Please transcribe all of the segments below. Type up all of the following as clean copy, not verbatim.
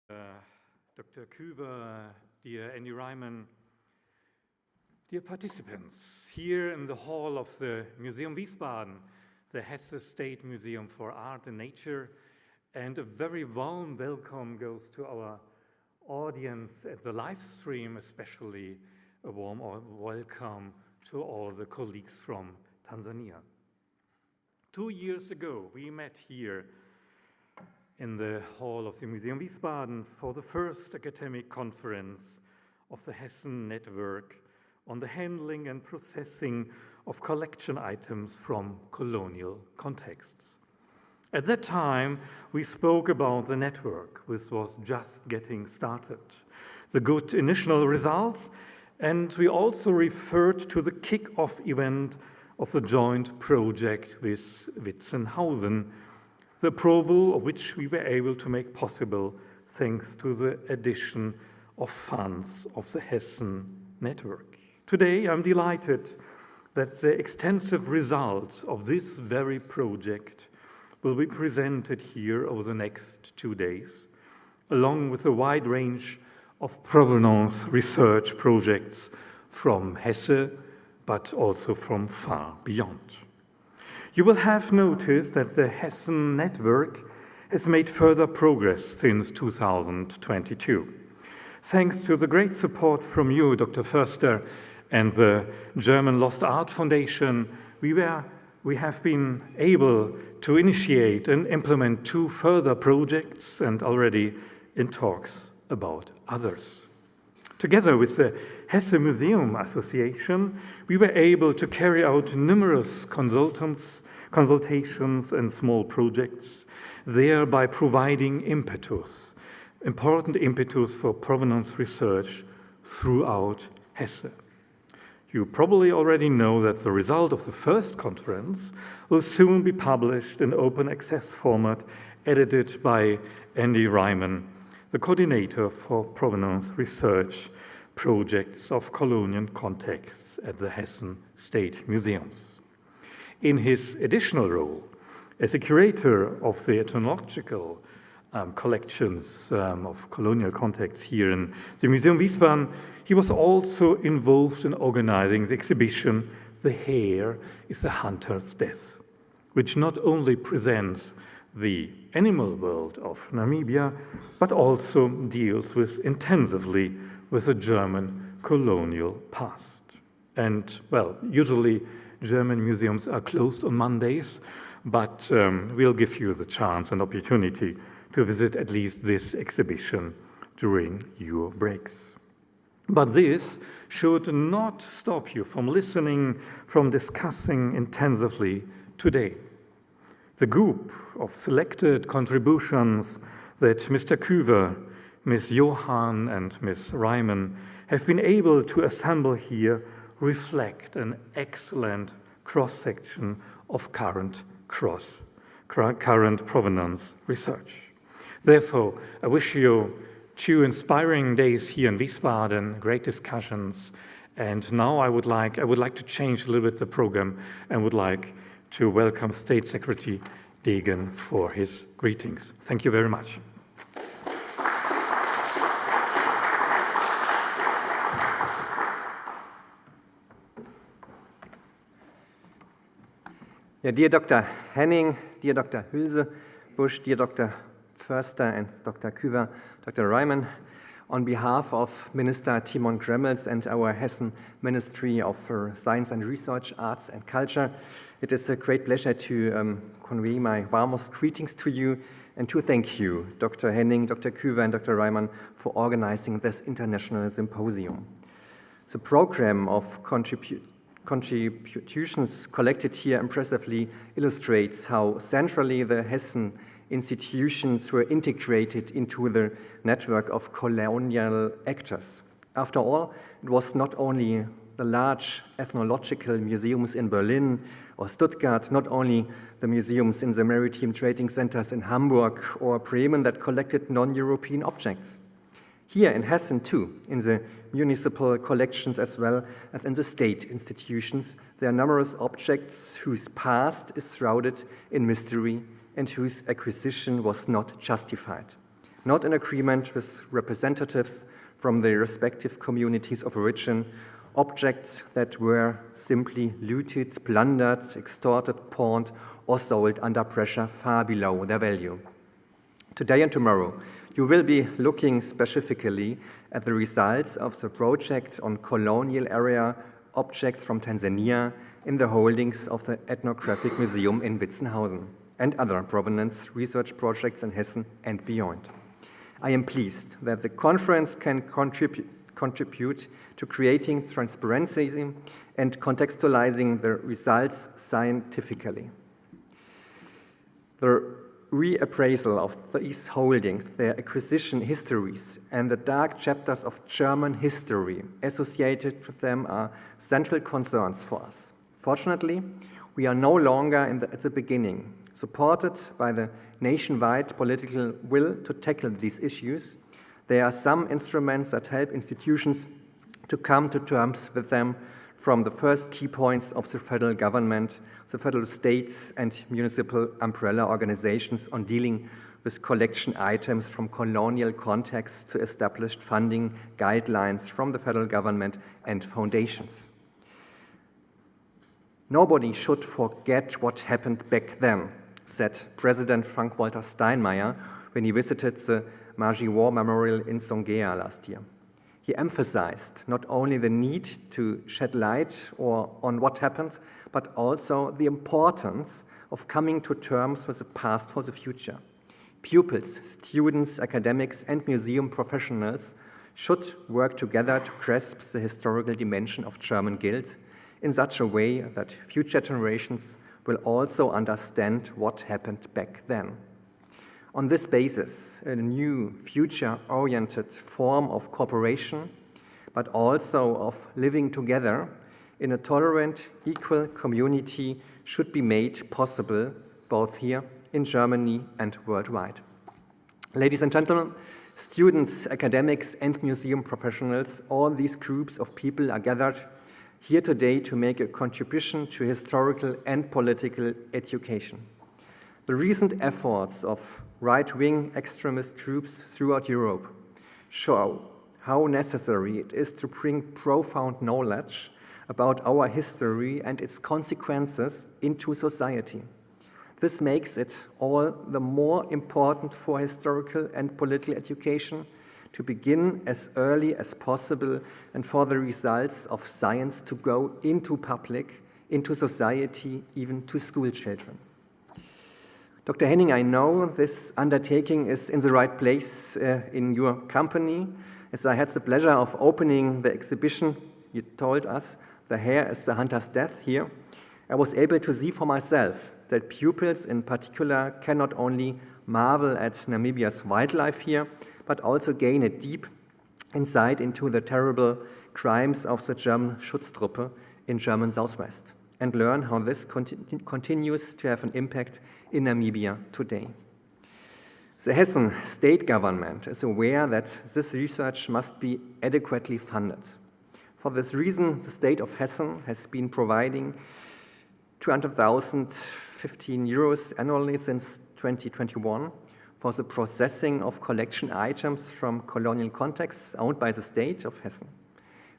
Dr. Küver, dear Andy Ryman, dear participants, here in the hall of the Museum Wiesbaden, the Hesse State Museum for Art and Nature, and a very warm welcome goes to our audience at the live stream, especially a warm welcome to all the colleagues from Tanzania. 2 years ago, we met here in the hall of the Museum Wiesbaden for the first academic conference of the Hessian network on the handling and processing of collection items from colonial contexts. At that time, we spoke about the network, which was just getting started, the good initial results, and we also referred to the kick-off event of the joint project with Witzenhausen, the approval of which we were able to make possible thanks to the addition of funds of the Hessian network. Today, I'm delighted that the extensive results of this very project will be presented here over the next 2 days, along with a wide range of Provenance Research projects from Hesse, but also from far beyond. You will have noticed that the Hessian network has made further progress since 2022. Thanks to the great support from you, Dr. Förster, and the German Lost Art Foundation, we have been able to initiate and implement 2 further projects and already in talks about others. Together with the Hesse Museum Association, we were able to carry out numerous consultations and small projects, thereby providing important impetus for provenance research throughout Hesse. You probably already know that the result of the first conference will soon be published in open access format, edited by Andy Ryman, the coordinator for provenance research projects of colonial contexts at the Hessian State Museums. In his additional role as a curator of the ethnological collections of colonial contexts here in the Museum Wiesbaden, he was also involved in organizing the exhibition "The Hare is the Hunter's Death," which not only presents the animal world of Namibia, but also deals intensively with the German colonial past. And, well, usually German museums are closed on Mondays, but we'll give you the chance and opportunity to visit at least this exhibition during your breaks. But this should not stop you from listening, from discussing intensively today. The group of selected contributions that Mr. Küver, Ms. Johann and Ms. Ryman have been able to assemble here reflect an excellent cross-section of current provenance research. Therefore, I wish you 2 inspiring days here in Wiesbaden, great discussions, and now I would like to change a little bit the program and would like to welcome State Secretary Degen for his greetings. Thank you very much. Yeah, dear Dr. Henning, dear Dr. Hülse-Busch, dear Dr. Förster and Dr. Küver, Dr. Ryman, on behalf of Minister Timon Gremmels and our Hessen Ministry of Science and Research, Arts and Culture, it is a great pleasure to convey my warmest greetings to you and to thank you, Dr. Henning, Dr. Küver and Dr. Ryman, for organizing this international symposium. The program of contributions collected here impressively illustrates how centrally the Hessen institutions were integrated into the network of colonial actors. After all, it was not only the large ethnological museums in Berlin or Stuttgart, not only the museums in the maritime trading centers in Hamburg or Bremen that collected non-European objects. Here in Hessen too, in the municipal collections as well as in the state institutions, there are numerous objects whose past is shrouded in mystery and whose acquisition was not justified. not in agreement with representatives from the respective communities of origin, objects that were simply looted, plundered, extorted, pawned, or sold under pressure far below their value. Today and tomorrow, you will be looking specifically at the results of the project on colonial area objects from Tanzania in the holdings of the Ethnographic Museum in Witzenhausen and other provenance research projects in Hessen and beyond. I am pleased that the conference can contribute to creating transparency and contextualizing the results scientifically. The reappraisal of these holdings, their acquisition histories, and the dark chapters of German history associated with them are central concerns for us. Fortunately, we are no longer at the beginning. Supported by the nationwide political will to tackle these issues, there are some instruments that help institutions to come to terms with them, from the first key points of the federal government, the federal states and municipal umbrella organizations on dealing with collection items from colonial contexts to established funding guidelines from the federal government and foundations. Nobody should forget what happened back then, said President Frank-Walter Steinmeier when he visited the Maji War Memorial in Songea last year. He emphasized not only the need to shed light on what happened, but also the importance of coming to terms with the past for the future. Pupils, students, academics, and museum professionals should work together to grasp the historical dimension of German guilt in such a way that future generations will also understand what happened back then. On this basis, a new future-oriented form of cooperation, but also of living together in a tolerant, equal community should be made possible both here in Germany and worldwide. Ladies and gentlemen, students, academics, and museum professionals, all these groups of people are gathered here today to make a contribution to historical and political education. The recent efforts of right-wing extremist groups throughout Europe show how necessary it is to bring profound knowledge about our history and its consequences into society. This makes it all the more important for historical and political education to begin as early as possible and for the results of science to go into public, into society, even to school children. Dr. Henning, I know this undertaking is in the right place in your company. As I had the pleasure of opening the exhibition, you told us, The Hare is the Hunter's Death here, I was able to see for myself that pupils in particular can not only marvel at Namibia's wildlife here, but also gain a deep insight into the terrible crimes of the German Schutztruppe in German Southwest, and learn how this continues to have an impact in Namibia today. The Hessian state government is aware that this research must be adequately funded. For this reason, the state of Hessen has been providing 200,000 €15 annually since 2021 for the processing of collection items from colonial contexts owned by the state of Hessen.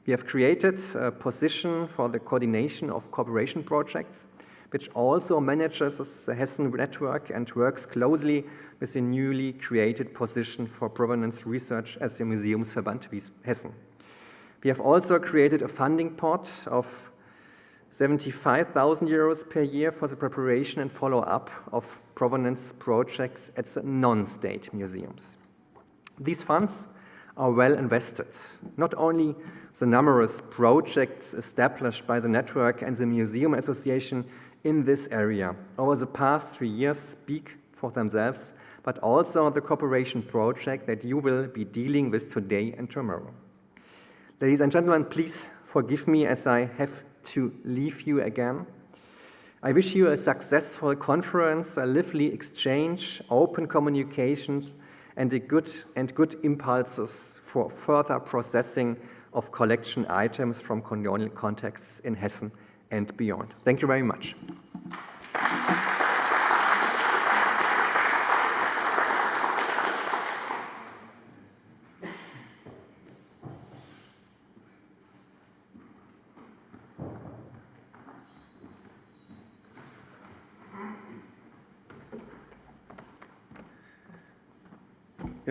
We have created a position for the coordination of cooperation projects, which also manages the Hessen network and works closely with the newly created position for Provenance Research as the Museumsverband Hessen. We have also created a funding pot of 75,000 euros per year for the preparation and follow-up of provenance projects at the non-state museums. These funds are well invested. Not only the numerous projects established by the network and the Museum Association in this area over the past 3 years speak for themselves, but also the cooperation project that you will be dealing with today and tomorrow. Ladies and gentlemen, please forgive me as I have to leave you again. I wish you a successful conference, a lively exchange, open communications, and good impulses for further processing of collection items from colonial contexts in Hessen and beyond. Thank you very much.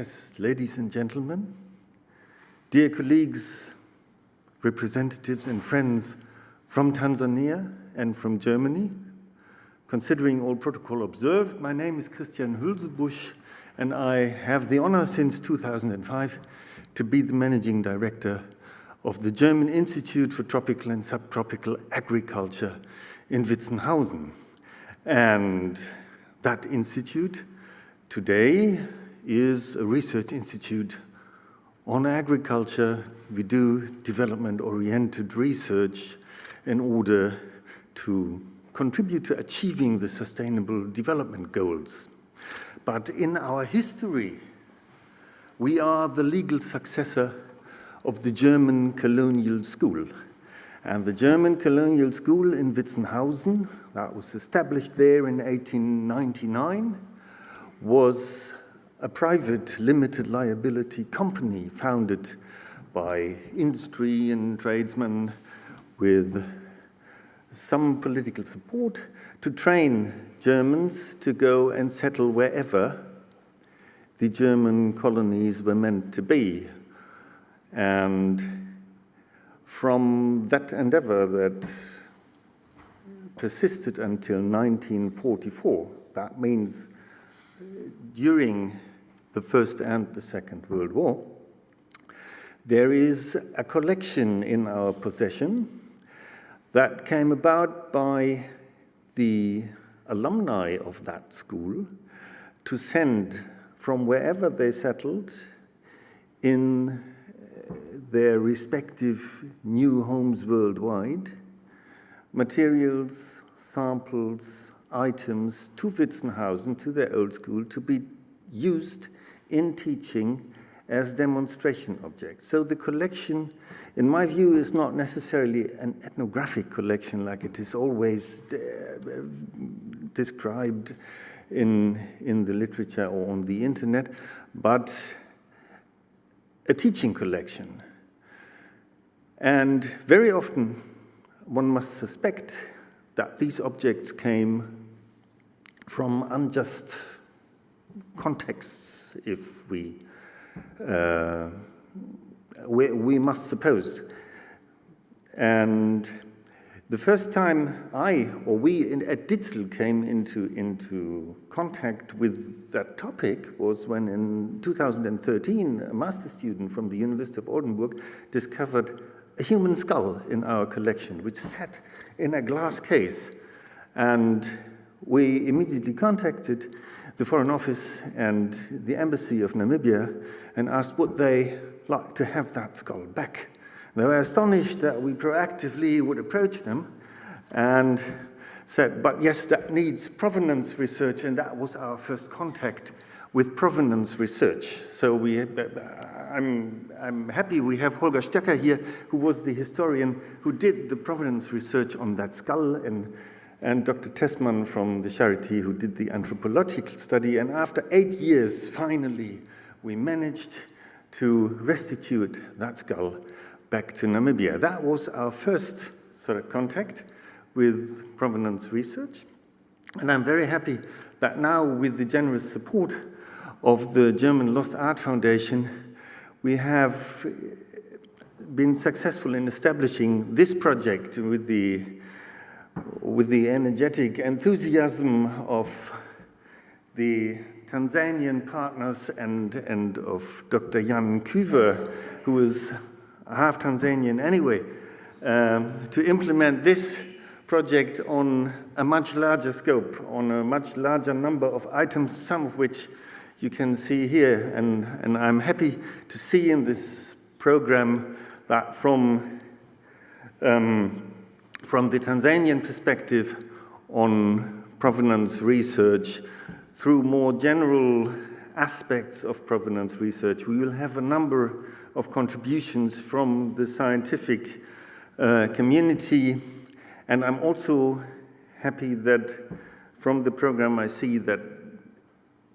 Yes, ladies and gentlemen, dear colleagues, representatives and friends from Tanzania and from Germany, considering all protocol observed, my name is Christian Hülsebusch, and I have the honor since 2005 to be the managing director of the German Institute for Tropical and Subtropical Agriculture in Witzenhausen. And that institute today is a research institute on agriculture. We do development-oriented research in order to contribute to achieving the Sustainable Development Goals. But in our history, we are the legal successor of the German colonial school. And the German colonial school in Witzenhausen, that was established there in 1899, was a private limited liability company founded by industry and tradesmen with some political support to train Germans to go and settle wherever the German colonies were meant to be. And from that endeavor that persisted until 1944, that means during the First and the Second World War, there is a collection in our possession that came about by the alumni of that school to send from wherever they settled in their respective new homes worldwide, materials, samples, items to Witzenhausen, to their old school, to be used in teaching as demonstration objects. So the collection, in my view, is not necessarily an ethnographic collection like it is always described in the literature or on the internet, but a teaching collection. And very often one must suspect that these objects came from unjust contexts, if we must suppose. And the first time we at DITSL came into contact with that topic was when in 2013 a master student from the University of Oldenburg discovered a human skull in our collection, which sat in a glass case. And we immediately contacted the Foreign Office and the Embassy of Namibia and asked would they like to have that skull back. They were astonished that we proactively would approach them and said, but yes, that needs provenance research, and that was our first contact with provenance research. So I'm happy we have Holger Stöcker here, who was the historian who did the provenance research on that skull, and Dr. Tessmann from the Charité, who did the anthropological study. And after 8 years, finally, we managed to restitute that skull back to Namibia. That was our first sort of contact with provenance research. And I'm very happy that now, with the generous support of the German Lost Art Foundation, we have been successful in establishing this project with the energetic enthusiasm of the Tanzanian partners and of Dr. Jan Küver, who is half Tanzanian anyway, to implement this project on a much larger scope, on a much larger number of items, some of which you can see here. And I'm happy to see in this program that from the Tanzanian perspective on provenance research, through more general aspects of provenance research, we will have a number of contributions from the scientific community. And I'm also happy that from the program I see that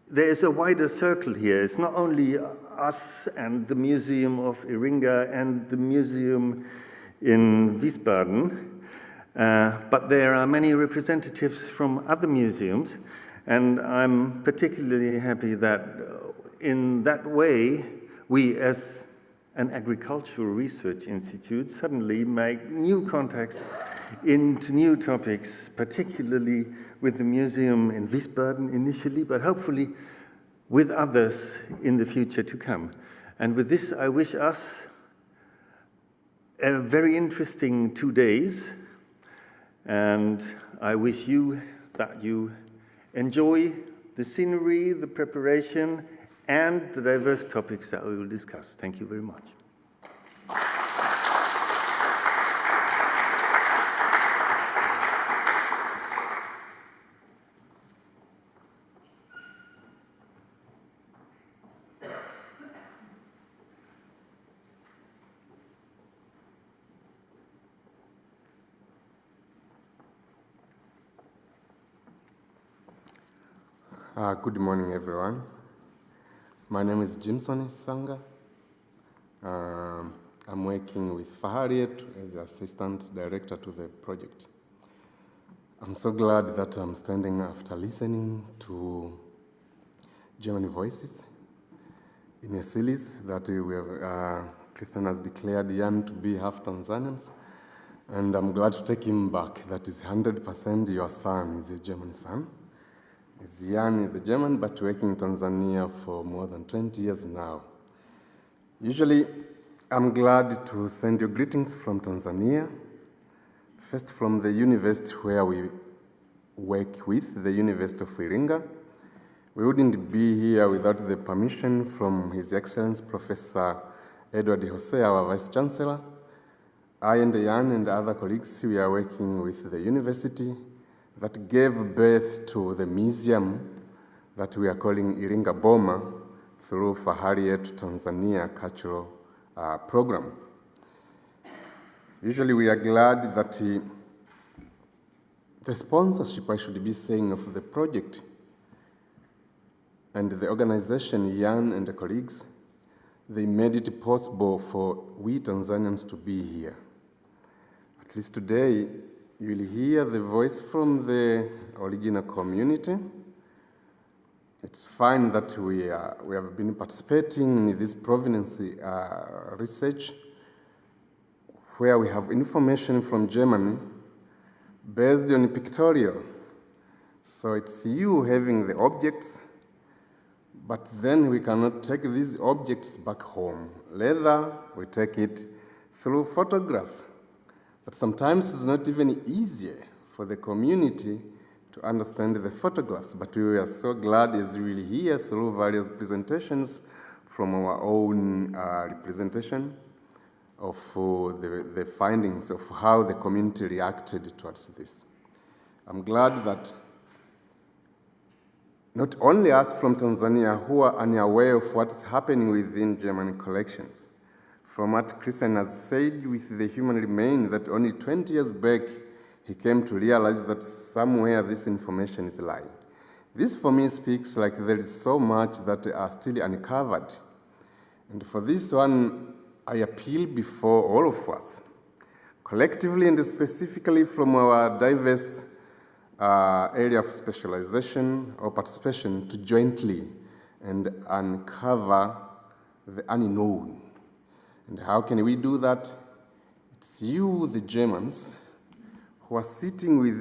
there is a wider circle here. It's not only us and the Museum of Iringa and the Museum in Wiesbaden, but there are many representatives from other museums. And I'm particularly happy that in that way, we as an agricultural research institute suddenly make new contacts into new topics, particularly with the museum in Wiesbaden initially, but hopefully with others in the future to come. And with this, I wish us a very interesting 2 days, and I wish you that you enjoy the scenery, the preparation, and the diverse topics that we will discuss. Thank you very much. Good morning, everyone. My name is Jimson Sanga. I'm working with fahari as assistant director to the project. I'm so glad that I'm standing after listening to German voices in a series that we have, Christian has declared Jan to be half Tanzanians, and I'm glad to take him back. That is 100% your son is a German son. Is Jan the German, but working in Tanzania for more than 20 years now. Usually, I'm glad to send you greetings from Tanzania. First, from the university where we work with, the University of Iringa. We wouldn't be here without the permission from His Excellency Professor Edward Hesse, our Vice Chancellor. I and Jan and other colleagues, we are working with the university that gave birth to the museum that we are calling Iringa Boma through Fahari to Tanzania cultural program. Usually we are glad that the sponsorship, I should be saying, of the project and the organization, Jan and the colleagues, they made it possible for we Tanzanians to be here. At least today, you will hear the voice from the original community. It's fine that we have been participating in this Provenance Research, where we have information from Germany based on pictorial. So it's you having the objects, but then we cannot take these objects back home. Rather, we take it through photograph. But sometimes it's not even easier for the community to understand the photographs. But we are so glad as we will hear through various presentations from our own representation of the findings of how the community reacted towards this. I'm glad that not only us from Tanzania who are unaware of what's happening within German collections. From what Christian has said with the human remains, that only 20 years back he came to realize that somewhere this information is lying. This for me speaks like there is so much that are still uncovered. And for this one, I appeal before all of us, collectively and specifically from our diverse area of specialization or participation, to jointly and uncover the unknown. And how can we do that? It's you, the Germans, who are sitting with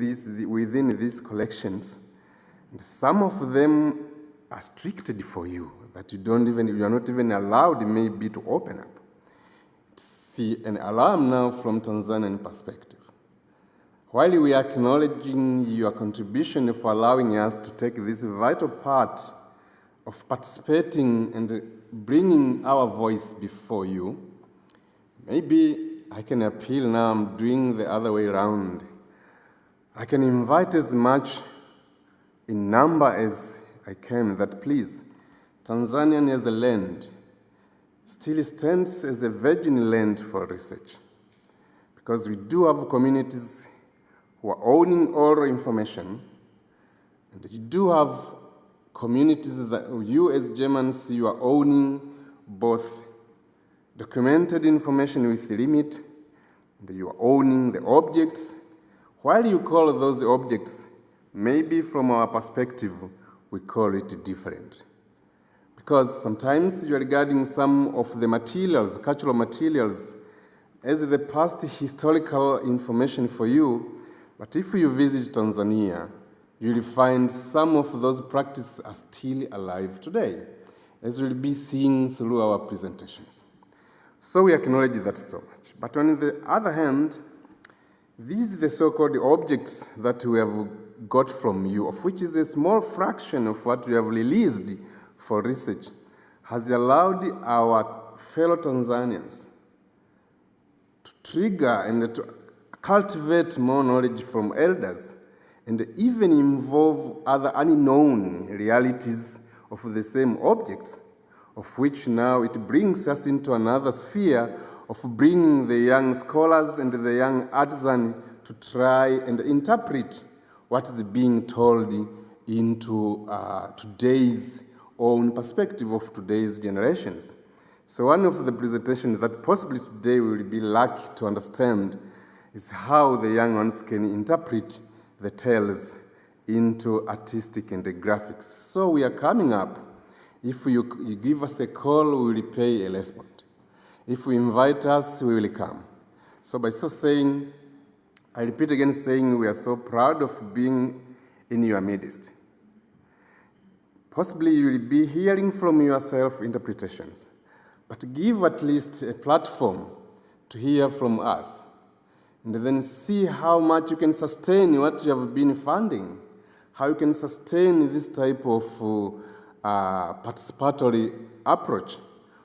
within these collections, and some of them are stricted for you, that you are not even allowed maybe to open up. See an alarm now from Tanzanian perspective. While we are acknowledging your contribution for allowing us to take this vital part of participating and bringing our voice before you, maybe I can appeal now, I'm doing the other way around. I can invite as much in number as I can that please, Tanzania as a land still stands as a virgin land for research. Because we do have communities who are owning all information, and you do have communities that you as Germans, you are owning both documented information with limit, and you are owning the objects. While you call those objects, maybe from our perspective, we call it different. because sometimes you are regarding some of the materials, cultural materials, as the past historical information for you, but if you visit Tanzania, you will find some of those practices are still alive today, as we'll be seeing through our presentations. So we acknowledge that so much. But on the other hand, these are the so-called objects that we have got from you, of which is a small fraction of what we have released for research, has allowed our fellow Tanzanians to trigger and to cultivate more knowledge from elders and even involve other unknown realities of the same objects, of which now it brings us into another sphere of bringing the young scholars and the young artisan to try and interpret what is being told into today's own perspective of today's generations. So one of the presentations that possibly today we will be lucky to understand is how the young ones can interpret the tales into artistic and graphics. So we are coming up. If you give us a call, we will pay a respond. If you invite us, we will come. So by so saying, I repeat again saying we are so proud of being in your midst. Possibly you will be hearing from yourself interpretations, but give at least a platform to hear from us, and then see how much you can sustain what you have been funding, how you can sustain this type of participatory approach.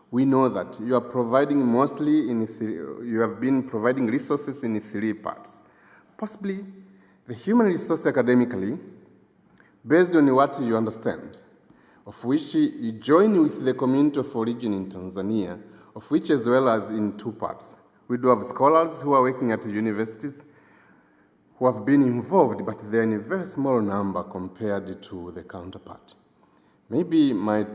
We know that you are providing mostly you have been providing resources in 3 parts. Possibly the human resource academically, based on what you understand, of which you join with the community of origin in Tanzania, of which as well as in 2 parts. We do have scholars who are working at universities who have been involved, but they are in a very small number compared to the counterpart. Maybe my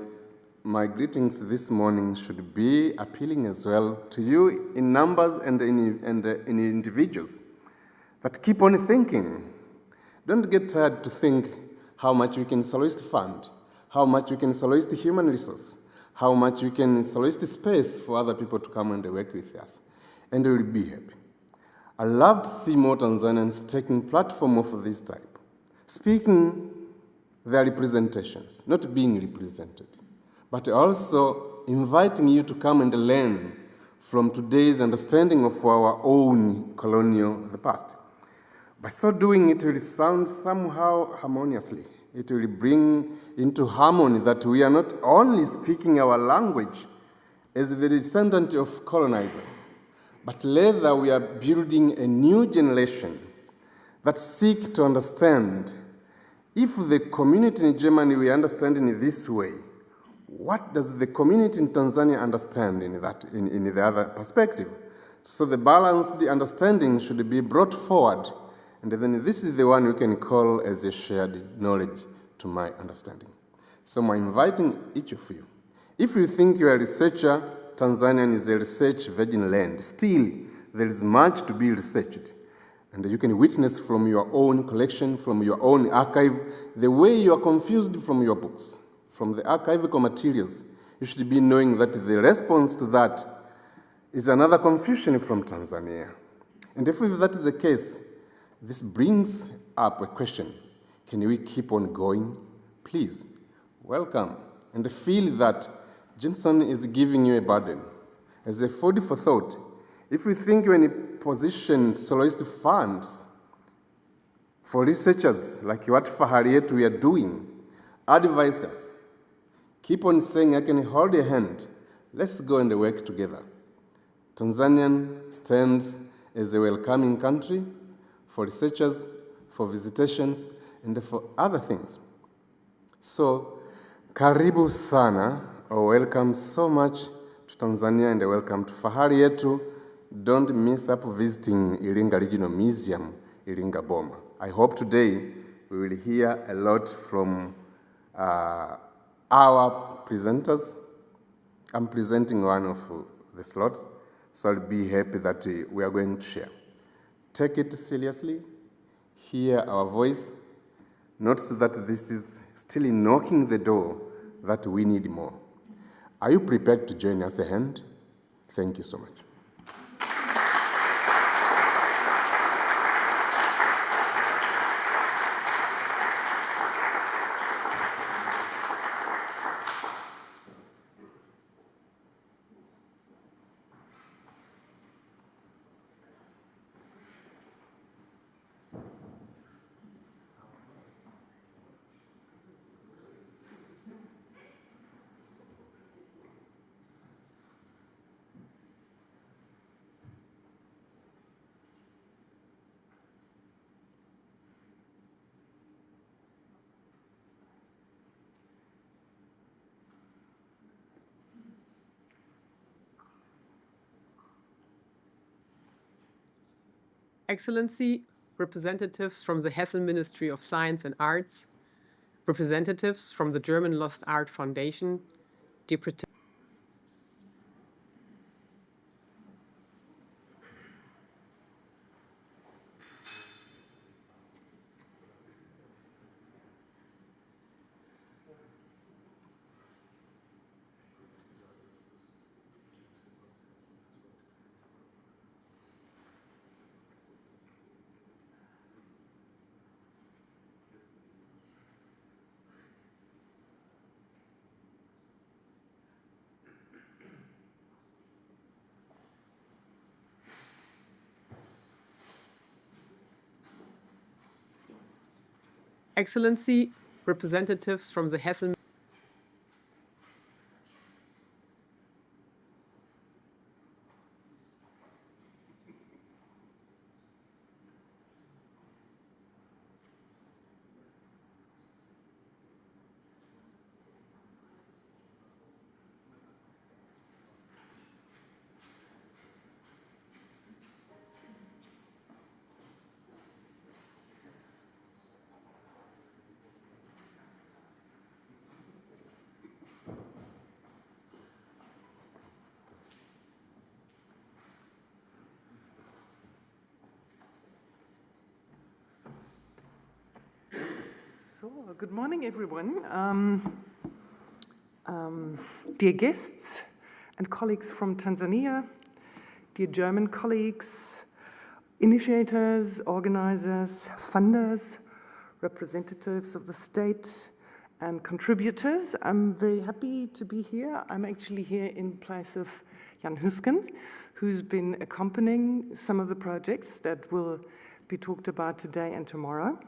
greetings this morning should be appealing as well to you in numbers and in individuals that keep on thinking. Don't get tired to think how much we can solicit fund, how much we can solicit human resource, how much we can solicit space for other people to come and work with us, and we will be happy. I love to see more Tanzanians taking platform of this type, speaking their representations, not being represented, but also inviting you to come and learn from today's understanding of our own colonial, the past. By so doing, it will sound somehow harmoniously. It will bring into harmony that we are not only speaking our language as the descendant of colonizers, but rather we are building a new generation that seek to understand. If the community in Germany we understand in this way, what does the community in Tanzania understand in the other perspective? So the balanced understanding should be brought forward, and then this is the one we can call as a shared knowledge to my understanding. So I'm inviting each of you. If you think you are a researcher, Tanzania is a research virgin land. Still, there is much to be researched. And you can witness from your own collection, from your own archive, the way you are confused from your books, from the archival materials. You should be knowing that the response to that is another confusion from Tanzania. And if that is the case, this brings up a question. Can we keep on going? Please, welcome. And feel that Jensen is giving you a burden. As a food for thought, if you think you're in a position to solicit funds for researchers like what fahari yetu we are doing, advise us. Keep on saying, I can hold your hand. Let's go and work together. Tanzania stands as a welcoming country for researchers, for visitations, and for other things. So, karibu sana, or welcome so much to Tanzania and welcome to fahari yetu. Don't miss up visiting Iringa Regional Museum, Iringa Boma. I hope today we will hear a lot from our presenters. I'm presenting one of the slots, so I'll be happy that we are going to share. Take it seriously, hear our voice. Notice that this is still knocking the door that we need more. Are you prepared to join us a hand? Thank you so much. Excellency, representatives from the Hesse Ministry of Science and Arts, representatives from the German Lost Art Foundation, deputy Excellency, representatives from the Hesse So, good morning, everyone. Dear guests and colleagues from Tanzania, dear German colleagues, initiators, organizers, funders, representatives of the state, and contributors, I'm very happy to be here. I'm actually here in place of Jan Husken, who's been accompanying some of the projects that will be talked about today and tomorrow.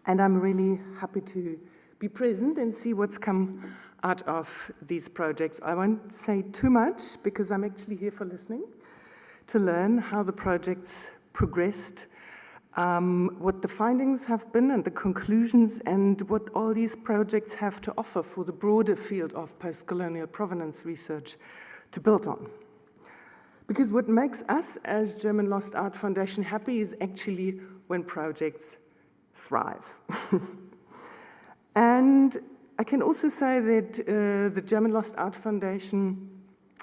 And I'm really happy to be present and see what's come out of these projects. I won't say too much because I'm actually here for listening, to learn how the projects progressed, what the findings have been and the conclusions, and what all these projects have to offer for the broader field of post-colonial provenance research to build on. Because what makes us as German Lost Art Foundation happy is actually when projects thrive. And I can also say that the German Lost Art Foundation,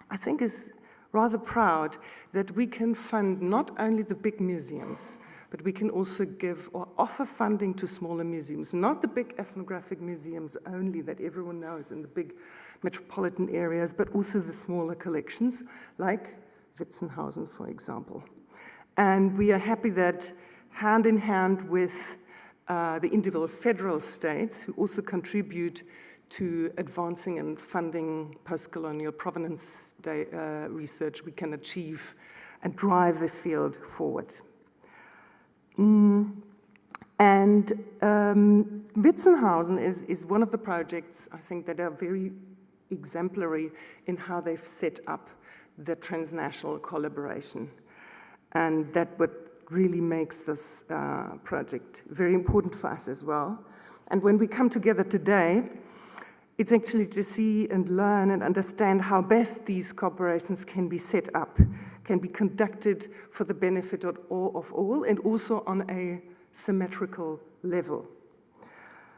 I think, is rather proud that we can fund not only the big museums, but we can also give or offer funding to smaller museums, not the big ethnographic museums only that everyone knows in the big metropolitan areas, but also the smaller collections, like Witzenhausen, for example. And we are happy that hand in hand with the individual federal states who also contribute to advancing and funding post-colonial provenance research, we can achieve and drive the field forward. And Witzenhausen is one of the projects, I think, that are very exemplary in how they've set up the transnational collaboration. And that what really makes this project very important for us as well. And when we come together today, it's actually to see and learn and understand how best these cooperations can be set up, can be conducted for the benefit of all, and also on a symmetrical level.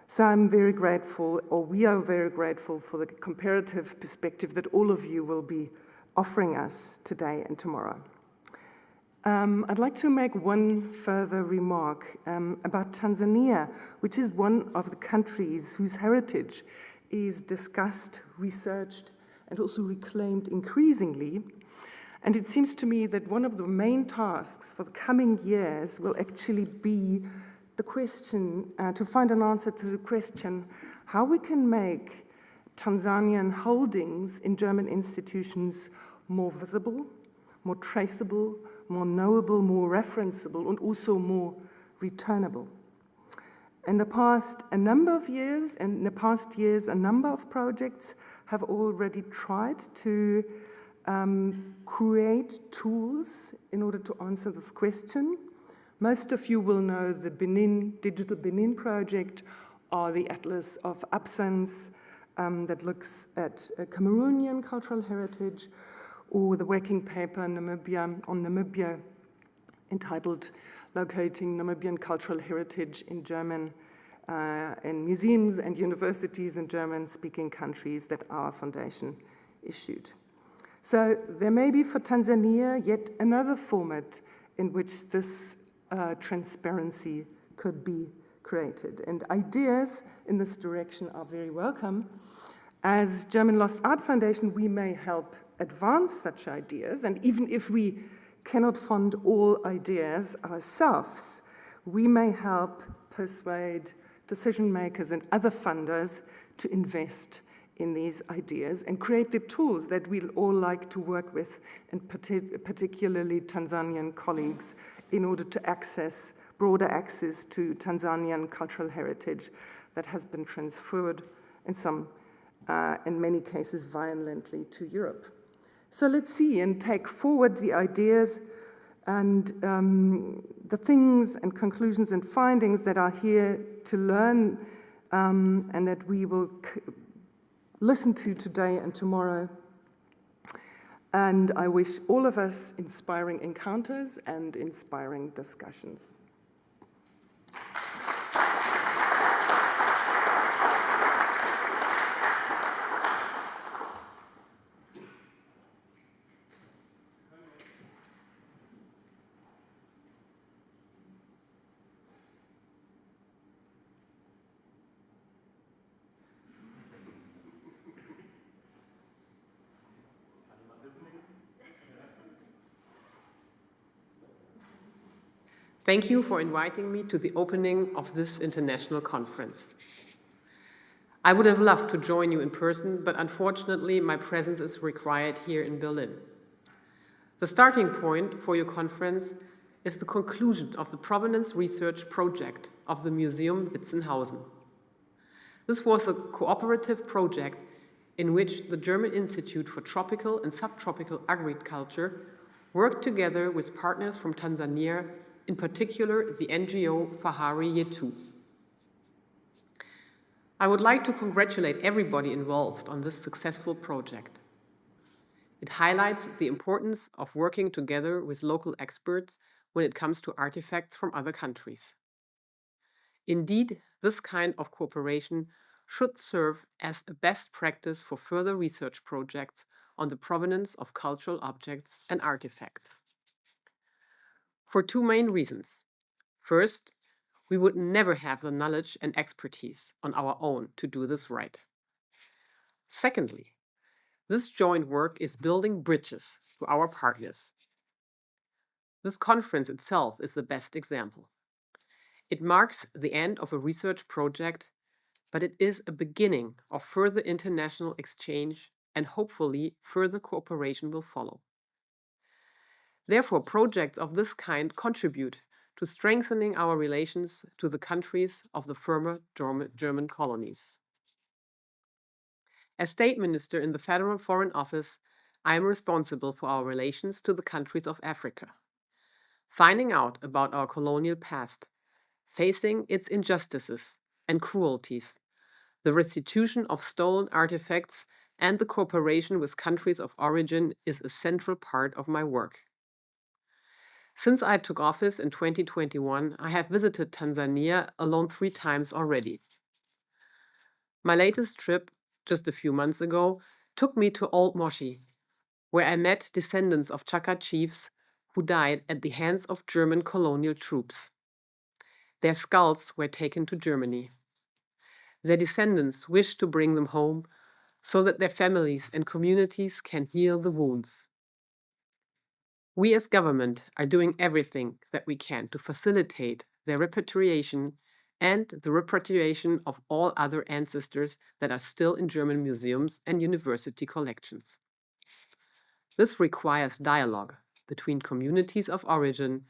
So I'm very grateful, or we are very grateful, for the comparative perspective that all of you will be offering us today and tomorrow. I'd like to make one further remark about Tanzania, which is one of the countries whose heritage is discussed, researched, and also reclaimed increasingly. And it seems to me that one of the main tasks for the coming years will actually be the question, to find an answer to the question, how we can make Tanzanian holdings in German institutions more visible, more traceable, more knowable, more referenceable, and also more returnable. In the past number of years, a number of projects have already tried to create tools in order to answer this question. Most of you will know the Digital Benin project or the Atlas of Absence that looks at Cameroonian cultural heritage, or the working paper on Namibia entitled Locating Namibian Cultural Heritage in German in museums and universities in German-speaking countries that our foundation issued. So there may be for Tanzania yet another format in which this transparency could be created. And ideas in this direction are very welcome. As German Lost Art Foundation, we may help advance such ideas, and even if we cannot fund all ideas ourselves, we may help persuade decision makers and other funders to invest in these ideas and create the tools that we'll all like to work with, and particularly Tanzanian colleagues, in order to access broader access to Tanzanian cultural heritage that has been transferred in many cases violently to Europe. So let's see and take forward the ideas and the things and conclusions and findings that are here to learn and that we will listen to today and tomorrow. And I wish all of us inspiring encounters and inspiring discussions. Thank you for inviting me to the opening of this international conference. I would have loved to join you in person, but unfortunately my presence is required here in Berlin. The starting point for your conference is the conclusion of the Provenance Research project of the Museum Witzenhausen. This was a cooperative project in which the German Institute for Tropical and Subtropical Agriculture worked together with partners from Tanzania, in particular the NGO fahari yetu. I would like to congratulate everybody involved on this successful project. It highlights the importance of working together with local experts when it comes to artifacts from other countries. Indeed, this kind of cooperation should serve as a best practice for further research projects on the provenance of cultural objects and artifacts. For two main reasons. First, we would never have the knowledge and expertise on our own to do this right. Secondly, this joint work is building bridges to our partners. This conference itself is the best example. It marks the end of a research project, but it is a beginning of further international exchange, and hopefully further cooperation will follow. Therefore, projects of this kind contribute to strengthening our relations to the countries of the former German colonies. As State Minister in the Federal Foreign Office, I am responsible for our relations to the countries of Africa. Finding out about our colonial past, facing its injustices and cruelties, the restitution of stolen artifacts, and the cooperation with countries of origin is a central part of my work. Since I took office in 2021, I have visited Tanzania alone 3 times already. My latest trip, just a few months ago, took me to Old Moshi, where I met descendants of Chaka chiefs who died at the hands of German colonial troops. Their skulls were taken to Germany. Their descendants wished to bring them home, so that their families and communities can heal the wounds. We as government are doing everything that we can to facilitate their repatriation and the repatriation of all other ancestors that are still in German museums and university collections. This requires dialogue between communities of origin,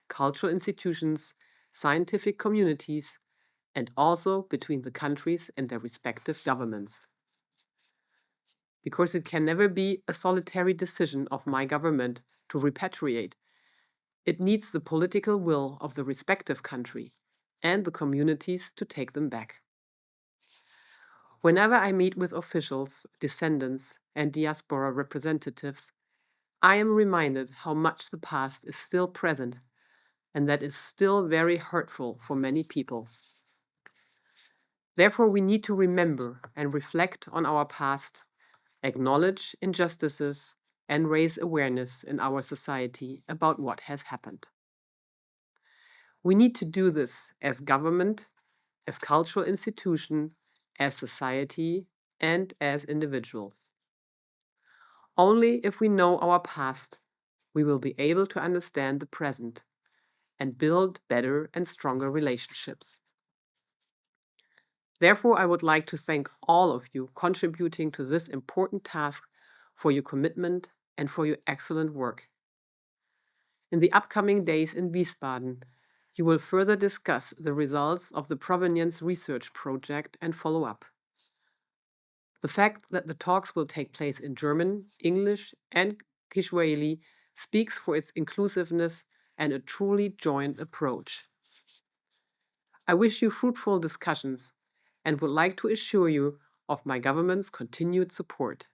cultural institutions, scientific communities, and also between the countries and their respective governments. Because it can never be a solitary decision of my government to repatriate. It needs the political will of the respective country and the communities to take them back. Whenever I meet with officials, descendants, and diaspora representatives, I am reminded how much the past is still present and that is still very hurtful for many people. Therefore, we need to remember and reflect on our past, acknowledge injustices, and raise awareness in our society about what has happened. We need to do this as government, as cultural institution, as society, and as individuals. Only if we know our past, we will be able to understand the present and build better and stronger relationships. Therefore, I would like to thank all of you contributing to this important task for your commitment and for your excellent work. In the upcoming days in Wiesbaden, you will further discuss the results of the Provenance Research project and follow up. The fact that the talks will take place in German, English, and Kiswahili speaks for its inclusiveness and a truly joint approach. I wish you fruitful discussions and would like to assure you of my government's continued support.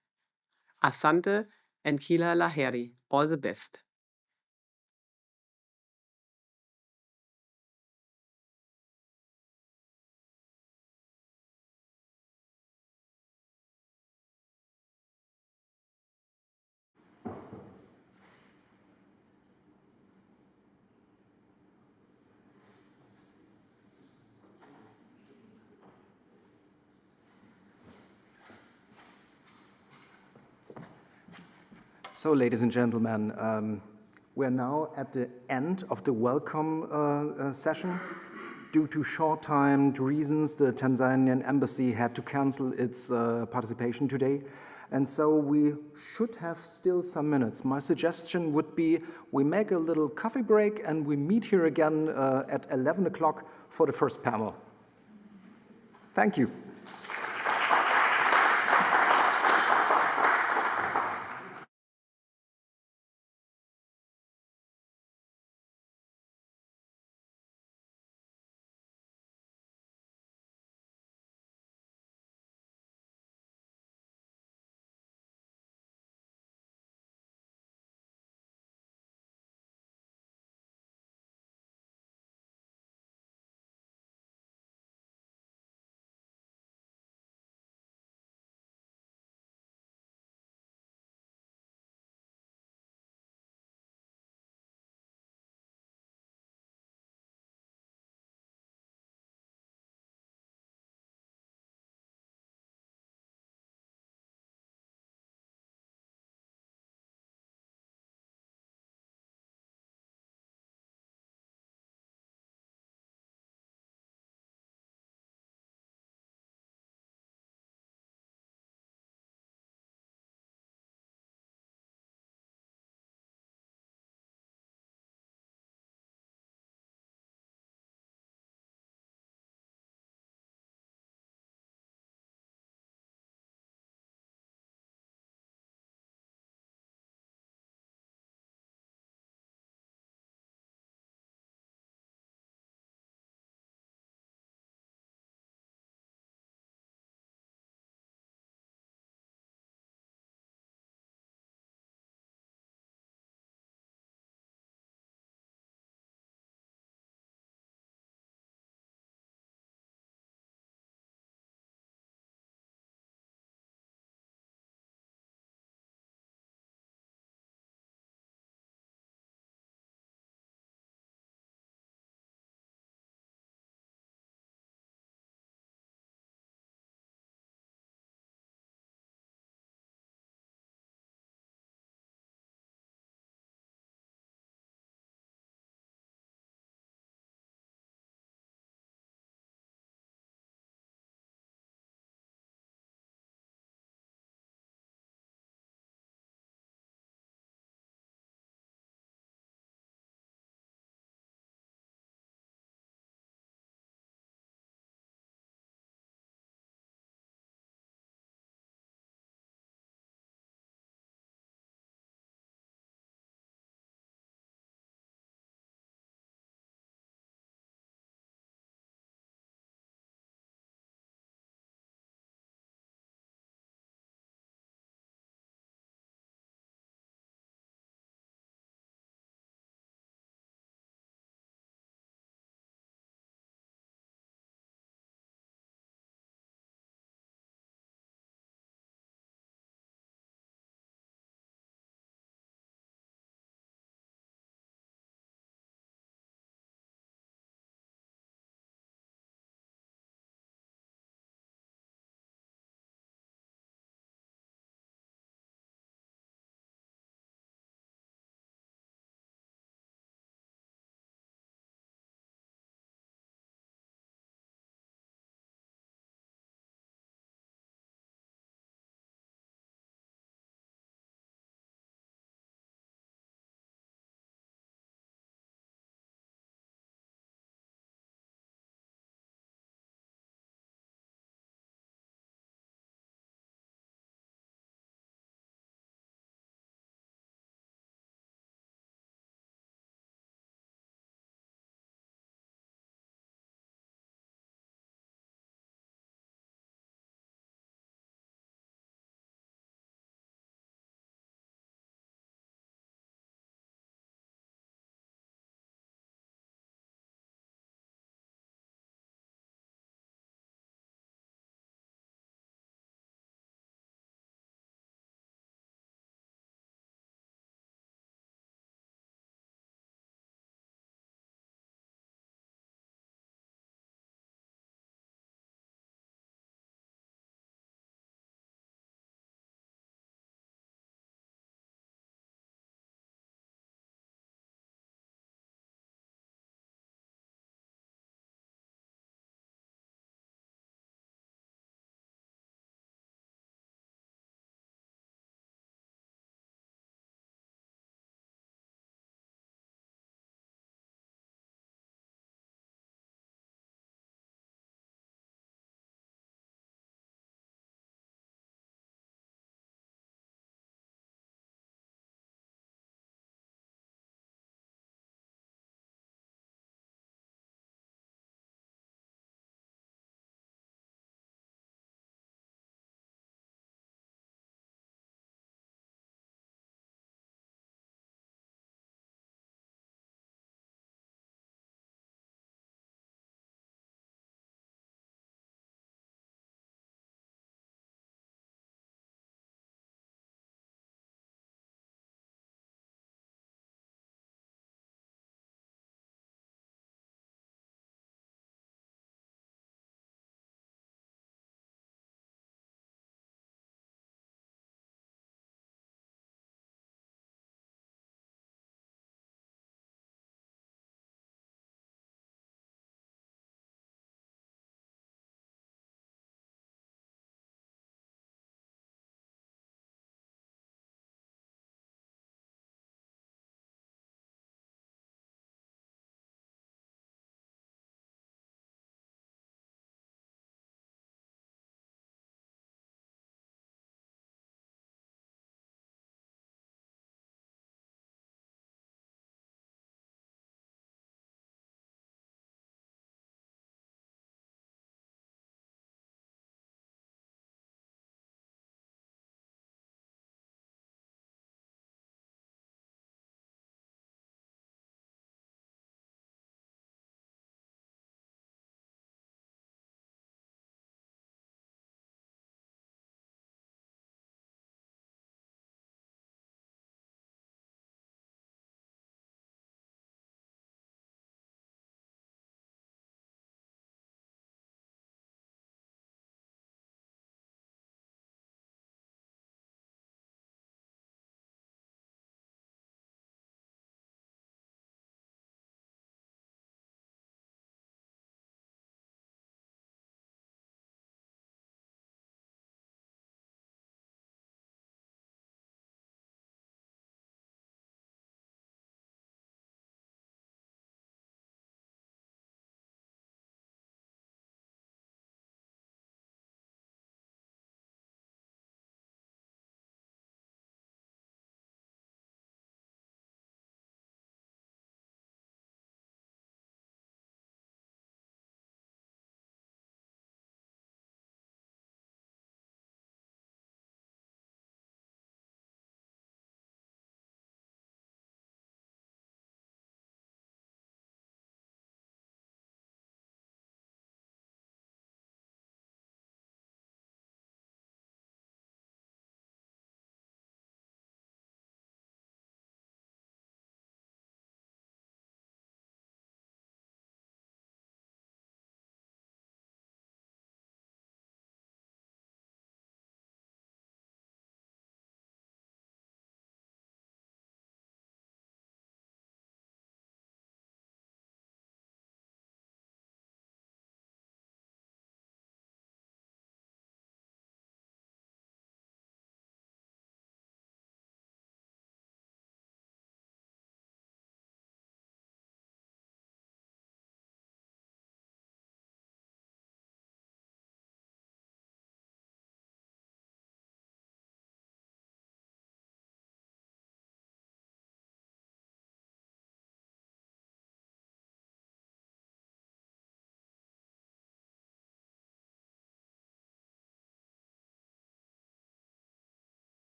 Asante and kila laheri, all the best. So, ladies and gentlemen, we're now at the end of the welcome session. Due to short-timed reasons, the Tanzanian embassy had to cancel its participation today. And so we should have still some minutes. My suggestion would be we make a little coffee break and we meet here again at 11 o'clock for the first panel. Thank you.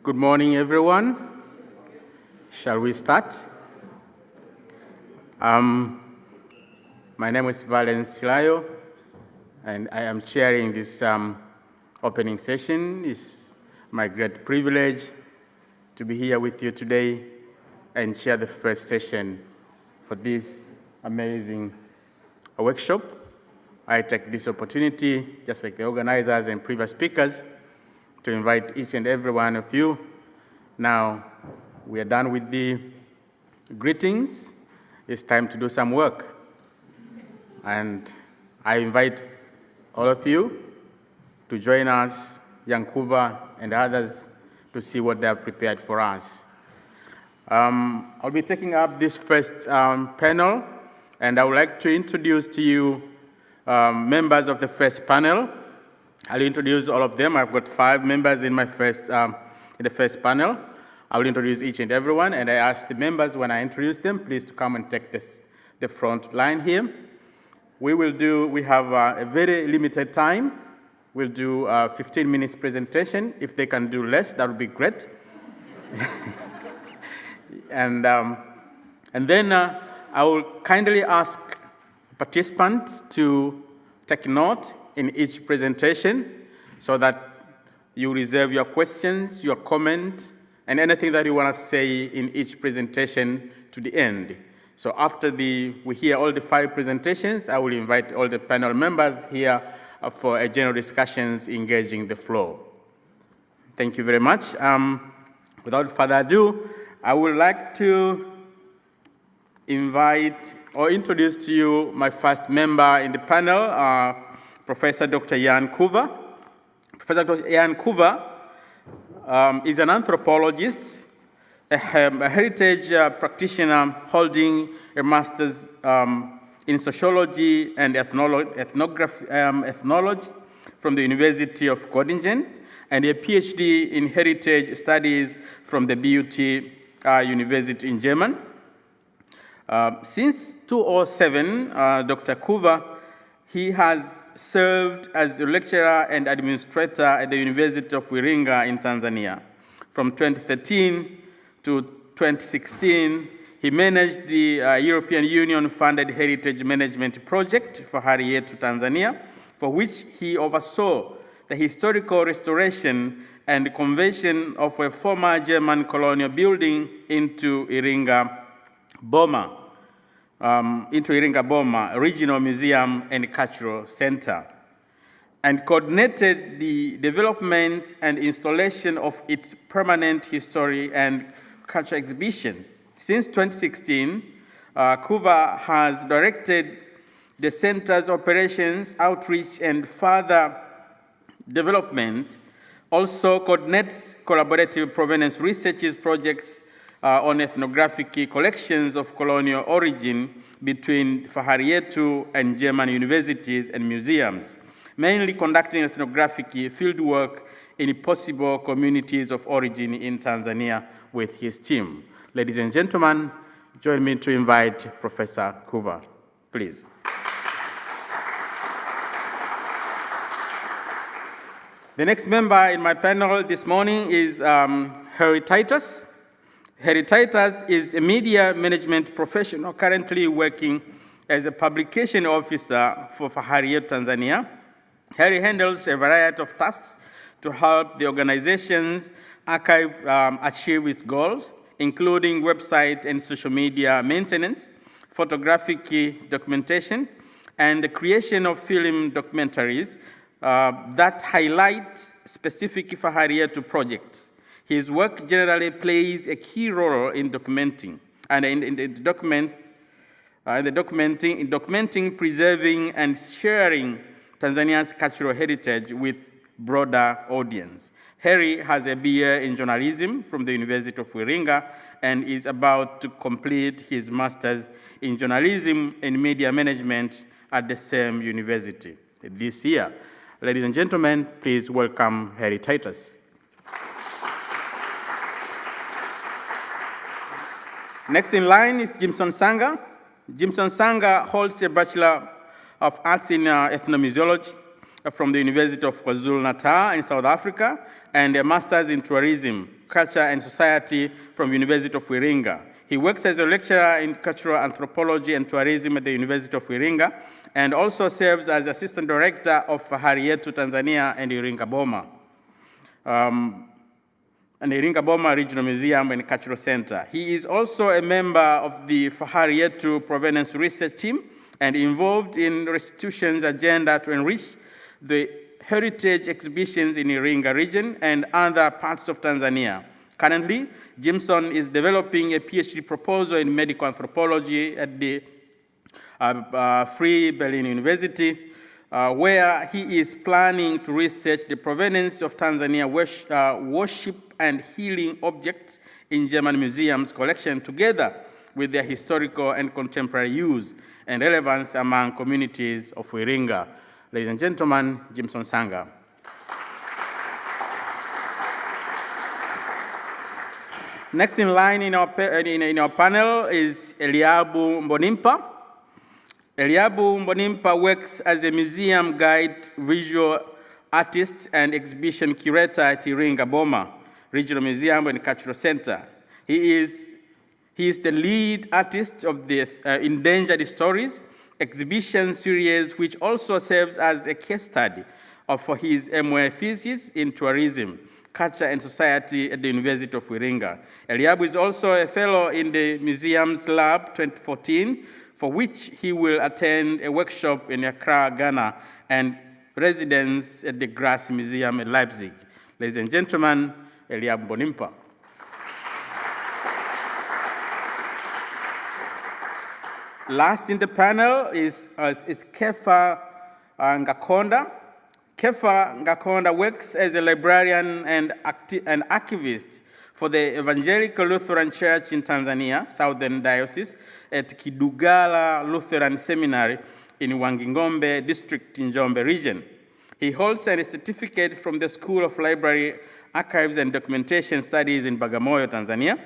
Good morning, everyone. Shall we start? My name is Valens Silayo, and I am chairing this opening session. It's my great privilege to be here with you today and share the first session for this amazing workshop. I take this opportunity, just like the organizers and previous speakers, to invite each and every one of you. Now, we are done with the greetings. It's time to do some work. And I invite all of you to join us, Yankuba and others, to see what they have prepared for us. I'll be taking up this first panel, and I would like to introduce to you members of the first panel. I'll introduce all of them. I've got 5 members in my first, in the first panel. I will introduce each and every one, and I ask the members when I introduce them, please to come and take the front line here. We have a very limited time. We'll do a 15 minutes presentation. If they can do less, that would be great. And then I will kindly ask participants to take note in each presentation so that you reserve your questions, your comments, and anything that you want to say in each presentation to the end. So after we hear all the 5 presentations, I will invite all the panel members here for a general discussions engaging the floor. Thank you very much. Without further ado, I would like to invite or introduce to you my first member in the panel, Professor Dr. Jan Kuva. Professor Dr. Jan Kuva is an anthropologist, a heritage practitioner holding a master's in sociology and ethnology from the University of Göttingen, and a PhD in heritage studies from the BUT University in Germany. Since 2007, Dr. Kuva, he has served as a lecturer and administrator at the University of Iringa in Tanzania. From 2013 to 2016, he managed the European Union-funded heritage management project for fahari yetu Tanzania, for which he oversaw the historical restoration and conversion of a former German colonial building into Iringa Boma, Regional Museum and Cultural Center, and coordinated the development and installation of its permanent history and culture exhibitions. Since 2016, Kuva has directed the center's operations, outreach, and further development. Also coordinates collaborative Provenance Research projects on ethnographic collections of colonial origin between fahari yetu and German universities and museums, mainly conducting ethnographic fieldwork in possible communities of origin in Tanzania with his team. Ladies and gentlemen, join me to invite Professor Kuva, please. The next member in my panel this morning is Harry Titus. Harry Titus is a media management professional currently working as a publication officer for fahari yetu Tanzania. Harry handles a variety of tasks to help the organization's archive achieve its goals, including website and social media maintenance, photographic documentation, and the creation of film documentaries that highlight specific fahari yetu projects. His work generally plays a key role in documenting, documenting, preserving, and sharing Tanzania's cultural heritage with broader audience. Harry has a BA in journalism from the University of Iringa and is about to complete his master's in journalism and media management at the same university this year. Ladies and gentlemen, please welcome Harry Titus. Next in line is Jimson Sanga. Jimson Sanga holds a Bachelor of Arts in Ethnomuseology from the University of KwaZulu-Natal in South Africa, and a master's in tourism, culture and society from University of Iringa. He works as a lecturer in cultural anthropology and tourism at the University of Iringa, and also serves as assistant director of fahari yetu Tanzania and Iringa Boma. And the Iringa Boma Regional Museum and Cultural Center. He is also a member of the fahari yetu Provenance Research team and involved in restitution's agenda to enrich the heritage exhibitions in Iringa region and other parts of Tanzania. Currently, Jimson is developing a PhD proposal in medical anthropology at the Free Berlin University, where he is planning to research the provenance of Tanzania worship and healing objects in German museums collection together with their historical and contemporary use and relevance among communities of Iringa. Ladies and gentlemen, Jimson Sanga. Next in line in our panel is Eliabu Mbonimpa. Eliabu Mbonimpa works as a museum guide, visual artist, and exhibition curator at Iringa Boma Regional Museum and Cultural Center. He is the lead artist of the Endangered Stories exhibition series, which also serves as a case study for his MuWi thesis in tourism, culture and society at the University of Iringa. Eliabu is also a fellow in the Museums Lab 2014, for which he will attend a workshop in Accra, Ghana, and residence at the Grass Museum in Leipzig. Ladies and gentlemen, Eliabu Mbonimpa. Last in the panel is Kefa Ngakonda. Kefa Ngakonda works as a librarian and archivist for the Evangelical Lutheran Church in Tanzania, Southern Diocese, at Kidugala Lutheran Seminary in Wangingombe District in Njombe region. He holds a certificate from the School of Library, Archives and Documentation Studies in Bagamoyo, Tanzania,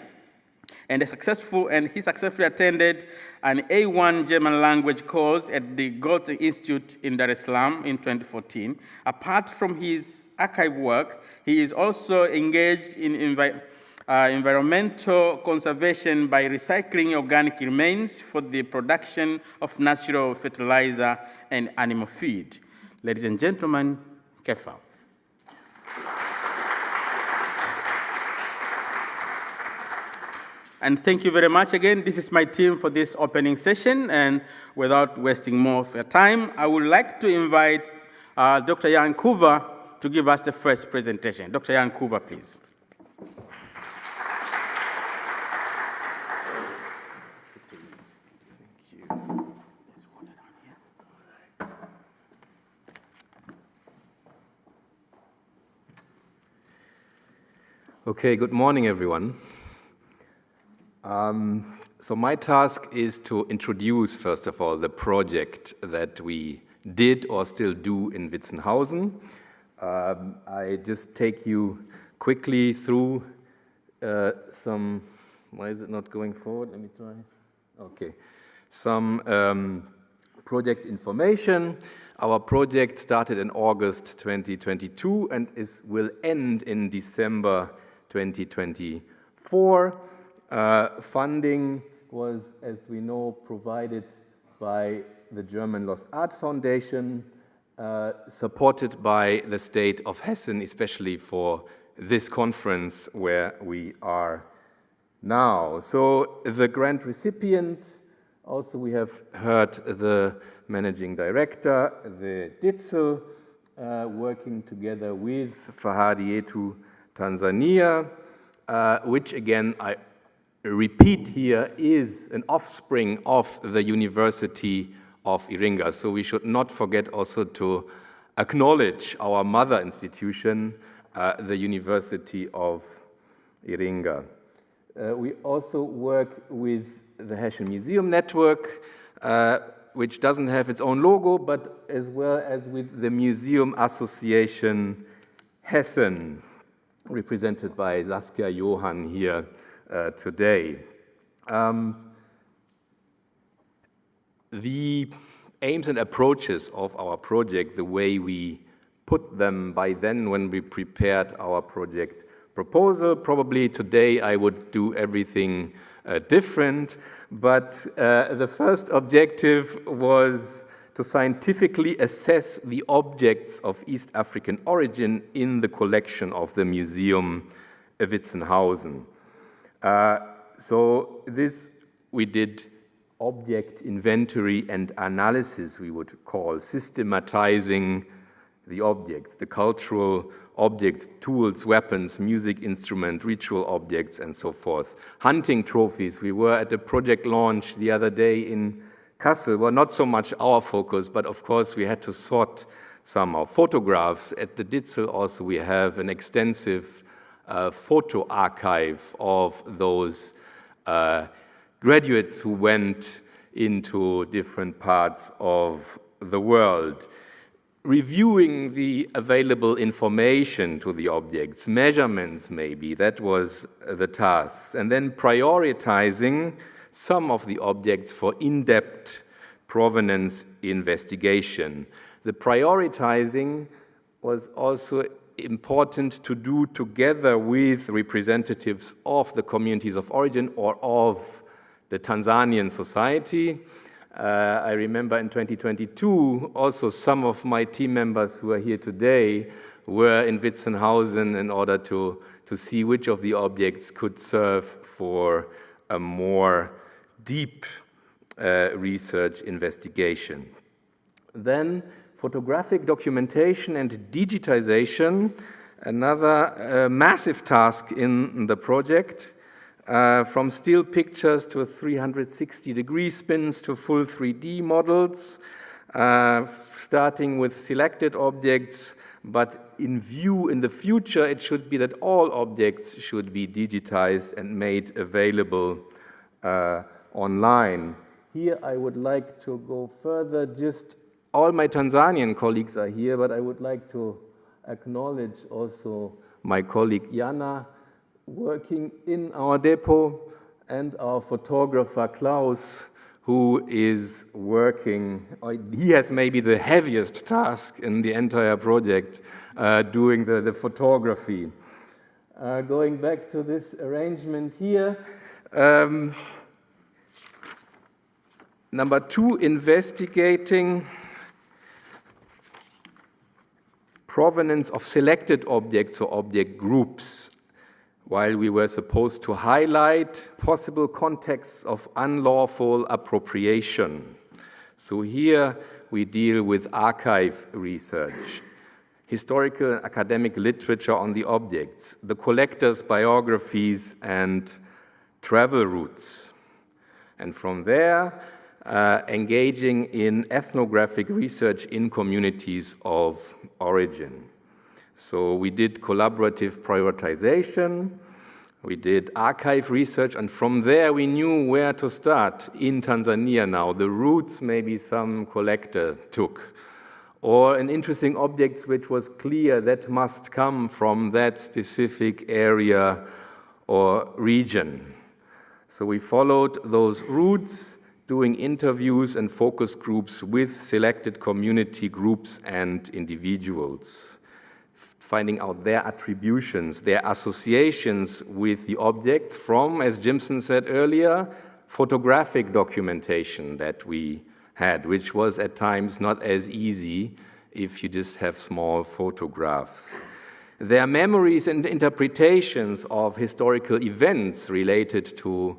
and he successfully attended an A1 German language course at the Goethe Institute in Dar es Salaam in 2014. Apart from his archive work, he is also engaged in environmental conservation by recycling organic remains for the production of natural fertilizer and animal feed. Ladies and gentlemen, Kefa. And thank you very much again. This is my team for this opening session, and without wasting more of your time, I would like to invite Dr. Jan Kuva to give us the first presentation. Dr. Jan Kuva, please. Okay, good morning, everyone. So my task is to introduce, first of all, the project that we did or still do in Witzenhausen. I just take you quickly through some, why is it not going forward? Let me try. Okay, some project information. Our project started in August 2022 and will end in December 2024. Funding was, as we know, provided by the German Lost Art Foundation, supported by the state of Hessen, especially for this conference where we are now. So the grant recipient, also we have heard the managing director, the DITSL, working together with fahari yetu Tanzania, which again, I repeat here, is an offspring of the University of Iringa. So we should not forget also to acknowledge our mother institution, the University of Iringa. We also work with the Hessian Museum Network, which doesn't have its own logo, but as well as with the Museum Association Hessen, represented by Saskia Johann here today. The aims and approaches of our project, the way we put them by then when we prepared our project proposal. Probably today I would do everything different, but the first objective was to scientifically assess the objects of East African origin in the collection of the Museum Witzenhausen. So this we did object inventory and analysis, we would call, systematizing the objects, the cultural objects, tools, weapons, music instruments, ritual objects, and so forth. Hunting trophies. We were at a project launch the other day in Kassel. Well, not so much our focus, but of course we had to sort some of photographs. At the DITSL also we have an extensive photo archive of those graduates who went into different parts of the world. Reviewing the available information to the objects, measurements maybe, that was the task. And then prioritizing some of the objects for in-depth provenance investigation. The prioritizing was also important to do together with representatives of the communities of origin or of the Tanzanian society. I remember in 2022, also some of my team members who are here today were in Witzenhausen in order to see which of the objects could serve for a more deep research investigation. Then photographic documentation and digitization, another massive task in the project. From still pictures to 360-degree spins to full 3D models, starting with selected objects, but in view in the future, it should be that all objects should be digitized and made available online. Here I would like to go further. Just all my Tanzanian colleagues are here, but I would like to acknowledge also my colleague Jana, working in our depot, and our photographer Klaus, who is working, he has maybe the heaviest task in the entire project, doing the photography. Going back to this arrangement here, number 2, investigating provenance of selected objects or object groups, while we were supposed to highlight possible contexts of unlawful appropriation. So here we deal with archive research, historical and academic literature on the objects, the collectors' biographies and travel routes. And from there, engaging in ethnographic research in communities of origin. So we did collaborative prioritization, we did archive research, and from there we knew where to start in Tanzania now. The routes maybe some collector took, or an interesting object which was clear that must come from that specific area or region. So we followed those routes, doing interviews and focus groups with selected community groups and individuals, finding out their attributions, their associations with the object from, as Jimson said earlier, photographic documentation that we had, which was at times not as easy if you just have small photographs. Their memories and interpretations of historical events related to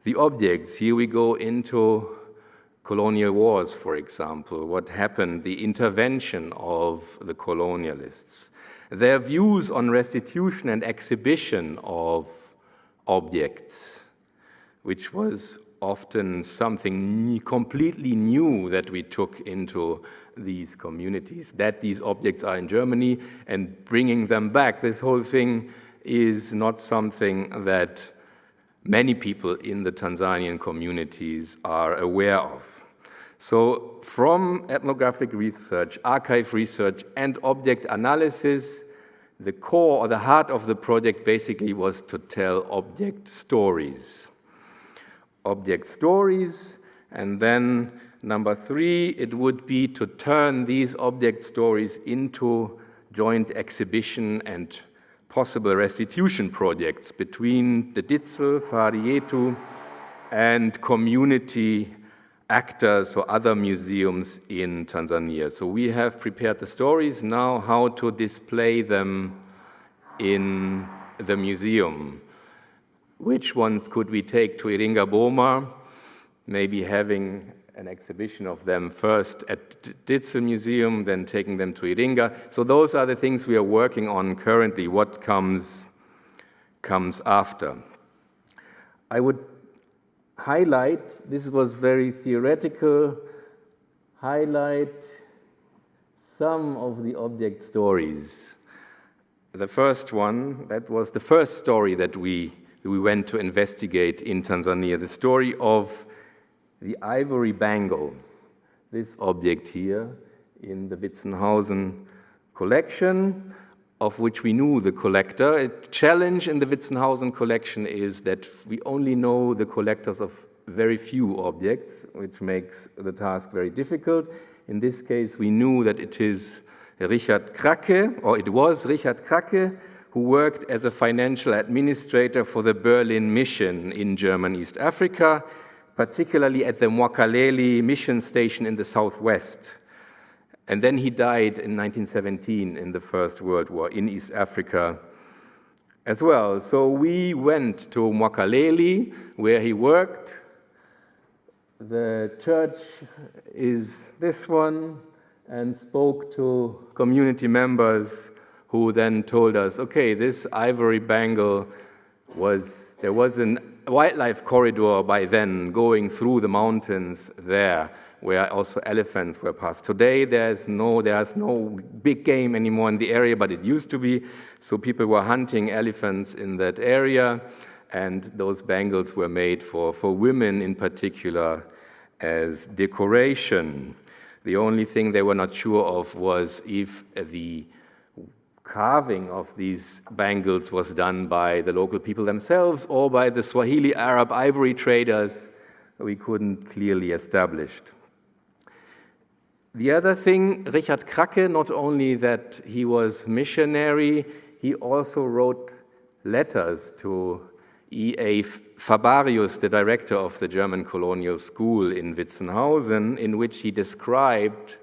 the objects. Here we go into colonial wars, for example, what happened, the intervention of the colonialists. Their views on restitution and exhibition of objects, which was often something completely new that we took into these communities, that these objects are in Germany and bringing them back. This whole thing is not something that many people in the Tanzanian communities are aware of. So from ethnographic research, archive research, and object analysis, the core or the heart of the project basically was to tell object stories. Object stories, and then Number 3, it would be to turn these object stories into joint exhibition and possible restitution projects between the DITSL, fahari, yetu, and community actors or other museums in Tanzania. So we have prepared the stories, now how to display them in the museum. Which ones could we take to Iringa Boma? Maybe having an exhibition of them first at DITSL Museum, then taking them to Iringa. So those are the things we are working on currently. What comes after? I would highlight, this was very theoretical, highlight some of the object stories. The first one, that was the first story that we went to investigate in Tanzania, the story of the ivory bangle, this object here in the Witzenhausen collection, of which we knew the collector. A challenge in the Witzenhausen collection is that we only know the collectors of very few objects, which makes the task very difficult. In this case, we knew that it is Richard Kracke, or it was Richard Kracke, who worked as a financial administrator for the Berlin Mission in German East Africa, particularly at the Mwakaleli mission station in the southwest. And then he died in 1917 in the First World War in East Africa as well. So we went to Mwakaleli, where he worked. The church is this one, and spoke to community members who then told us, okay, this ivory bangle there was a wildlife corridor by then going through the mountains there, where also elephants were passed. Today, there's no big game anymore in the area, but it used to be. So people were hunting elephants in that area, and those bangles were made for women in particular as decoration. The only thing they were not sure of was if the carving of these bangles was done by the local people themselves or by the Swahili Arab ivory traders. We couldn't clearly establish. The other thing, Richard Kracke, not only that he was missionary, he also wrote letters to E.A. Fabarius, the director of the German colonial school in Witzenhausen, in which he described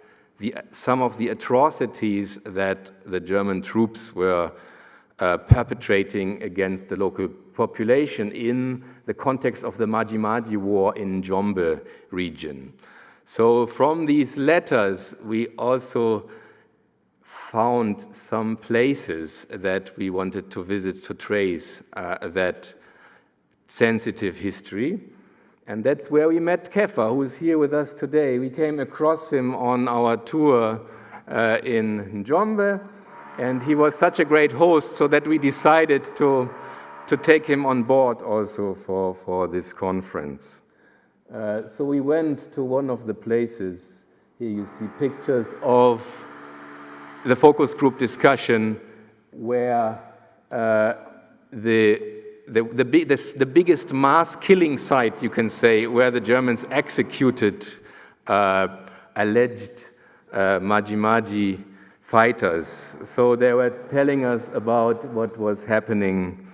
some of the atrocities that the German troops were perpetrating against the local population in the context of the Maji-Maji War in Njombe region. So from these letters, we also found some places that we wanted to visit to trace that sensitive history. And that's where we met Kefa, who is here with us today. We came across him on our tour in Njombe, and he was such a great host so that we decided to take him on board also for this conference. So we went to one of the places. Here you see pictures of the focus group discussion where the biggest mass killing site, you can say, where the Germans executed alleged Maji-Maji fighters. So they were telling us about what was happening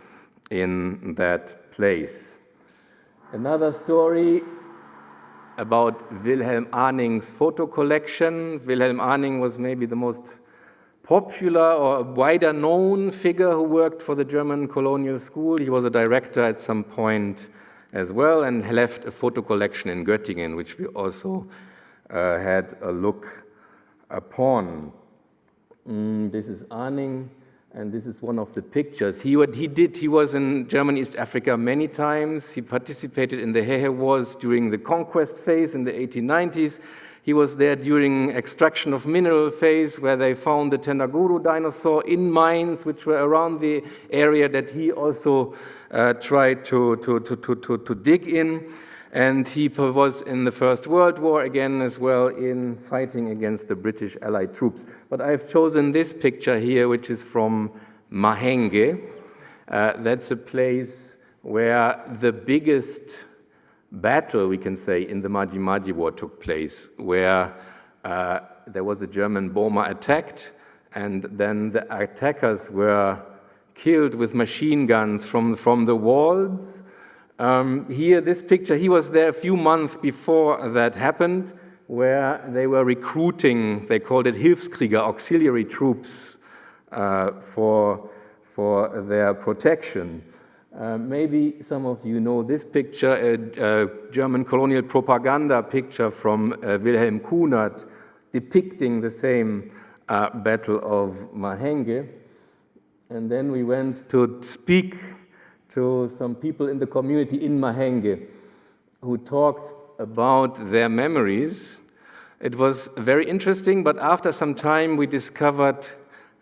in that place. Another story about Wilhelm Arning's photo collection. Wilhelm Arning was maybe the most popular or wider known figure who worked for the German colonial school. He was a director at some point as well and left a photo collection in Göttingen, which we also had a look upon. This is Arning, and this is one of the pictures. He was in German East Africa many times. He participated in the Hesse Wars during the conquest phase in the 1890s. He was there during extraction of mineral phase, where they found the Tenaguru dinosaur in mines, which were around the area that he also tried to dig in. And he was in the First World War again as well in fighting against the British Allied troops. But I've chosen this picture here, which is from Mahenge. That's a place where the biggest battle, we can say, in the MuWi War took place, where there was a German bomber attacked, and then the attackers were killed with machine guns from the walls. Here, this picture, he was there a few months before that happened, where they were recruiting, they called it Hilfskrieger, auxiliary troops, for their protection. Maybe some of you know this picture, a German colonial propaganda picture from Wilhelm Kunert, depicting the same Battle of Mahenge. And then we went to speak to some people in the community in Mahenge who talked about their memories. It was very interesting, but after some time we discovered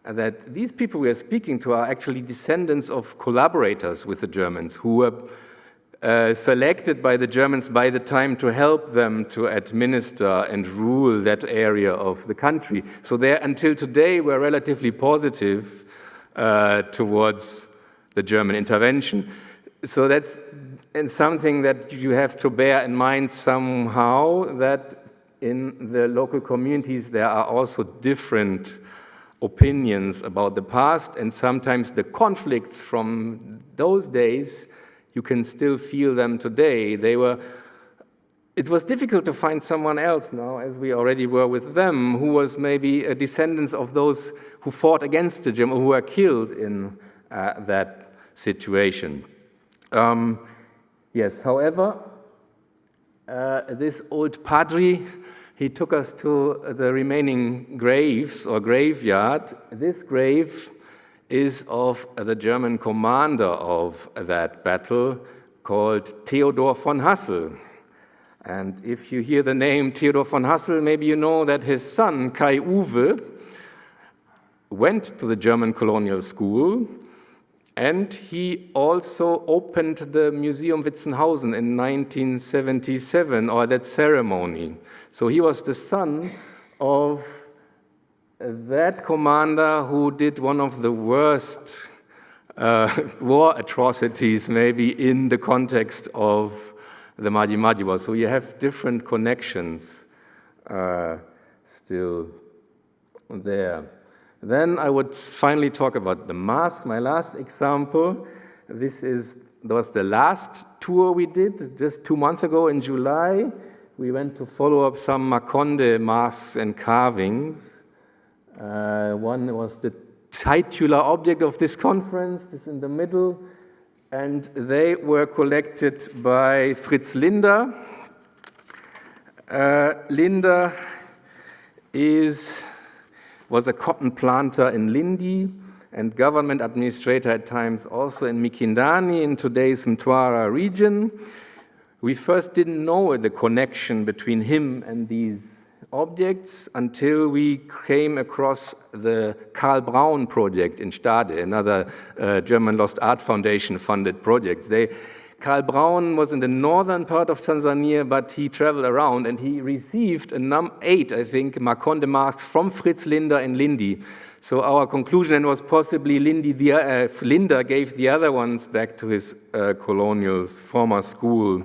that these people we are speaking to are actually descendants of collaborators with the Germans who were selected by the Germans by the time to help them to administer and rule that area of the country. So they, until today, were relatively positive towards the German intervention. So that's something that you have to bear in mind somehow, that in the local communities there are also different opinions about the past, and sometimes the conflicts from those days, you can still feel them today. It was difficult to find someone else now, as we already were with them, who was maybe a descendant of those who fought against the Germans, who were killed in that situation. Yes, however, this old padre, he took us to the remaining graves or graveyard. This grave is of the German commander of that battle called Theodor von Hassel. And if you hear the name Theodor von Hassel, maybe you know that his son, Kai Uwe, went to the German colonial school, and he also opened the Museum Witzenhausen in 1977, or that ceremony. So he was the son of that commander who did one of the worst war atrocities, maybe in the context of the MuWi War. So you have different connections still there. Then I would finally talk about the mask, my last example. This was the last tour we did just 2 months ago in July. We went to follow up some Makonde masks and carvings. One was the titular object of this conference, this in the middle, and they were collected by Fritz Linder. Linder was a cotton planter in Lindi and government administrator at times also in Mikindani in today's Mtwara region. We first didn't know the connection between him and these objects until we came across the Karl Braun project in Stade, another German Lost Art Foundation funded project. Karl Braun was in the northern part of Tanzania, but he traveled around and he received 8, I think, Makonde masks from Fritz Linder in Lindi. So our conclusion was possibly Linder gave the other ones back to his colonial former school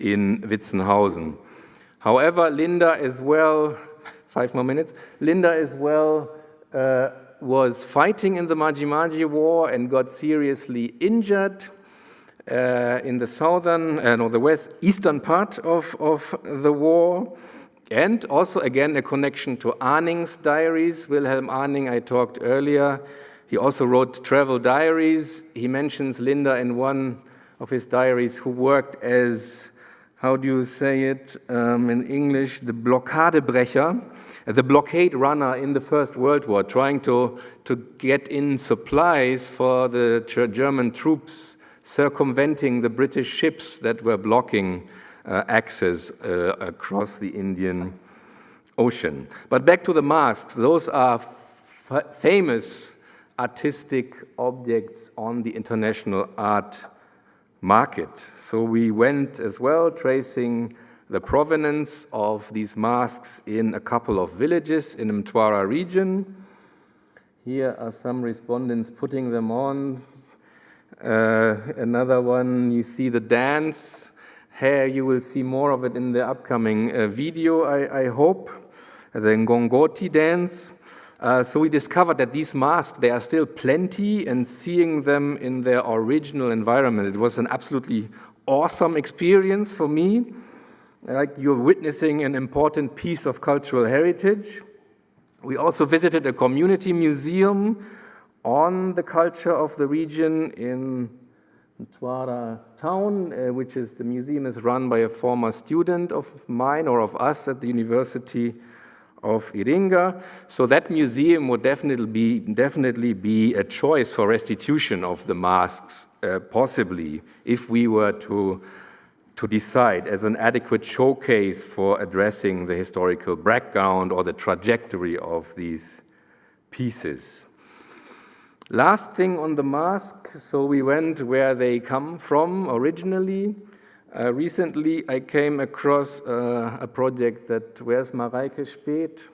in Witzenhausen. However, Linder as well, 5 more minutes, Linder as well was fighting in the MuWi War and got seriously injured in the southern, the eastern part of the war. And also, again, a connection to Arning's diaries. Wilhelm Arning, I talked earlier. He also wrote travel diaries. He mentions Linder in one of his diaries, who worked as, how do you say it in English, the Blockadebrecher, the blockade runner in the First World War, trying to get in supplies for the German troops, circumventing the British ships that were blocking access across the Indian Ocean. But back to the masks. Those are famous artistic objects on the international art market. So we went as well tracing the provenance of these masks in a couple of villages in the Mtwara region. Here are some respondents putting them on. Another one, you see the dance Here you will see more of it in the upcoming video, I hope, the Ngongoti dance. So we discovered that these masks, there are still plenty, and seeing them in their original environment, it was an absolutely awesome experience for me. Like you're witnessing an important piece of cultural heritage. We also visited a community museum on the culture of the region in Mtwara town, which is, the museum is run by a former student of mine or of us at the University of Iringa. So that museum would definitely be a choice for restitution of the masks, possibly, if we were to decide as an adequate showcase for addressing the historical background or the trajectory of these pieces. Last thing on the mask, so we went where they come from originally. Recently, I came across a project that Where's Mareike Speth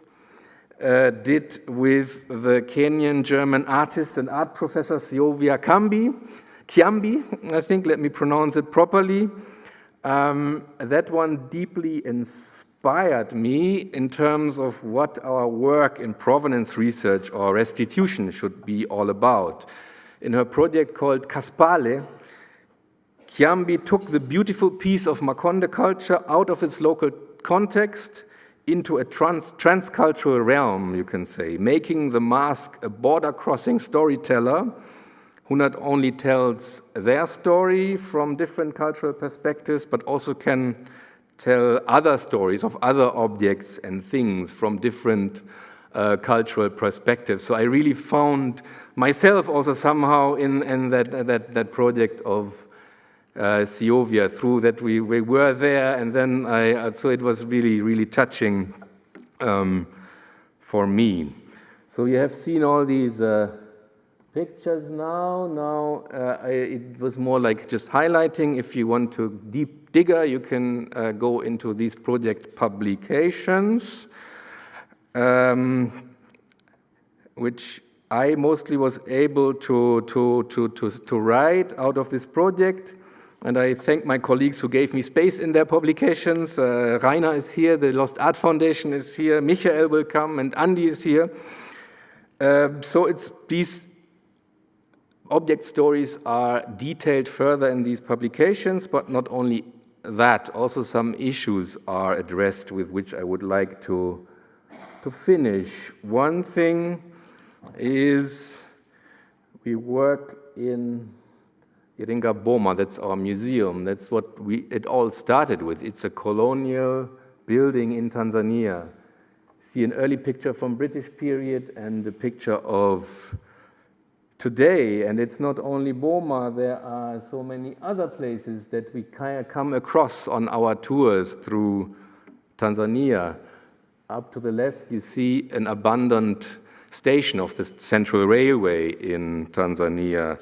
did with the Kenyan-German artist and art professor Sylvia Kiambi, I think, let me pronounce it properly. That one deeply inspired me in terms of what our work in provenance research or restitution should be all about. In her project called Kaspale, Kiambi took the beautiful piece of Makonde culture out of its local context into a transcultural realm, you can say, making the mask a border-crossing storyteller who not only tells their story from different cultural perspectives, but also can tell other stories of other objects and things from different cultural perspectives. So I really found myself also somehow in that project of Sylvia, through that we were there, and then so it was really touching for me. So you have seen all these pictures now. It was more like just highlighting. If you want to deep digger, you can go into these project publications, which I mostly was able to write out of this project. And I thank my colleagues who gave me space in their publications. Rainer is here, the Lost Art Foundation is here, Michael will come, and Andy is here. So it's these object stories are detailed further in these publications, but not only that, also some issues are addressed with which I would like to finish. One thing is we work in Iringa Boma, that's our museum. That's what it all started with. It's a colonial building in Tanzania. See an early picture from British period and a picture of today. And it's not only Boma, there are so many other places that we come across on our tours through Tanzania. Up to the left, you see an abandoned station of the Central Railway in Tanzania.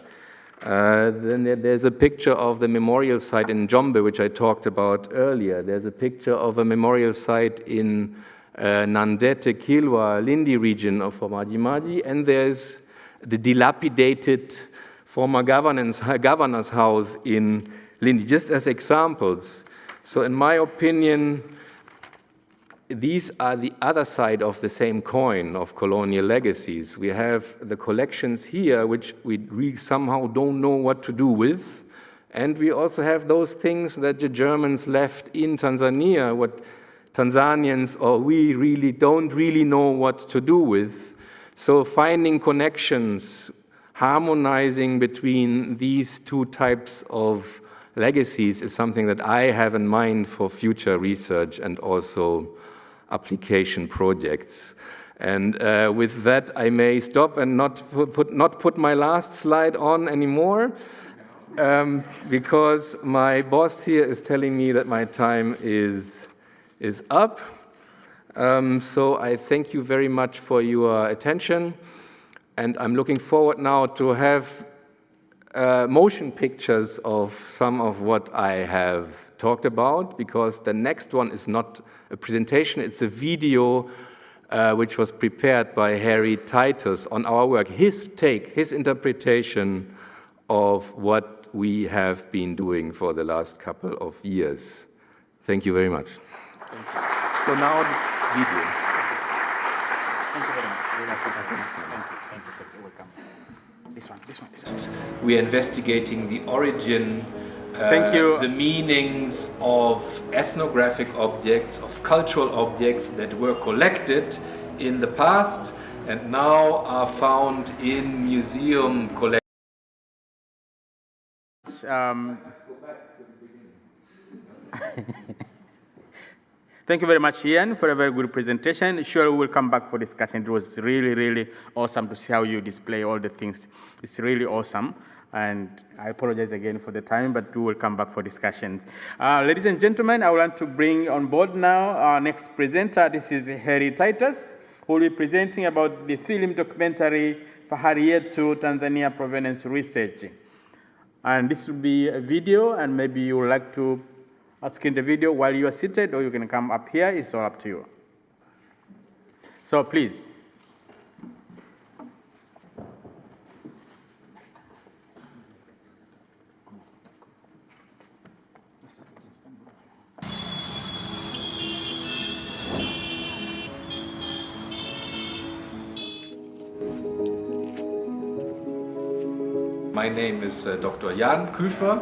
Then there's a picture of the memorial site in Njombe, which I talked about earlier. There's a picture of a memorial site in Nandete, Kilwa, Lindi region of Maji, and there's the dilapidated former governor's house in Lindi, just as examples. So in my opinion, these are the other side of the same coin of colonial legacies. We have the collections here, which we somehow don't know what to do with. And we also have those things that the Germans left in Tanzania, what Tanzanians or we really don't really know what to do with. So finding connections, harmonizing between these two types of legacies is something that I have in mind for future research and also application projects. And with that, I may stop and not put my last slide on anymore, because my boss here is telling me that my time is up. So I thank you very much for your attention, and I'm looking forward now to have motion pictures of some of what I have talked about, because the next one is not a presentation, it's a video which was prepared by Harry Titus on our work, his take, his interpretation of what we have been doing for the last couple of years. Thank you very much. Thank you. So now, video. Thank you very much. Thank you. Welcome. This one. We are investigating the origin, Thank you. the meanings of ethnographic objects, of cultural objects that were collected in the past and now are found in museum collections. Thank you very much, Ian, for a very good presentation. Sure, we will come back for discussion. It was really, really awesome to see how you display all the things. It's really awesome. And I apologize again for the time, but we will come back for discussions. Ladies and gentlemen, I would like to bring on board now our next presenter. This is Heri Titus, who will be presenting about the film documentary Fahari Yetu, Tanzania Provenance Research. And this will be a video, and maybe you would like to ask in the video while you are seated, or you can come up here. It's all up to you. So please. My name is Dr. Jan Küfer.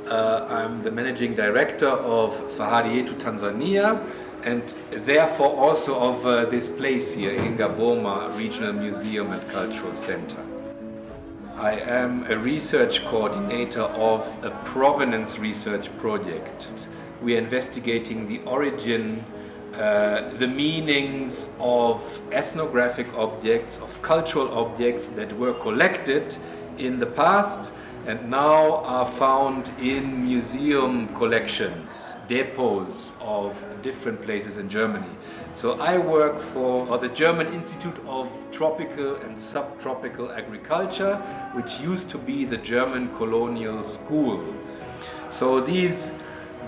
I'm the managing director of Fahari Yetu Tanzania, and therefore also of this place here, Ingaboma Regional Museum and Cultural Center. I am a research coordinator of a Provenance Research project. We are investigating the origin, the meanings of ethnographic objects, of cultural objects that were collected in the past and now are found in museum collections, depots of different places in Germany. So I work for the German Institute of Tropical and Subtropical Agriculture, which used to be the German colonial school. So these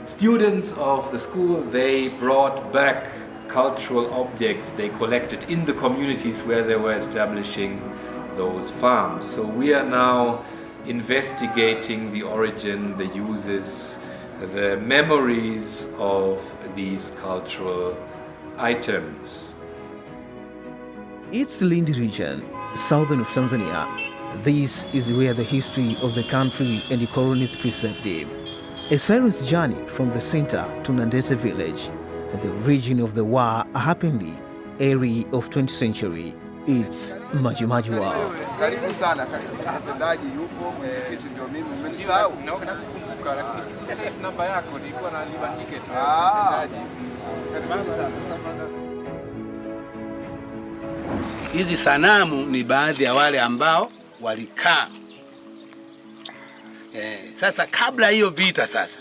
students of the school, they brought back cultural objects they collected in the communities where they were establishing those farms. So we are now investigating the origin, the uses, the memories of these cultural items. It's Lindi region, southern of Tanzania. This is where the history of the country and the colony is preserved. A siren's journey from the center to Nandete village, the region of the Wa Hapindi area of 20th century. It's Majimaji Wa. Karibu sana, mtendaji yupo, mwenyekiti ndio mimi, umenisahau? Namba yako nilikuwa na libandike tu. Karibu sana. Hizi sanamu ni baadhi ya wale ambao walikaa. Sasa kabla hiyo vita sasa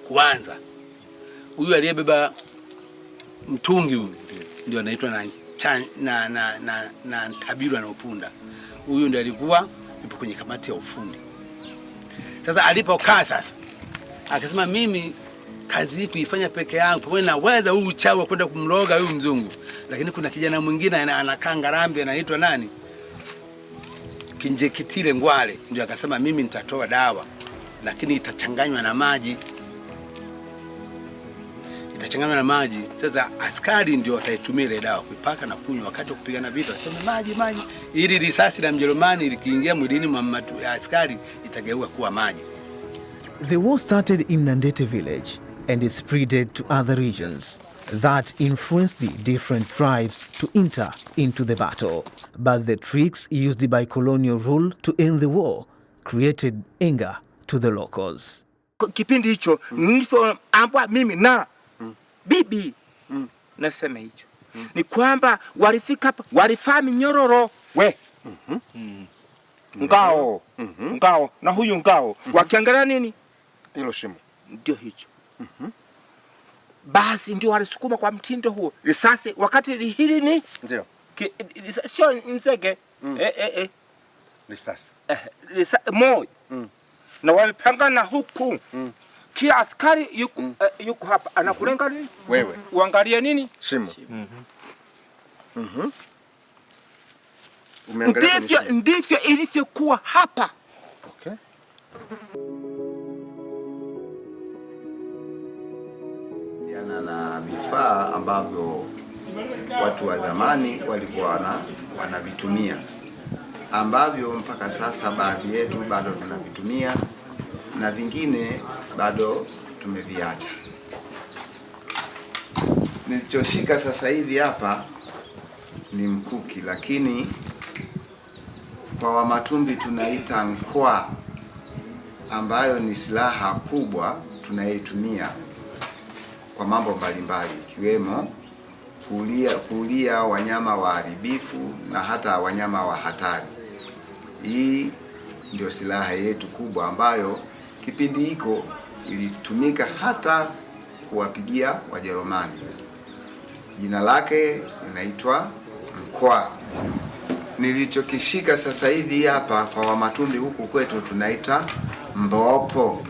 kuanza, huyu aliyebeba mtungi huyu ndio anaitwa na Ntabirwa na Upunda. Huyu ndiye alikuwa yupo kwenye kamati ya ufundi. Sasa alipokaa sasa akasema, mimi kazi hii kuifanya peke yangu, pamoja naweza huu uchawi kwenda kumloga huyu mzungu, lakini kuna kijana mwingine anakaa Ngarambe anaitwa nani, Kinjekitile Ngwale, ndio akasema mimi nitatoa dawa, lakini itachanganywa na maji. Itachanganywa na maji. Sasa askari ndio wataitumia ile dawa kuipaka na kunywa wakati wa kupigana vita. Wasema maji, ili risasi la Mjerumani likiingia mwilini mwa askari itageuka kuwa maji. The war started in Nandete village and it spread to other regions that influenced the different tribes to enter into the battle. But the tricks used by colonial rule to end the war created anger to the locals. Kipindi hicho nilipoambwa mimi na bibi nasema hicho ni kwamba walifika hapa, walifaa minyororo we ngao na huyu ngao wakiangalia nini hilo shimo ndio hicho. Basi ndio walisukuma kwa mtindo huo risasi, wakati hili ni ndio sio nzege risasi moja na walipangana huku. Kila askari yuko hapa anakulenga nini wewe, uangalie nini shimo. Ndivyo ilivyokuwa hapa. Okay. Na vifaa ambavyo watu wa zamani walikuwa wanavitumia, ambavyo mpaka sasa baadhi yetu bado tunavitumia na vingine bado tumeviacha. Nilichoshika sasa hivi hapa ni mkuki, lakini kwa Wamatumbi tunaita nkwa, ambayo ni silaha kubwa tunayoitumia kwa mambo mbalimbali, ikiwemo kuulia wanyama waharibifu na hata wanyama wa hatari. Hii ndio silaha yetu kubwa ambayo kipindi hiko ilitumika hata kuwapigia Wajerumani. Jina lake linaitwa mkwa. Nilichokishika sasa hivi hapa kwa Wamatumbi huku kwetu tunaita mbopo.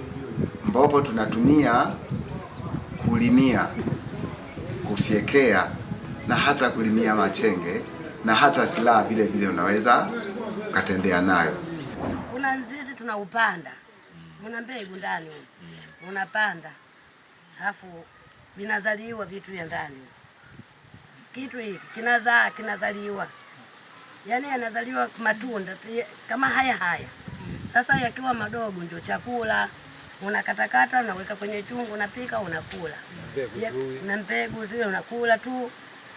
Mbopo tunatumia kulimia, kufyekea na hata kulimia machenge, na hata silaha vile vile unaweza ukatembea nayo. Kuna nzizi tunaupanda, una mbegu ndani, unapanda alafu vinazaliwa vitu vya ndani. Kitu hiki kinazaliwa, yani yanazaliwa matunda kama haya. Sasa yakiwa madogo ndio chakula, unakatakata unaweka kwenye chungu, unapika unakula. Na mbegu zile unakula tu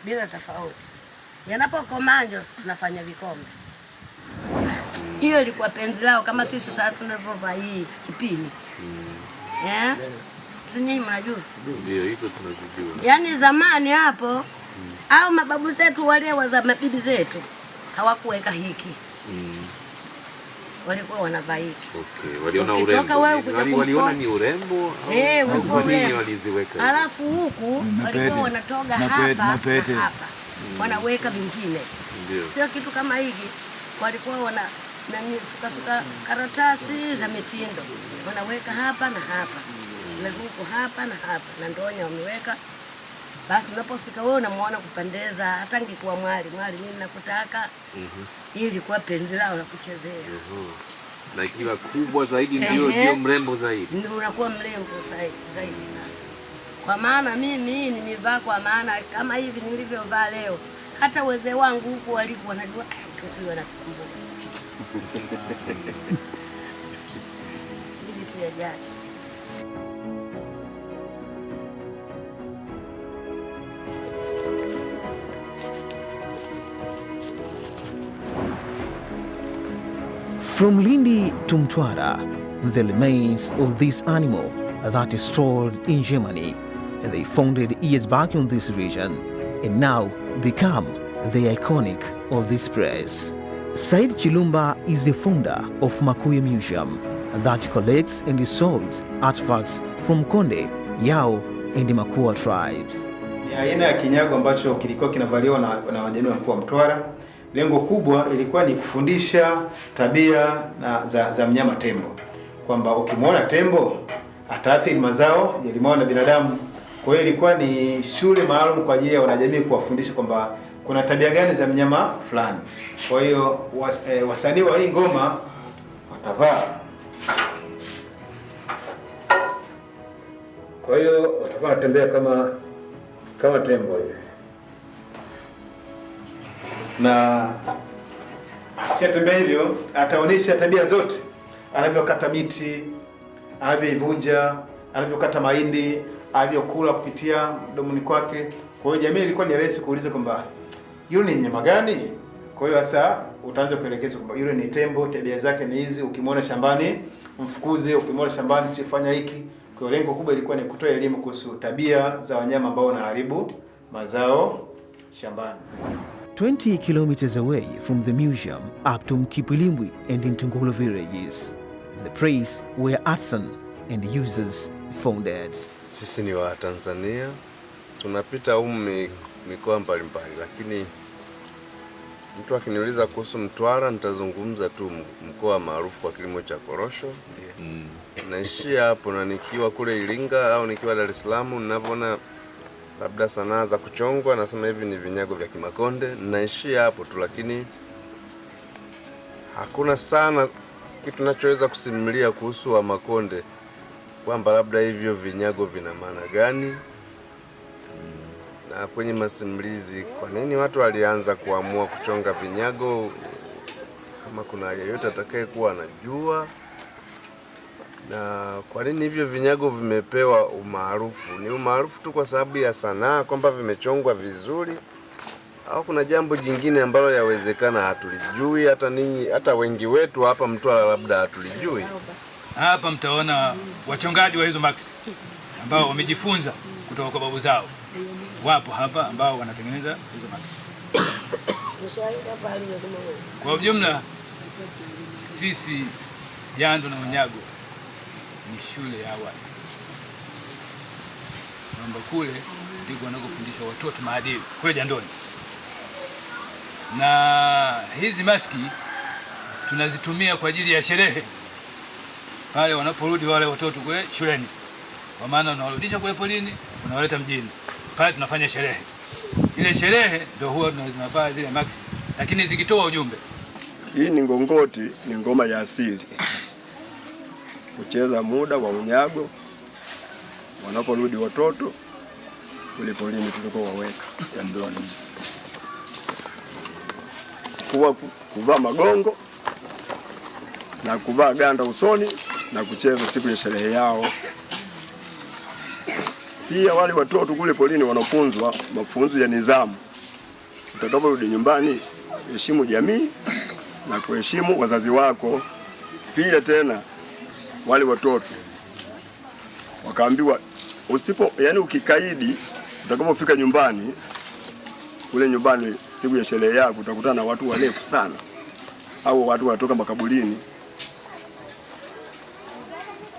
bila tofauti. Yanapokomaa ndio tunafanya vikombe. Hiyo ilikuwa penzi lao kama sisi sasa tunavyovaa hii kipini. Si nyinyi mnajua? Ndio, hizo tunazijua. Yaani zamani hapo au mababu zetu wale wa mabibi zetu hawakuweka hiki. Walikuwa wanavaa hiki. Okay, waliona urembo. Waliona ni urembo au nini waliziweka? Alafu huku walikuwa wanatoga hapa. Wanaweka vingine. Ndio. Sio kitu kama hiki. Walikuwa suka karatasi za mitindo. Wanaweka hapa na hapa. Na huku hapa na hapa. Na ndonya wameweka. Basi unapofika wewe unamuona kupendeza, hata ngikuwa mwali mimi nakutaka. Ili kwa penzi lao la kuchezea. Na ikiwa kubwa zaidi ndio mrembo zaidi. Ndio unakuwa mrembo zaidi sana. Kwa maana mimi nimevaa kwa maana kama hivi nilivyovaa leo. Hata wazee wangu huko walikuwa wanajua kitu wanakumbuka. Hivi tu ya jadi. From Lindi to Mtwara, the remains of this animal that is stored in Germany, they founded years back in this region and now become the iconic of this place. Said Chilumba is the founder of MuWi Museum that collects and sells artifacts from Konde, Yao and the Makua tribes. Ni aina ya kinyago ambacho kilikuwa kinavaliwa na wajamii wa mkoa wa Mtwara. Lengo kubwa ilikuwa ni kufundisha tabia za mnyama tembo, kwamba ukimwona tembo ataathiri mazao ya limao na binadamu. Kwa hiyo ilikuwa ni shule maalum kwa ajili ya wanajamii kuwafundisha kwamba kuna tabia gani za mnyama fulani. Kwa hiyo wasanii wa hii ngoma watavaa, kwa hiyo watakuwa wanatembea kama tembo hivi. Na akishatembea hivyo ataonyesha tabia zote, anavyokata miti, anavyoivunja, anavyokata mahindi, alivyokula kupitia mdomoni kwake. Kwa hiyo jamii ilikuwa ni rahisi kuuliza kwamba yule ni mnyama gani? Kwa hiyo sasa utaanza kuelekeza kwamba yule ni tembo, tabia zake ni hizi, ukimwona shambani mfukuze, ukimwona shambani usifanye hiki. Kwa hiyo lengo kubwa ilikuwa ni kutoa elimu kuhusu tabia za wanyama ambao wanaharibu mazao shambani. 20 kilometers away from the museum up to Mtipwilimbwi and Intungulu villages, the place where artisan and users founded. Sisi ni wa Tanzania, tunapita mikoa mbalimbali, lakini mtu akiniuliza kuhusu Mtwara nitazungumza tu mkoa maarufu kwa kilimo cha korosho. Naishia hapo, na nikiwa kule Iringa au nikiwa Dar es Salaam ninavyoona labda sanaa za kuchongwa, nasema hivi ni vinyago vya Kimakonde, naishia hapo tu, lakini hakuna sana Kitu nachoweza kusimulia kuhusu wa Makonde kwamba labda hivyo vinyago vina maana gani, na kwenye masimulizi kwa nini watu walianza kuamua kuchonga vinyago, kama kuna yeyote atakaye kuwa anajua, na kwa nini hivyo vinyago vimepewa umaarufu. Ni umaarufu tu kwa sababu ya sanaa kwamba vimechongwa vizuri, au kuna jambo jingine ambalo yawezekana hatulijui, hata ninyi, hata wengi wetu hapa Mtwara labda hatulijui. Hapa mtaona wachongaji wa hizo maksi ambao wamejifunza kutoka kwa babu zao. Wapo hapa ambao wanatengeneza hizo maksi. Kwa ujumla sisi jando na unyago ni shule ya awali. Mambo kule ndiko wanakofundisha watoto maadili kule jandoni. Na hizi maski tunazitumia kwa ajili ya sherehe pale wanaporudi wale watoto kule shuleni. Kwa maana unawarudisha kule polini, unawaleta mjini. Pale tunafanya sherehe. Ile sherehe ndio huwa tunavaa zile maski, lakini zikitoa ujumbe. Hii ni ngongoti, ni ngoma ya asili. Kucheza muda wa unyago wanaporudi watoto kule polini tulikuwa waweka ya ndoni. Kuvaa magongo na kuvaa ganda usoni na kucheza siku ya sherehe yao. Pia wale watoto kule polini wanafunzwa mafunzo ya nidhamu. Utakaporudi nyumbani, heshimu jamii na kuheshimu wazazi wako. Pia tena wale watoto wakaambiwa yani ukikaidi utakapofika nyumbani, kule nyumbani siku ya sherehe yako utakutana na watu warefu sana, au watu wanatoka makaburini,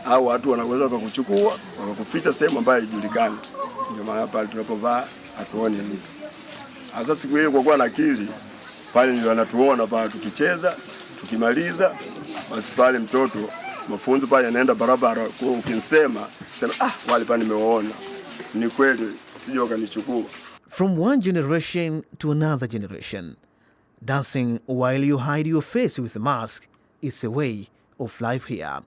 au watu wanaweza kukuchukua wakakuficha sehemu ambayo haijulikani. Ndio maana pale tunapovaa hatuoni nini. Sasa siku hiyo kwa kuwa na akili pale ndio anatuona pale tukicheza, tukimaliza basi pale mtoto mafunzo pale yanaenda barabara. Kwa ukinsema sema wale pale nimewaona, ni kweli, sije wakanichukua. From one generation to another generation, dancing while you hide your face with a mask is a way of life here.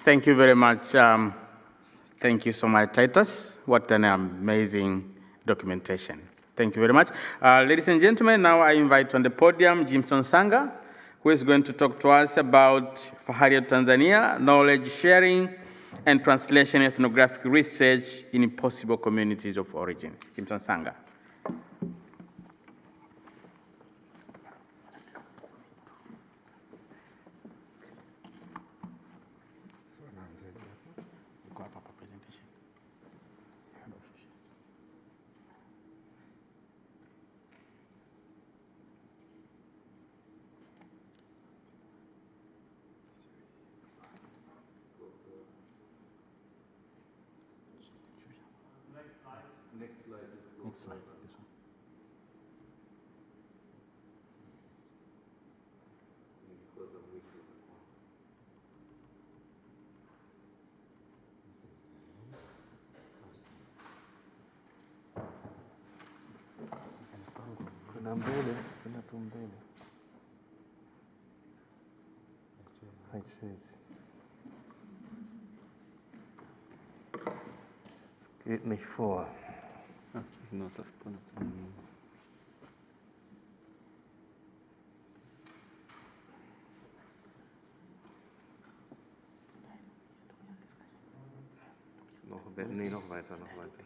Thank you very much. Thank you so much, Titus. What an amazing documentation. Thank you very much. Ladies and gentlemen, now I invite on the podium Jimson Sanga, who is going to talk to us about Fahari of Tanzania, knowledge sharing and translation ethnographic research in impossible communities of origin. Jimson Sanga. Next slide, this one. Kuna mbele, kuna tu mbele. Haichezi. Es geht nicht vor. Nee, noch weiter, noch weiter.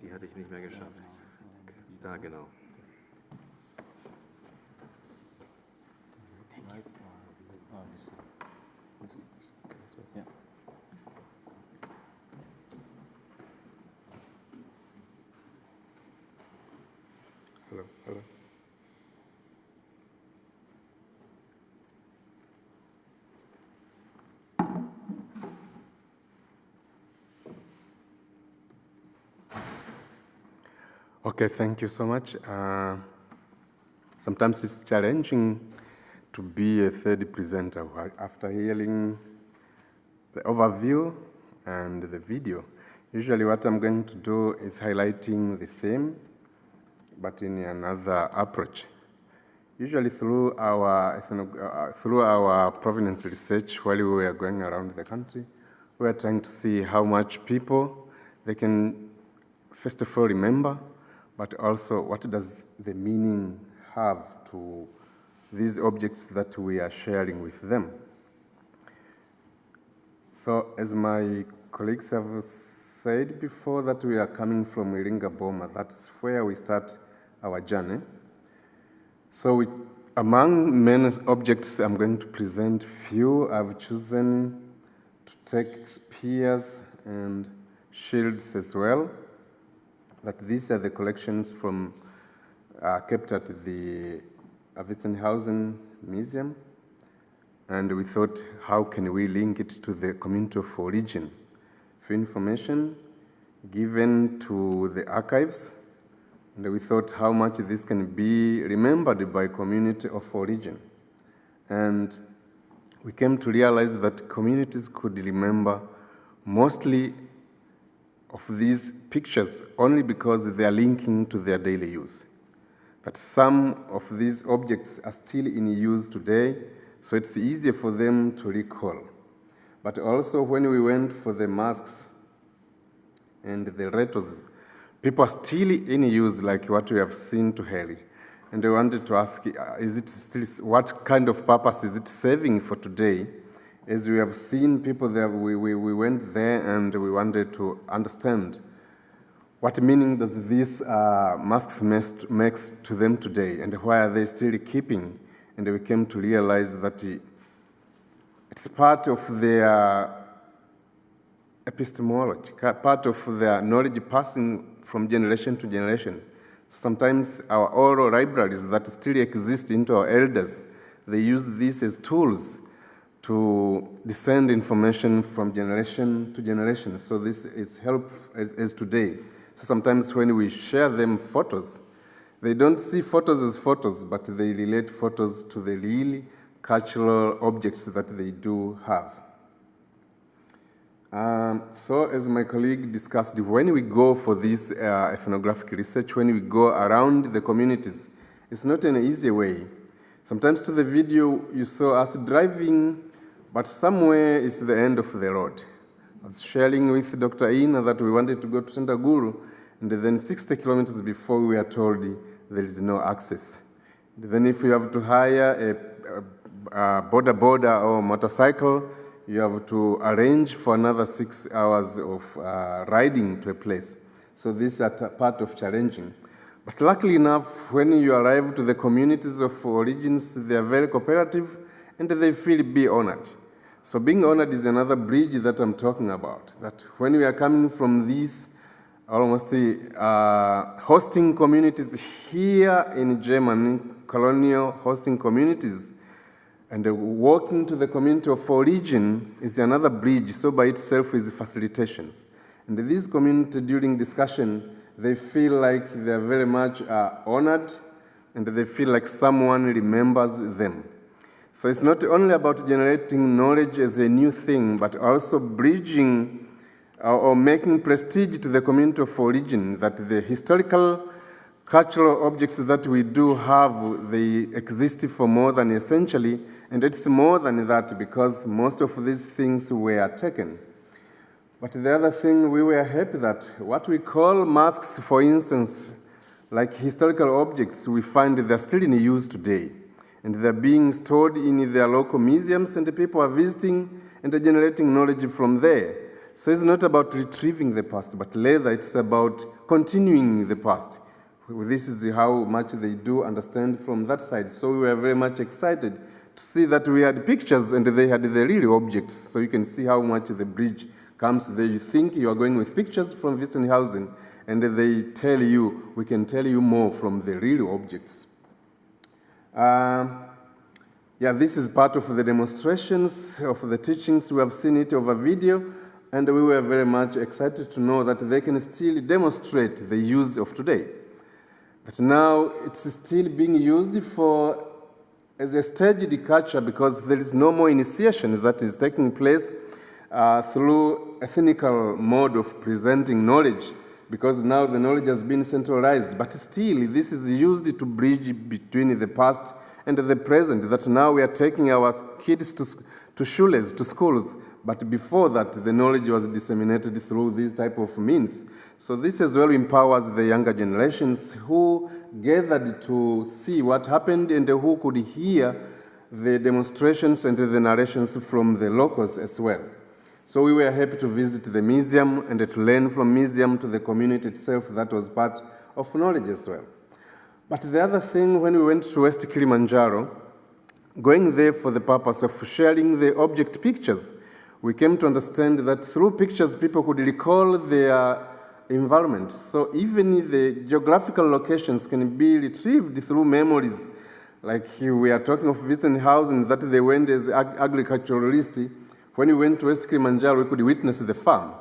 Die hatte ich nicht mehr geschafft. Da, genau. Hello, hello. Okay, thank you so much. Sometimes it's challenging to be a third presenter after hearing the overview and the video. Usually what I'm going to do is highlighting the same, but in another approach. Usually through our provenance research, while we were going around the country, we were trying to see how much people they can, first of all, remember, but also what does the meaning have to these objects that we are sharing with them. So as my colleagues have said before, that we are coming from Iringa Boma, that's where we start our journey. So among many objects I'm going to present, few I've chosen to take spears and shields as well. That these are the collections from kept at the Witzenhausen Museum, and we thought, how can we link it to the community of origin? For information given to the archives, and we thought how much this can be remembered by community of origin. And we came to realize that communities could remember mostly of these pictures only because they are linking to their daily use. That some of these objects are still in use today, so it's easier for them to recall. But also when we went for the masks and the retos, people are still in use like what we have seen to Heli. And I wanted to ask, is it still, what kind of purpose is it serving for today? As we have seen people there, we went there and we wanted to understand what meaning does these masks make to them today, and why are they still keeping? And we came to realize that it's part of their epistemology, part of their knowledge passing from generation to generation. So sometimes our oral libraries that still exist into our elders, they use these as tools to descend information from generation to generation. So this is helpful as today. So sometimes when we share them photos, they don't see photos as photos, but they relate photos to the real cultural objects that they do have. So as my colleague discussed, when we go for this ethnographic research, when we go around the communities, it's not an easy way. Sometimes to the video, you saw us driving but somewhere it's the end of the road. I was sharing with Dr. Ina that we wanted to go to Tendaguru, and then 60 kilometers before we were told there is no access. And then if you have to hire a boda or motorcycle, you have to arrange for another 6 hours of riding to a place. So this is part of challenging. But luckily enough, when you arrive to the communities of origins, they are very cooperative and they feel be honored. So being honored is another bridge that I'm talking about, that when we are coming from these almost hosting communities here in Germany, colonial hosting communities, and walking to the community of origin is another bridge, so by itself is facilitations. And this community during discussion, they feel like they are very much honored, and they feel like someone remembers them. So it's not only about generating knowledge as a new thing, but also bridging or making prestige to the community of origin, that the historical, cultural objects that we do have, they exist for more than a century, and it's more than that because most of these things were taken. But the other thing, we were happy that what we call masks, for instance, like historical objects, we find they're still in use today. And they're being stored in their local museums, and the people are visiting and they're generating knowledge from there. So it's not about retrieving the past, but rather it's about continuing the past. This is how much they do understand from that side. So we were very much excited to see that we had pictures and they had the real objects. So you can see how much the bridge comes there. You think you are going with pictures from Witzenhausen, and they tell you, we can tell you more from the real objects. This is part of the demonstrations of the teachings. We have seen it over video, and we were very much excited to know that they can still demonstrate the use of today. But now it's still being used as a staged culture because there is no more initiation that is taking place through ethnical mode of presenting knowledge, because now the knowledge has been centralized. But still, this is used to bridge between the past and the present, that now we are taking our kids to shules, to schools, but before that, the knowledge was disseminated through these type of means. So this as well empowers the younger generations who gathered to see what happened and who could hear the demonstrations and the narrations from the locals as well. So we were happy to visit the museum and to learn from museum to the community itself. That was part of knowledge as well. But the other thing, when we went to West Kilimanjaro, going there for the purpose of sharing the object pictures, we came to understand that through pictures, people could recall their environment. So even the geographical locations can be retrieved through memories. Like we are talking of Witzenhausen, that they went as agriculturalists. When we went to West Kilimanjaro, we could witness the farm.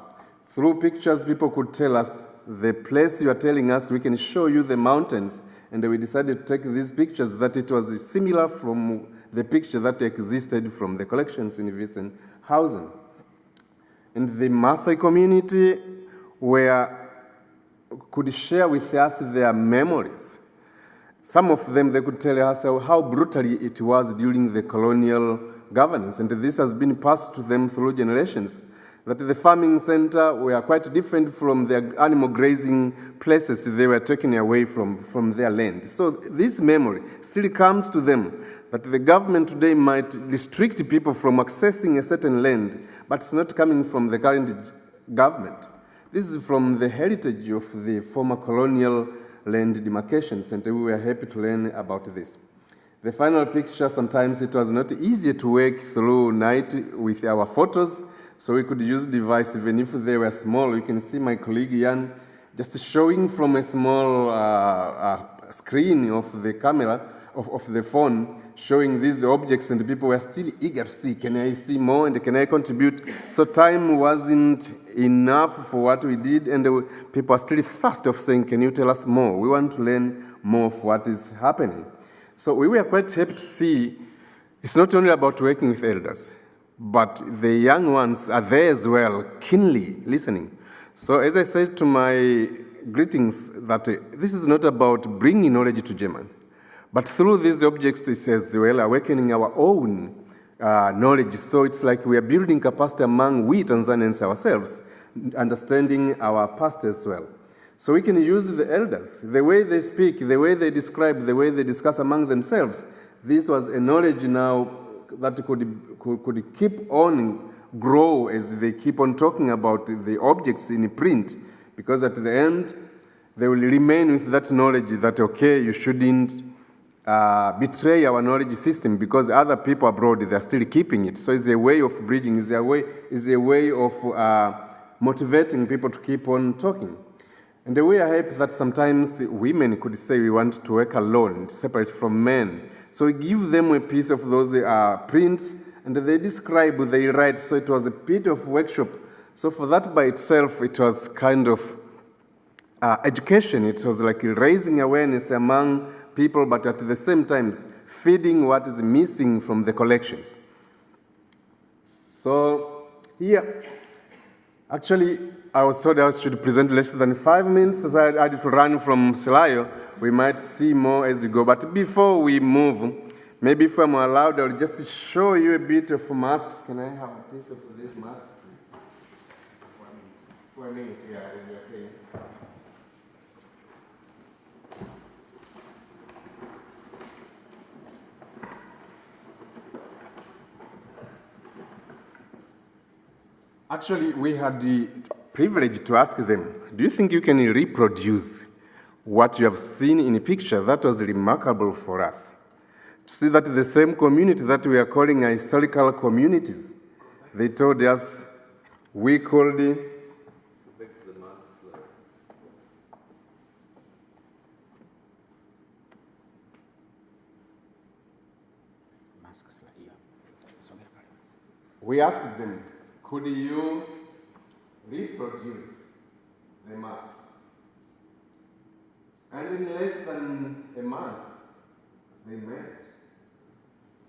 Through pictures, people could tell us the place you are telling us, we can show you the mountains. And we decided to take these pictures that it was similar from the picture that existed from the collections in Witzenhausen. And the Maasai community could share with us their memories. Some of them, they could tell us how brutally it was during the colonial governance, and this has been passed to them through generations. That the farming center were quite different from the animal grazing places they were taken away from their land. So this memory still comes to them, that the government today might restrict people from accessing a certain land, but it's not coming from the current government. This is from the heritage of the former colonial land demarcations, and we were happy to learn about this. The final picture, sometimes it was not easy to work through night with our photos, so we could use device even if they were small. You can see my colleague Jan just showing from a small screen of the camera, of the phone, showing these objects, and people were still eager to see, can I see more and can I contribute? So time wasn't enough for what we did, and people are still thirsty of saying, can you tell us more? We want to learn more of what is happening. So we were quite happy to see it's not only about working with elders, but the young ones are there as well, keenly listening. So as I said to my greetings, that this is not about bringing knowledge to German, but through these objects, it says, well, awakening our own knowledge. So it's like we are building capacity among we Tanzanians ourselves, understanding our past as well. So we can use the elders, the way they speak, the way they describe, the way they discuss among themselves. This was a knowledge now that could keep on grow as they keep on talking about the objects in print, because at the end, they will remain with that knowledge that, okay, you shouldn't betray our knowledge system because other people abroad, they're still keeping it. So it's a way of bridging, it's a way of motivating people to keep on talking. And the way I hope that sometimes women could say we want to work alone, separate from men. So we give them a piece of those prints, and they describe, they write. So it was a bit of workshop. So for that by itself, it was kind of education. It was like raising awareness among people, but at the same time, feeding what is missing from the collections. So here, actually, I was told I should present less than 5 minutes, so I had to run from Silayo. We might see more as we go. But before we move, maybe if I'm allowed, I'll just show you a bit of masks. Can I have a piece of these masks, please? For a minute, yeah, as you're saying. Actually, we had the privilege to ask them, do you think you can reproduce what you have seen in a picture? That was remarkable for us. To see that the same community that we are calling historical communities, they told us we could we asked them, could you reproduce the masks? And in less than a month, they made it.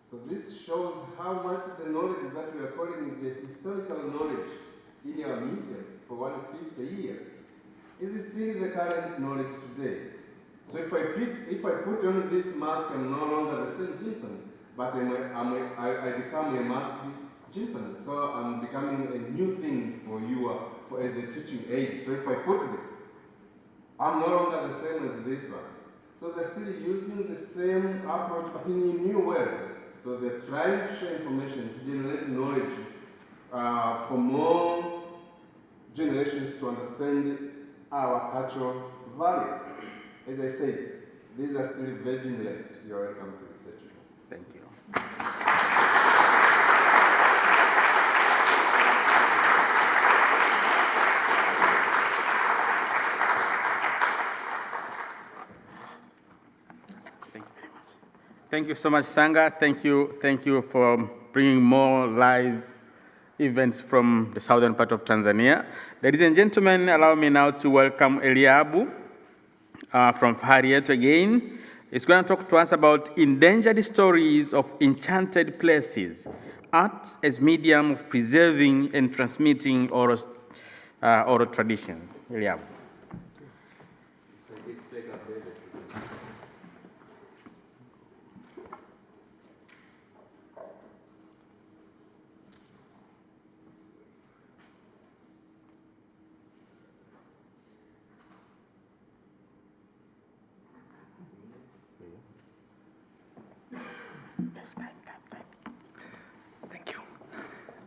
So this shows how much the knowledge that we are calling is a historical knowledge in our museums for 150 years is still the current knowledge today. So if I put on this mask, I'm no longer the same Jinson, but I become a masked Jinson. So I'm becoming a new thing for you as a teaching aid. So if I put this, I'm no longer the same as this one. So they're still using the same approach, but in a new way. So they're trying to share information to generate knowledge for more generations to understand our cultural values. As I said, these are still virgin land. You're welcome to research. Thank you. Thank you so much, Sanga. Thank you for bringing more live events from the southern part of Tanzania. Ladies and gentlemen, allow me now to welcome Eliabu from fahari yetu again. He's going to talk to us about endangered stories of enchanted places, art as medium of preserving and transmitting oral traditions. Eliabu.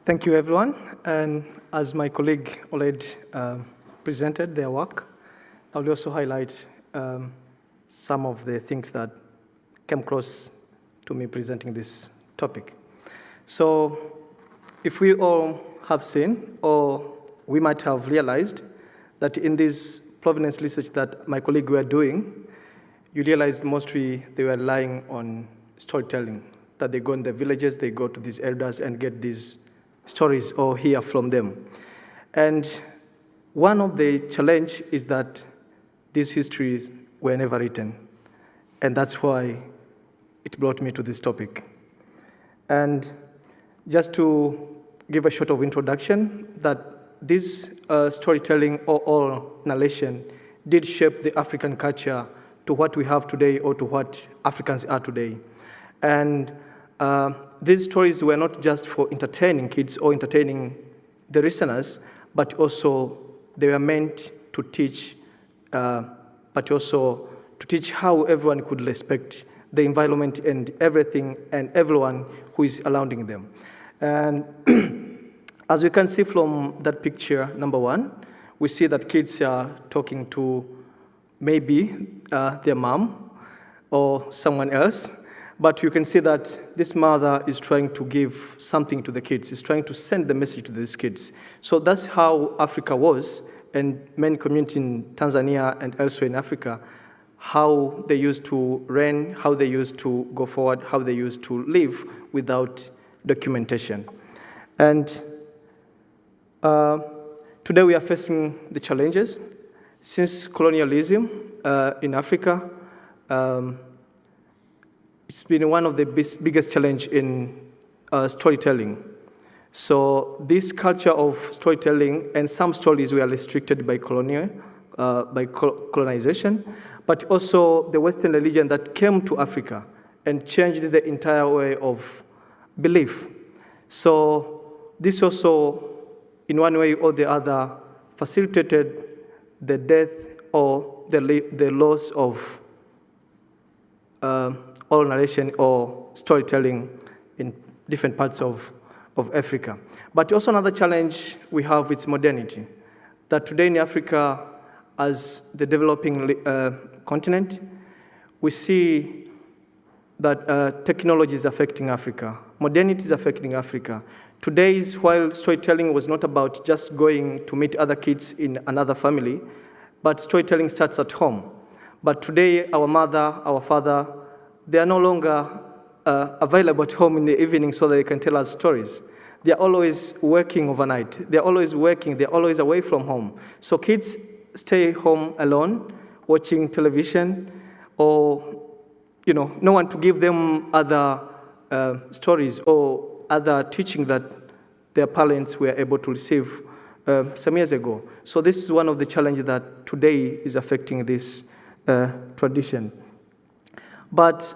Thank you, everyone. And as my colleague already presented their work, I will also highlight some of the things that came close to me presenting this topic. So if we all have seen, or we might have realized, that in this provenance research that my colleague were doing, you realized mostly they were relying on storytelling, that they go in the villages, they go to these elders and get these stories or hear from them. And one of the challenge is that these histories were never written. And that's why it brought me to this topic. And just to give a short of introduction, that this storytelling or oral narration did shape the African culture to what we have today or to what Africans are today. And these stories were not just for entertaining kids or entertaining the listeners, but also they were meant to teach, but also to teach how everyone could respect the environment and everything and everyone who is surrounding them. And as we can see from that picture, number one, we see that kids are talking to maybe their mom or someone else, but you can see that this mother is trying to give something to the kids, is trying to send the message to these kids. So that's how Africa was, and many communities in Tanzania and elsewhere in Africa, how they used to reign, how they used to go forward, how they used to live without documentation. And today we are facing the challenges. Since colonialism in Africa, it's been one of the biggest challenges in storytelling. So this culture of storytelling, and some stories were restricted by colonization, but also the Western religion that came to Africa and changed the entire way of belief. So this also, in one way or the other, facilitated the death or the loss of oral narration or storytelling in different parts of Africa. But also another challenge we have is modernity. That today in Africa, as the developing continent, we see that technology is affecting Africa. Modernity is affecting Africa. Today, while storytelling was not about just going to meet other kids in another family, but storytelling starts at home. But today, our mother, our father, they are no longer available at home in the evening so that they can tell us stories. They are always working overnight. They are always working. They are always away from home. So kids stay home alone, watching television, or no one to give them other stories or other teaching that their parents were able to receive some years ago. So this is one of the challenges that today is affecting this tradition. But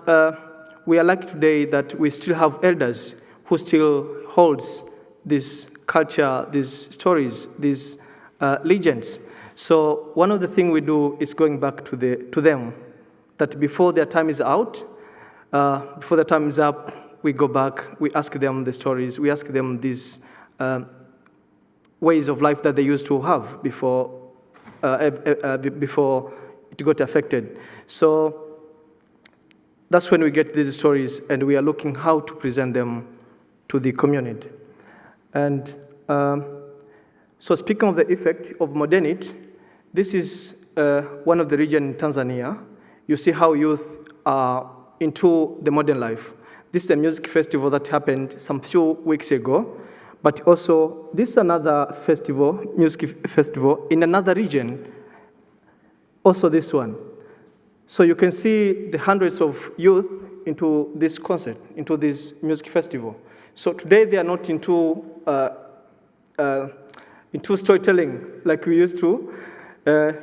we are lucky today that we still have elders who still holds this culture, these stories, these legends. So one of the things we do is going back to them, that before their time is out, before their time is up, we go back, we ask them the stories, we ask them these ways of life that they used to have before it got affected. So that's when we get these stories, and we are looking how to present them to the community. And so speaking of the effect of modernity, this is one of the regions in Tanzania. You see how youth are into the modern life. This is a music festival that happened some few weeks ago, but also this is another festival, music festival, in another region, also this one. So you can see the hundreds of youth into this concert, into this music festival. So today they are not into storytelling like we used to.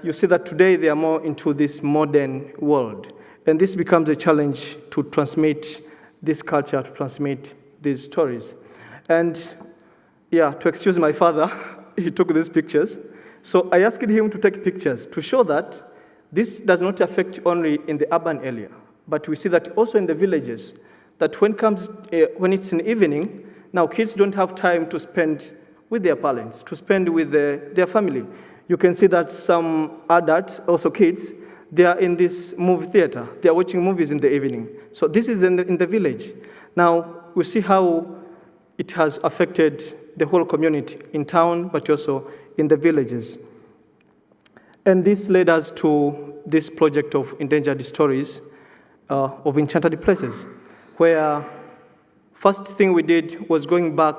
You see that today they are more into this modern world. And this becomes a challenge to transmit this culture, to transmit these stories. And to excuse my father, he took these pictures. So I asked him to take pictures to show that this does not affect only in the urban area, but we see that also in the villages, that when it's in the evening, now kids don't have time to spend with their parents, to spend with their family. You can see that some adults, also kids, they are in this movie theater. They are watching movies in the evening. So this is in the village. Now, we see how it has affected the whole community in town, but also in the villages. And this led us to this project of endangered stories of enchanted places, where first thing we did was going back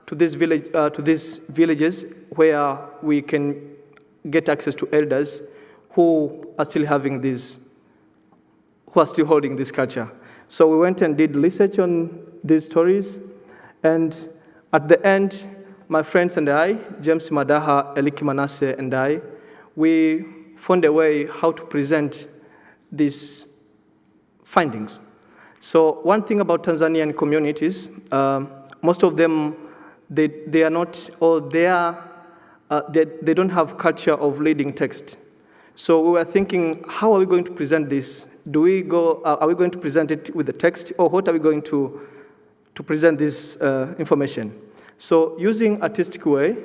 to these villages where we can get access to elders who are still holding this culture. So we went and did research on these stories, and at the end, my friends and I, James Madaha, Eliki Manasseh, and I, we found a way how to present these findings. So one thing about Tanzanian communities, most of them, they are not, or they don't have culture of reading text. So we were thinking, how are we going to present this? Are we going to present it with the text, or what are we going to present this information? So using artistic way,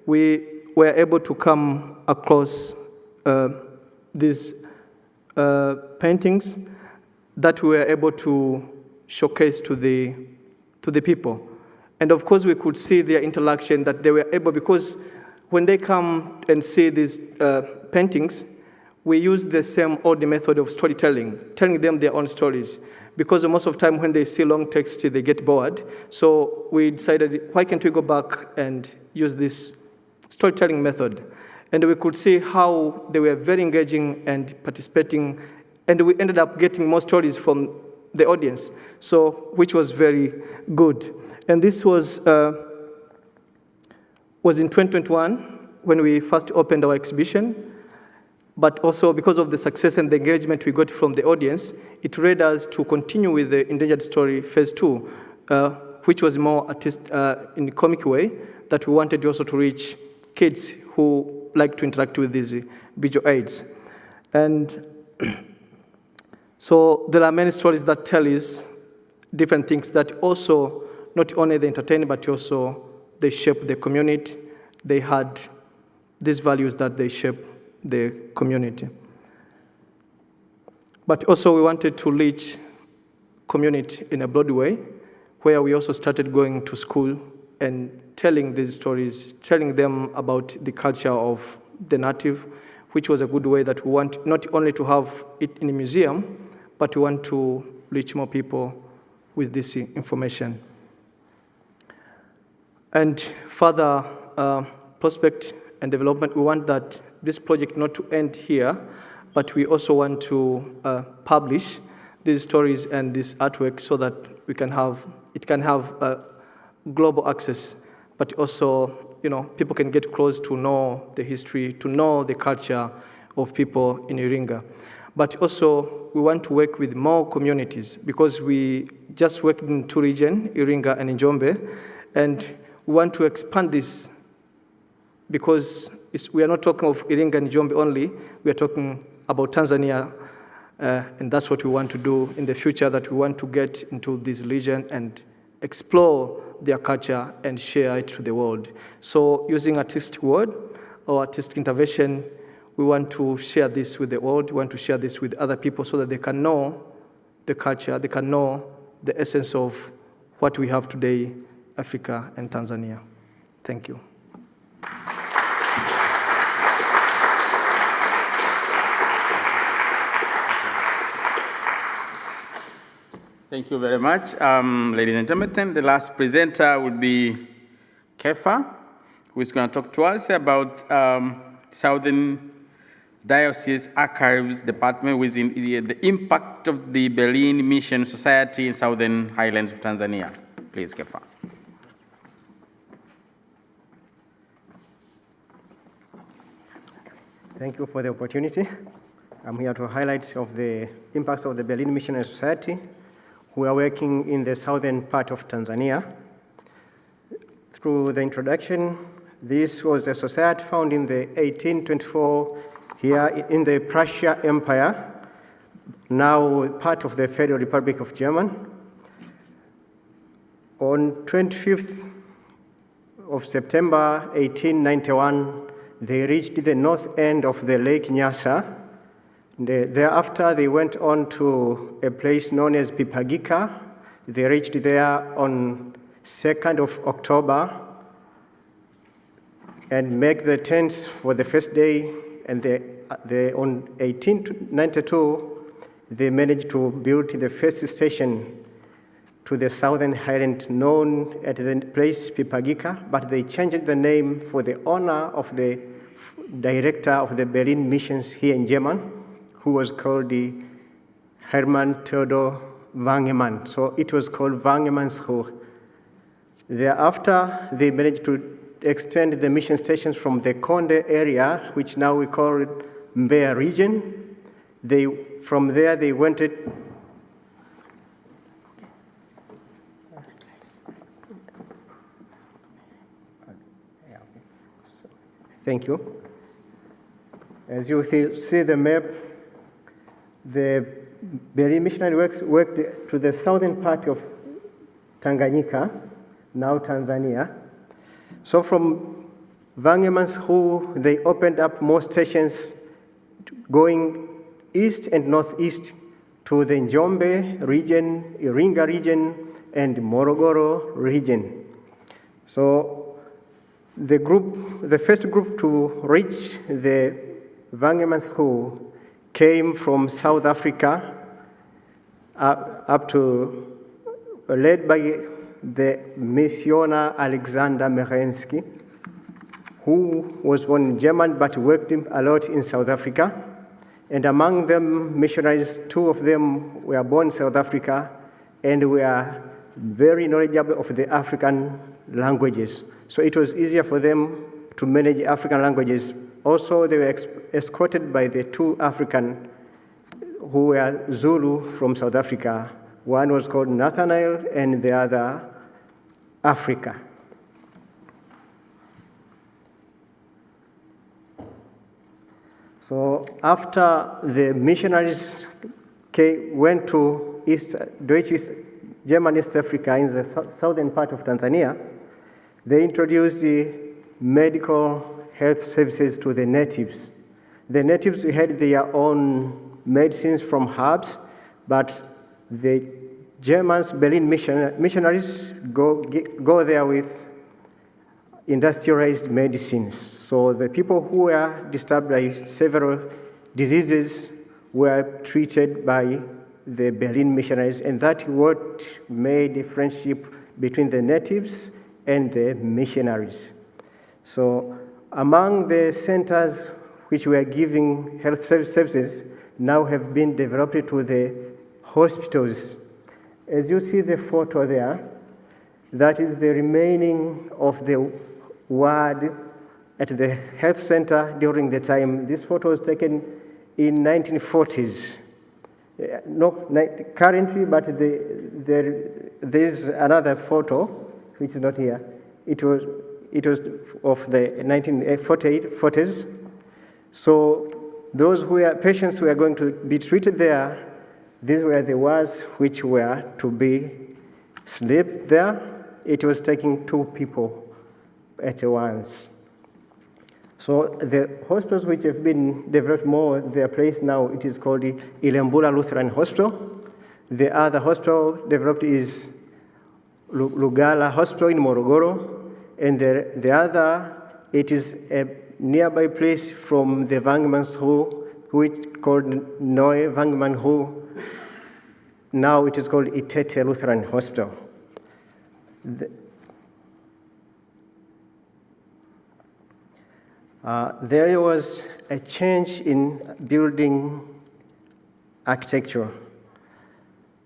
we were able to come across these paintings that we were able to showcase to the people. And of course, we could see their interaction, that they were able, because when they come and see these paintings, we use the same old method of storytelling, telling them their own stories. Because most of the time when they see long text, they get bored. So we decided, why can't we go back and use this storytelling method? And we could see how they were very engaging and participating, and we ended up getting more stories from the audience, so which was very good. And this was in 2021 when we first opened our exhibition. But also because of the success and the engagement we got from the audience, it led us to continue with the Endangered Story Phase 2, which was more in a comic way, that we wanted also to reach kids who like to interact with these visual aids. And so there are many stories that tell us different things that also, not only they entertain, but also they shape the community. They had these values that they shape the community. But also we wanted to reach community in a broad way, where we also started going to school and telling these stories, telling them about the culture of the native, which was a good way that we want not only to have it in a museum, but we want to reach more people with this information. And further prospect and development, we want that this project not to end here, but we also want to publish these stories and this artwork so that it can have global access, but also, people can get close to know the history, to know the culture of people in Iringa. But also, we want to work with more communities, because we just worked in 2 regions, Iringa and Njombe, and we want to expand this, because we are not talking of Iringa and Njombe only, we are talking about Tanzania, and that's what we want to do in the future, that we want to get into this region and explore their culture and share it to the world. So using artistic word or artistic intervention, we want to share this with the world, we want to share this with other people so that they can know the culture, they can know the essence of what we have today, Africa and Tanzania. Thank you. Thank you very much. Ladies and gentlemen, the last presenter will be Kefa, who is going to talk to us about Southern Diocese Archives Department within the impact of the Berlin Mission Society in Southern Highlands of Tanzania. Please, Kefa. Thank you for the opportunity. I'm here to highlight of the impacts of the Berlin Mission Society. We are working in the southern part of Tanzania. Through the introduction, this was a society founded in the 1824 here in the Prussia Empire, now part of the Federal Republic of Germany. On 25th of September 1891, they reached the north end of the Lake Nyasa. Thereafter, they went on to a place known as Pipagika. They reached there on 2nd of October and make the tents for the first day. And on 1892, they managed to build the first station to the southern highland known at the place Pipagika, but they changed the name for the honor of the director of the Berlin missions here in Germany, who was called the Hermann Theodor Wangemann. So it was called Wangemannshoch. Thereafter, they managed to extend the mission stations from the Konde area, which now we call it Mbeya region. From there, they went Thank you. As you see the map, the Berlin missionary worked to the southern part of Tanganyika, now Tanzania. So from Wangermanshoek, they opened up more stations going east and northeast to the Njombe region, Iringa region, and Morogoro region. So the first group to reach the Wangermanshoek came from South Africa, led by the missioner Alexander Merensky, who was born in Germany but worked a lot in South Africa. And among them, missionaries, 2 of them were born in South Africa and were very knowledgeable of the African languages. So it was easier for them to manage African languages. Also, they were escorted by the 2 African who were Zulu from South Africa. One was called Nathaniel and the other Africa. So after the missionaries went to German East Africa in the southern part of Tanzania, they introduced the medical health services to the natives. The natives had their own medicines from herbs, but the Germans, Berlin missionaries, go there with industrialized medicines. So the people who were disturbed by several diseases were treated by the Berlin missionaries, and that what made a friendship between the natives and the missionaries. So among the centers which were giving health services now have been developed to the hospitals. As you see the photo there, that is the remaining of the ward at the health center during the time. This photo was taken in 1940s. Currently, but there's another photo, which is not here. It was of the 1940s. So those patients who were going to be treated there, these were the wards which were to be sleep there. It was taking 2 people at once. So the hospitals which have been developed more, their place now, it is called the Ilembula Lutheran Hospital. The other hospital developed is Lugala Hospital in Morogoro. And the other, it is a nearby place from the Wangermanshoek, which is called Noe Wangermanshoek. Now it is called Itete Lutheran Hospital. There was a change in building architecture.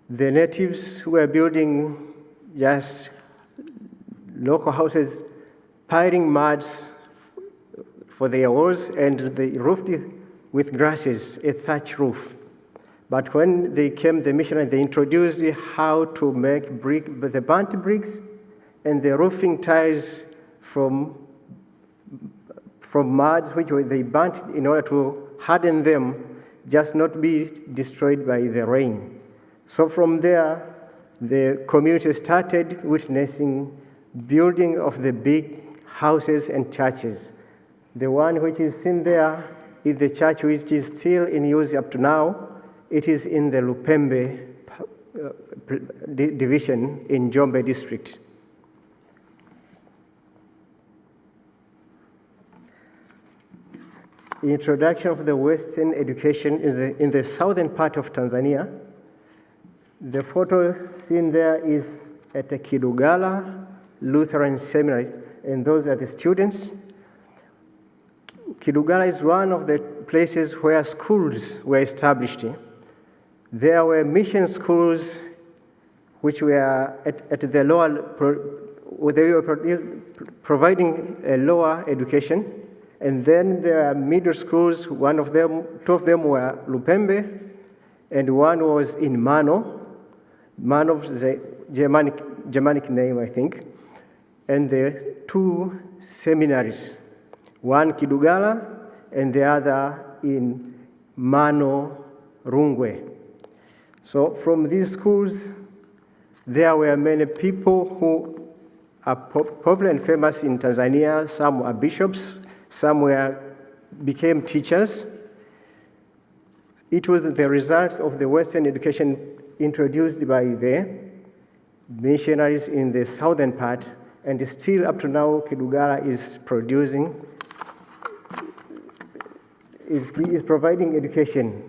The natives who were building just local houses, piling muds for their walls, and they roofed it with grasses, a thatch roof. But when they came, the missionaries, they introduced how to make the burnt bricks and the roofing tiles from muds, which they burnt in order to harden them, just not be destroyed by the rain. So from there, the community started witnessing building of the big houses and churches. The one which is seen there is the church which is still in use up to now. It is in the Lupembe division in Njombe district. Introduction of the Western education is in the southern part of Tanzania. The photo seen there is at the Kidugala Lutheran Seminary, and those are the students. Kidugala is one of the places where schools were established. There were mission schools which were at the lower, they were providing a lower education. And then there are middle schools, 2 of them were Lupembe, and one was in Mano. Mano is a Germanic name, I think. And the 2 seminaries, one Kidugala and the other in Mano Rungwe. So from these schools, there were many people who are popular and famous in Tanzania. Some are bishops, some became teachers. It was the results of the Western education introduced by the missionaries in the southern part, and still up to now, Kidugala is providing education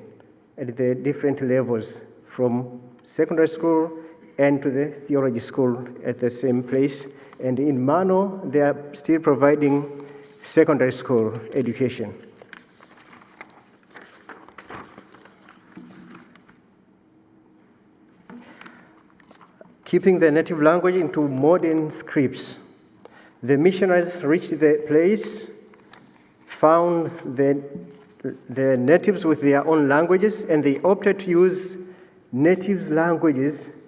at the different levels, from secondary school and to the theology school at the same place. And in Mano, they are still providing secondary school education. Keeping the native language into modern scripts, the missionaries reached the place, found the natives with their own languages, and they opted to use natives' languages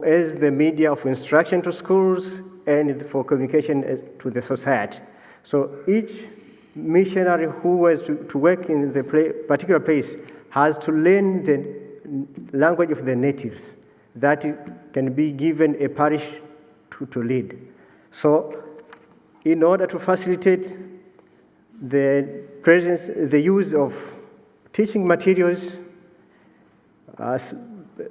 as the media of instruction to schools and for communication to the society. So each missionary who was to work in the particular place has to learn the language of the natives that can be given a parish to lead. So in order to facilitate the use of teaching materials,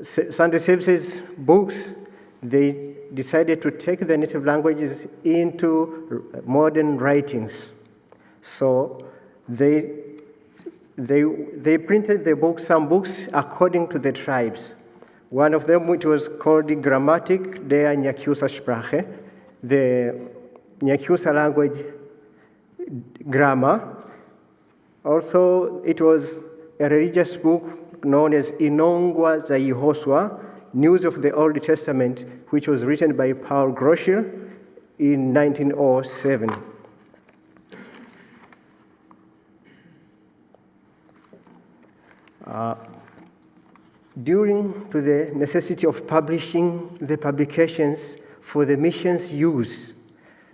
Sunday services, books, they decided to take the native languages into modern writings. So they printed some books according to the tribes. One of them, which was called the Grammatik der Nyakyusa Sprache, the Nyakyusa language grammar. Also, it was a religious book known as Inongwa za Yehoswa, News of the Old Testament, which was written by Paul Groschel in 1907. Due to the necessity of publishing the publications for the mission's use,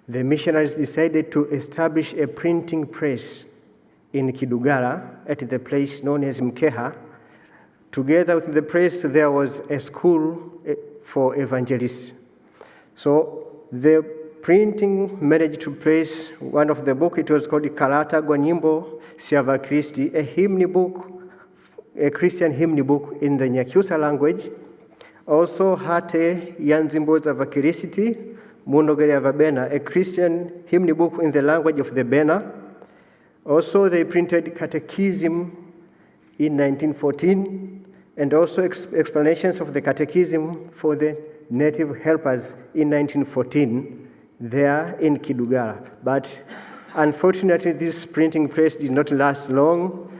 the missionaries decided to establish a printing press in Kidugala at the place known as Mkeha. Together with the press, there was a school for evangelists. So the printing managed to place one of the books. It was called Kalata Gwa Nyimbo Siava Kristi, a hymn book, a Christian hymn book in the Nyakyusa language. Also, Hate Yanzimbo za Vakirisiti, Munogere Avabena, a Christian hymn book in the language of the Bena. Also, they printed Catechism in 1914, and also explanations of the Catechism for the native helpers in 1914, there in Kidugala. But unfortunately, this printing press did not last long,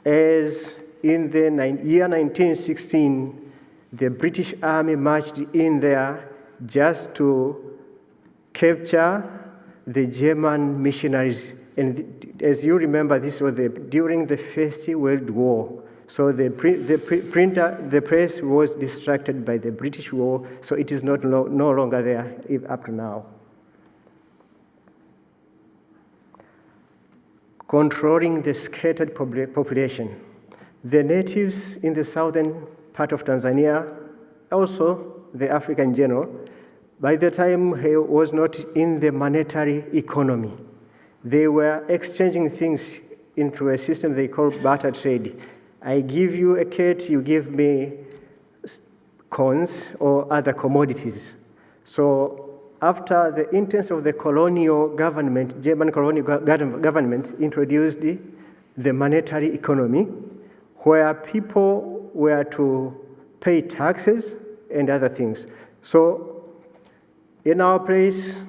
as in the year 1916, the British Army marched in there just to capture the German missionaries. And as you remember, this was during the First World War. So the press was distracted by the British War, so it is no longer there up to now. Controlling the scattered population. The natives in the southern part of Tanzania, also the Africa in general, by the time he was not in the monetary economy. They were exchanging things into a system they call barter trade. I give you a cat, you give me corns or other commodities. So after the entrance of the colonial government, German colonial government introduced the monetary economy, where people were to pay taxes and other things. So in our place,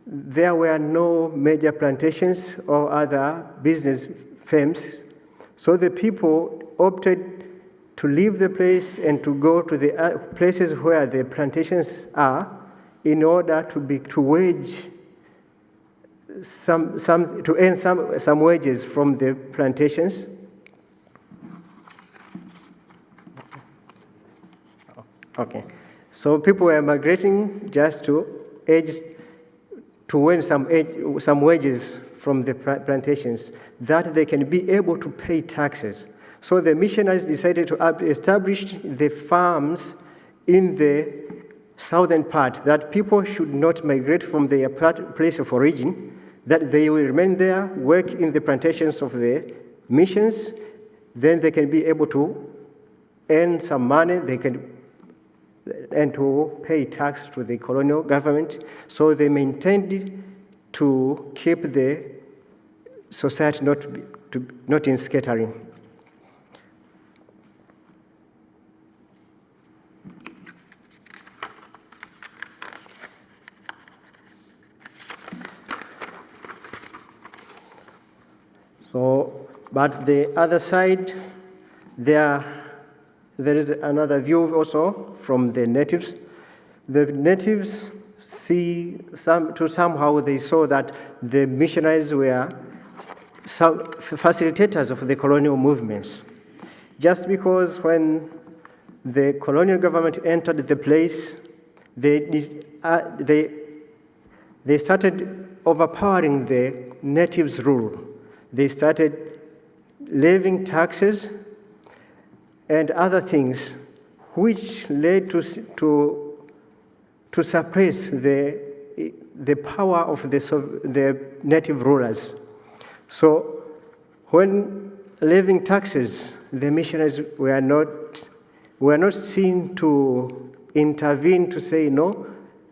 there were no major plantations or other business firms. So the people opted to leave the place and to go to the places where the plantations are in order to wage to earn some wages from the plantations. Okay, so people were migrating just to earn some wages from the plantations, that they can be able to pay taxes. So the missionaries decided to establish the farms in the southern part, that people should not migrate from their place of origin, that they will remain there, work in the plantations of the missions, then they can be able to earn some money, and to pay tax to the colonial government. So they maintained to keep the society not in scattering. So, but the other side, there is another view also from the natives. The natives somehow they saw that the missionaries were some facilitators of the colonial movements. Just because when the colonial government entered the place, they started overpowering the natives' rule. They started levying taxes and other things, which led to suppress the power of the native rulers. So when levying taxes, the missionaries were not seen to intervene to say, no,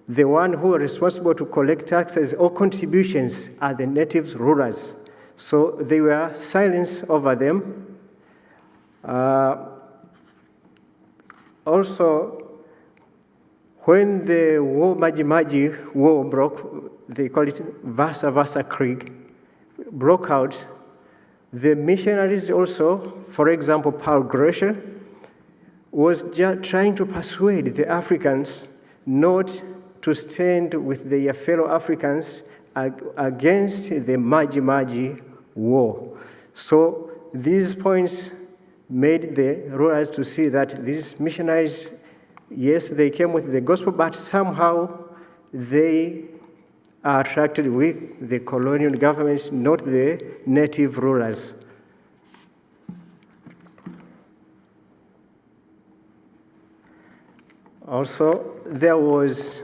the one who are responsible to collect taxes or contributions are the native rulers. So they were silenced over them. Also, when the Maji War broke, they call it Vasa Krieg, broke out, the missionaries also, for example, Paul Gröscher, was just trying to persuade the Africans not to stand with their fellow Africans against the Maji War. So these points made the rulers to see that these missionaries, yes, they came with the gospel, but somehow they are attracted with the colonial governments, not the native rulers. Also, there was,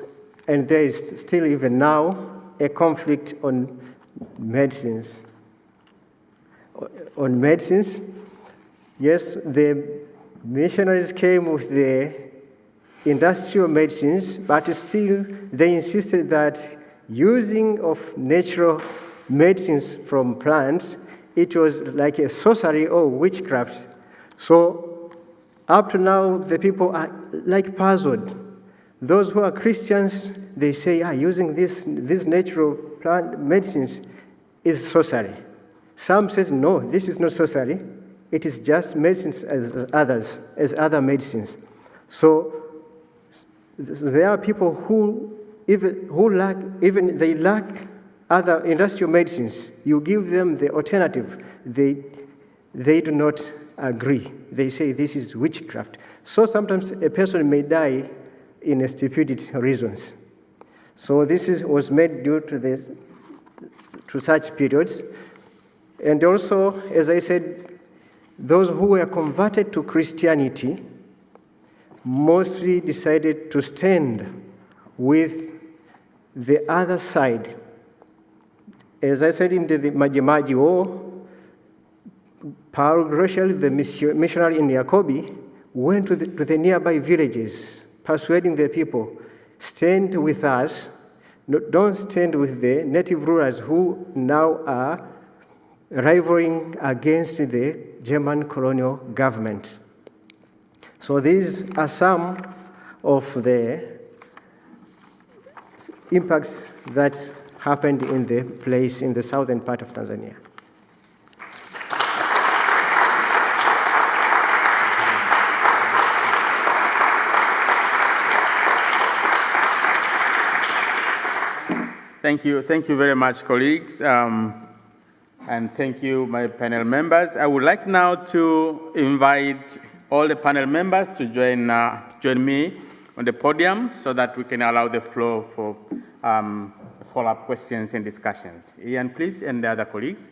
and there is still even now, a conflict on medicines. On medicines, yes, the missionaries came with the industrial medicines, but still they insisted that using of natural medicines from plants, it was like a sorcery or witchcraft. So up to now, the people are like puzzled. Those who are Christians, they say, using these natural plant medicines is sorcery. Some says, no, this is not sorcery. It is just medicines as other medicines. So there are people who lack other industrial medicines. You give them the alternative, they do not agree. They say this is witchcraft. So sometimes a person may die in stupid reasons. So this was made due to such periods. And also, as I said, those who were converted to Christianity mostly decided to stand with the other side. As I said, in the Maji War, Paul Gröscher, the missionary in Yakobi, went to the nearby villages, persuading the people, stand with us, don't stand with the native rulers who now are rivaling against the German colonial government. So these are some of the impacts that happened in the place in the southern part of Tanzania. Thank you very much, colleagues, and thank you, my panel members. I would like now to invite all the panel members to join me on the podium so that we can allow the floor for follow-up questions and discussions. Ian, please, and the other colleagues.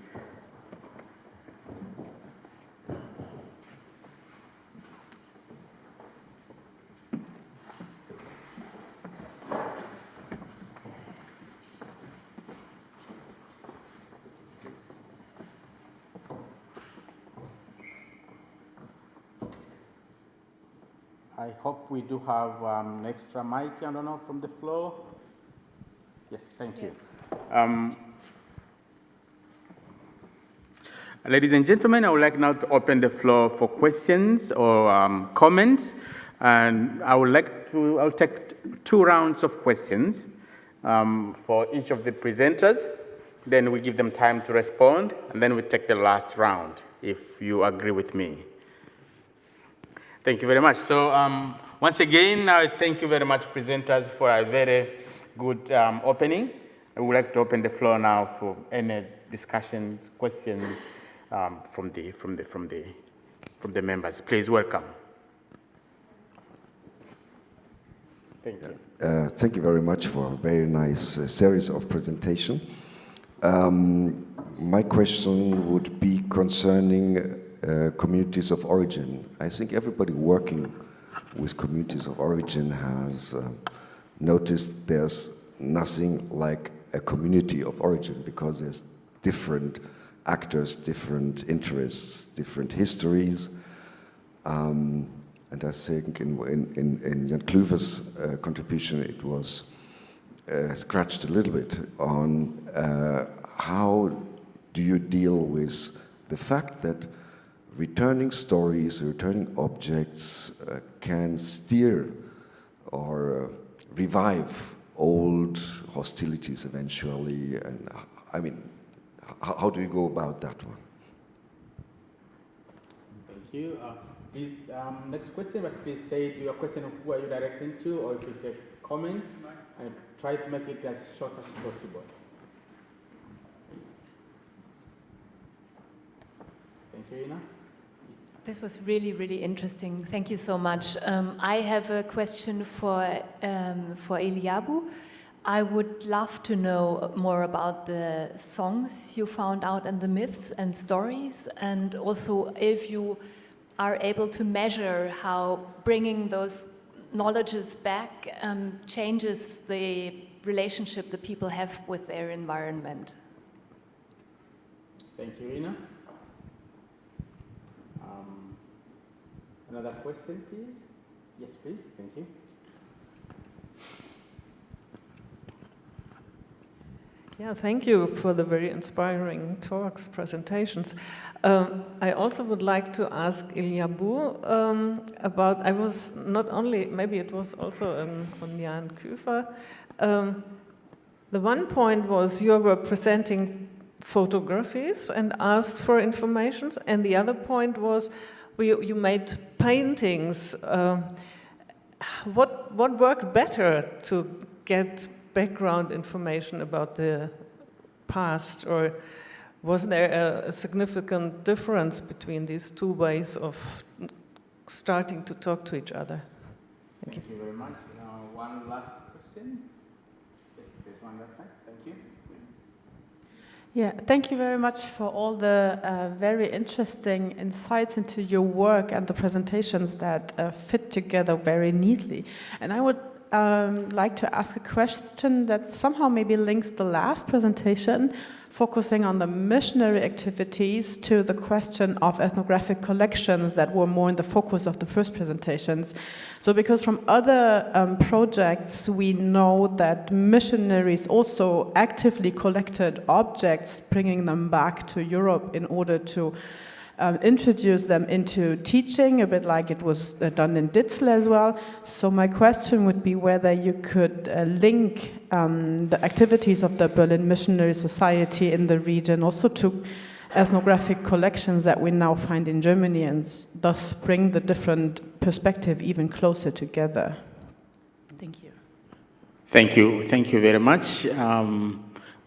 I hope we do have an extra mic, I don't know, from the floor. Yes, thank you. Ladies and gentlemen, I would like now to open the floor for questions or comments. And I'll take 2 rounds of questions for each of the presenters. Then we give them time to respond, and then we take the last round, if you agree with me. Thank you very much. So once again, I thank you very much, presenters, for a very good opening. I would like to open the floor now for any discussions, questions from the members. Please welcome. Thank you. Thank you very much for a very nice series of presentation. My question would be concerning communities of origin. I think everybody working with communities of origin has noticed there's nothing like a community of origin, because there's different actors, different interests, different histories. And I think in Jan Kluver's contribution, it was scratched a little bit on how do you deal with the fact that returning stories, returning objects can steer or revive old hostilities eventually. And I mean, how do you go about that one? Thank you. Please, next question, but please say your question, who are you directing to, or if it's a comment, and try to make it as short as possible. Thank you, Ina. This was really, really interesting. Thank you so much. I have a question for Eliabu. I would love to know more about the songs you found out and the myths and stories, and also if you are able to measure how bringing those knowledges back changes the relationship the people have with their environment. Thank you, Ina. Another question, please? Yes, please. Thank you. Yeah, thank you for the very inspiring talks, presentations. I also would like to ask Eliabu about, I was not only, maybe it was also on Jan Kufer. The one point was you were presenting photographies and asked for information, and the other point was you made paintings. What worked better to get background information about the past, or was there a significant difference between these 2 ways of starting to talk to each other? Thank you very much. One last question. Yes, there's one that side. Thank you. Yeah, thank you very much for all the very interesting insights into your work and the presentations that fit together very neatly. And I would like to ask a question that somehow maybe links the last presentation, focusing on the missionary activities, to the question of ethnographic collections that were more in the focus of the first presentations. So because from other projects, we know that missionaries also actively collected objects, bringing them back to Europe in order to introduce them into teaching, a bit like it was done in DITSL as well. So my question would be whether you could link the activities of the Berlin Missionary Society in the region also to ethnographic collections that we now find in Germany, and thus bring the different perspective even closer together. Thank you. Thank you. Thank you very much.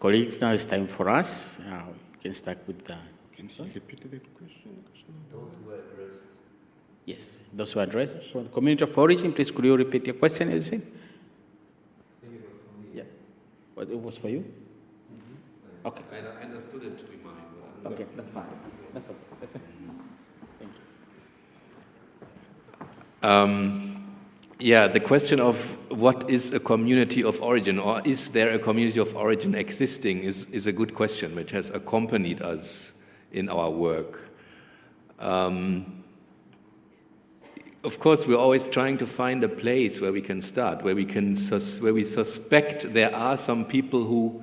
Colleagues, now it's time for us. We can start with the... Can you repeat the question? Those who were addressed. Yes, those who are addressed. For the community of origin, please could you repeat your question, is it? I think it was from me. Yeah. was for you? Okay. I understood it to be mine. Okay, that's fine. That's okay. That's fine. Thank you. Yeah, the question of what is a community of origin, or is there a community of origin existing, is a good question, which has accompanied us in our work. Of course, we're always trying to find a place where we can start, where we suspect there are some people who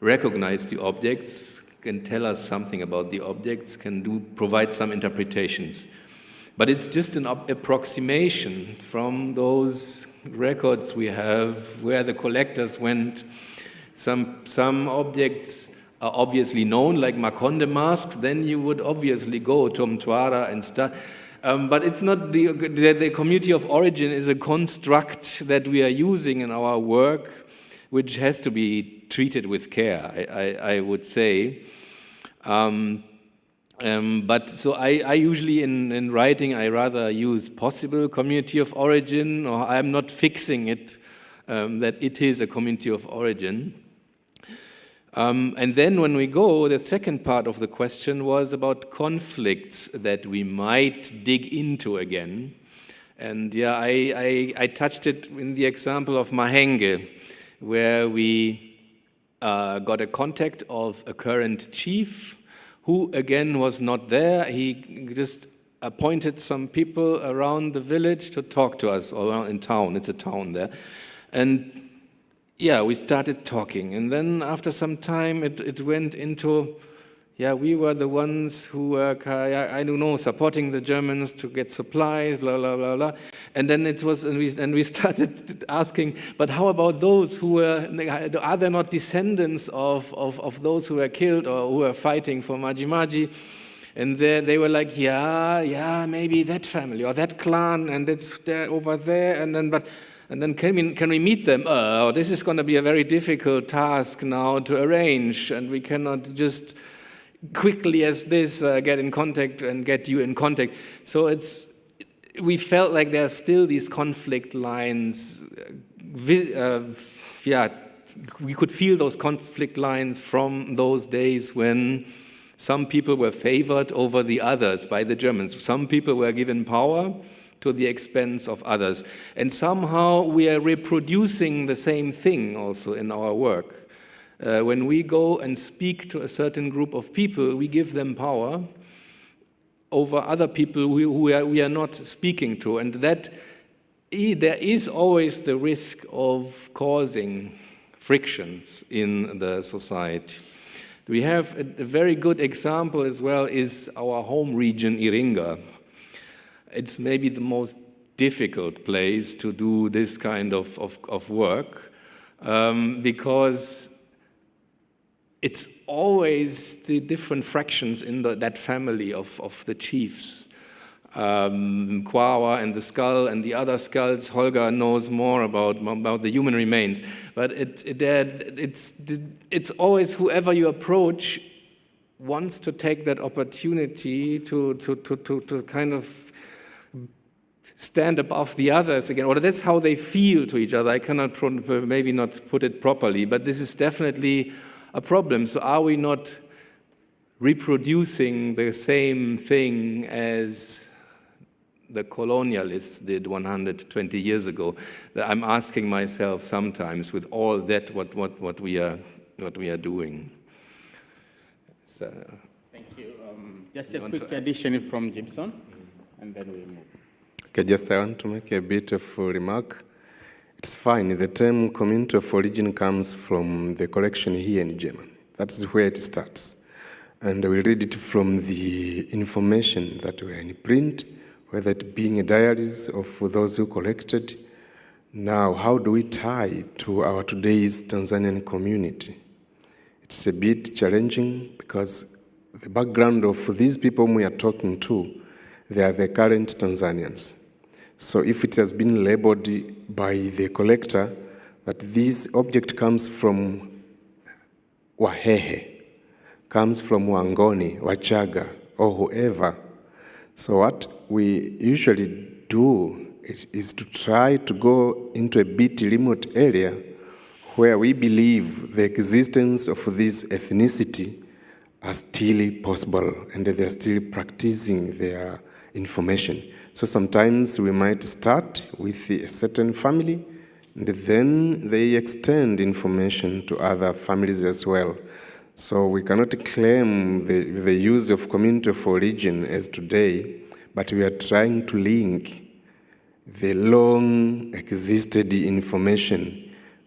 recognize the objects, can tell us something about the objects, can provide some interpretations. But it's just an approximation from those records we have, where the collectors went. Some objects are obviously known, like Makonde mask, then you would obviously go to Mtwara and start. But it's not the community of origin is a construct that we are using in our work, which has to be treated with care, I would say. But so I usually in writing, I rather use possible community of origin, or I'm not fixing it, that it is a community of origin. And then when we go, the second part of the question was about conflicts that we might dig into again. And yeah, I touched it in the example of Mahenge, where we got a contact of a current chief who again was not there. He just appointed some people around the village to talk to us, or in town, it's a town there. And yeah, we started talking, and then after some time it went into, yeah, we were the ones who were, I don't know, supporting the Germans to get supplies, blah, blah, blah, blah. And then it was, and we started asking, but how about those who were, are there not descendants of those who were killed or who were fighting for Maji Maji? And they were like, yeah, maybe that family or that clan, and it's there over there, and then can we meet them? Oh, this is going to be a very difficult task now to arrange, and we cannot just quickly as this get in contact and get you in contact. So we felt like there are still these conflict lines. We could feel those conflict lines from those days when some people were favored over the others by the Germans. Some people were given power to the expense of others. And somehow we are reproducing the same thing also in our work. When we go and speak to a certain group of people, we give them power over other people we are not speaking to. And that there is always the risk of causing frictions in the society. We have a very good example as well is our home region, Iringa. It's maybe the most difficult place to do this kind of work because it's always the different fractions in that family of the chiefs. Kwawa and the skull and the other skulls, Holger knows more about the human remains. But it's always whoever you approach wants to take that opportunity to kind of stand above the others again, or that's how they feel to each other. I cannot maybe not put it properly, but this is definitely a problem. So are we not reproducing the same thing as the colonialists did 120 years ago? I'm asking myself sometimes with all that what we are doing. So, thank you. Just a quick addition from Gibson, and then we move. Okay, just I want to make a bit of a remark. It's fine. The term community of origin comes from the collection here in German. That's where it starts. And we read it from the information that were in print, whether it being diaries of those who collected. Now, how do we tie it to our today's Tanzanian community? It's a bit challenging because the background of these people we are talking to, they are the current Tanzanians. So if it has been labeled by the collector that this object comes from Wahehe, comes from Wangoni, Wachaga, or whoever. So what we usually do is to try to go into a bit remote area where we believe the existence of this ethnicity are still possible and they are still practicing their information. So sometimes we might start with a certain family and then they extend information to other families as well. So we cannot claim the use of community of origin as today, but we are trying to link the long existed information.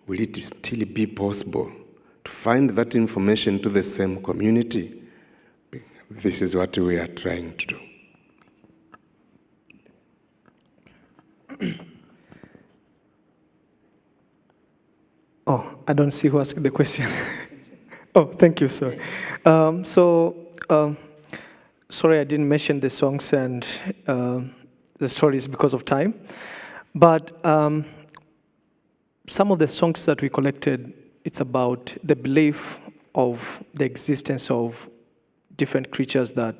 Will it still be possible to find that information to the same community? This is what we are trying to do. Oh, I don't see who asked the question. Oh, thank you, sorry. Sorry I didn't mention the songs and the stories because of time. But some of the songs that we collected, it's about the belief of the existence of different creatures that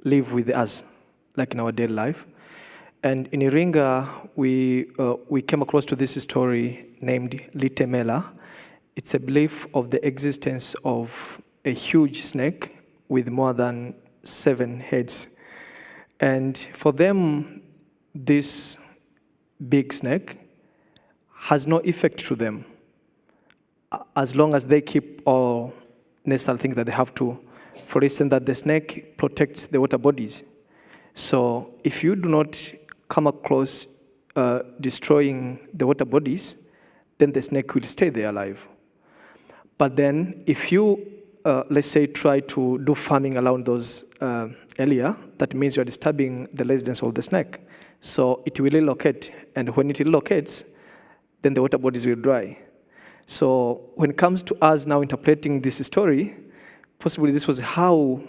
live with us, like in our daily life. And in Iringa, we came across to this story named Litemela. It's a belief of the existence of a huge snake with more than 7 heads. And for them, this big snake has no effect to them as long as they keep all necessary things that they have to. For instance, that the snake protects the water bodies. So if you do not come across destroying the water bodies, then the snake will stay there alive. But then if you, let's say, try to do farming around those area, that means you are disturbing the residence of the snake. So it will relocate, and when it relocates, then the water bodies will dry. So when it comes to us now interpreting this story, possibly this was how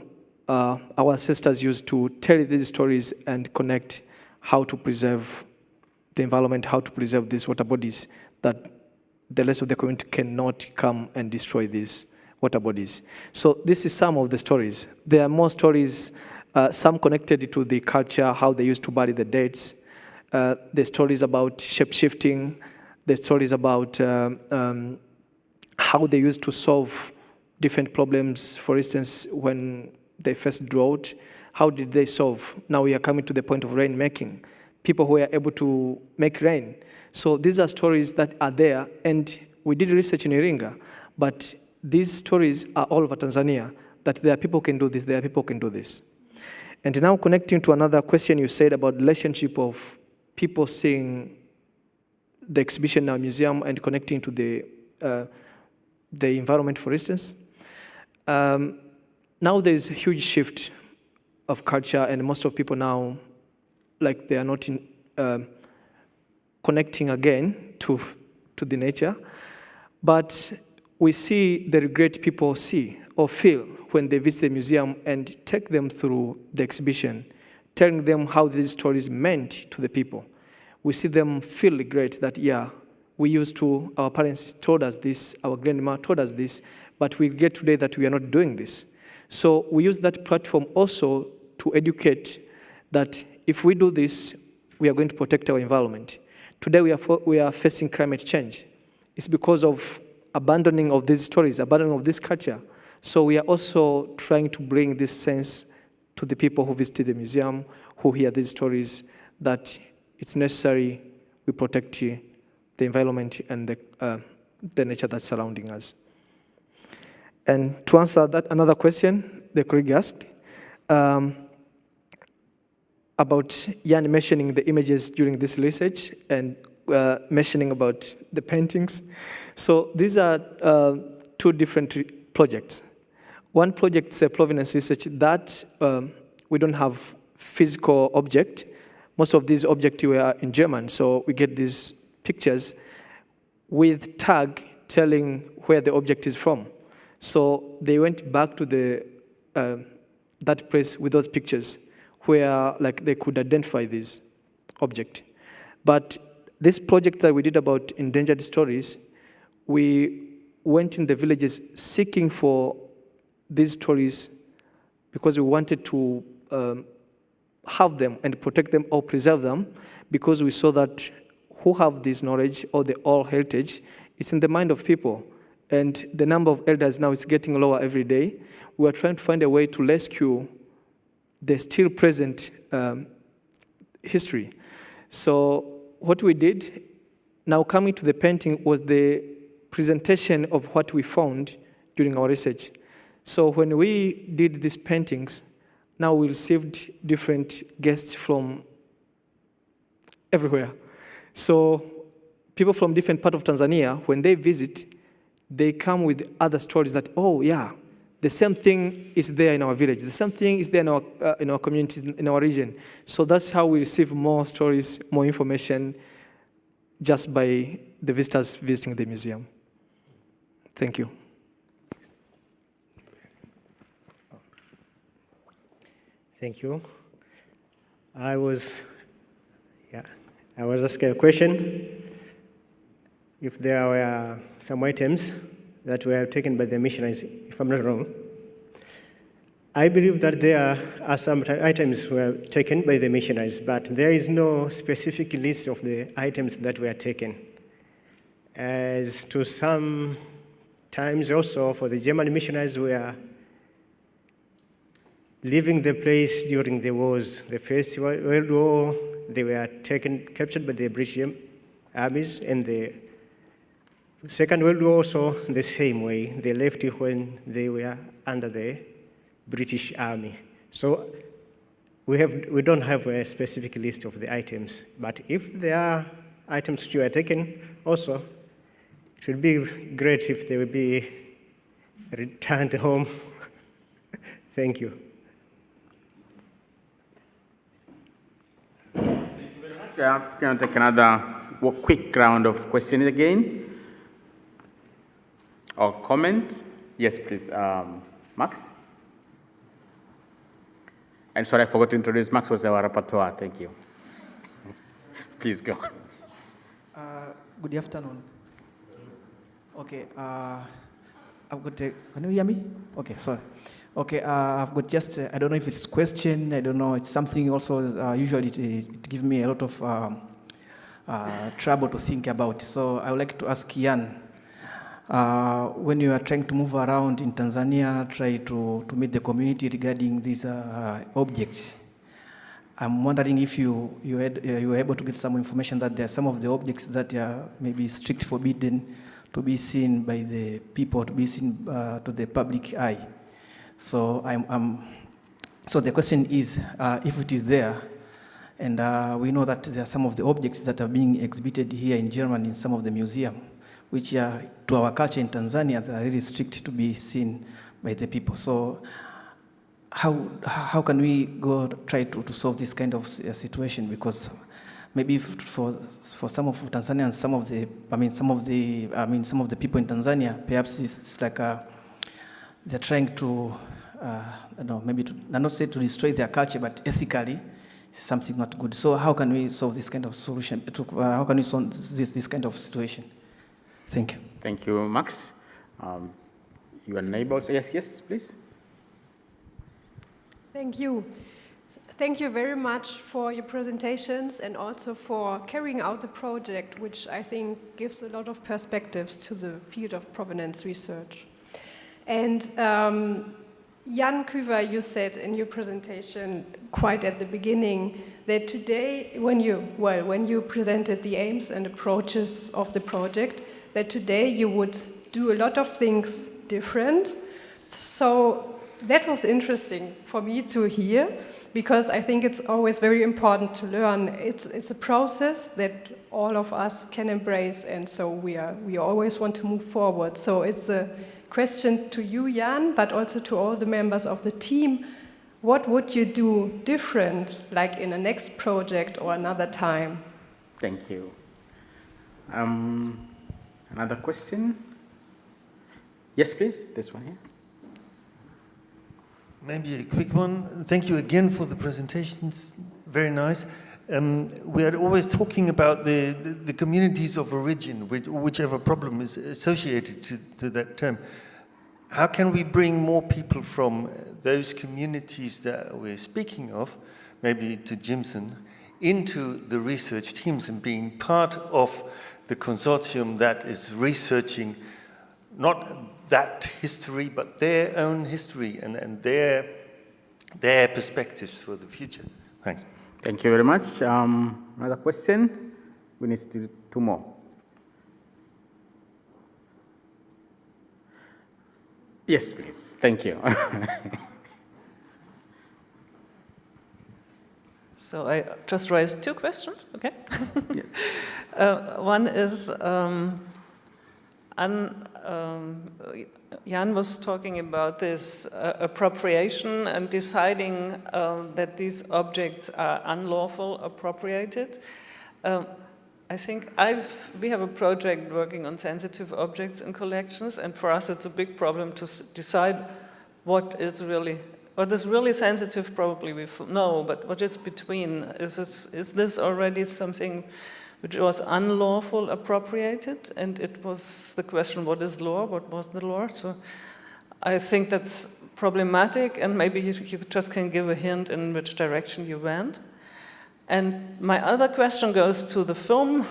our ancestors used to tell these stories and connect how to preserve the environment, how to preserve these water bodies, that the rest of the community cannot come and destroy these water bodies. So this is some of the stories. There are more stories, some connected to the culture, how they used to bury the dead, the stories about shape-shifting, the stories about how they used to solve different problems. For instance, when they first drought, how did they solve? Now we are coming to the point of rain making. People who were able to make rain. So these are stories that are there, and we did research in Iringa, but these stories are all over Tanzania, that there are people who can do this, there are people who can do this. And now connecting to another question you said about relationship of people seeing the exhibition in our museum and connecting to the environment, for instance. Now there's a huge shift of culture, and most of people now, like, they are not connecting again to the nature. But we see the regret people see or feel when they visit the museum and take them through the exhibition, telling them how these stories meant to the people. We see them feel regret that, yeah, we used to, our parents told us this, our grandma told us this, but we get today that we are not doing this. So we use that platform also to educate that if we do this, we are going to protect our environment. Today we are facing climate change. It's because of abandoning of these stories, abandoning of this culture. So we are also trying to bring this sense to the people who visit the museum, who hear these stories, that it's necessary we protect the environment and the nature that's surrounding us. And to answer that, another question the colleague asked, about Jan mentioning the images during this research and mentioning about the paintings. So these are 2 different projects. One project is a Provenance Research that we don't have physical object. Most of these objects were in German, so we get these pictures with tag telling where the object is from. So they went back to that place with those pictures where, like, they could identify this object. But this project that we did about endangered stories, we went in the villages seeking for these stories because we wanted to have them and protect them or preserve them, because we saw that who have this knowledge or the oral heritage it's in the mind of people. And the number of elders now is getting lower every day. We are trying to find a way to rescue the still present history. So what we did, now coming to the painting, was the presentation of what we found during our research. So when we did these paintings, now we received different guests from everywhere. So people from different parts of Tanzania, when they visit, they come with other stories that, oh yeah, the same thing is there in our village. The same thing is there in our communities, in our region. So that's how we receive more stories, more information, just by the visitors visiting the museum. Thank you. Thank you. I was asking a question. If there were some items that were taken by the missionaries, if I'm not wrong, I believe that there are some items were taken by the missionaries, but there is no specific list of the items that were taken. As to some times also for the German missionaries who were leaving the place during the wars, the First World War, they were captured by the British armies, and the Second World War also the same way. They left when they were under the British Army. So we don't have a specific list of the items, but if there are items which were taken also, it would be great if they would be returned home. Thank you. Yeah, can I take another quick round of questions again? Or comment? Yes, please. Max? And sorry, I forgot to introduce Max was our rapporteur. Thank you. Please go. Good afternoon. Okay, I've got can you hear me? Okay, sorry. Okay, I've got just, I don't know if it's a question, I don't know, it's something also usually it gives me a lot of trouble to think about. So I would like to ask Jan, when you are trying to move around in Tanzania, try to meet the community regarding these objects, I'm wondering if you were able to get some information that there are some of the objects that are maybe strict forbidden to be seen by the people, to be seen to the public eye. So so the question is, if it is there, and we know that there are some of the objects that are being exhibited here in Germany in some of the museums, which are, to our culture in Tanzania, they are really strict to be seen by the people. So how can we go try to solve this kind of situation? Because maybe for some of Tanzania and some of the people in Tanzania, perhaps it's like they're trying to, I don't know, maybe not say to destroy their culture, but ethically, something not good. So how can we solve this kind of solution? How can we solve this kind of situation? Thank you. Thank you, Max. Your neighbors, yes, please. Thank you. Thank you very much for your presentations and also for carrying out the project, which I think gives a lot of perspectives to the field of provenance research. And Jan Kuver, you said in your presentation quite at the beginning that today, when you presented the aims and approaches of the project, that today you would do a lot of things different. So that was interesting for me to hear, because I think it's always very important to learn. It's a process that all of us can embrace, and so we always want to move forward. So it's a question to you, Jan, but also to all the members of the team. What would you do different, like in a next project or another time? Thank you. Another question? Yes, please, this one here. Maybe a quick one. Thank you again for the presentations, very nice. We are always talking about the communities of origin, whichever problem is associated to that term. How can we bring more people from those communities that we're speaking of, maybe to Jimson, into the research teams and being part of the consortium that is researching not that history, but their own history and their perspectives for the future. Thanks. Thank you very much. Another question? We need still two more. Yes, please. Thank you. So I just raised two questions, okay? One is, Jan was talking about this appropriation and deciding that these objects are unlawful appropriated. I think we have a project working on sensitive objects in collections, and for us it's a big problem to decide what is really sensitive. Probably we know, but what is between? Is this already something which was unlawful appropriated? And it was the question, what is law? What was the law? So I think that's problematic, and maybe you just can give a hint in which direction you went. And my other question goes to the film,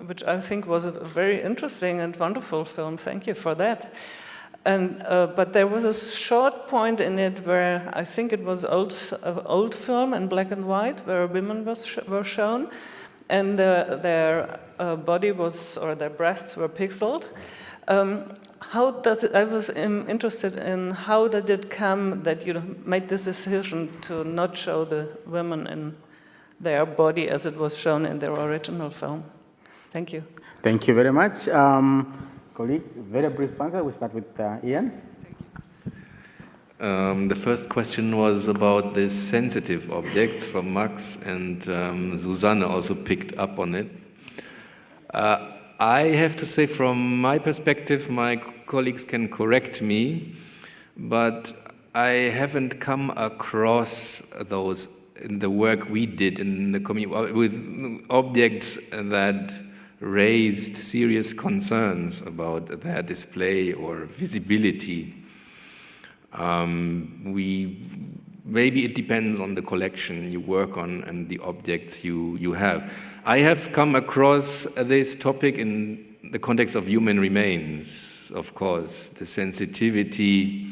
which I think was a very interesting and wonderful film. Thank you for that. And but there was a short point in it where I think it was old film in black and white, where women were shown, and their body was, or their breasts were pixeled. How does it? I was interested in how did it come that you made this decision to not show the women in their body as it was shown in their original film? Thank you. Thank you very much. Colleagues, very brief answer. We start with Ian. The first question was about the sensitive objects from Max, and Susanne also picked up on it. I have to say, from my perspective, my colleagues can correct me, but I haven't come across those in the work we did in the community with objects that raised serious concerns about their display or visibility. Maybe it depends on the collection you work on and the objects you have. I have come across this topic in the context of human remains, of course. The sensitivity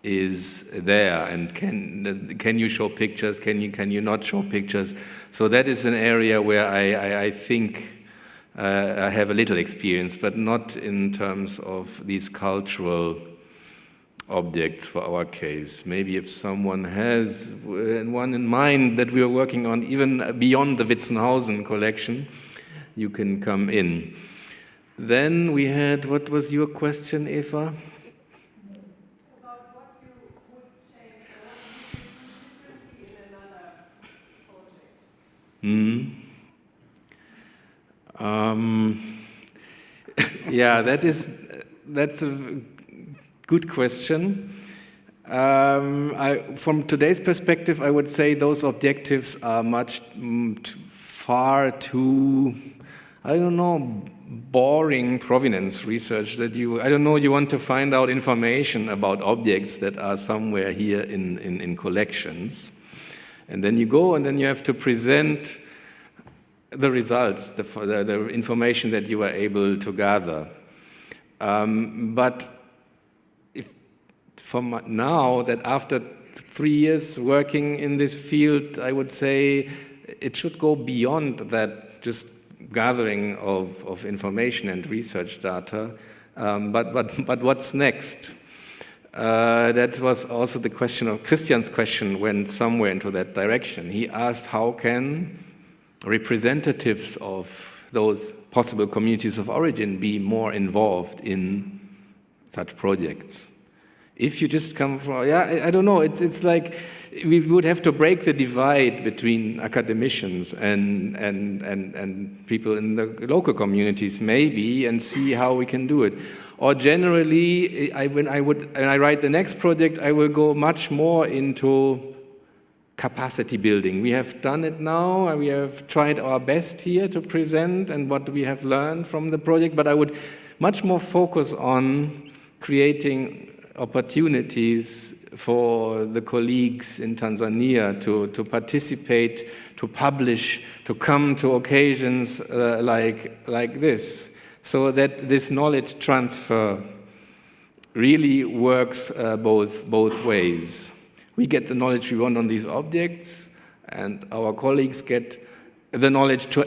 is there, and can you show pictures, can you not show pictures? So that is an area where I think I have a little experience, but not in terms of these cultural objects for our case. Maybe if someone has one in mind that we are working on, even beyond the Witzenhausen collection, you can come in. Then we had, what was your question, Eva? Yeah, that's a good question. From today's perspective, I would say those objectives are far too, I don't know, boring provenance research that you want to find out information about objects that are somewhere here in collections. And then you go and then you have to present the results, the information that you were able to gather. But from now, that after 3 years working in this field, I would say it should go beyond that just gathering of information and research data. But what's next? That was also the question of Christian's question, went somewhere into that direction. He asked, how can representatives of those possible communities of origin be more involved in such projects? If you just come from, I don't know, it's like we would have to break the divide between academicians and people in the local communities maybe, and see how we can do it. Or generally, when I write the next project, I will go much more into capacity building. We have done it now, and we have tried our best here to present and what we have learned from the project, but I would much more focus on creating opportunities for the colleagues in Tanzania to participate, to publish, to come to occasions like this, so that this knowledge transfer really works both ways. We get the knowledge we want on these objects, and our colleagues get the knowledge to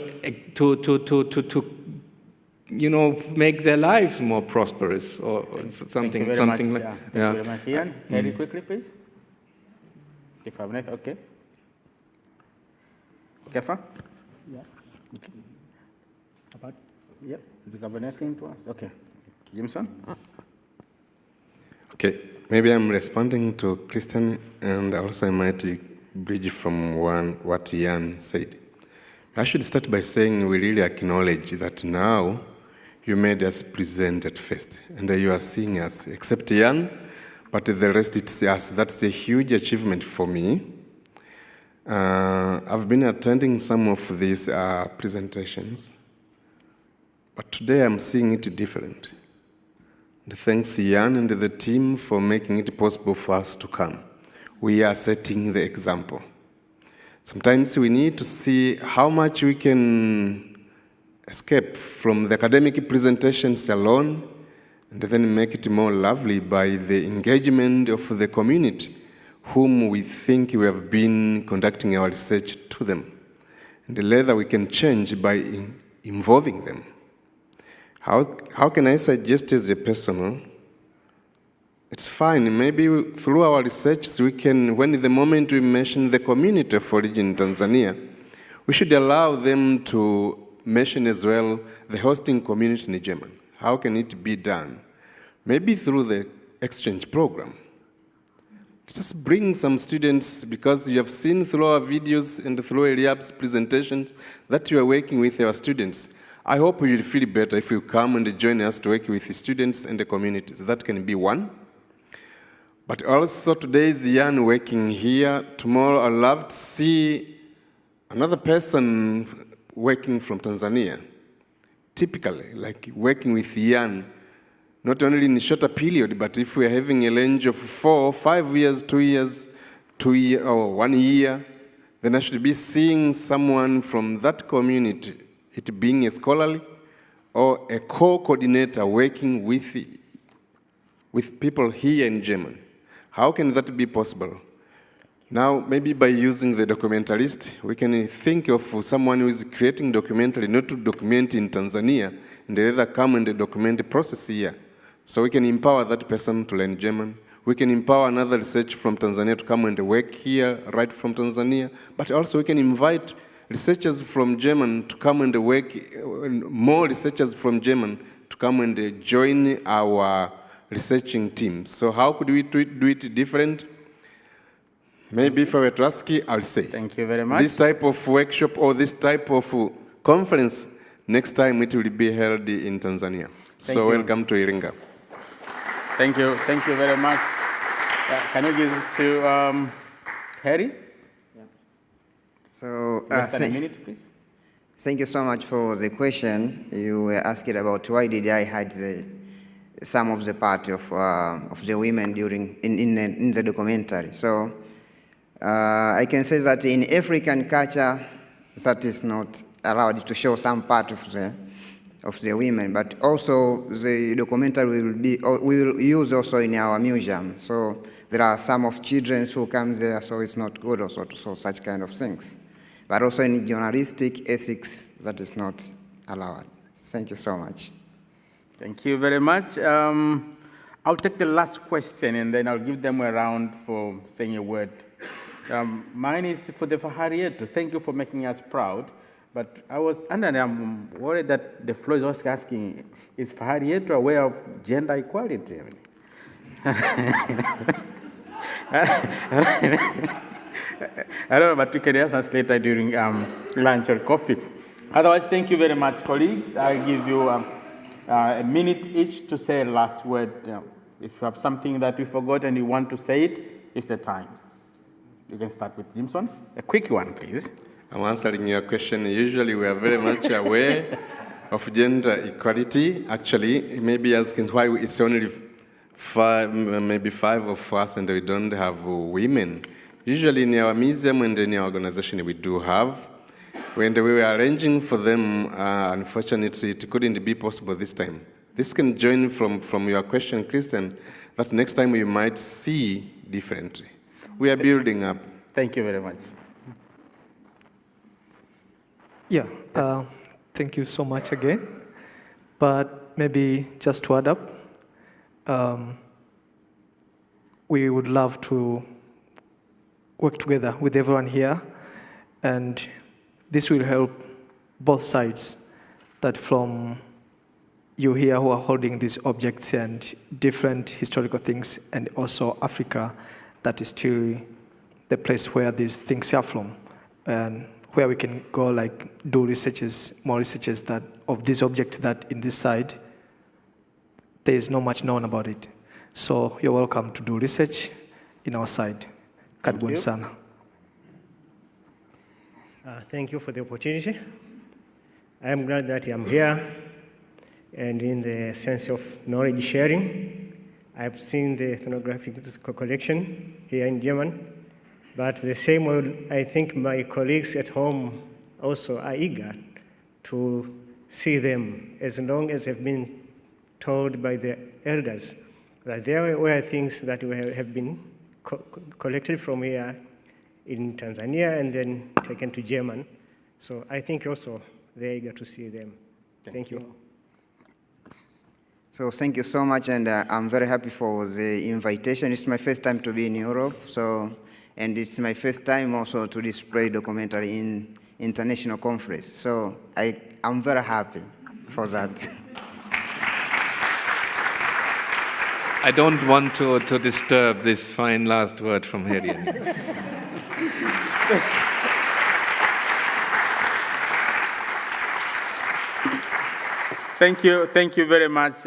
make their lives more prosperous, or something like. Thank you very much, Ian. Very quickly, please. If I'm not okay. Kefa? Yeah. About? Yep. Do you have anything to us? Okay. Jimson? Okay. Maybe I'm responding to Christian, and also I might bridge from what Ian said. I should start by saying we really acknowledge that now you made us present at first, and you are seeing us, except Ian, but the rest it's us. That's a huge achievement for me. I've been attending some of these presentations, but today I'm seeing it different. And thanks Ian and the team for making it possible for us to come. We are setting the example. Sometimes we need to see how much we can escape from the academic presentations alone, and then make it more lovely by the engagement of the community, whom we think we have been conducting our research to them. And later we can change by involving them. How can I suggest as a personal? It's fine, maybe through our research we can, when the moment we mention the community of origin in Tanzania, we should allow them to mention as well the hosting community in German. How can it be done? Maybe through the exchange program. Let us bring some students, because you have seen through our videos and through Eliab's presentations that you are working with our students. I hope you will feel better if you come and join us to work with the students and the communities. That can be one. But also today is Jan working here. Tomorrow I'd love to see another person working from Tanzania. Typically, like working with Jan, not only in a shorter period, but if we are having a range of 4 or 5 years, 2 years, or 1 year, then I should be seeing someone from that community, it being a scholarly or a co-coordinator working with people here in Germany. How can that be possible? Now, maybe by using the documentalist, we can think of someone who is creating documentary, not to document in Tanzania, and rather come and document the process here. So we can empower that person to learn German. We can empower another researcher from Tanzania to come and work here, right from Tanzania. But also we can invite researchers from German to come and work, more researchers from German to come and join our researching team. So how could we do it different? Maybe if I were to ask you, I'll say. Thank you very much. This type of workshop or this type of conference, next time it will be held in Tanzania. So welcome to Iringa. Thank you very much. Can you give it to Harry? So, Just a minute, please. Thank you so much for the question. You were asking about why did I hide some of the part of the women during in the documentary. So I can say that in African culture, that is not allowed to show some part of the women, but also the documentary we will use also in our museum. So there are some of children who come there, so it's not good also to show such kind of things. But also in journalistic ethics, that is not allowed. Thank you so much. Thank you very much. I'll take the last question and then I'll give them a round for saying a word. Mine is for the fahari yetu. Thank you for making us proud. But I'm worried that the floor is also asking, is fahari yetu aware of gender equality? I don't know, but you can ask us later during lunch or coffee. Otherwise, thank you very much, colleagues. I'll give you a minute each to say a last word. If you have something that we forgot and you want to say it, it's the time. You can start with Jimson. A quick one, please. I'm answering your question. Usually we are very much aware of gender equality. Actually, maybe asking why it's only maybe 5 of us, and we don't have women. Usually in our museum and in our organization we do have. When we were arranging for them, unfortunately it couldn't be possible this time. This can join from your question, Christian, that next time we might see differently. We are building up. Thank you very much. Yeah, thank you so much again. But maybe just to add up, we would love to work together with everyone here, and this will help both sides, that from you here who are holding these objects and different historical things, and also Africa, that is still the place where these things are from, and where we can go like do researches, more researches that of this object that in this side, there is not much known about it. So you're welcome to do research in our side. Karibuni sana. Thank you for the opportunity. I am glad that I'm here, and in the sense of knowledge sharing, I've seen the ethnographic collection here in Germany, but the same way, I think my colleagues at home also are eager to see them, as long as they've been told by the elders that there were things that have been collected from here in Tanzania and then taken to Germany. So I think also they're eager to see them. Thank you. So thank you so much, and I'm very happy for the invitation. It's my first time to be in Europe, and it's my first time also to display documentary in international conference. So I'm very happy for that. I don't want to disturb this fine last word from Hessian. Thank you very much,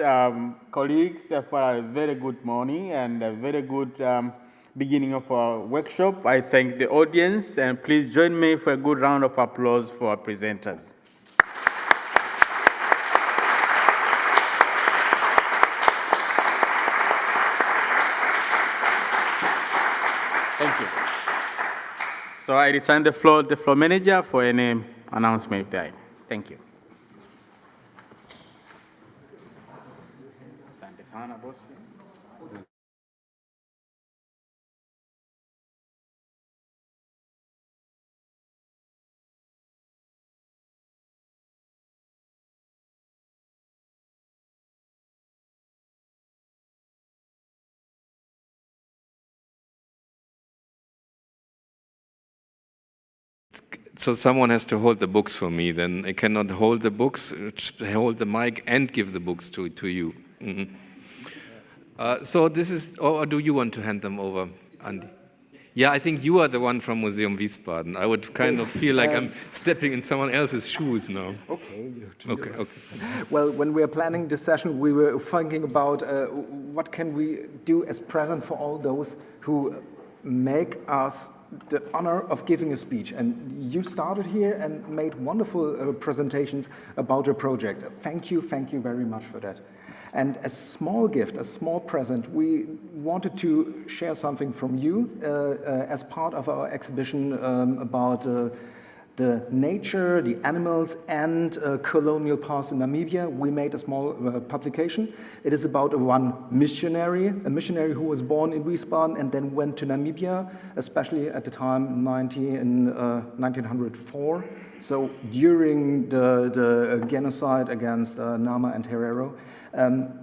colleagues, for a very good morning and a very good beginning of our workshop. I thank the audience, and please join me for a good round of applause for our presenters. Thank you. So I return the floor to the floor manager for any announcement if there are. Thank you. Asante sana bosi. So someone has to hold the books for me, then I cannot hold the books, hold the mic and give the books to you. Mm-hmm. So this is, or do you want to hand them over, Andy? Yeah, I think you are the one from Museum Wiesbaden. I would kind of feel like I'm stepping in someone else's shoes now. Okay. Okay. Well, when we were planning this session, we were thinking about what can we do as present for all those who make us the honor of giving a speech. And you started here and made wonderful presentations about your project. Thank you very much for that. And a small gift, a small present, we wanted to share something from you as part of our exhibition about the nature, the animals, and colonial past in Namibia. We made a small publication. It is about a missionary who was born in Wiesbaden and then went to Namibia, especially at the time 1904. So during the genocide against Nama and Herero,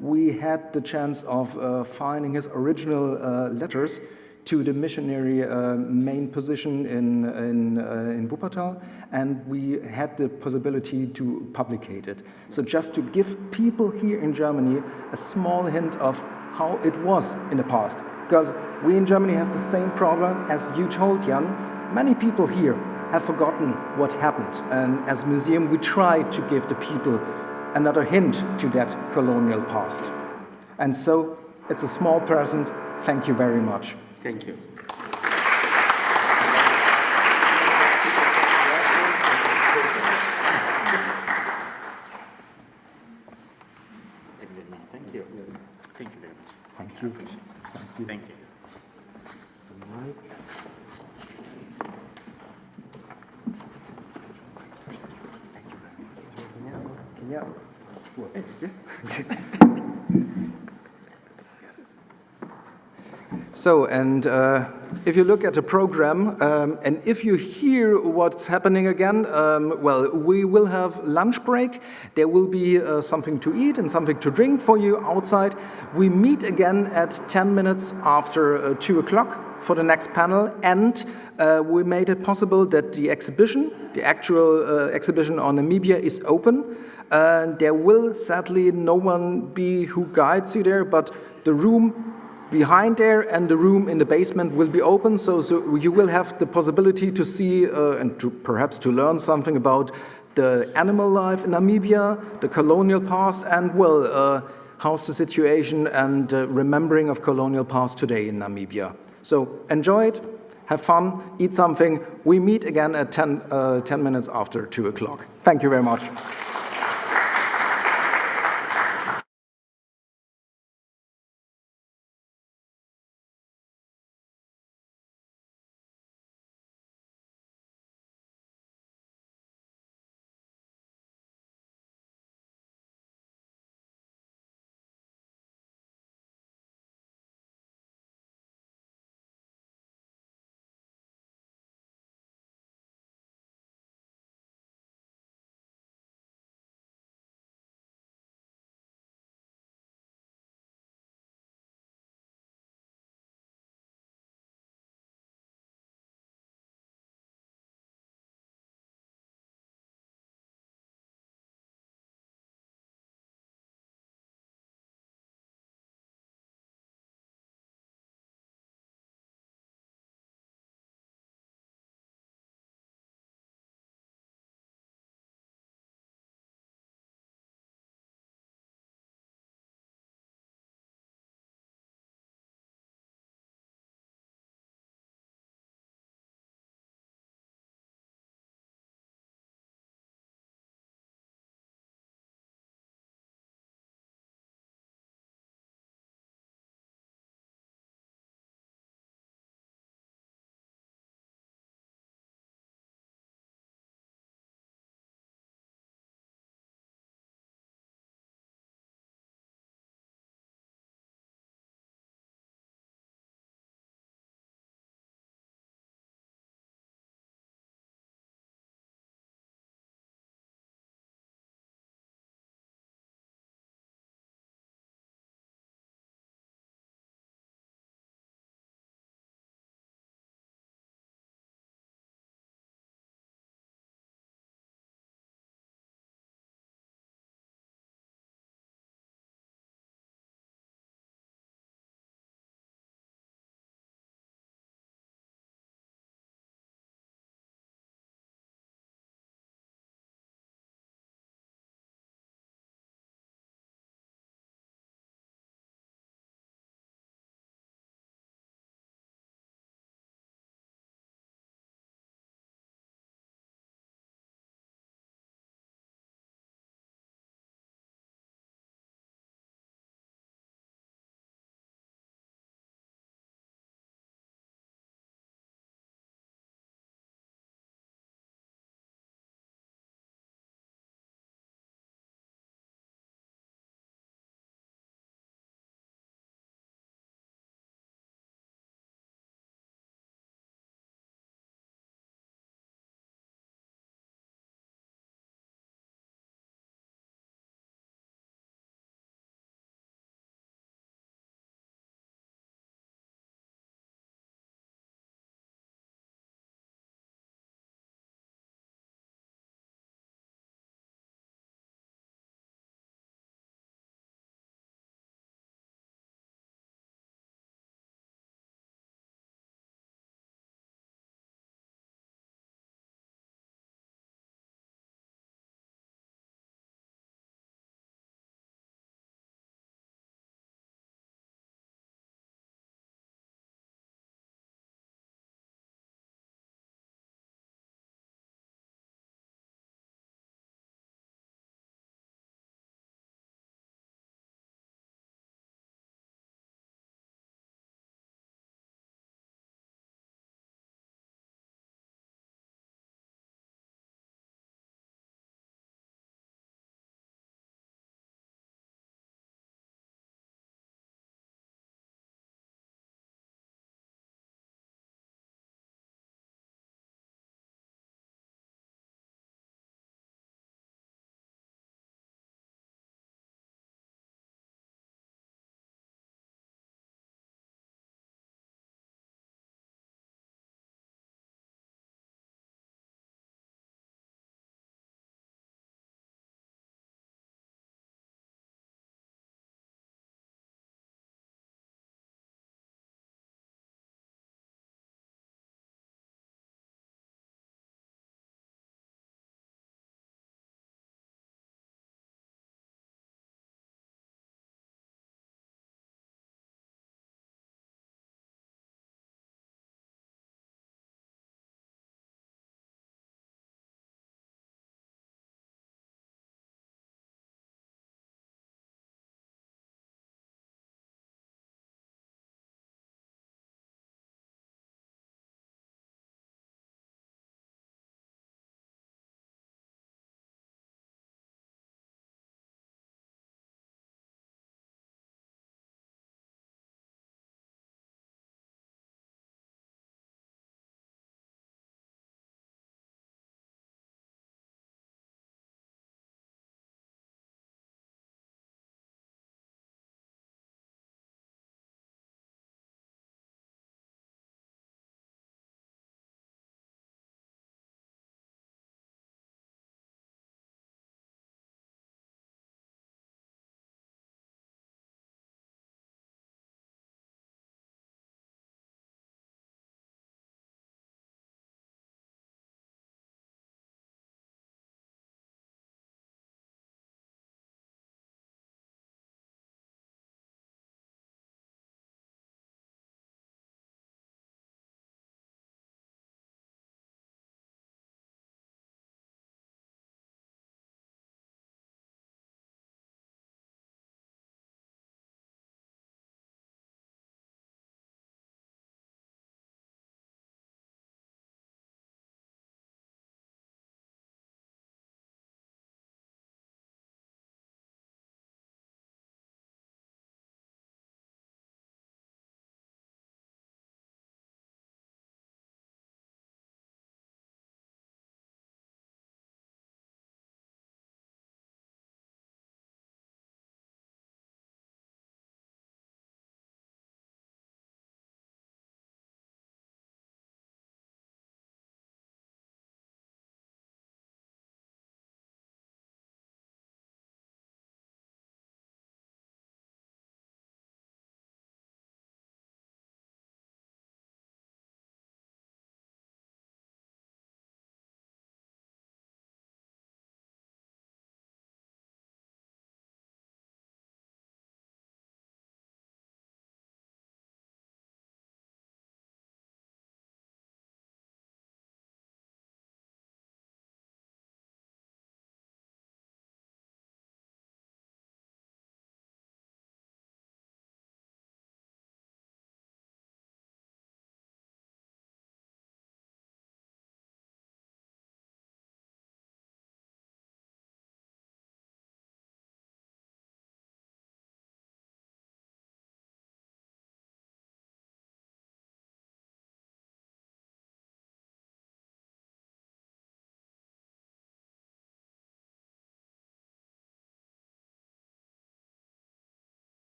we had the chance of finding his original letters to the missionary main position in Wuppertal, and we had the possibility to publicate it. So just to give people here in Germany a small hint of how it was in the past. Because we in Germany have the same problem as you told, Jan. Many people here have forgotten what happened, and as museum we try to give the people another hint to that colonial past. And so it's a small present. Thank you very much. Thank you. Thank you. Thank you very much. Thank you. Yeah. Yes. So, and if you look at the program, and if you hear what's happening again, well, we will have lunch break. There will be something to eat and something to drink for you outside. We meet again at 10 minutes after 2 o'clock for the next panel, and we made it possible that the exhibition, the actual exhibition on Namibia, is open. There will sadly no one be who guides you there, but the room behind there and the room in the basement will be open, so you will have the possibility to see and perhaps to learn something about the animal life in Namibia, the colonial past, and well, how's the situation and remembering of colonial past today in Namibia. So enjoy it, have fun, eat something. We meet again at 10 minutes after 2 o'clock. Thank you very much.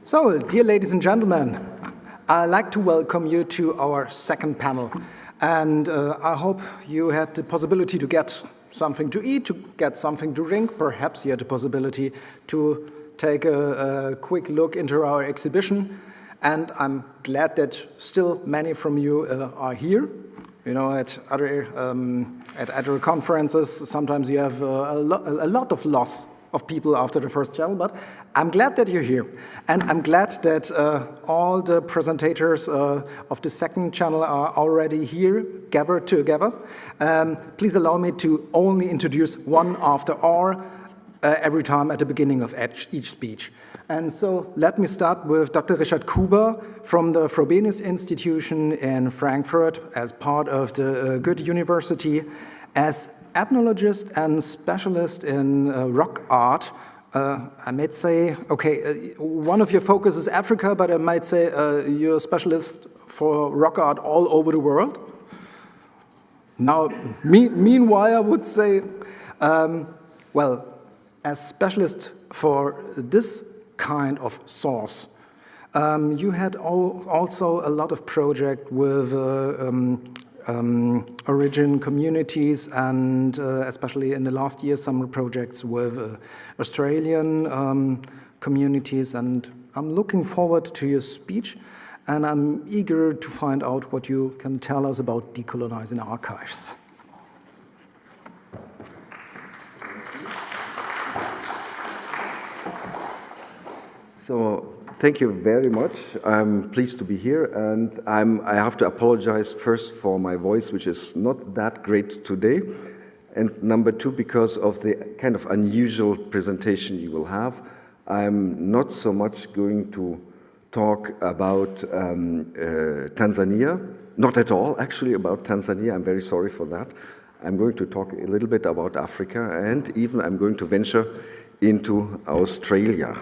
So, dear ladies and gentlemen, I'd like to welcome you to our second panel. And I hope you had the possibility to get something to eat, to get something to drink. Perhaps you had the possibility to take a quick look into our exhibition. And I'm glad that still many from you are here. You know, at other conferences, sometimes you have a lot of loss of people after the first channel, but I'm glad that you're here. And I'm glad that all the presentators of the second channel are already here, gathered together. Please allow me to only introduce one after all every time at the beginning of each speech. And so let me start with Dr. Richard Kuber from the Provenance Institution in Frankfurt as part of the Goethe University. As ethnologist and specialist in rock art, I might say, okay, one of your focus is Africa, but I might say you're a specialist for rock art all over the world. Now, meanwhile, I would say, well, as specialist for this kind of source, you had also a lot of project with origin communities, and especially in the last year, some projects with Australian communities. And I'm looking forward to your speech, and I'm eager to find out what you can tell us about decolonizing archives. So, thank you very much. I'm pleased to be here, and I have to apologize first for my voice, which is not that great today, and number two, because of the kind of unusual presentation you will have. I'm not so much going to talk about Tanzania, not at all actually about Tanzania, I'm very sorry for that. I'm going to talk a little bit about Africa, and even I'm going to venture into Australia.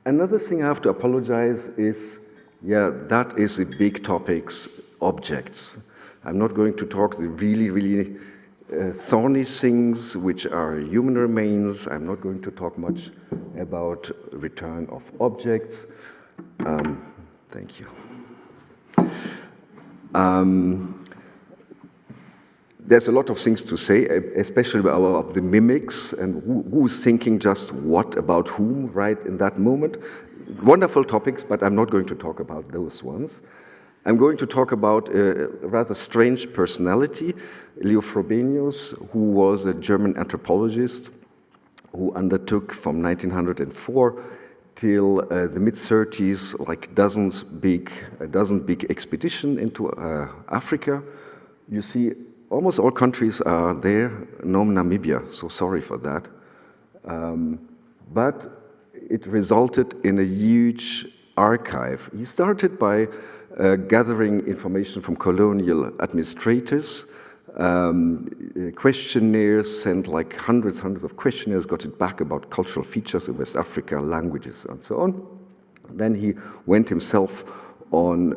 Another thing I have to apologize is, that is the big topics, objects. I'm not going to talk the really thorny things, which are human remains. I'm not going to talk much about return of objects. Thank you. There's a lot of things to say, especially about the mimics and who's thinking just what about whom right in that moment. Wonderful topics, but I'm not going to talk about those ones. I'm going to talk about a rather strange personality, Leo Frobenius, who was a German anthropologist who undertook from 1904 till the mid-30s like a dozen big expedition into Africa. You see, almost all countries are there, no Namibia, so sorry for that. But it resulted in a huge archive. He started by gathering information from colonial administrators, questionnaires, sent like hundreds of questionnaires, got it back about cultural features in West Africa, languages, and so on. Then he went himself on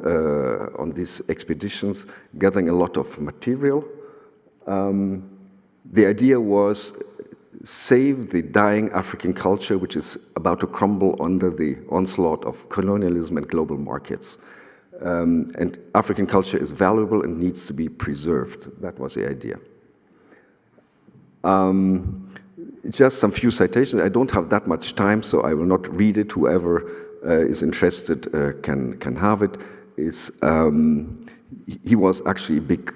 these expeditions, gathering a lot of material. The idea was save the dying African culture, which is about to crumble under the onslaught of colonialism and global markets. And African culture is valuable and needs to be preserved. That was the idea. Just some few citations. I don't have that much time, so I will not read it. Whoever is interested can have it. He was actually a big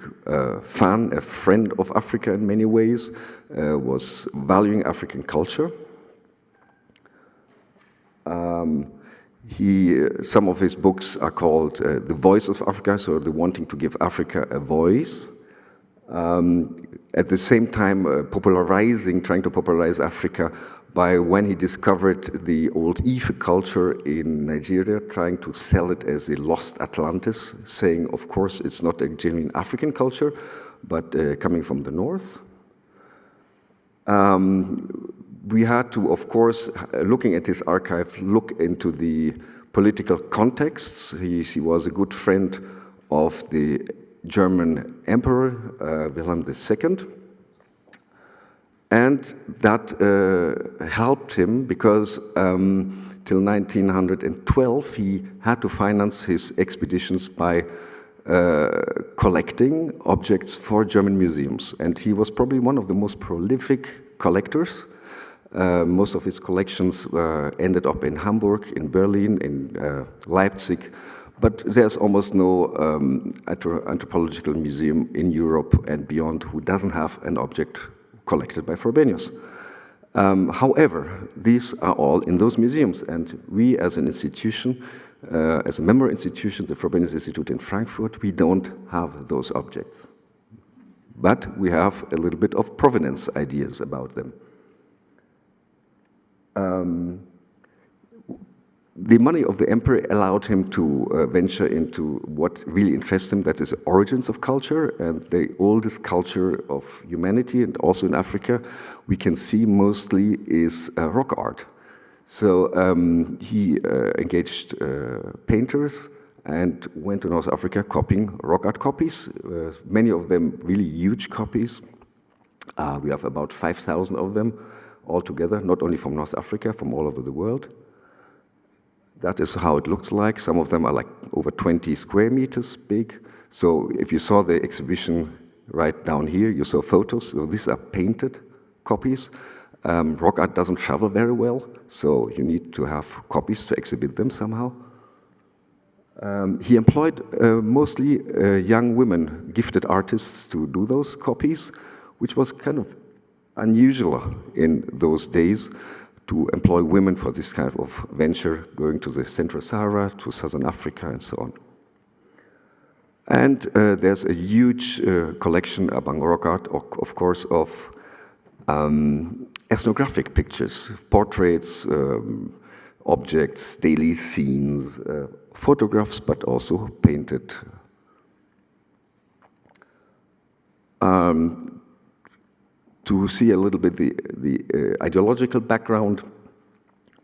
fan, a friend of Africa in many ways, was valuing African culture. Some of his books are called The Voice of Africa, so the wanting to give Africa a voice. At the same time, trying to popularize Africa by when he discovered the old Ife culture in Nigeria, trying to sell it as a lost Atlantis, saying, of course, it's not a genuine African culture, but coming from the north. We had to, of course, looking at his archive, look into the political contexts. He was a good friend of the German Emperor, Wilhelm II. And that helped him because till 1912, he had to finance his expeditions by collecting objects for German museums. And he was probably one of the most prolific collectors. Most of his collections ended up in Hamburg, in Berlin, in Leipzig. But there's almost no anthropological museum in Europe and beyond who doesn't have an object collected by Frobenius. However, these are all in those museums, and we as an institution, as a member institution, the Frobenius Institute in Frankfurt, we don't have those objects. But we have a little bit of provenance ideas about them. The money of the emperor allowed him to venture into what really interests him, that is origins of culture, and the oldest culture of humanity, and also in Africa, we can see mostly is rock art. So he engaged painters and went to North Africa copying rock art copies, many of them really huge copies. We have about 5,000 of them altogether, not only from North Africa, from all over the world. That is how it looks like. Some of them are like over 20 square meters big. So if you saw the exhibition right down here, you saw photos. So these are painted copies. Rock art doesn't travel very well, so you need to have copies to exhibit them somehow. He employed mostly young women, gifted artists, to do those copies, which was kind of unusual in those days, to employ women for this kind of venture, going to the Central Sahara, to Southern Africa, and so on. And there's a huge collection among rock art, of course, of ethnographic pictures, portraits, objects, daily scenes, photographs, but also painted. To see a little bit the ideological background,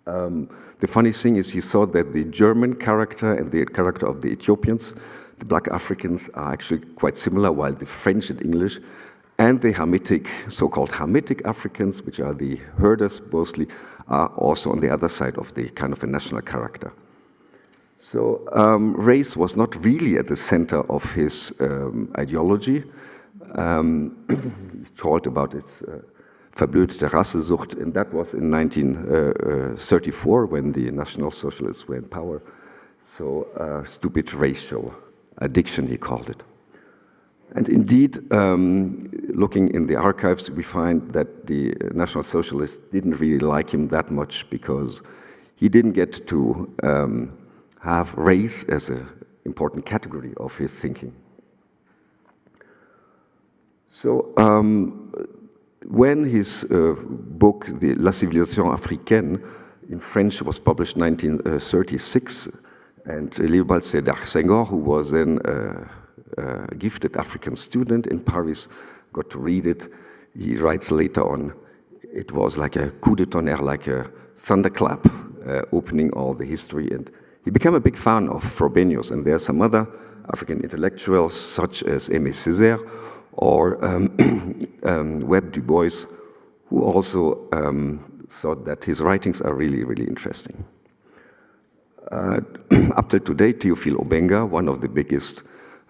the funny thing is he saw that the German character and the character of the Ethiopians, the black Africans, are actually quite similar, while the French and English and the Hamitic, so-called Hamitic Africans, which are the herders mostly, are also on the other side of the kind of a national character. So race was not really at the center of his ideology. He talked about its verblödete Rassesucht, and that was in 1934 when the National Socialists were in power. So stupid racial addiction, he called it. And indeed, looking in the archives, we find that the National Socialists didn't really like him that much because he didn't get to have race as an important category of his thinking. So when his book, La Civilisation Africaine, in French was published in 1936, and Léopold Sédar Senghor, who was then a gifted African student in Paris, got to read it. He writes later on, it was like a coup de tonnerre, like a thunderclap, opening all the history. And he became a big fan of Frobenius, and there are some other African intellectuals, such as Aimé Césaire, or Webb Du Bois, who also thought that his writings are really, really interesting. Up till today, Théophile Obenga, one of the biggest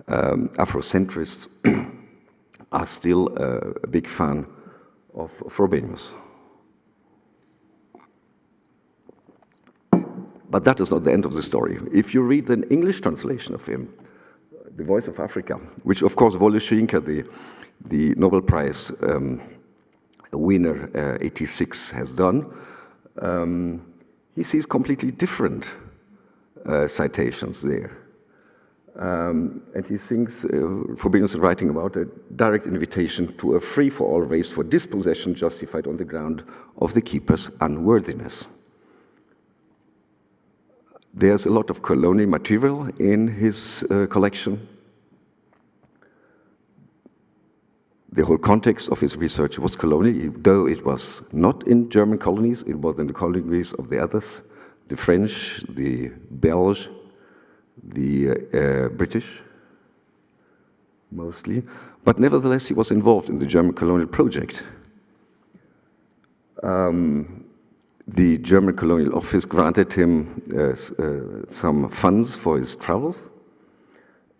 Afrocentrists, are still a big fan of Frobenius. But that is not the end of the story. If you read an English translation of him, The Voice of Africa, which of course Wole Soyinka, the Nobel Prize winner, 86, has done, he sees completely different citations there. And he thinks Frobenius is writing about a direct invitation to a free-for-all race for dispossession justified on the ground of the keeper's unworthiness. There's a lot of colonial material in his collection. The whole context of his research was colonial, though it was not in German colonies, it was in the colonies of the others, the French, the Belgian, the British, mostly. But nevertheless, he was involved in the German colonial project. the German colonial office granted him some funds for his travels.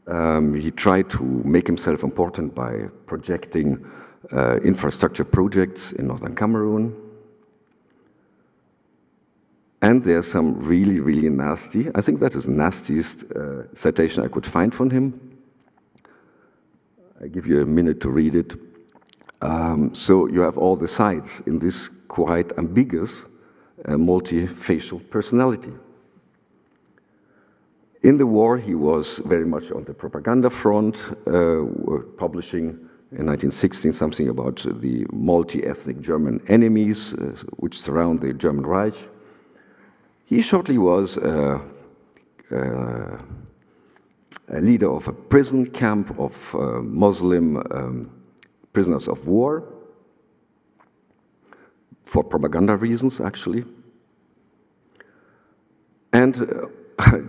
He tried to make himself important by projecting infrastructure projects in northern Cameroon. And there's some really, really nasty, I think that is the nastiest citation I could find from him. I give you a minute to read it. So you have all the sides in this quite ambiguous multi-facial personality. In the war, he was very much on the propaganda front, publishing in 1916 something about the multi-ethnic German enemies which surround the German Reich. He shortly was a leader of a prison camp of Muslim prisoners of war, for propaganda reasons, actually. And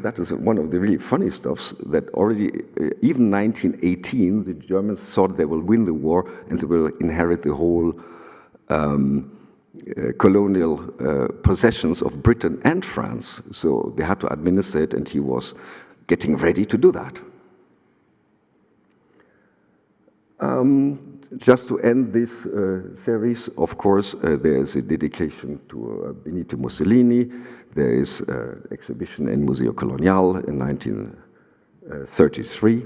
that is one of the really funny stuffs, that already, even 1918, the Germans thought they will win the war and they will inherit the whole colonial possessions of Britain and France. So they had to administer it, and he was getting ready to do that. Just to end this series, of course, there is a dedication to Benito Mussolini. There is an exhibition in Museo Colonial in 1933.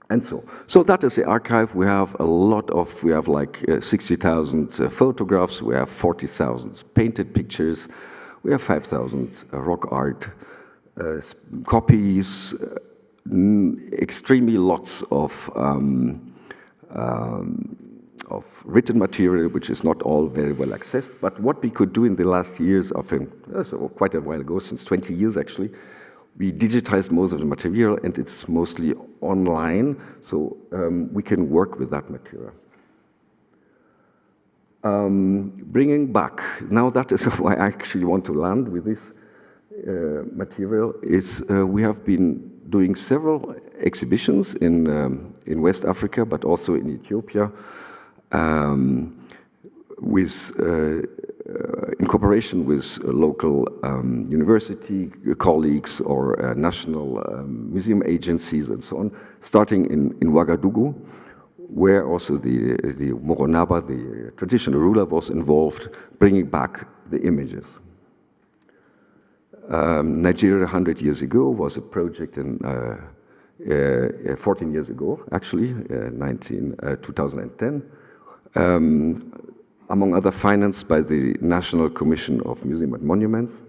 And so that is the archive. We have a lot of, we have like 60,000 photographs, we have 40,000 painted pictures, we have 5,000 rock art copies, extremely lots of written material, which is not all very well accessed. But what we could do in the last years, quite a while ago, since 20 years actually, we digitized most of the material, and it's mostly online, so we can work with that material. Bringing back, now that is why I actually want to land with this material, is we have been doing several exhibitions in West Africa, but also in Ethiopia, in cooperation with local university colleagues or national museum agencies and so on, starting in Ouagadougou, where also the Moronaba, the traditional ruler, was involved, bringing back the images. Nigeria 100 years ago was a project in 14 years ago, actually, 2010, among other financed by the National Commission of Museums and Monuments.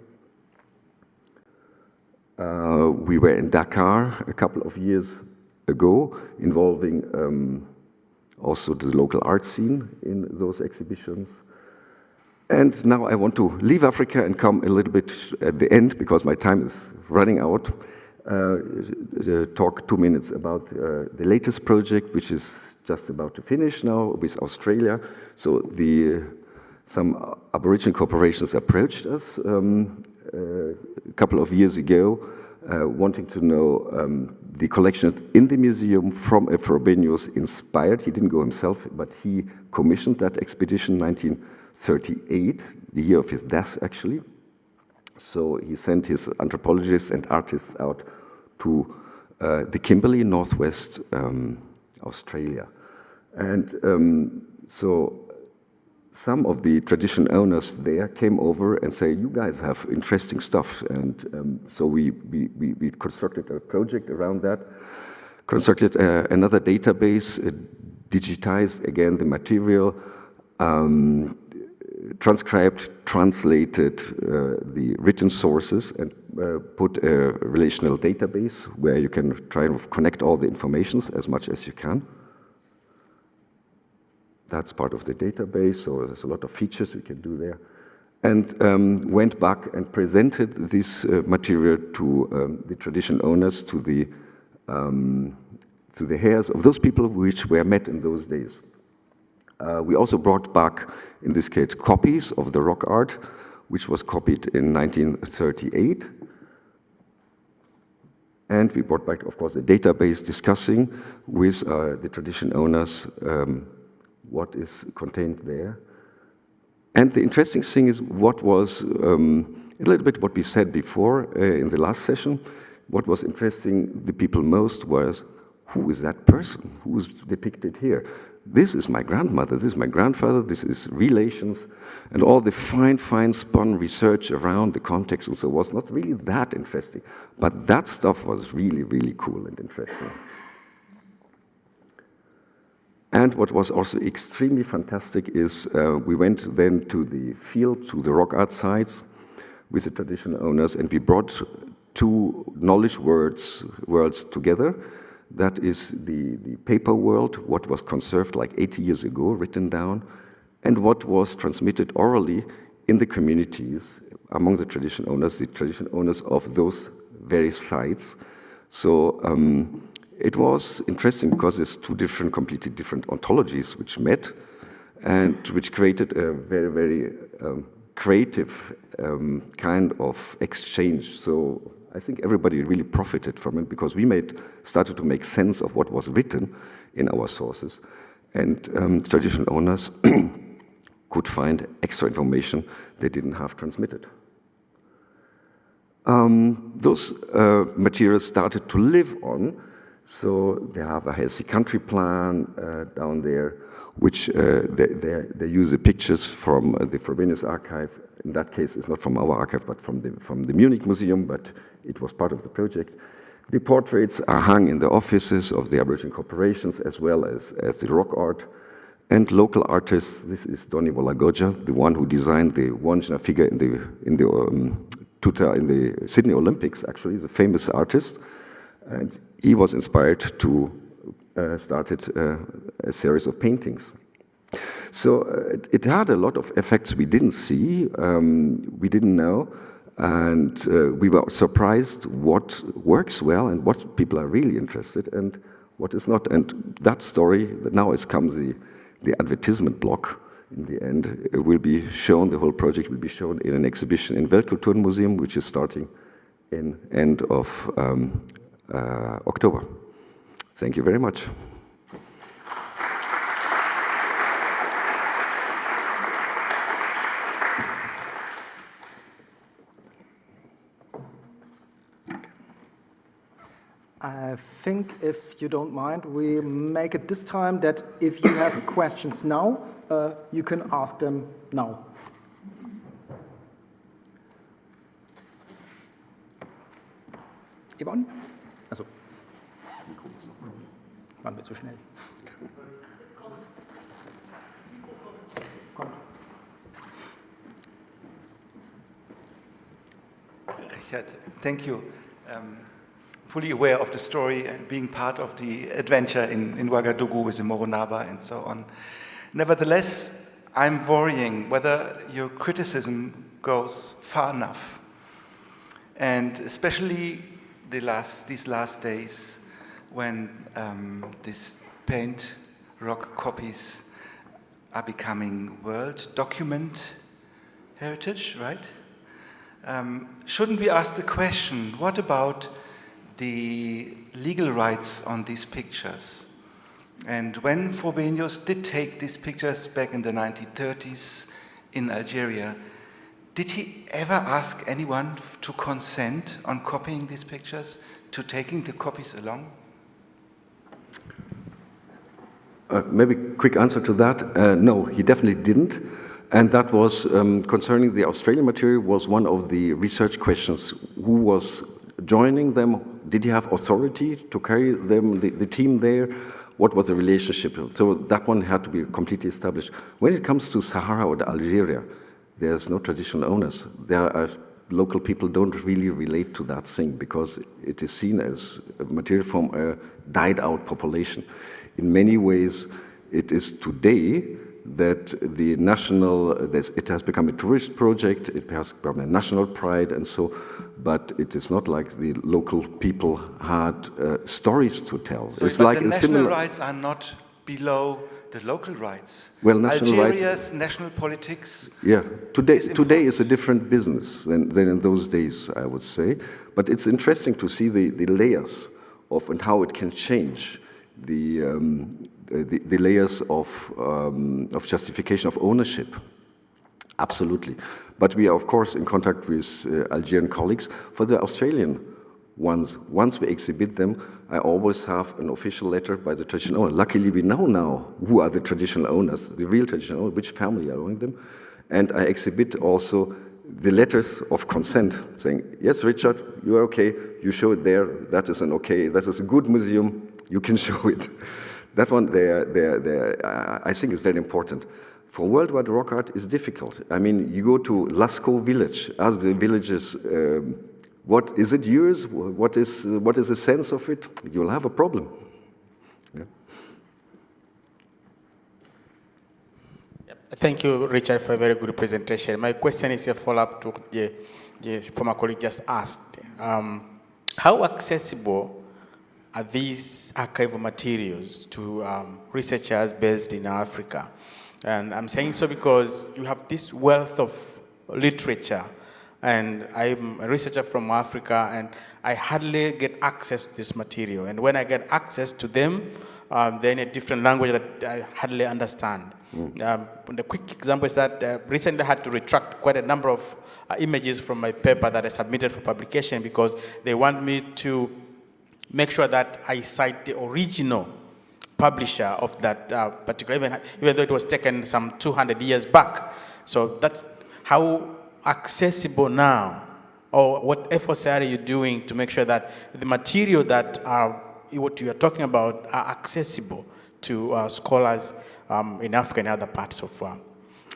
We were in Dakar a couple of years ago, involving also the local art scene in those exhibitions. And now I want to leave Africa and come a little bit at the end, because my time is running out, talk 2 minutes about the latest project, which is just about to finish now with Australia. So some Aboriginal corporations approached us a couple of years ago, wanting to know the collections in the museum from a Frobenius inspired. He didn't go himself, but he commissioned that expedition 1938, the year of his death, actually. So he sent his anthropologists and artists out to the Kimberley, northwest Australia. And so some of the tradition owners there came over and say, you guys have interesting stuff. And so we constructed a project around that, constructed another database, digitized again the material, transcribed, translated the written sources, and put a relational database where you can try and connect all the informations as much as you can. That's part of the database, so there's a lot of features we can do there. And went back and presented this material to the tradition owners, to the heirs of those people which were met in those days. We also brought back, in this case, copies of the rock art, which was copied in 1938. And we brought back, of course, a database discussing with the tradition owners what is contained there. And the interesting thing is what was a little bit what we said before in the last session. What was interesting the people most was, who is that person who is depicted here? This is my grandmother, this is my grandfather, this is relations, and all the fine spun research around the context and so was not really that interesting. But that stuff was really, really cool and interesting. And what was also extremely fantastic is we went then to the field, to the rock art sites with the traditional owners, and we brought two knowledge worlds together. That is the paper world, what was conserved like 80 years ago, written down, and what was transmitted orally in the communities among the traditional owners of those various sites. So it was interesting because it's two completely different ontologies which met and which created a very, very creative kind of exchange. So I think everybody really profited from it because we started to make sense of what was written in our sources, and traditional owners could find extra information they didn't have transmitted. Those materials started to live on, so they have a Hesse country plan down there, which they use the pictures from the Provenance archive. In that case, it's not from our archive, but from the Munich Museum, but it was part of the project. The portraits are hung in the offices of the Aboriginal corporations as well as the rock art. And local artists, this is Donny Wolagoja, the one who designed the Wandjina figure in the Sydney Olympics, actually, he's a famous artist. And he was inspired to start a series of paintings. So it had a lot of effects we didn't see, we didn't know, and we were surprised what works well and what people are really interested and what is not. And that story, now comes the advertisement block. In the end, it will be shown, the whole project will be shown in an exhibition in Weltkulturmuseum, which is starting in end of October. Thank you very much. I think, if you don't mind, we make it this time that if you have questions now, you can ask them now. Yvonne? Also, waren wir zu schnell? Kommt. Richard, thank you. Fully aware of the story and being part of the adventure in Ouagadougou with the Moronaba and so on. Nevertheless, I'm worrying whether your criticism goes far enough. And especially these last days when these paint rock copies are becoming world document heritage, right? Shouldn't we ask the question, what about the legal rights on these pictures? And when Frobenius did take these pictures back in the 1930s in Algeria, did he ever ask anyone to consent on copying these pictures, to taking the copies along? Maybe quick answer to that. No, he definitely didn't. And that was, concerning the Australian material, was one of the research questions. Who was joining them? Did he have authority to carry them, the team there? What was the relationship? So that one had to be completely established. When it comes to Sahara or Algeria, there's no traditional owners. There are local people don't really relate to that thing because it is seen as a material from a died-out population. In many ways, it is today that it has become a tourist project, it has become a national pride and so, but it is not like the local people had stories to tell. So it's but like the national rights are not below the local rights. Well, national Algeria's rights, national politics. Yeah, today is a different business than in those days, I would say. But it's interesting to see the layers of and how it can change the layers of justification of ownership. Absolutely. But we are, of course, in contact with Algerian colleagues. For the Australian ones, once we exhibit them, I always have an official letter by the traditional owner. Luckily, we know now who are the traditional owners, the real traditional owners, which family are owning them. And I exhibit also the letters of consent, saying, yes, Richard, you are okay, you show it there, that is an okay, that is a good museum, you can show it. That one, I think is very important. For worldwide rock art, it's difficult. I mean, you go to Lascaux village, ask the villagers, what is it yours? What is the sense of it? You'll have a problem. Yeah. Thank you, Richard, for a very good presentation. My question is a follow-up to the former colleague just asked. How accessible are these archival materials to researchers based in Africa? And I'm saying so because you have this wealth of literature, and I'm a researcher from Africa, and I hardly get access to this material. And when I get access to them, they're in a different language that I hardly understand. The quick example is that recently I had to retract quite a number of images from my paper that I submitted for publication because they want me to make sure that I cite the original publisher of that particular, even though it was taken some 200 years back. So that's how accessible now, or what efforts are you doing to make sure that the material that what you are talking about are accessible to scholars in Africa and other parts of the world?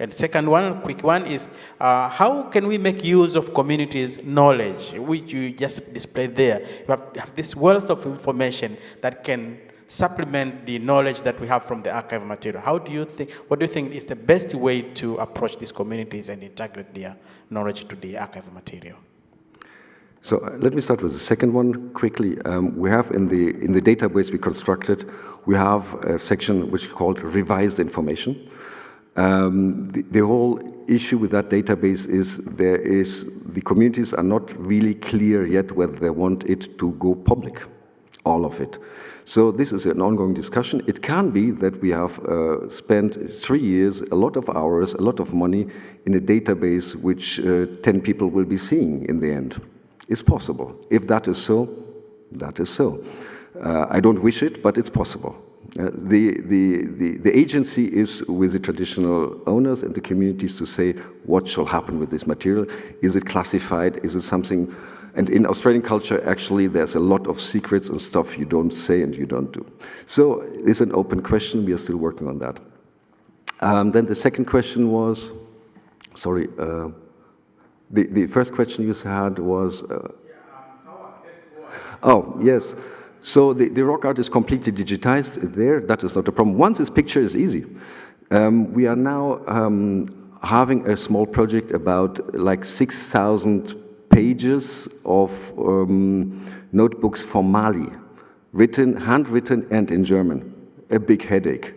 And second one, quick one, is how can we make use of communities' knowledge, which you just displayed there? You have this wealth of information that can supplement the knowledge that we have from the archival material. What do you think is the best way to approach these communities and integrate their knowledge to the archival material? So let me start with the second one quickly. We have in the database we constructed, we have a section which is called revised information. The whole issue with that database is the communities are not really clear yet whether they want it to go public, all of it. So this is an ongoing discussion. It can be that we have spent 3 years, a lot of hours, a lot of money in a database which 10 people will be seeing in the end. It's possible. If that is so, that is so. I don't wish it, but it's possible. The agency is with the traditional owners and the communities to say what shall happen with this material. Is it classified? Is it something? And in Australian culture, actually, there's a lot of secrets and stuff you don't say and you don't do. So it's an open question. We are still working on that. Then the second question was, sorry, the first question you had was, oh, yes. So the rock art is completely digitized there. That is not a problem. Once this picture is easy. We are now having a small project about like 6,000 pages of notebooks for Mali, handwritten and in German. A big headache.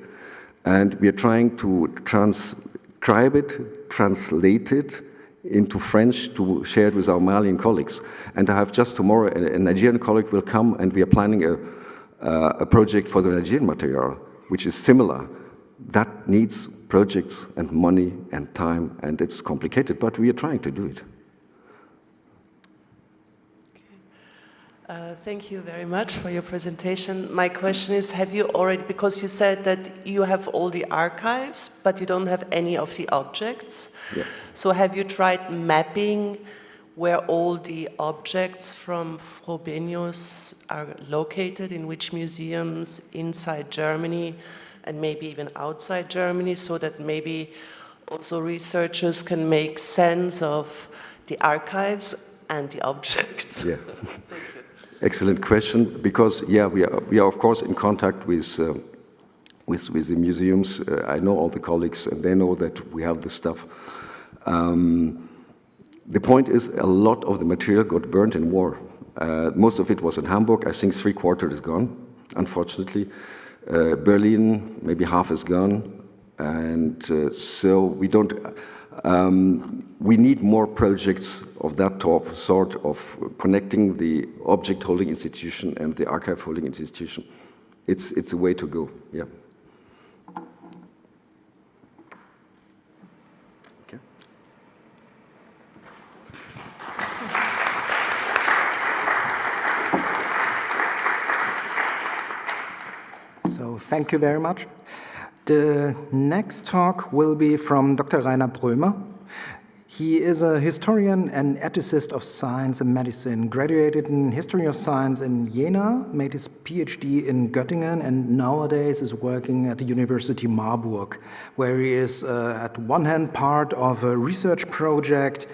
And we are trying to transcribe it, translate it into French to share it with our Malian colleagues. And I have just tomorrow a Nigerian colleague will come, and we are planning a project for the Nigerian material, which is similar. That needs projects and money and time, and it's complicated, but we are trying to do it. Thank you very much for your presentation. My question is, have you already, because you said that you have all the archives, but you don't have any of the objects. Yeah. So have you tried mapping where all the objects from Frobenius are located, in which museums inside Germany and maybe even outside Germany, so that maybe also researchers can make sense of the archives and the objects? Yeah. Excellent question, because yeah, we are of course in contact with the museums. I know all the colleagues, and they know that we have this stuff. The point is, a lot of the material got burnt in war. Most of it was in Hamburg. I think 3/4 is gone, unfortunately. Berlin, maybe half is gone, and so we don't. We need more projects of that sort of connecting the object holding institution and the archive holding institution. It's a way to go, yeah. Okay. So thank you very much. The next talk will be from Dr. Rainer Brömer. He is a historian and ethicist of science and medicine, graduated in history of science in Jena, made his PhD in Göttingen, and nowadays is working at the University Marburg, where he is at one hand part of a research project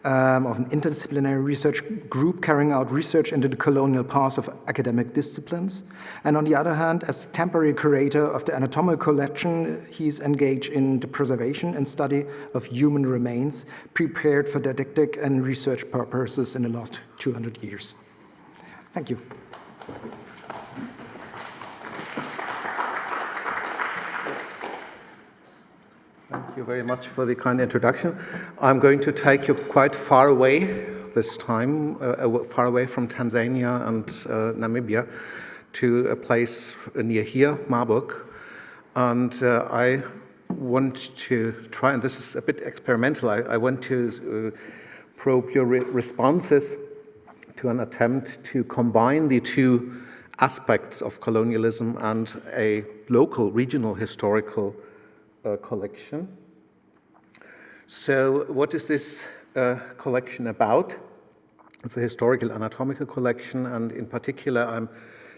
of an interdisciplinary research group carrying out research into the colonial past of academic disciplines. And on the other hand, as temporary curator of the anatomical collection, he's engaged in the preservation and study of human remains prepared for didactic and research purposes in the last 200 years. Thank you. Thank you very much for the kind introduction. I'm going to take you quite far away this time, far away from Tanzania and Namibia, to a place near here, Marburg. And I want to try, and this is a bit experimental, I want to probe your responses to an attempt to combine the two aspects of colonialism and a local, regional historical collection. So what is this collection about? It's a historical anatomical collection, and in particular I'm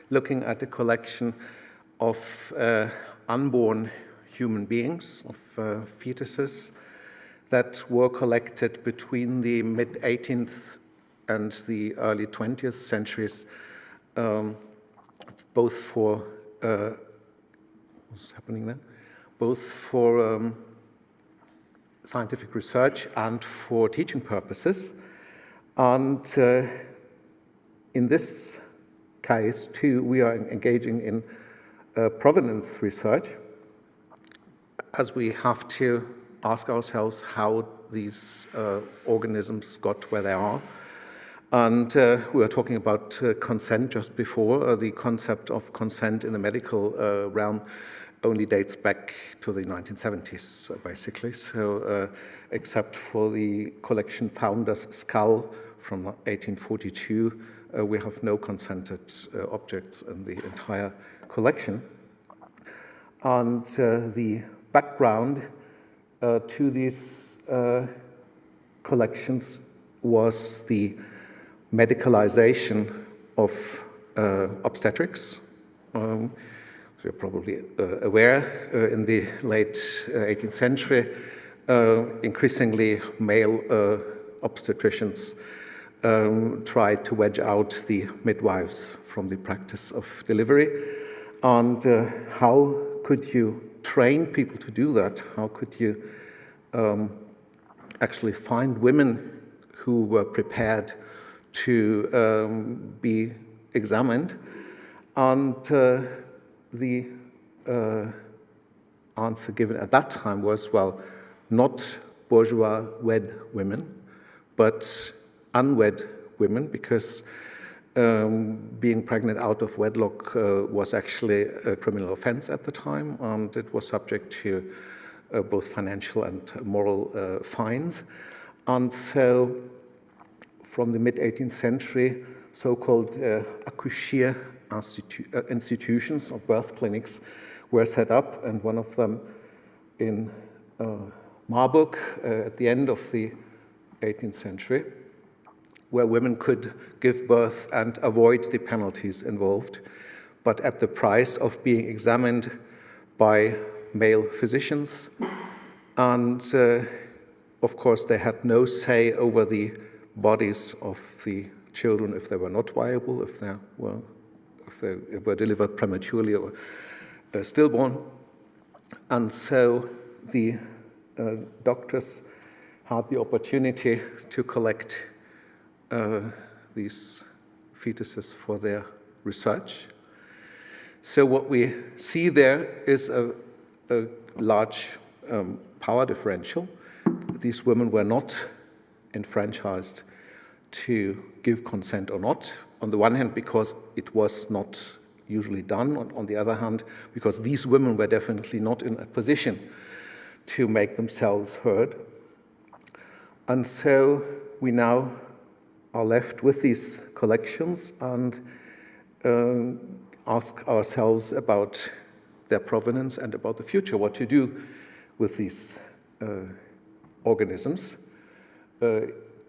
looking at a collection of unborn human beings, of fetuses that were collected between the mid-18th and the early 20th centuries, both for what's happening there? Both for scientific research and for teaching purposes. And in this case, too, we are engaging in provenance research, as we have to ask ourselves how these organisms got where they are. And we were talking about consent just before. The concept of consent in the medical realm only dates back to the 1970s, basically. So, except for the collection founder's skull from 1842, we have no consented objects in the entire collection. And the background to these collections was the medicalization of obstetrics. So you're probably aware, in the late 18th century, increasingly male obstetricians tried to wedge out the midwives from the practice of delivery. And how could you train people to do that? How could you actually find women who were prepared to be examined? And the answer given at that time was, well, not bourgeois wed women, but unwed women, because being pregnant out of wedlock was actually a criminal offense at the time, and it was subject to both financial and moral fines. And so from the mid-18th century, so-called accoucheur institutions or birth clinics were set up, and one of them in Marburg at the end of the 18th century, where women could give birth and avoid the penalties involved, but at the price of being examined by male physicians. And of course, they had no say over the bodies of the children if they were not viable, if they were delivered prematurely or stillborn. And so the doctors had the opportunity to collect these fetuses for their research. So what we see there is a large power differential. These women were not enfranchised to give consent or not. On the one hand, because it was not usually done. On the other hand, because these women were definitely not in a position to make themselves heard. And so we now are left with these collections and ask ourselves about their provenance and about the future, what to do with these organisms.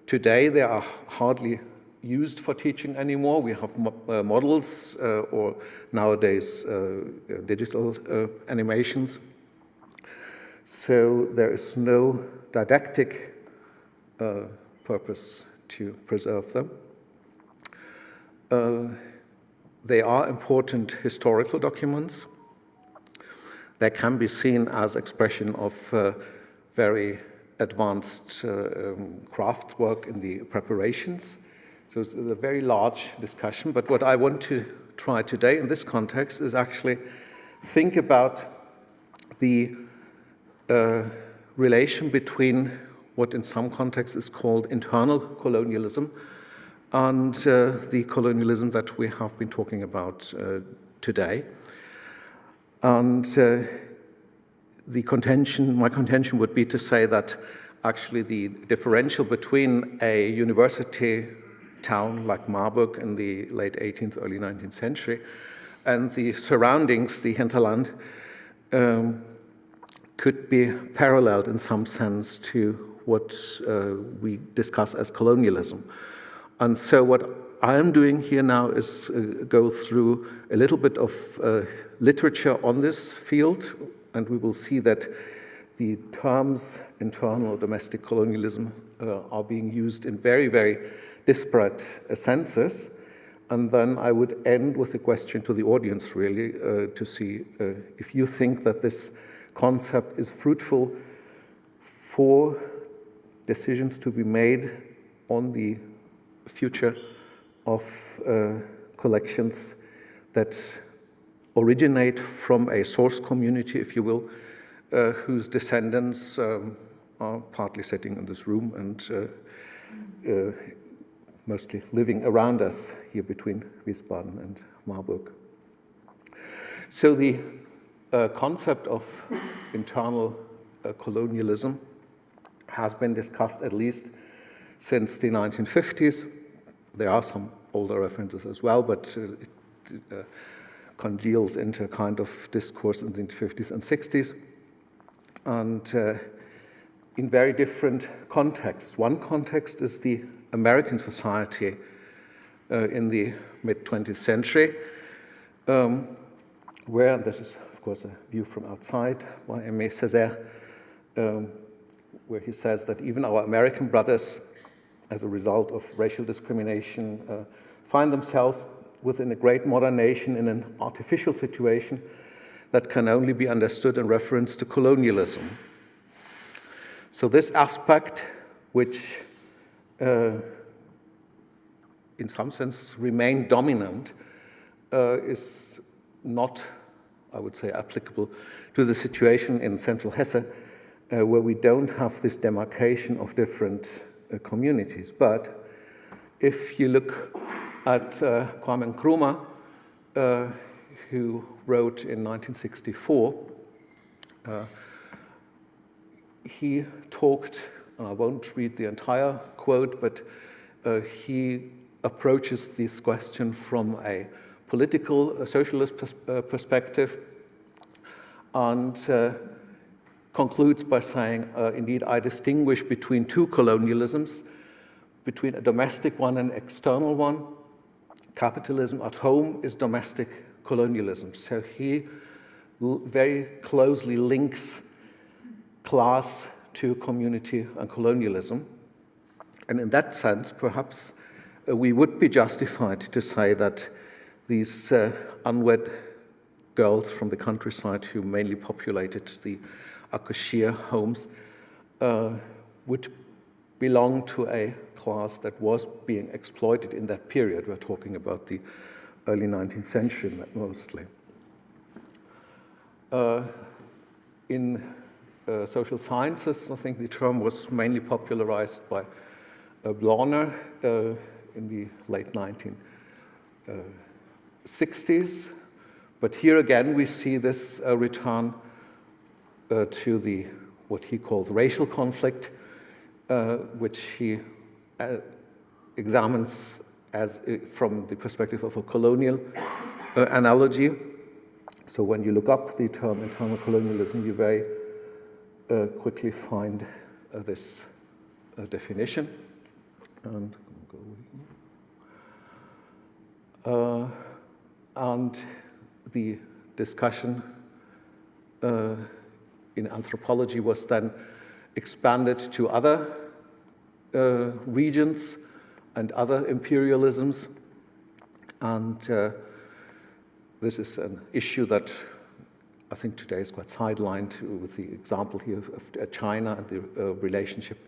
Today, they are hardly used for teaching anymore. We have models or nowadays digital animations. So there is no didactic purpose to preserve them. They are important historical documents. They can be seen as expression of very advanced craft work in the preparations. So it's a very large discussion, but what I want to try today in this context is actually think about the relation between what in some contexts is called internal colonialism and the colonialism that we have been talking about today. And my contention would be to say that actually the differential between a university town like Marburg in the late 18th, early 19th century and the surroundings, the hinterland, could be paralleled in some sense to what we discuss as colonialism. And so what I am doing here now is go through a little bit of literature on this field, and we will see that the terms internal or domestic colonialism are being used in very, very disparate senses. And then I would end with a question to the audience, really, to see if you think that this concept is fruitful for decisions to be made on the future of collections that originate from a source community, if you will, whose descendants are partly sitting in this room and mostly living around us here between Wiesbaden and Marburg. So the concept of internal colonialism has been discussed at least since the 1950s. There are some older references as well, but it congeals into a kind of discourse in the 50s and 60s, and in very different contexts. One context is the American society in the mid-20th century, where, and this is of course a view from outside by Aimé Césaire, where he says that even our American brothers, as a result of racial discrimination, find themselves within a great modern nation in an artificial situation that can only be understood in reference to colonialism. So this aspect, which in some sense remained dominant, is not, I would say, applicable to the situation in central Hesse, where we don't have this demarcation of different communities. But if you look at Kwame Nkrumah, who wrote in 1964, he talked, and I won't read the entire quote, but he approaches this question from a political, socialist perspective, and concludes by saying, indeed, I distinguish between two colonialisms, between a domestic one and an external one. Capitalism at home is domestic colonialism. So he very closely links class to community and colonialism. And in that sense, perhaps we would be justified to say that these unwed girls from the countryside who mainly populated the Akashir homes would belong to a class that was being exploited in that period. We're talking about the early 19th century mostly. In social sciences, I think the term was mainly popularized by Blorner in the late 1960s. But here again, we see this return to the what he calls racial conflict, which he examines as from the perspective of a colonial analogy. So when you look up the term internal colonialism, you very quickly find this definition. And the discussion in anthropology was then expanded to other regions and other imperialisms. And this is an issue that I think today is quite sidelined with the example here of China and the relationship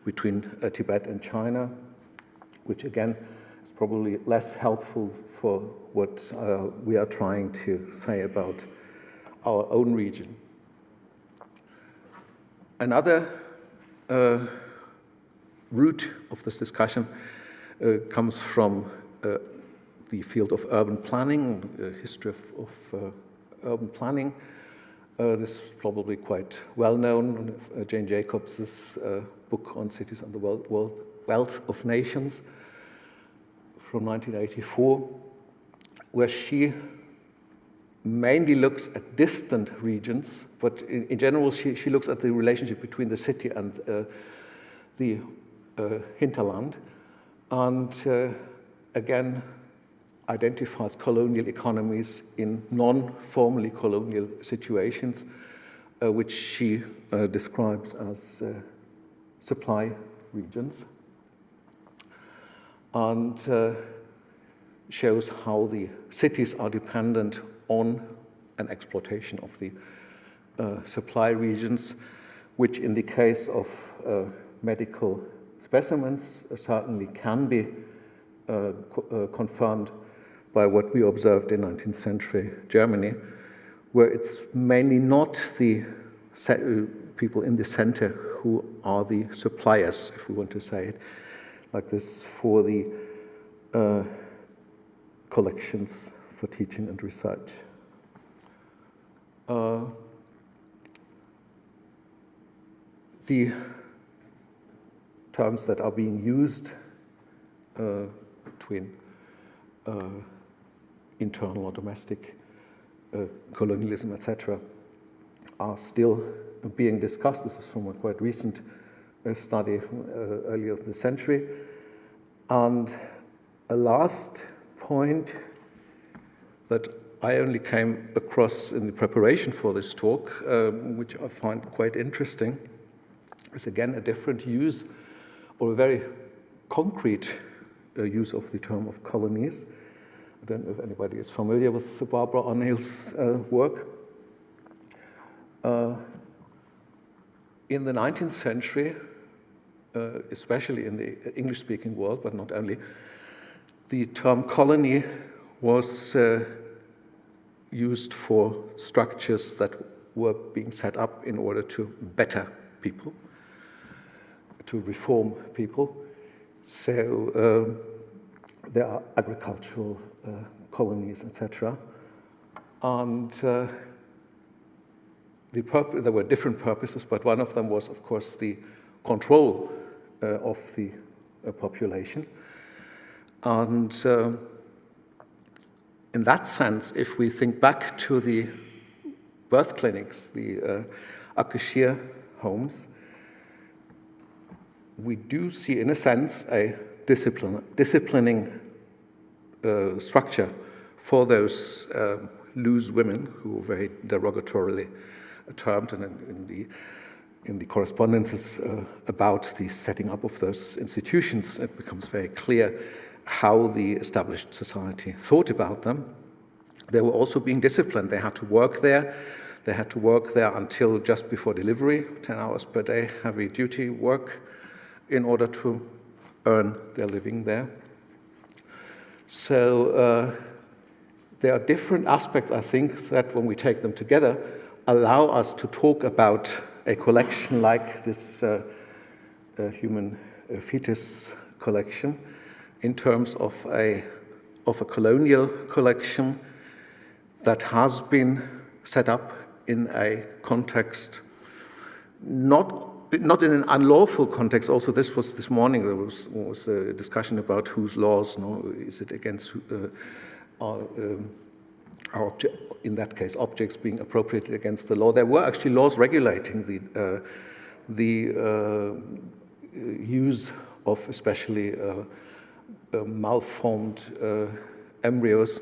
between Tibet and China, which again is probably less helpful for what we are trying to say about our own region. Another root of this discussion comes from the field of urban planning, history of urban planning. This is probably quite well known, Jane Jacobs' book on cities and the wealth of nations from 1984, where she mainly looks at distant regions, but in general she looks at the relationship between the city and the hinterland, and again identifies colonial economies in non-formally colonial situations, which she describes as supply regions, and shows how the cities are dependent on an exploitation of the supply regions, which in the case of medical specimens certainly can be confirmed by what we observed in 19th century Germany, where it's mainly not the people in the center who are the suppliers, if we want to say it like this, for the collections for teaching and research. The terms that are being used between internal or domestic colonialism, etc., are still being discussed. This is from a quite recent study from earlier of the century. And a last point that I only came across in the preparation for this talk, which I find quite interesting, is again a different use, or a very concrete use of the term of colonies. I don't know if anybody is familiar with Barbara Arnail's work. In the 19th century, especially in the English-speaking world, but not only, the term colony was used for structures that were being set up in order to better people, to reform people. So there are agricultural colonies, etc. And there were different purposes, but one of them was, of course, the control of the population. And in that sense, if we think back to the birth clinics, the Akashir homes, we do see, in a sense, a disciplining structure for those loose women who were very derogatorily termed, and in the correspondences about the setting up of those institutions, it becomes very clear how the established society thought about them. They were also being disciplined. They had to work there. They had to work there until just before delivery, 10 hours per day, heavy duty work, in order to earn their living there. So there are different aspects, I think, that when we take them together, allow us to talk about a collection like this human fetus collection in terms of a colonial collection that has been set up in a context, not in an unlawful context. Also, this morning there was a discussion about whose laws. No, is it against in that case, objects being appropriated against the law. There were actually laws regulating the use of especially malformed embryos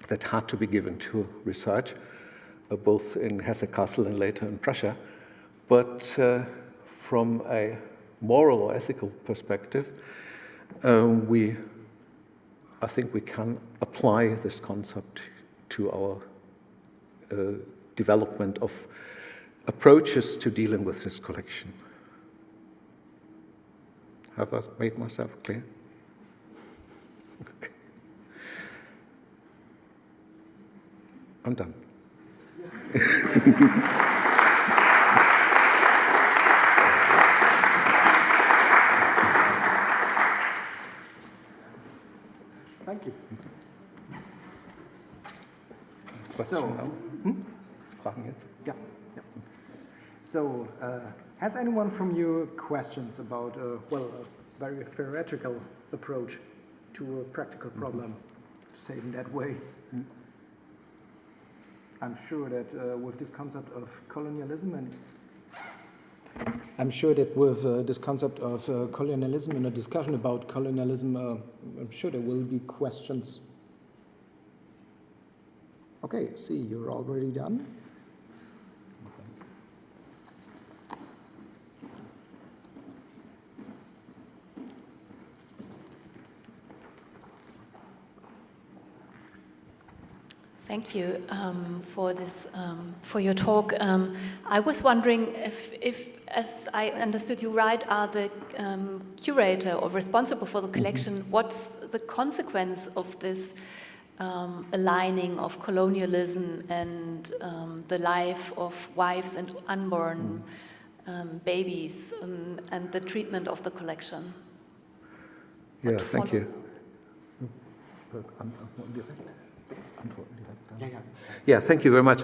that had to be given to research, both in Hesse Castle and later in Prussia. But from a moral or ethical perspective, I think we can apply this concept to our development of approaches to dealing with this collection. Have I made myself clear? Okay. I'm done. Thank you. Fragen jetzt? Yeah. So, has anyone from you questions about a very theoretical approach to a practical problem, to say it in that way? I'm sure that with this concept of colonialism and a discussion about colonialism, I'm sure there will be questions. Okay, see, you're already done. Thank you for this, for your talk. I was wondering if, as I understood you right, are the curator or responsible for the collection, what's the consequence of this aligning of colonialism and the life of wives and unborn babies and the treatment of the collection? Yeah, thank you. Yeah, thank you very much.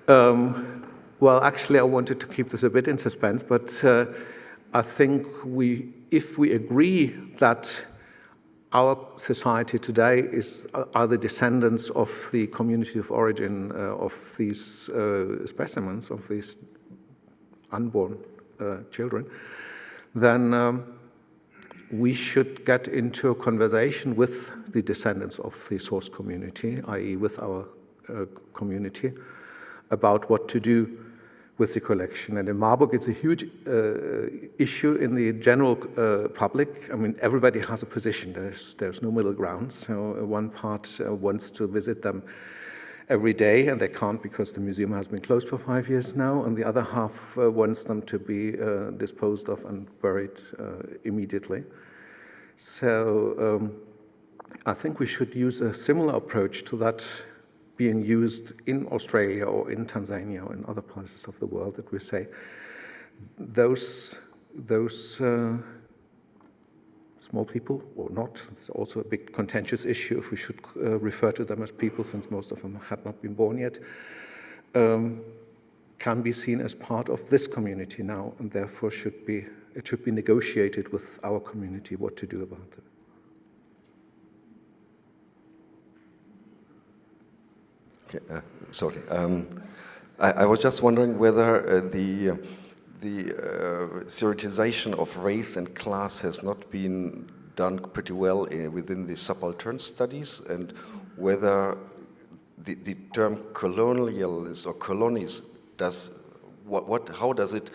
Well, actually, I wanted to keep this a bit in suspense, but I think if we agree that our society today are the descendants of the community of origin of these specimens, of these unborn children, then we should get into a conversation with the descendants of the source community, i.e. with our community, about what to do with the collection. And in Marburg, it's a huge issue in the general public. I mean, everybody has a position. There's no middle ground. So one part wants to visit them every day, and they can't because the museum has been closed for 5 years now, and the other half wants them to be disposed of and buried immediately. So I think we should use a similar approach to that being used in Australia or in Tanzania or in other places of the world, that we say those small people, or not, it's also a big contentious issue if we should refer to them as people, since most of them had not been born yet, can be seen as part of this community now, and therefore it should be negotiated with our community what to do about it. Okay, sorry. I was just wondering whether the theoretization of race and class has not been done pretty well within the subaltern studies, and whether the term colonialist or colonies how does it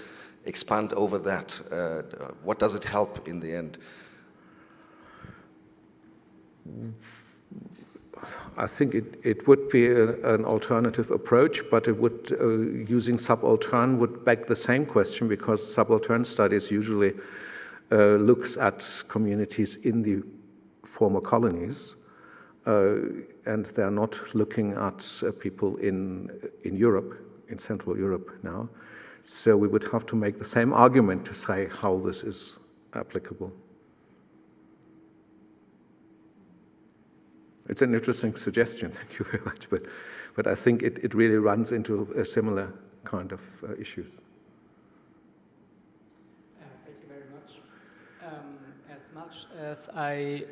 expand over that? What does it help in the end? I think it would be an alternative approach, but it would, using subaltern would beg the same question, because subaltern studies usually looks at communities in the former colonies, and they're not looking at people in Europe, in Central Europe now. So we would have to make the same argument to say how this is applicable. It's an interesting suggestion, thank you very much, but I think it really runs into a similar kind of issues. Thank you very much. As much as I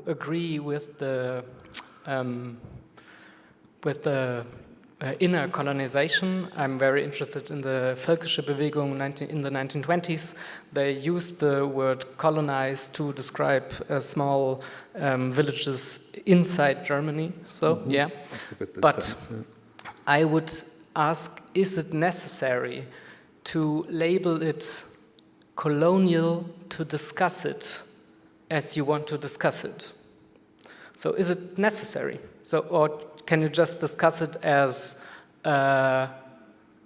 agree with the with the inner colonization. I'm very interested in the völkische Bewegung in the 1920s. They used the word colonize to describe small villages inside Germany. So, yeah. That's a good but I would ask, is it necessary to label it colonial to discuss it as you want to discuss it? So is it necessary? So, or can you just discuss it as a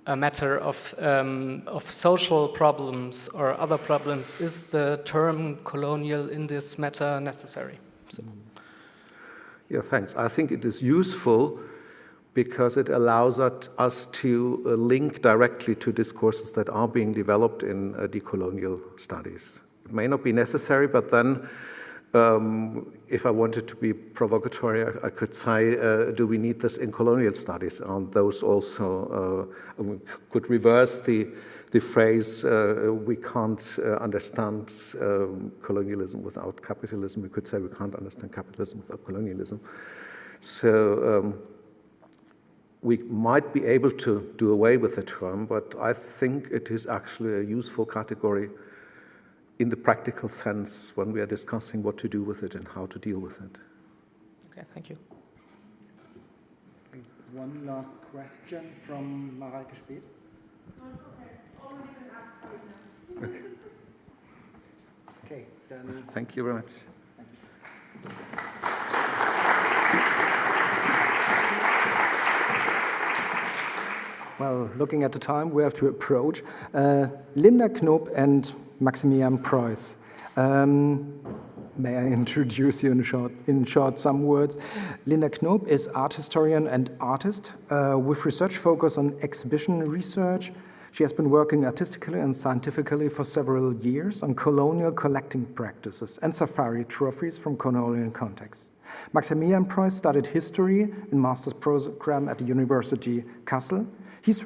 matter of social problems or other problems? Is the term colonial in this matter necessary? So. Yeah, thanks. I think it is useful because it allows us to link directly to discourses that are being developed in decolonial studies. It may not be necessary, but then if I wanted to be provocatory, I could say, do we need this in colonial studies? And those also could reverse the phrase, we can't understand colonialism without capitalism. We could say we can't understand capitalism without colonialism. So we might be able to do away with the term, but I think it is actually a useful category in the practical sense when we are discussing what to do with it and how to deal with it. Okay, thank you. I think one last question from Mareike Speth. Okay, then. Thank you very much. Well, looking at the time, we have to approach. Linda Knoop and Maximilian Preuss. May I introduce you in short some words? Linda Knoop is art historian and artist with research focus on exhibition research. She has been working artistically and scientifically for several years on colonial collecting practices and safari trophies from colonial contexts. Maximilian Preuss studied history in master's program at the University Kassel. His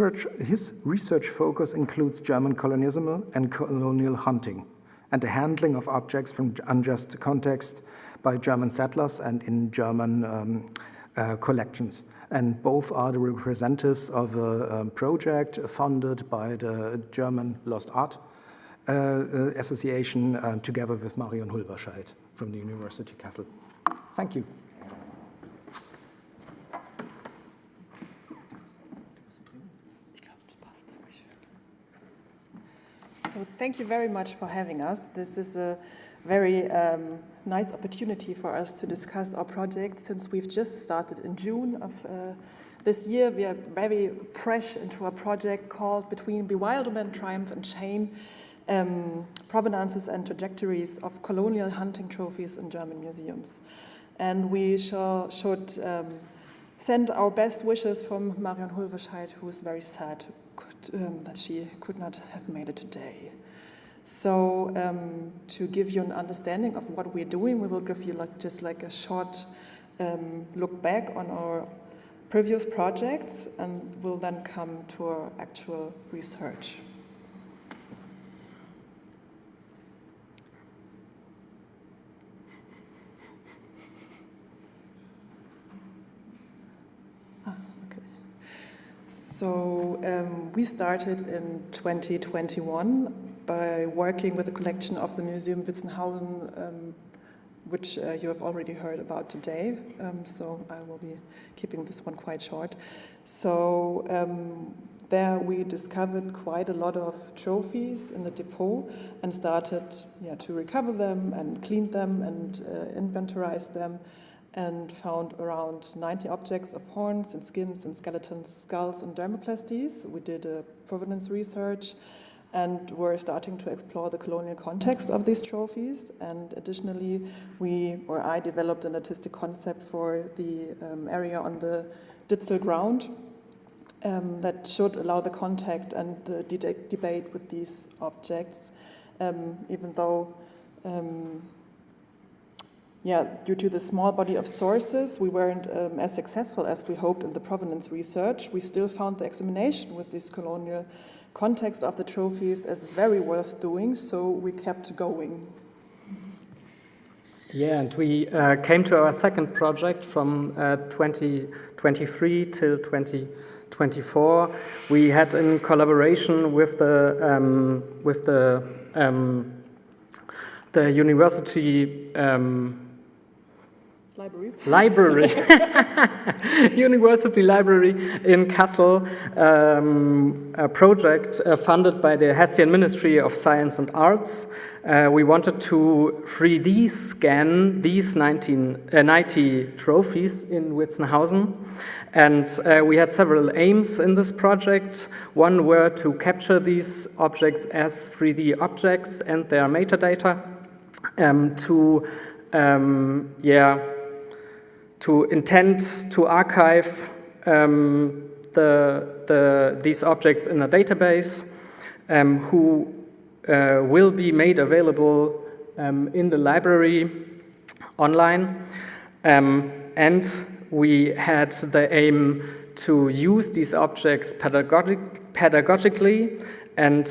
research focus includes German colonialism and colonial hunting, and the handling of objects from unjust context by German settlers and in German collections. And both are the representatives of a project funded by the German Lost Art Association together with Marion Hulberscheid from the University Kassel. Thank you. So thank you very much for having us. This is a very nice opportunity for us to discuss our project since we've just started in June of this year. We are very fresh into our project called Between Bewilderment, Triumph and Shame, Provenances and Trajectories of Colonial Hunting Trophies in German Museums. And we should send our best wishes from Marion Hulverscheid, who is very sad that she could not have made it today. So to give you an understanding of what we're doing, we will give you just like a short look back on our previous projects, and we'll then come to our actual research. So we started in 2021 by working with a collection of the Museum Witzenhausen, which you have already heard about today. So I will be keeping this one quite short. So there we discovered quite a lot of trophies in the depot and started to recover them and clean them and inventorize them, and found around 90 objects of horns and skins and skeletons, skulls and dermoplasties. We did a provenance research and we're starting to explore the colonial context of these trophies. And additionally, I developed an artistic concept for the area on the DITSL ground that should allow the contact and the debate with these objects, even though due to the small body of sources, we weren't as successful as we hoped in the provenance research. We still found the examination with this colonial context of the trophies as very worth doing, so we kept going. Yeah, and we came to our second project from 2021 2023 till 2024. We had in collaboration with the university library university library in Kassel, a project funded by the Hessian Ministry of Science and Arts. We wanted to 3D scan these 90 trophies in Witzenhausen, and we had several aims in this project. One were to capture these objects as 3D objects and their metadata, to intend to archive these objects in a database, who will be made available in the library online. And we had the aim to use these objects pedagogically, and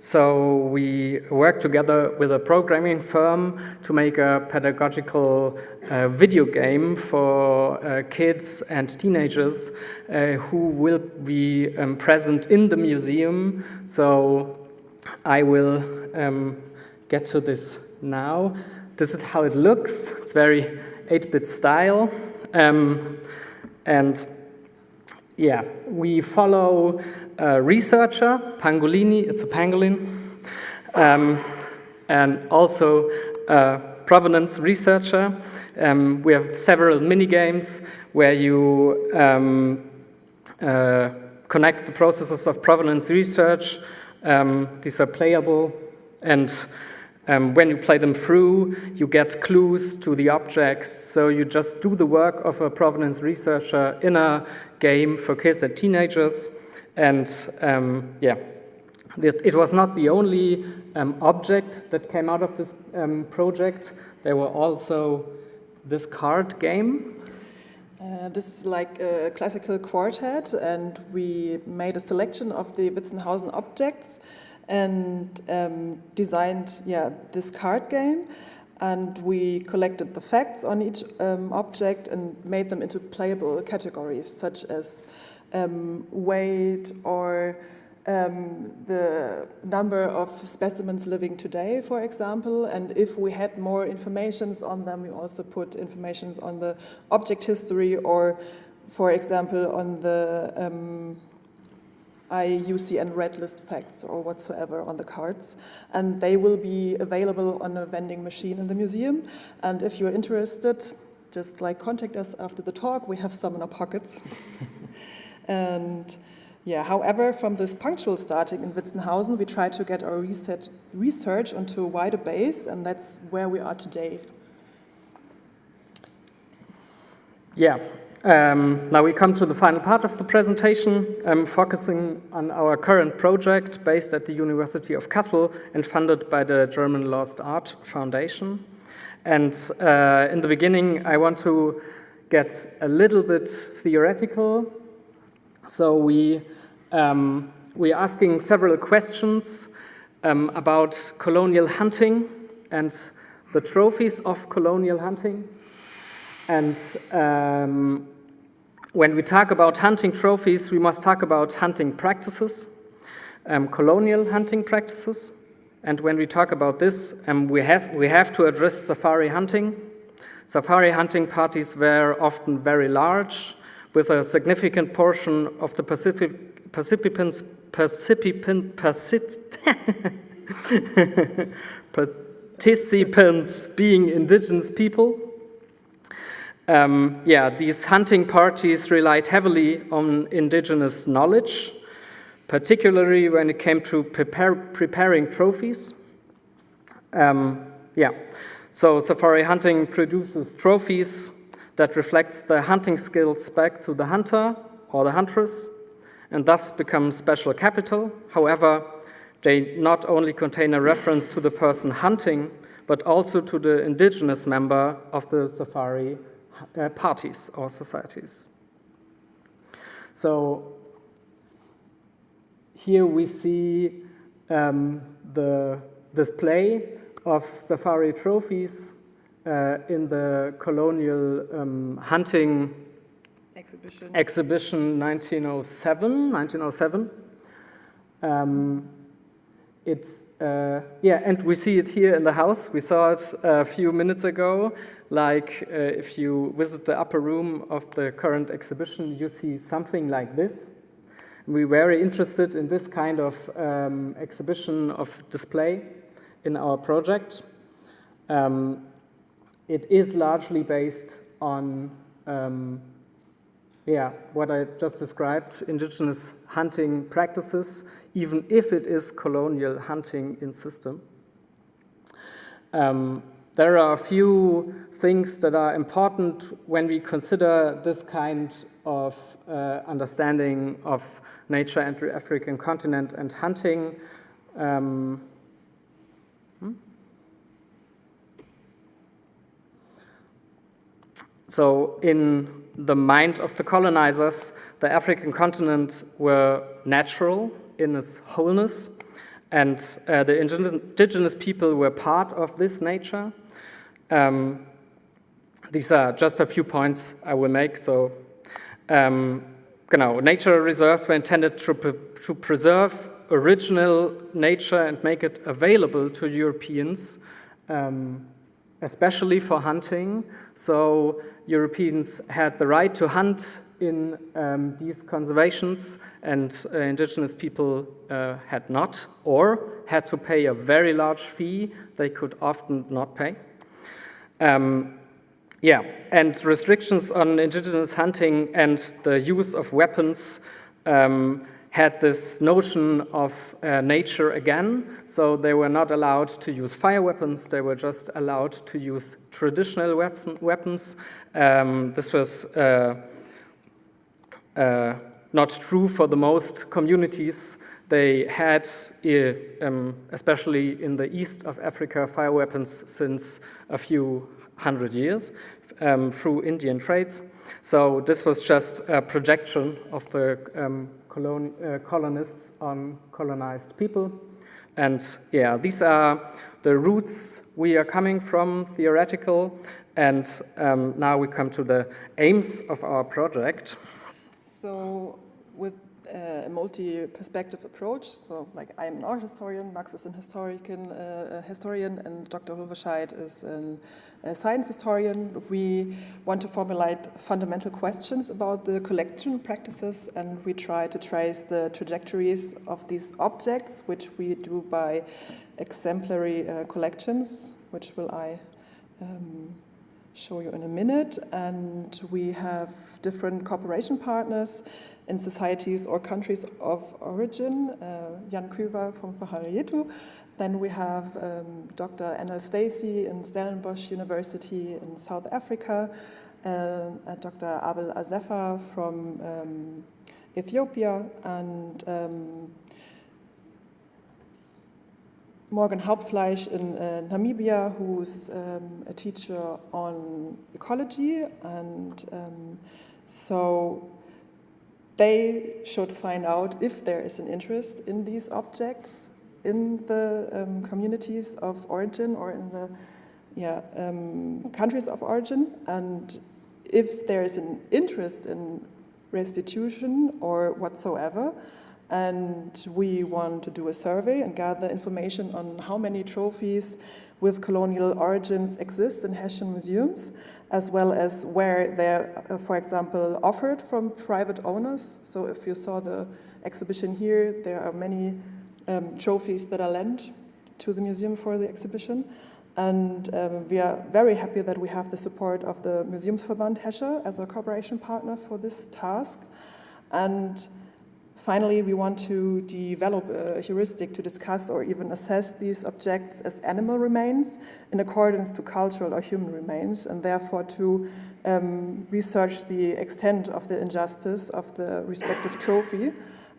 so we worked together with a programming firm to make a pedagogical video game for kids and teenagers who will be present in the museum. So I will get to this now. This is how it looks. It's very 8-bit style. And yeah, we follow a researcher, Pangolini, it's a pangolin, and also a provenance researcher. We have several mini games where you connect the processes of provenance research. These are playable, and when you play them through, you get clues to the objects. So you just do the work of a provenance researcher in a game for kids and teenagers. And it was not the only object that came out of this project. There were also this card game. This is like a classical quartet, and we made a selection of the Witzenhausen objects and designed this card game. And we collected the facts on each object and made them into playable categories, such as weight or the number of specimens living today, for example. And if we had more information on them, we also put information on the object history, or, for example, on the IUCN red list facts or whatsoever on the cards. And they will be available on a vending machine in the museum. And if you're interested, just contact us after the talk. We have some in our pockets. And however, from this punctual starting in Witzenhausen, we try to get our research onto a wider base, and that's where we are today. Now we come to the final part of the presentation, focusing on our current project based at the University of Kassel and funded by the German Lost Art Foundation. And in the beginning, I want to get a little bit theoretical. So we're asking several questions about colonial hunting and the trophies of colonial hunting. And when we talk about hunting trophies, we must talk about hunting practices, colonial hunting practices. And when we talk about this, we have to address safari hunting. Safari hunting parties were often very large, with a significant portion of the participants being indigenous people. These hunting parties relied heavily on indigenous knowledge, particularly when it came to preparing trophies. So safari hunting produces trophies that reflects the hunting skills back to the hunter or the huntress, and thus become special capital. However, they not only contain a reference to the person hunting, but also to the indigenous member of the safari parties or societies. So here we see the display of safari trophies in the colonial hunting exhibition? Exhibition 1907. And we see it here in the house. We saw it a few minutes ago. Like if you visit the upper room of the current exhibition, you see something like this. We're very interested in this kind of exhibition of display in our project. It is largely based on what I just described, indigenous hunting practices, even if it is colonial hunting in system. There are a few things that are important when we consider this kind of understanding of nature and the African continent and hunting. So in the mind of the colonizers, the African continent were natural in its wholeness, and the indigenous people were part of this nature. These are just a few points I will make. So, nature reserves were intended to preserve original nature and make it available to Europeans, especially for hunting. So Europeans had the right to hunt in these conservations, and indigenous people had not, or had to pay a very large fee they could often not pay. And restrictions on indigenous hunting and the use of weapons had this notion of nature again. So they were not allowed to use fire weapons, they were just allowed to use traditional weapons. This was not true for the most communities. They had, especially in the east of Africa, fire weapons since a few hundred years through Indian trades. So this was just a projection of the colonists on colonized people. And these are the roots we are coming from, theoretical. And now we come to the aims of our project. So with a multi-perspective approach, so like I'm an art historian, Max is an historian, and Dr. Hulverscheid is a science historian. We want to formulate fundamental questions about the collection practices, and we try to trace the trajectories of these objects, which we do by exemplary collections, which will I show you in a minute. And we have different cooperation partners in societies or countries of origin, Jan Kuva from fahari, yetu. Then we have Dr. Enel Stacey in Stellenbosch University in South Africa, Dr. Abel Azefa from Ethiopia, and Morgan Hauptfleisch in Namibia, who's a teacher on ecology, and so they should find out if there is an interest in these objects in the communities of origin or in the countries of origin, and if there is an interest in restitution or whatsoever. And we want to do a survey and gather information on how many trophies with colonial origins exist in Hessian museums, as well as where they're, for example, offered from private owners. So if you saw the exhibition here, there are many trophies that are lent to the museum for the exhibition. And we are very happy that we have the support of the Museumsverband Hesse as a cooperation partner for this task. And finally, we want to develop a heuristic to discuss or even assess these objects as animal remains in accordance to cultural or human remains, and therefore to research the extent of the injustice of the respective trophy,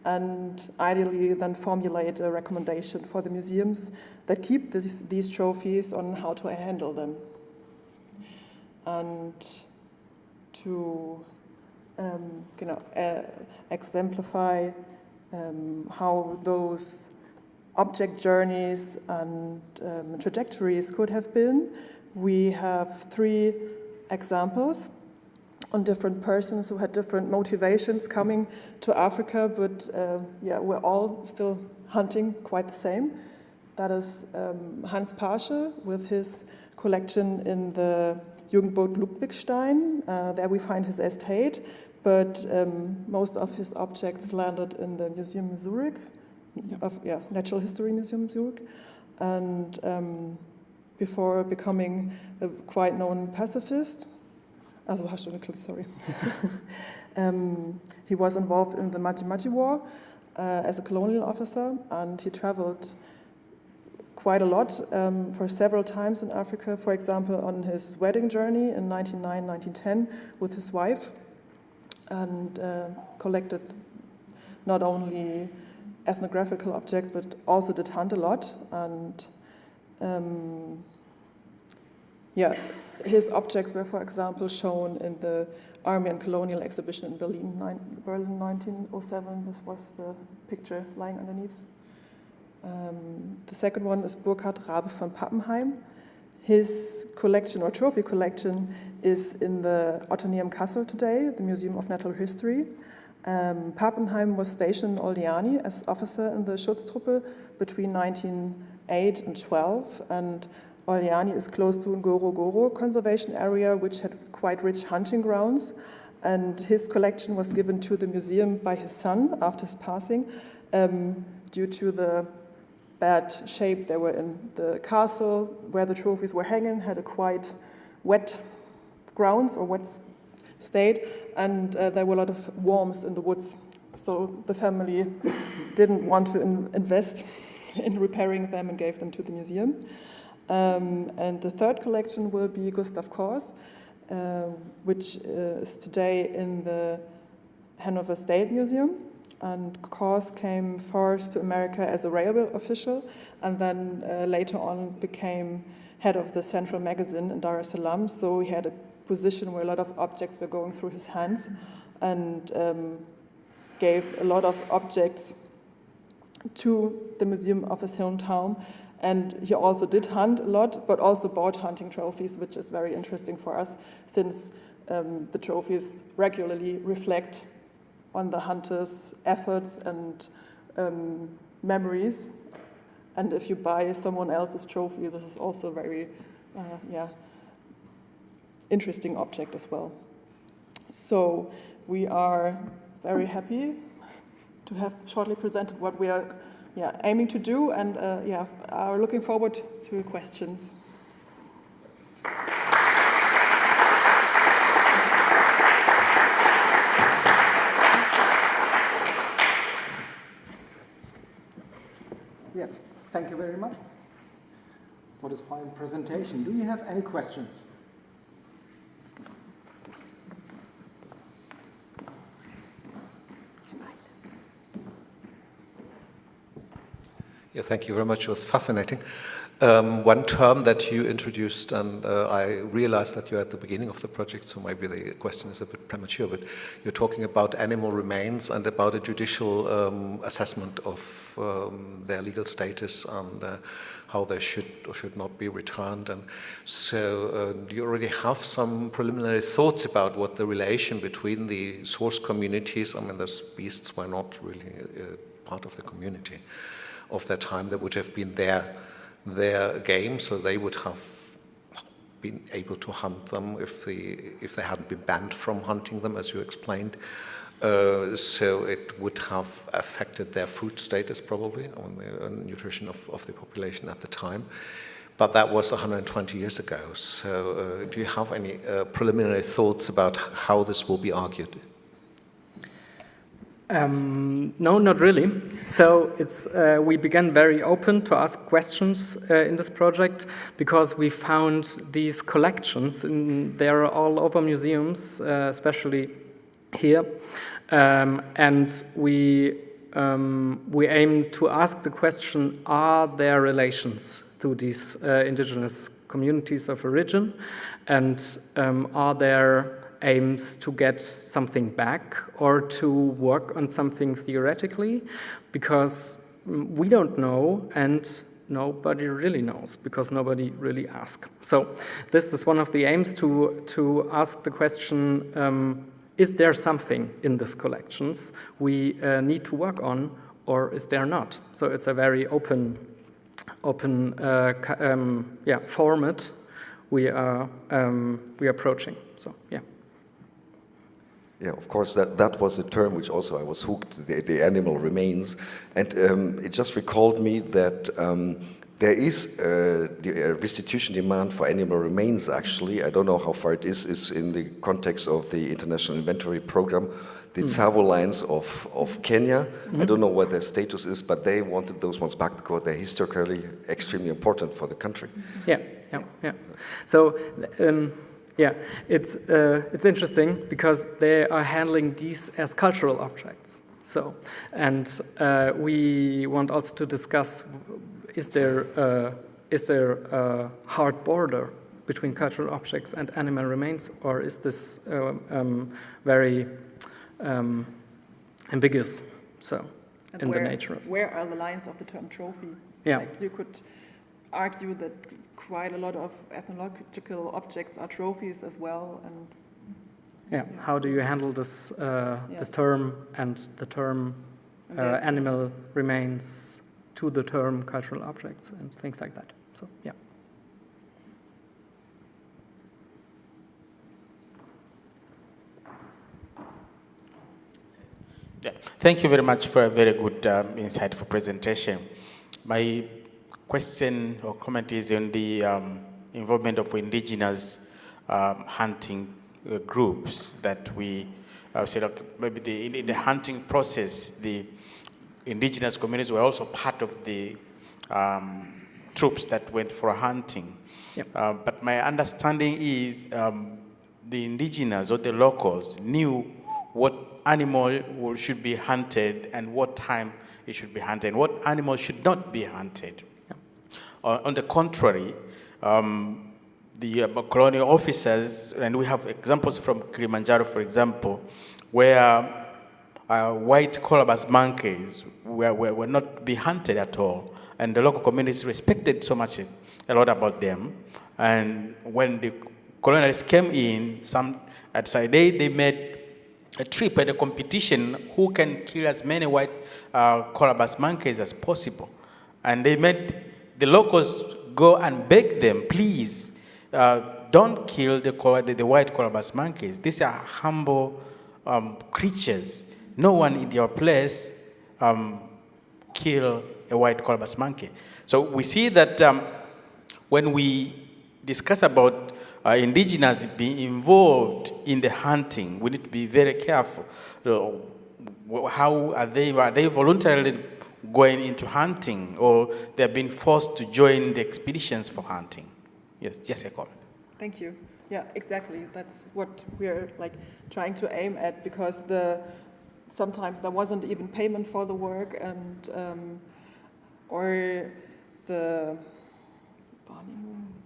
and ideally then formulate a recommendation for the museums that keep these trophies on how to handle them. And to exemplify how those object journeys and trajectories could have been, we have 3 examples. on different persons who had different motivations coming to Africa, but yeah, we're all still hunting quite the same. That is Hans Paasche with his collection in the Jugendboot Ludwigstein. There we find his estate, but most of his objects landed in the Museum Zurich, Natural History Museum Zurich. And before becoming a quite known pacifist, sorry, he was involved in the Maji War as a colonial officer, and he traveled quite a lot for several times in Africa, for example, on his wedding journey in 1909-1910 with his wife, and collected not only ethnographical objects, but also did hunt a lot. And his objects were, for example, shown in the Army and Colonial exhibition in Berlin 1907. This was the picture lying underneath. The second one is Burkhard Rabe von Pappenheim. His collection, or trophy collection, is in the Ottoneum Kassel today, the Museum of Natural History. Pappenheim was stationed in Oldiani as officer in the Schutztruppe between 1908 and 12, and Oldiani is close to Ngorongoro Conservation Area, which had quite rich hunting grounds, and his collection was given to the museum by his son after his passing, due to the bad shape they were in. The castle where the trophies were hanging had a quite wet grounds or wet state, and there were a lot of worms in the woods. So the family didn't want to invest in repairing them and gave them to the museum. And the third collection will be Gustav Kors, which is today in the Hanover State Museum. And Kors came first to America as a railway official, and then later on became head of the Central Magazine in Dar es Salaam. So he had a position where a lot of objects were going through his hands, and gave a lot of objects to the museum of his hometown. And he also did hunt a lot, but also bought hunting trophies, which is very interesting for us, since the trophies regularly reflect on the hunters' efforts and memories. And if you buy someone else's trophy, this is also a very interesting object as well. So we are very happy to have shortly presented what we are aiming to do, and are looking forward to your questions. Yes, thank you very much for this fine presentation. Do you have any questions? Yeah, thank you very much. It was fascinating. One term that you introduced, and I realized that you're at the beginning of the project, so maybe the question is a bit premature, but you're talking about animal remains and about a judicial assessment of their legal status and how they should or should not be returned. And so do you already have some preliminary thoughts about what the relation between the source communities, I mean, those beasts were not really part of the community of that time, that would have been their game, so they would have been able to hunt them if they hadn't been banned from hunting them, as you explained. So it would have affected their food status probably, on the nutrition of the population at the time. But that was 120 years ago. So do you have any preliminary thoughts about how this will be argued? No, not really. So we began very open to ask questions in this project, because we found these collections, they're all over museums, especially here, and we aim to ask the question: are there relations to these indigenous communities of origin, and are there aims to get something back or to work on something theoretically, because we don't know, and nobody really knows because nobody really asks. So this is one of the aims to ask the question, is there something in these collections we need to work on, or is there not? So it's a very open format we are approaching. So yeah. Yeah, of course, that was a term which also I was hooked, the animal remains. And it just recalled me that there is the restitution demand for animal remains, actually. I don't know how far it is in the context of the International Inventory Program. The Tsavo lines of Kenya, I don't know what their status is, but they wanted those ones back because they're historically extremely important for the country. Yeah. So, yeah, it's interesting because they are handling these as cultural objects. So, and we want also to discuss: is there a hard border between cultural objects and animal remains, or is this very ambiguous? So, and in the nature of where are the lines of the term trophy? Yeah, like you could argue that quite a lot of ethnological objects are trophies as well, and yeah. How do you handle this this term and the term animal remains to the term cultural objects and things like that? So yeah. Yeah. Thank you very much for a very good, insightful presentation. My question or comment is on the involvement of indigenous hunting groups that we said, okay, maybe in the hunting process, the indigenous communities were also part of the troops that went for hunting. Yep. But my understanding is the indigenous or the locals knew what animal should be hunted and what time it should be hunted, and what animal should not be hunted. On the contrary, the colonial officers, and we have examples from Kilimanjaro, for example, where white colobus monkeys were not be hunted at all, and the local communities respected so much a lot about them. And when the colonialists came in, at Saturday they made a trip and a competition who can kill as many white colobus monkeys as possible, and they made the locals go and beg them, please, don't kill the white colobus monkeys. These are humble creatures. No one in your place kill a white colobus monkey. So we see that when we discuss about indigenous being involved in the hunting, we need to be very careful. How are they voluntarily going into hunting, or they're being forced to join the expeditions for hunting? Yes, just a comment. Thank you. Yeah, exactly. That's what we're trying to aim at, because sometimes there wasn't even payment for the work, and or the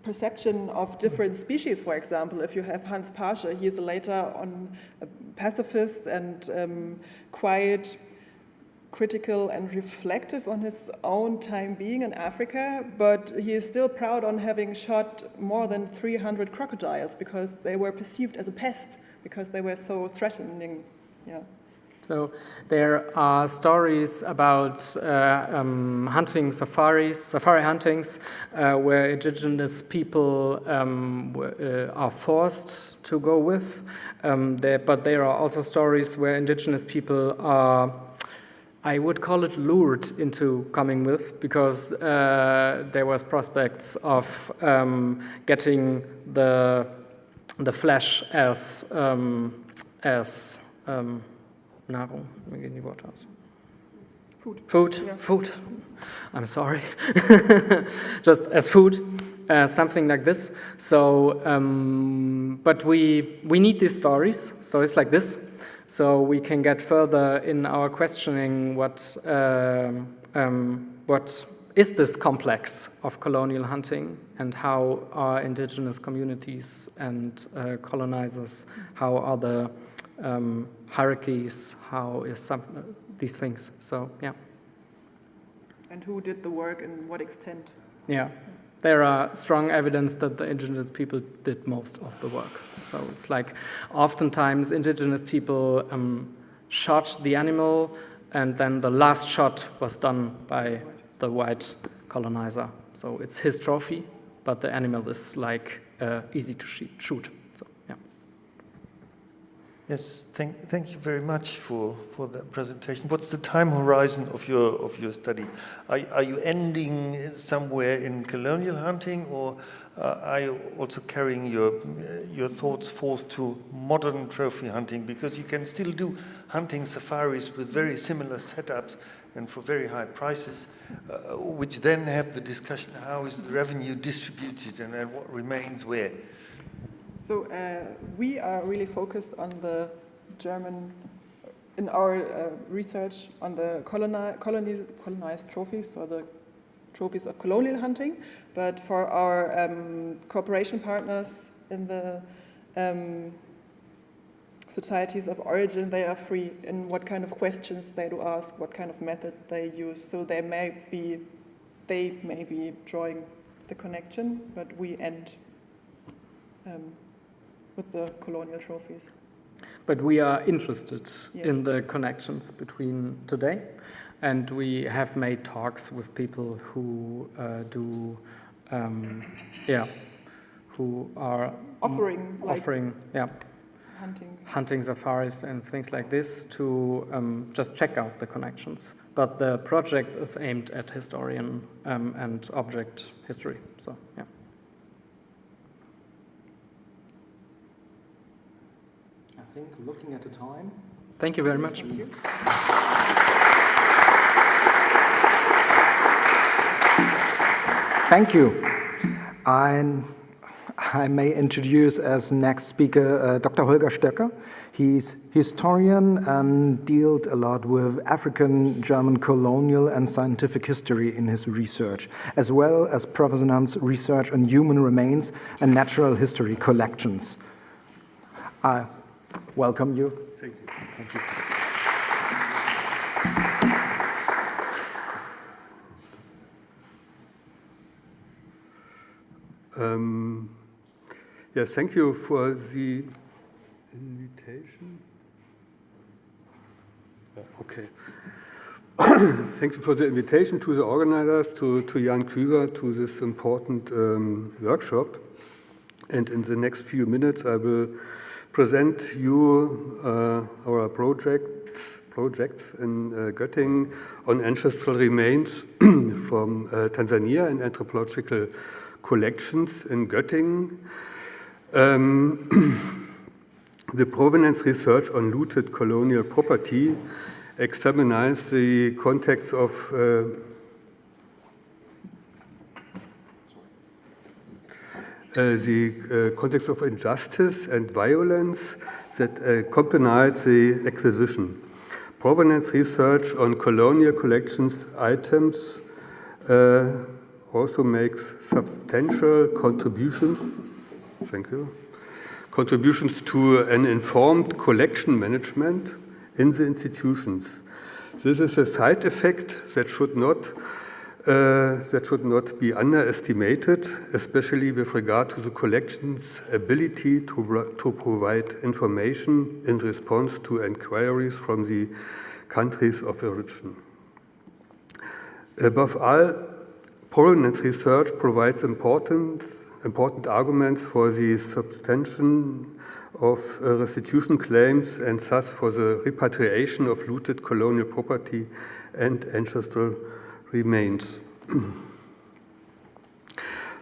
perception of different species. For example, if you have Hans Pasche, he's later on a pacifist and quite critical and reflective on his own time being in Africa, but he is still proud on having shot more than 300 crocodiles because they were perceived as a pest, because they were so threatening. Yeah. So there are stories about hunting safari huntings, where indigenous people are forced to go with, but there are also stories where indigenous people are, I would call it, lured into coming with, because there was prospects of getting the flesh as Nahrung, mir gehen die Worte aus. Food. Yeah. Food. I'm sorry. Just as food, something like this. So, but we need these stories. So it's like this. So we can get further in our questioning what is this complex of colonial hunting, and how are indigenous communities and colonizers, how are the hierarchies, how is these things. So yeah. and who did the work and what extent? Yeah. There are strong evidence that the indigenous people did most of the work. So it's like oftentimes indigenous people shot the animal, and then the last shot was done by the white colonizer. So it's his trophy, but the animal is like easy to shoot. So yeah. Yes, thank you very much for that presentation. What's the time horizon of your study? Are you ending somewhere in colonial hunting, or are you also carrying your thoughts forth to modern trophy hunting? Because you can still do hunting safaris with very similar setups and for very high prices, which then have the discussion, how is the revenue distributed and what remains where? So we are really focused on the German, in our research on the colonized trophies, or the trophies of colonial hunting. But for our cooperation partners in the societies of origin, they are free in what kind of questions they do ask, what kind of method they use. So they may be drawing the connection, but we end with the colonial trophies. But we are interested Yes. in the connections between today, and we have made talks with people who who are offering hunting safaris and things like this to just check out the connections. But the project is aimed at historian and object history. So yeah. I think looking at the time. Thank you very much. Thank you. Thank you. I may introduce as next speaker Dr. Holger Stöcker. He's historian and dealt a lot with African, German colonial and scientific history in his research, as well as Provenance Research on human remains and natural history collections. I welcome you. Thank you. Thank you. Yes, thank you for the invitation. Okay. Thank you for the invitation to the organizers, to Jan Krüger, to this important workshop. And in the next few minutes, I will present you our projects in Göttingen on ancestral remains from Tanzania and anthropological collections in Göttingen. The Provenance Research on looted colonial property examines the context of injustice and violence that accompanied the acquisition. Provenance research on colonial collections items also makes substantial contributions. Thank you. Contributions to an informed collection management in the institutions. This is a side effect that should not be underestimated, especially with regard to the collection's ability to provide information in response to inquiries from the countries of origin. Above all, Provenance research provides important arguments for the substantiation of restitution claims and thus for the repatriation of looted colonial property and ancestral remains.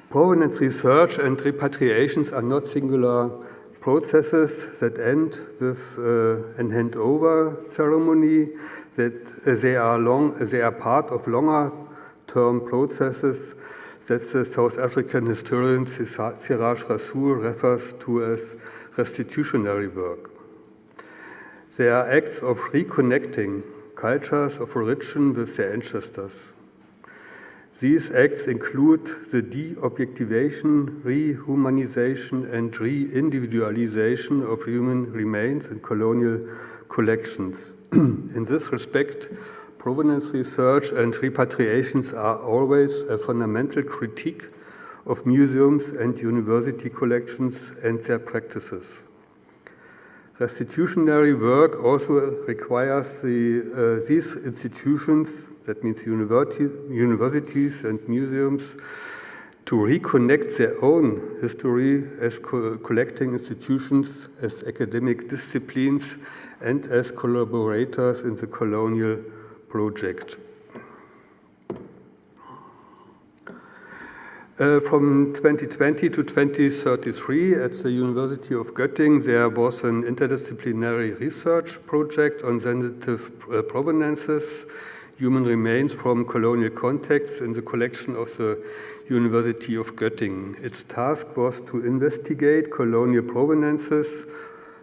Provenance research and repatriations are not singular processes that end with an handover ceremony. That they are part of longer-term processes that the South African historian Siraj Rasool refers to as restitutionary work. They are acts of reconnecting cultures of origin with their ancestors. These acts include the de-objectivation, rehumanization, and re-individualization of human remains in colonial collections. In this respect, provenance research and repatriations are always a fundamental critique of museums and university collections and their practices. Restitutionary work also requires these institutions, that means universities and museums, to reconnect their own history as collecting institutions, as academic disciplines, and as collaborators in the colonial project. From 2020 to 2033 at the University of Göttingen, there was an interdisciplinary research project on sensitive provenances, human remains from colonial contexts in the collection of the University of Göttingen. Its task was to investigate colonial provenances,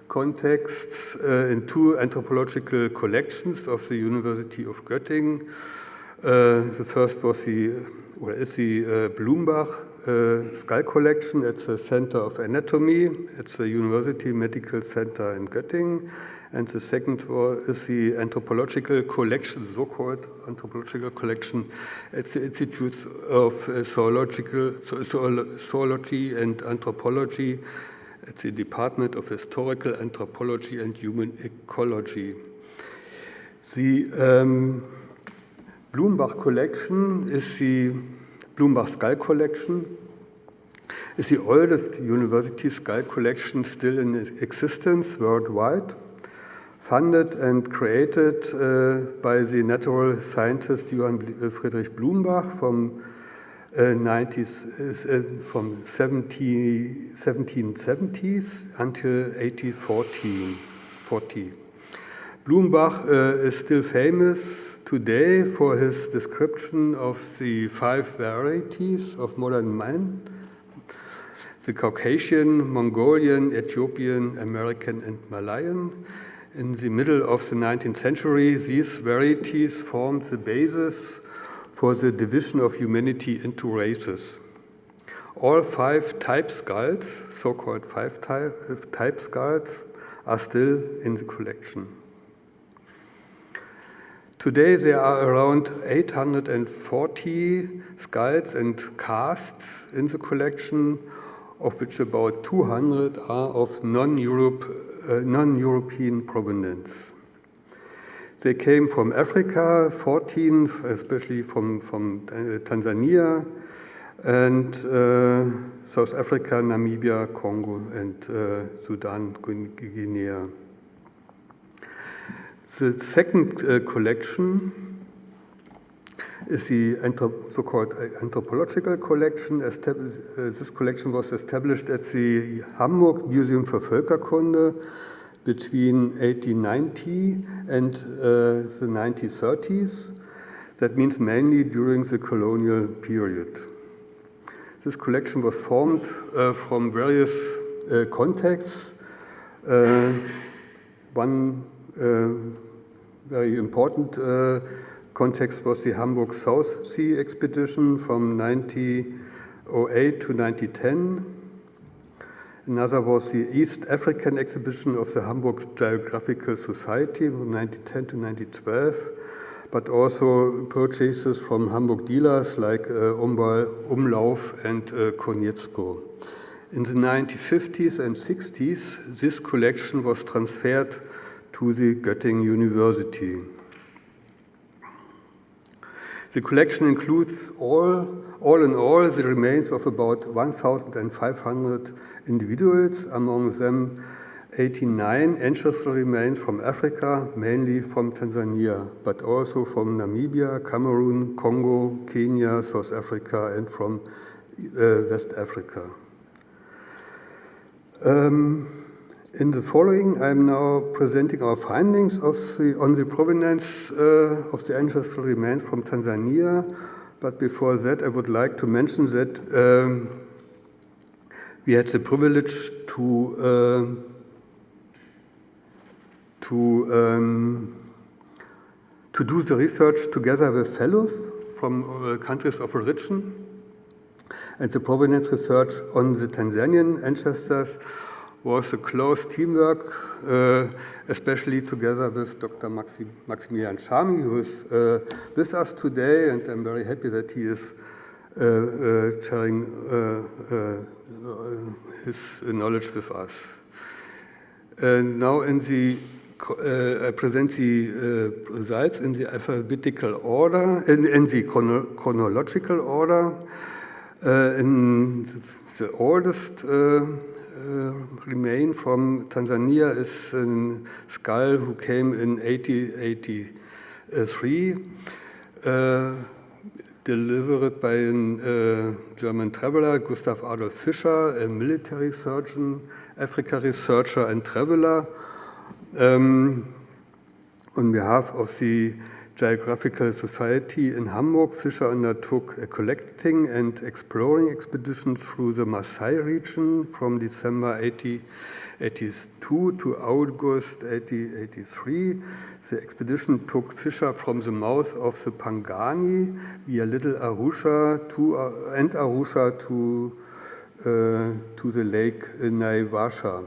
contexts in two anthropological collections of the University of Göttingen. The first was the Blumbach skull collection at the Center of Anatomy at the University Medical Center in Göttingen. And the second is the anthropological collection, so-called anthropological collection at the Institute of Zoology and Anthropology at the Department of Historical Anthropology and Human Ecology. The Blumbach collection is the Blumbach skull collection, is the oldest university skull collection still in existence worldwide, funded and created by the natural scientist Johann Friedrich Blumbach from 1770s until 1840. Blumbach is still famous today for his description of the 5 varieties of modern man: the Caucasian, Mongolian, Ethiopian, American, and Malayan. In the middle of the 19th century, these varieties formed the basis for the division of humanity into races. All 5 type skulls, so-called 5 type skulls, are still in the collection. Today there are around 840 skulls and casts in the collection, of which about 200 are of non-European provenance. They came from Africa, 14, especially from Tanzania, and South Africa, Namibia, Congo, and Sudan, Guinea. The second collection is the so-called anthropological collection. This collection was established at the Hamburg Museum für Völkerkunde between 1890 and the 1930s. That means mainly during the colonial period. This collection was formed from various contexts. One very important context was the Hamburg South Sea expedition from 1908 to 1910. Another was the East African exhibition of the Hamburg Geographical Society from 1910 to 1912, but also purchases from Hamburg dealers like Umlauf and Konietzko. In the 1950s and 60s, this collection was transferred to the Göttingen University. The collection includes all in all the remains of about 1,500 individuals, among them 89 ancestral remains from Africa, mainly from Tanzania, but also from Namibia, Cameroon, Congo, Kenya, South Africa, and from West Africa. In the following, I am now presenting our findings on the provenance of the ancestral remains from Tanzania. But before that, I would like to mention that we had the privilege to do the research together with fellows from countries of origin. And the provenance research on the Tanzanian ancestors was a close teamwork, especially together with Dr. Maximilian Schamy, who is with us today, and I'm very happy that he is sharing his knowledge with us. Now I present the results in the alphabetical order, in the chronological order. In the oldest remain from Tanzania is a skull who came in 1883, delivered by a German traveler, Gustav Adolf Fischer, a military surgeon, Africa researcher and traveler. On behalf of the Geographical Society in Hamburg, Fischer undertook a collecting and exploring expedition through the Maasai region from December 1882 to August 1883. The expedition took Fischer from the mouth of the Pangani via Little Arusha and Arusha to the lake Naivasha.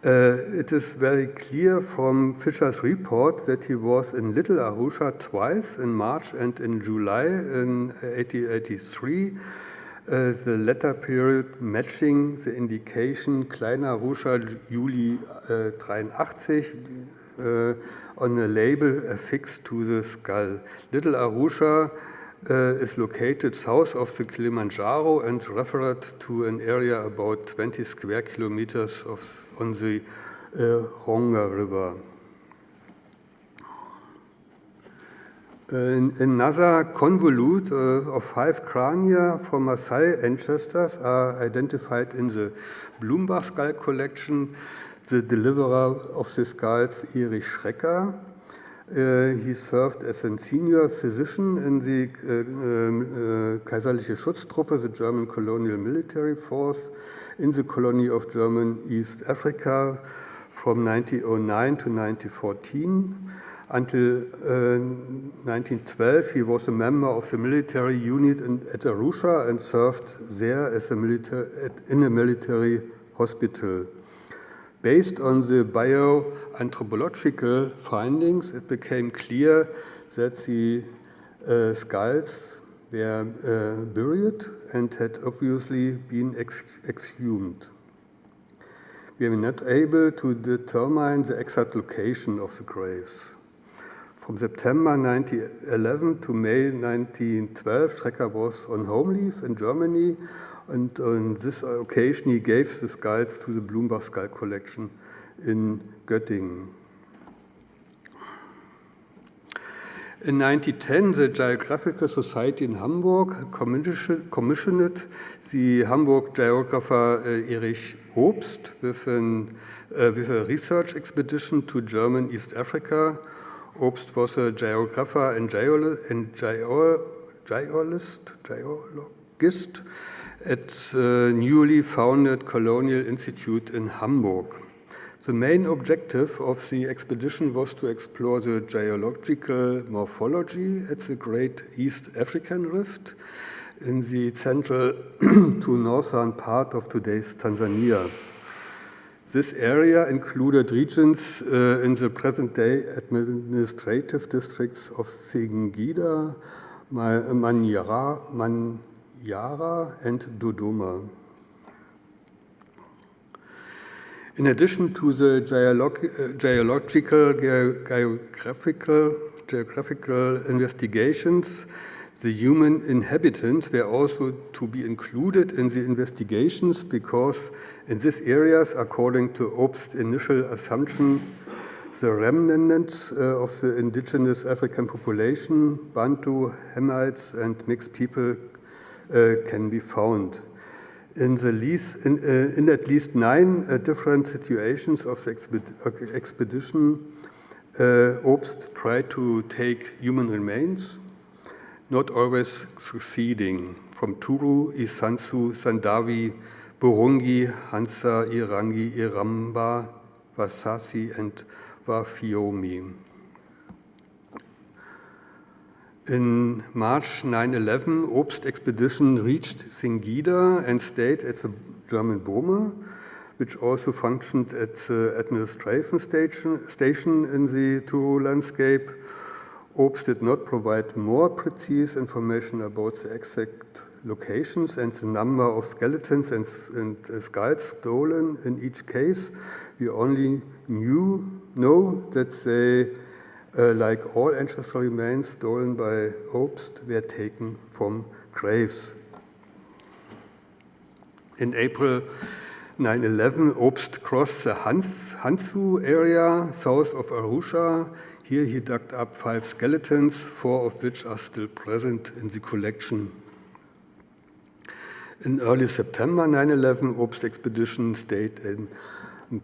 It is very clear from Fischer's report that he was in Little Arusha twice, in March and in July in 1883, the latter period matching the indication Kleiner Arusha Juli 83 on a label affixed to the skull. Little Arusha is located south of the Kilimanjaro and referred to an area about 20 square kilometers on the Ronga River. Another convolute of 5 crania from Maasai ancestors are identified in the Blumenbach skull collection. The deliverer of the skulls, Erich Schrecker, he served as a senior physician in the Kaiserliche Schutztruppe, the German colonial military force, in the colony of German East Africa from 1909 to 1914. Until 1912, he was a member of the military unit at Arusha and served there as in a military hospital. Based on the bioanthropological findings, it became clear that the skulls were buried and had obviously been exhumed. We were not able to determine the exact location of the graves. From September 1911 to May 1912, Schrecker was on home leave in Germany, and on this occasion he gave the skulls to the Blumenbach skull collection in Göttingen. In 1910, the Geographical Society in Hamburg commissioned the Hamburg geographer Erich Obst with a research expedition to German East Africa. Obst was a geographer and geologist at the newly founded Colonial Institute in Hamburg. The main objective of the expedition was to explore the geological morphology at the Great East African Rift in the central to northern part of today's Tanzania. This area included regions in the present-day administrative districts of Singida, Manyara, and Dodoma. In addition to the geographical investigations, the human inhabitants were also to be included in the investigations because in these areas, according to Obst's initial assumption, the remnants of the indigenous African population, Bantu, Hamites, and mixed people can be found. In at least 9 different situations of the expedition, Obst tried to take human remains, not always succeeding, from Turu, Isansu, Sandawi, Burungi, Hansa, Irangi, Iramba, Wasasi, and Wafiomi. In March 9/11, Obst expedition reached Singida and stayed at the German Bome, which also functioned as the administration station in the Turo landscape. Obst did not provide more precise information about the exact locations and the number of skeletons and skulls stolen in each case. We only know that they, like all ancestral remains stolen by Obst, were taken from graves. In April 9/11, Obst crossed the Hansu area south of Arusha. Here he dug up 5 skeletons, 4 of which are still present in the collection. In early September 9/11, Obst expedition stayed in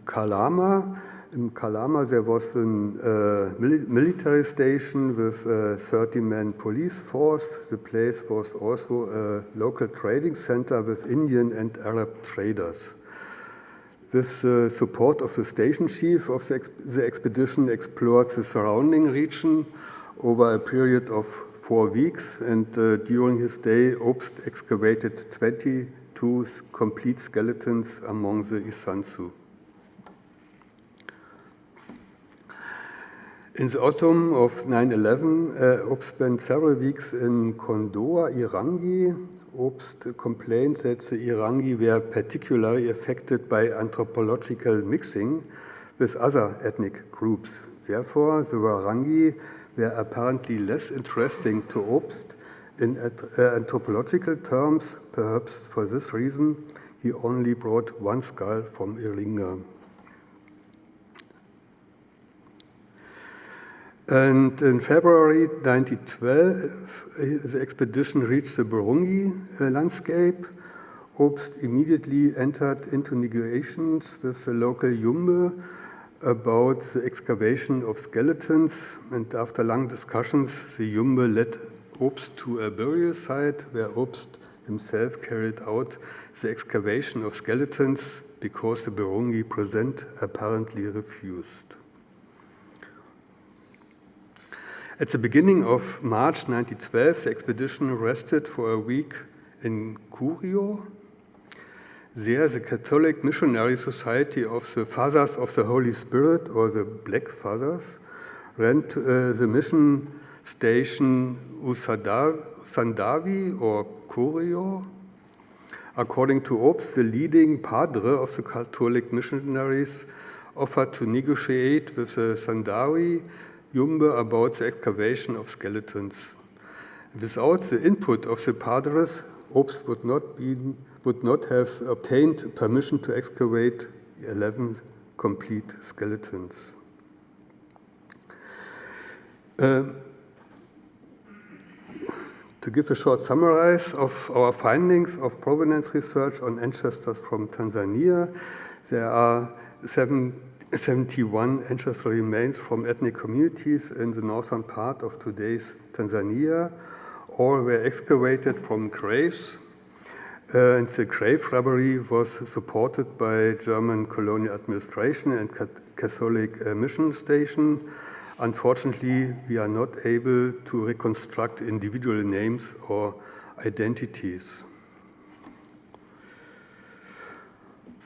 Kalama. In Kalama there was a military station with a 30-man police force. The place was also a local trading center with Indian and Arab traders. With the support of the station chief of the expedition explored the surrounding region over a period of 4 weeks, and during his stay, Obst excavated 22 complete skeletons among the Isansu. In the autumn of 9/11, Obst spent several weeks in Kondoa, Irangi. Obst complained that the Irangi were particularly affected by anthropological mixing with other ethnic groups. Therefore, the Warangi were apparently less interesting to Obst in anthropological terms. Perhaps for this reason, he only brought 1 skull from Iringa. And in February 1912, the expedition reached the Burungi landscape. Obst immediately entered into negotiations with the local Yumbe about the excavation of skeletons, and after long discussions, the Yumbe led Obst to a burial site where Obst himself carried out the excavation of skeletons because the Burungi present apparently refused. At the beginning of March 1912, the expedition rested for a week in Curio. There, the Catholic Missionary Society of the Fathers of the Holy Spirit, or the Black Fathers, ran the mission station Usandavi, or Curio. According to Obst, the leading padre of the Catholic missionaries offered to negotiate with the Sandawi Yumbe about the excavation of skeletons. Without the input of the padres, Obst would not have obtained permission to excavate 11 complete skeletons. To give a short summary of our findings of provenance research on ancestors from Tanzania, there are 71 ancestral remains from ethnic communities in the northern part of today's Tanzania. All were excavated from graves, and the grave robbery was supported by German colonial administration and Catholic mission station. Unfortunately, we are not able to reconstruct individual names or identities.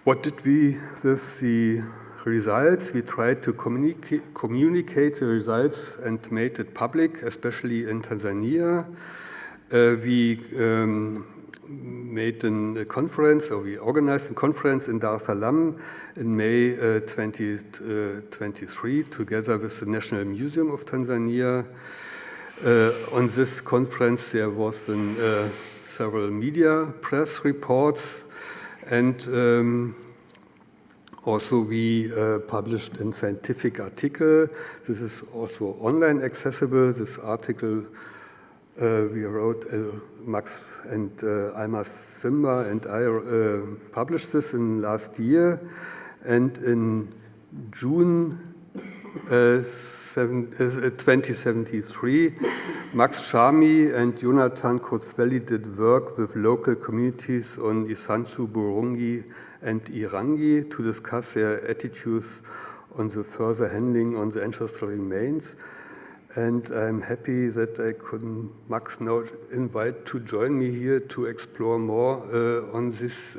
What did we with the results? We tried to communicate the results and made it public, especially in Tanzania. We made a conference, or we organized a conference in Dar es Salaam in May 2023, together with the National Museum of Tanzania. On this conference, there was several media press reports, and also, we published a scientific article. This is also online accessible. This article we wrote, Max and Alma Simba and I published this in last year. And in June 2073, Max Shami and Jonathan Kotzwelli did work with local communities on Isansu, Burungi, and Irangi to discuss their attitudes on the further handling on the ancestral remains. And I'm happy that I could Max now invite to join me here to explore more on this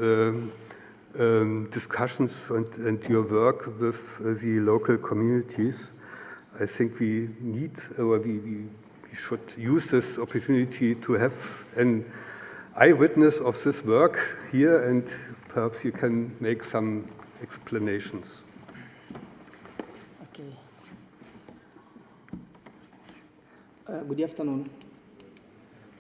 discussions and your work with the local communities. I think we need, or we should use this opportunity to have an eyewitness of this work here, and perhaps you can make some explanations. Okay. Good afternoon.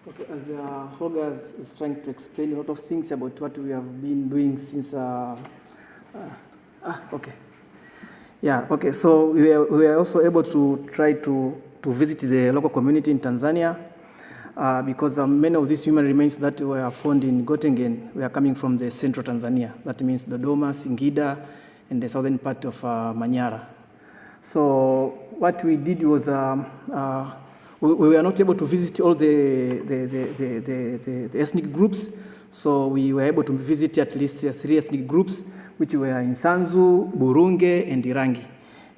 Okay, as Holger is trying to explain a lot of things about what we have been doing since. Okay. Yeah. Okay. So we are also able to try to visit the local community in Tanzania because many of these human remains that were found in Göttingen were coming from the central Tanzania. That means Dodoma, Singida, and the southern part of Manyara. So what we did was we were not able to visit all the ethnic groups, so we were able to visit at least 3 ethnic groups, which were Insanzu, Burunge, and Irangi.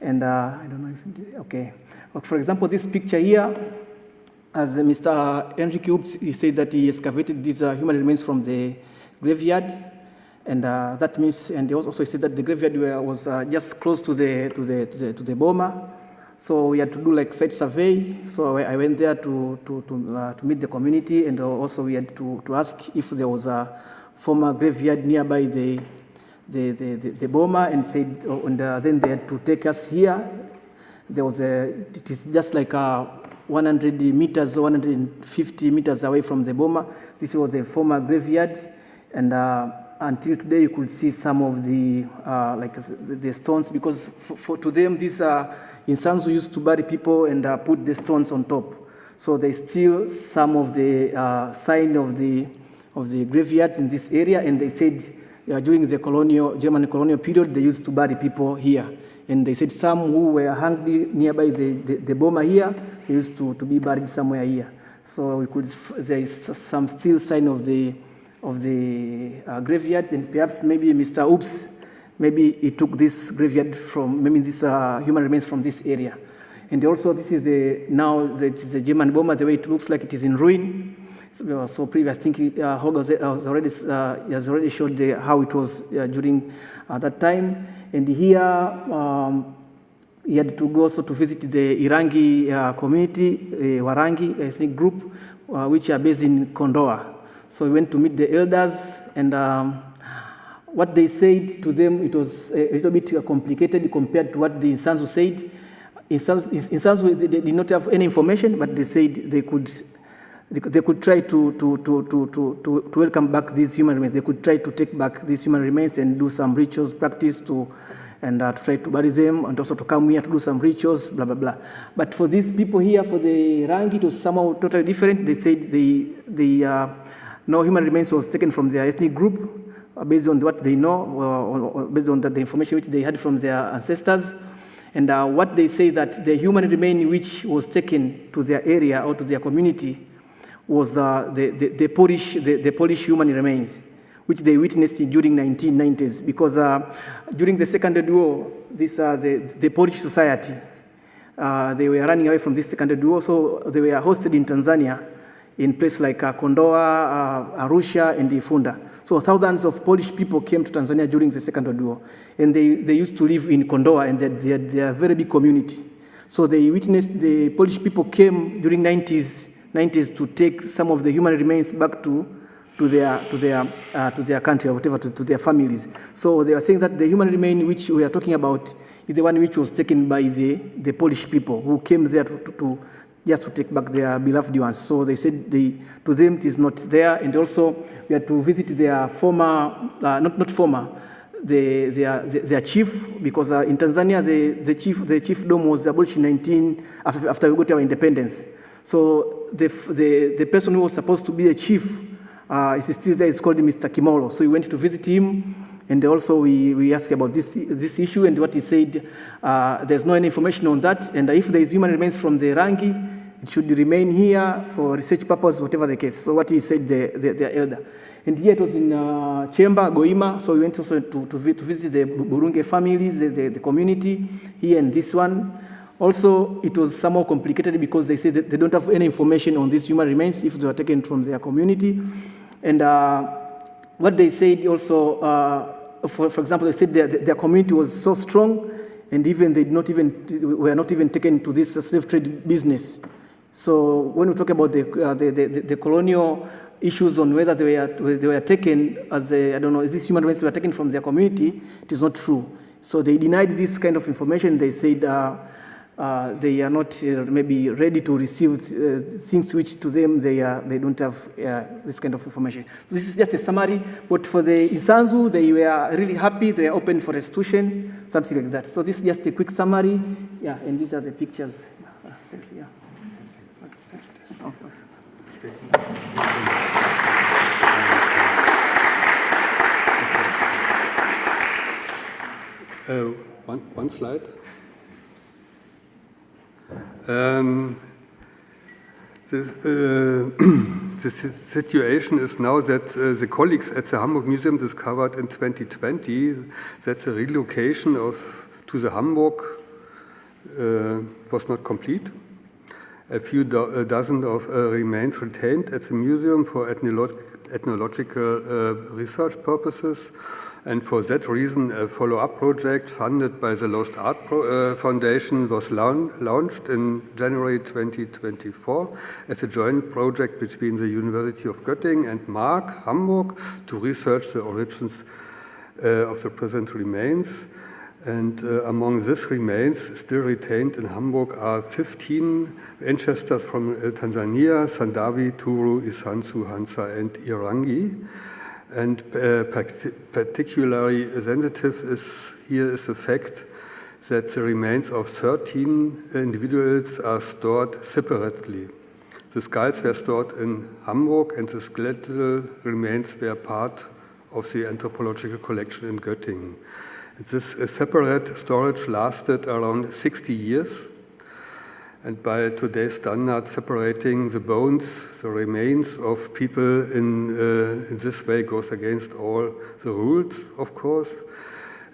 And I don't know if, okay. For example, this picture here, as Mr. Enrique Oops, he said that he excavated these human remains from the graveyard, and that means, and he also said that the graveyard was just close to the boma. So we had to do like site survey. So I went there to meet the community, and also we had to ask if there was a former graveyard nearby the boma, and said, and then they had to take us here. There was it is just like 100 meters or 150 meters away from the boma. This was the former graveyard, and until today you could see some of the like the stones, because to them these Insanzu used to bury people and put the stones on top. So there's still some of the sign of the graveyards in this area, and they said during the German colonial period they used to bury people here. And they said some who were hanged nearby the boma here, they used to be buried somewhere here. So there is some still sign of the graveyard, and perhaps maybe Mr. Oops, maybe he took this graveyard from, maybe this human remains from this area. And also this is the German boma, the way it looks like it is in ruin. So previous, I think Holger has already showed how it was during that time. And here he had to go also to visit the Irangi community, Warangi ethnic group, which are based in Kondoa. So we went to meet the elders, and what they said to them, it was a little bit complicated compared to what the Insanzu said. Insanzu, they did not have any information, but they said they could try to welcome back these human remains. They could try to take back these human remains and do some rituals, practice to try to bury them, and also to come here to do some rituals, blah, blah, blah. But for these people here, for the Rangi, it was somehow totally different. They said no human remains was taken from their ethnic group based on what they know, or based on the information which they had from their ancestors. And what they say that the human remain which was taken to their area or to their community was the Polish human remains, which they witnessed during 1990s. Because during the Second World War, the Polish society, they were running away from this Second World War, so they were hosted in Tanzania, in places like Kondoa, Arusha, and Ifunda. So thousands of Polish people came to Tanzania during the Second World War, and they used to live in Kondoa, and they are a very big community. So they witnessed the Polish people came during 90s to take some of the human remains back to their country, or whatever, to their families. So they are saying that the human remain which we are talking about is the one which was taken by the Polish people who came there just to take back their beloved ones. So they said to them it is not there, and also we had to visit their former, their chief, because in Tanzania the chiefdom was abolished after we got our independence. So the person who was supposed to be a chief is still there. It's called Mr. Kimolo. So we went to visit him, and also we asked about this issue, and what he said, there's no any information on that, and if there is human remains from the Rangi, it should remain here for research purposes, whatever the case. So what he said, the elder. And here it was in Chemba, Goima, so we went also to visit the Burunge families, the community here, and this one. Also, it was somehow complicated because they said that they don't have any information on these human remains if they were taken from their community. And what they said also, for example, they said their community was so strong, and even were not even taken to this slave trade business. So when we talk about the colonial issues on whether they were taken as I don't know, these human rights were taken from their community, it is not true. So they denied this kind of information. They said they are not maybe ready to receive things which to them they don't have this kind of information. So this is just a summary. But for the Insanzu, they were really happy. They are open for restitution, something like that. So this is just a quick summary. Yeah, and these are the pictures. Yeah. One slide. The situation is now that the colleagues at the Hamburg Museum discovered in 2020 that the relocation to the Hamburg was not complete. A few dozen of remains retained at the museum for ethnological research purposes. And for that reason, a follow-up project funded by the Lost Art Foundation was launched in January 2024 as a joint project between the University of Göttingen and MARC, Hamburg, to research the origins of the present remains. And among these remains still retained in Hamburg are 15 ancestors from Tanzania, Sandawi, Turu, Isanzu, Hansa, and Irangi. And particularly sensitive is the fact that the remains of 13 individuals are stored separately. The skulls were stored in Hamburg, and the skeletal remains were part of the anthropological collection in Göttingen. This separate storage lasted around 60 years, and by today's standard, separating the bones, the remains of people in this way goes against all the rules, of course.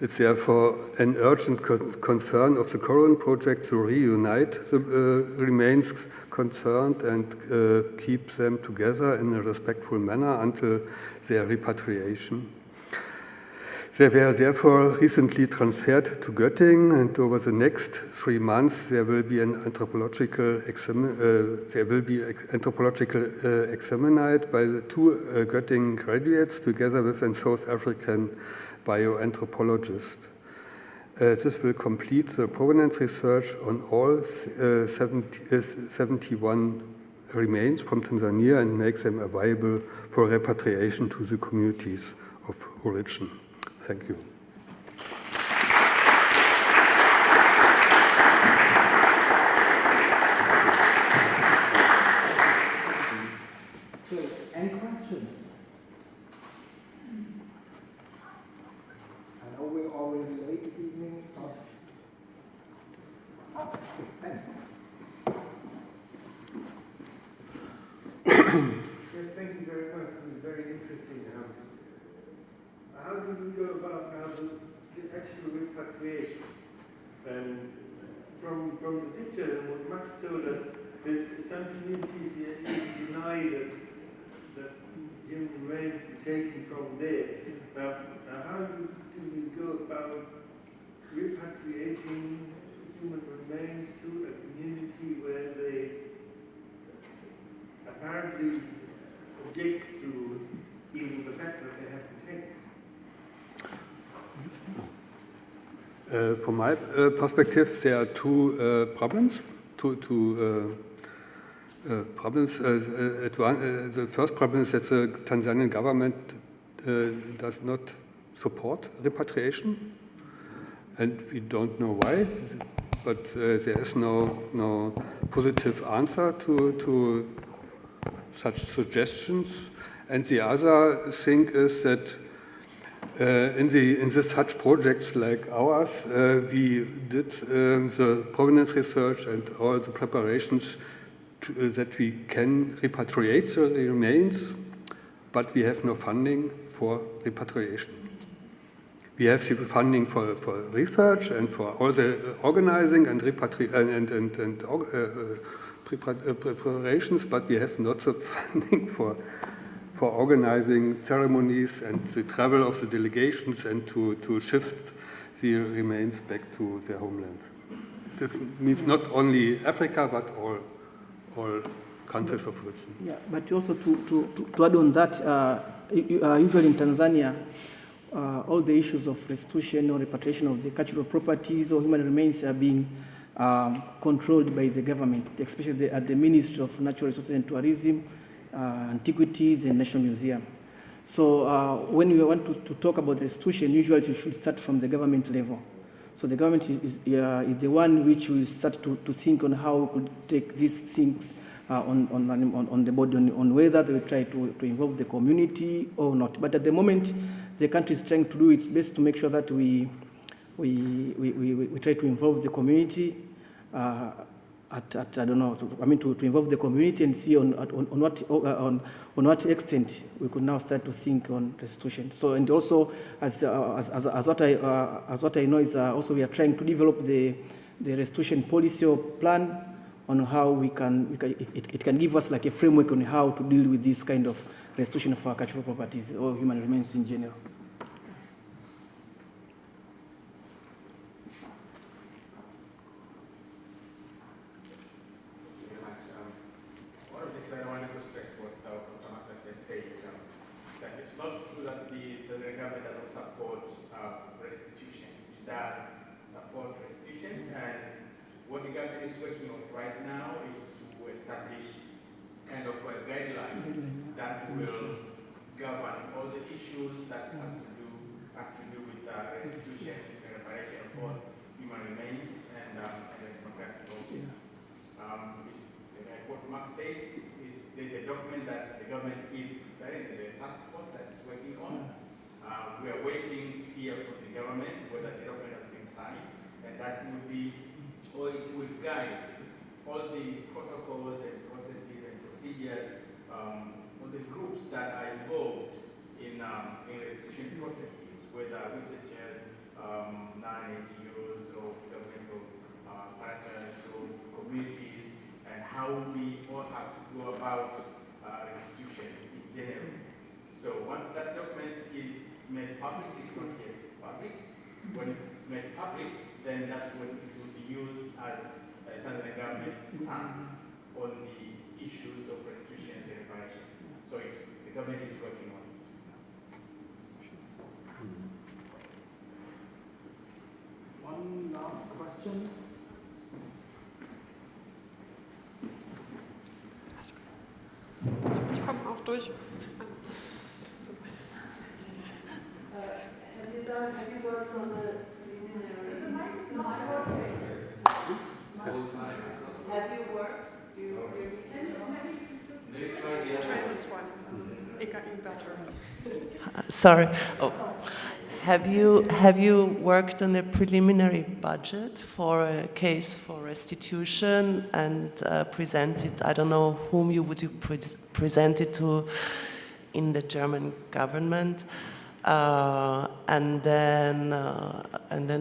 It's therefore an urgent concern of the current project to reunite the remains concerned and keep them together in a respectful manner until their repatriation. They were therefore recently transferred to Göttingen, and over the next 3 months there will be an anthropological examined by the 2 Göttingen graduates together with a South African bioanthropologist. This will complete the provenance research on all 71 remains from Tanzania and make them available for repatriation to the communities of origin. Thank you. So, any questions? I know we're already late this evening. Yes, thank you very much. It was very interesting. How do we go about the actual repatriation? And from the picture and what Max told us, that some communities deny that human remains be taken from there. Now how do we go about repatriating human remains to a community where they apparently object to even the fact that they have to take? From my perspective, there are two problems. The first problem is that the Tanzanian government does not support repatriation, and we don't know why. But there is no positive answer to such suggestions. And the other thing is that in such projects like ours, we did the provenance research and all the preparations that we can repatriate the remains, but we have no funding for repatriation. We have the funding for research and for all the organizing and preparations, but we have not the funding for for organizing ceremonies and the travel of the delegations and to shift the remains back to their homelands. This means not only Africa, but all countries of origin. Yeah, but also to add on that, usually in Tanzania, all the issues of restitution or repatriation of the cultural properties or human remains are being controlled by the government, especially at the Ministry of Natural Resources and Tourism, Antiquities and National Museum. So when we want to talk about restitution, usually we should start from the government level. So the government is the one which will start to think on how we could take these things on the board, on whether they will try to involve the community or not. But at the moment, the country is trying to do its best to make sure that we try to involve the community I don't know, to involve the community and see on what extent we could now start to think on restitution. So, and also, as what I know is also we are trying to develop the restitution policy or plan on how it can give us like a framework on how to deal with this kind of restitution of our cultural properties or human remains in general. Sorry. Oh. Have you worked on a preliminary budget for a case for restitution and presented? I don't know whom you would present it to in the German government. And then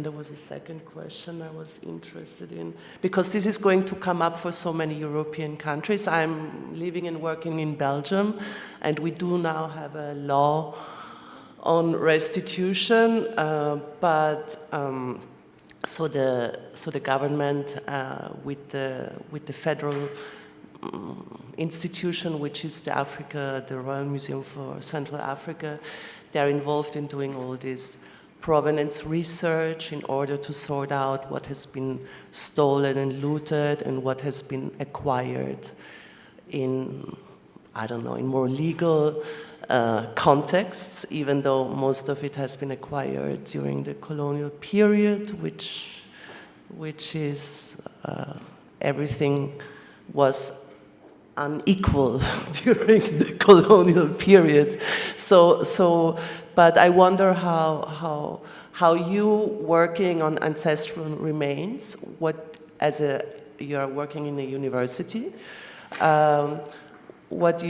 there was a second question I was interested in, because this is going to come up for so many European countries. I'm living and working in Belgium, and we do now have a law on restitution, so the government with the federal institution, which is the Royal Museum for Central Africa, they're involved in doing all this provenance research in order to sort out what has been stolen and looted and what has been acquired in, I don't know, in more legal contexts, even though most of it has been acquired during the colonial period, which is everything was unequal during the colonial period. But I wonder how you working on ancestral remains, you are working in a university, what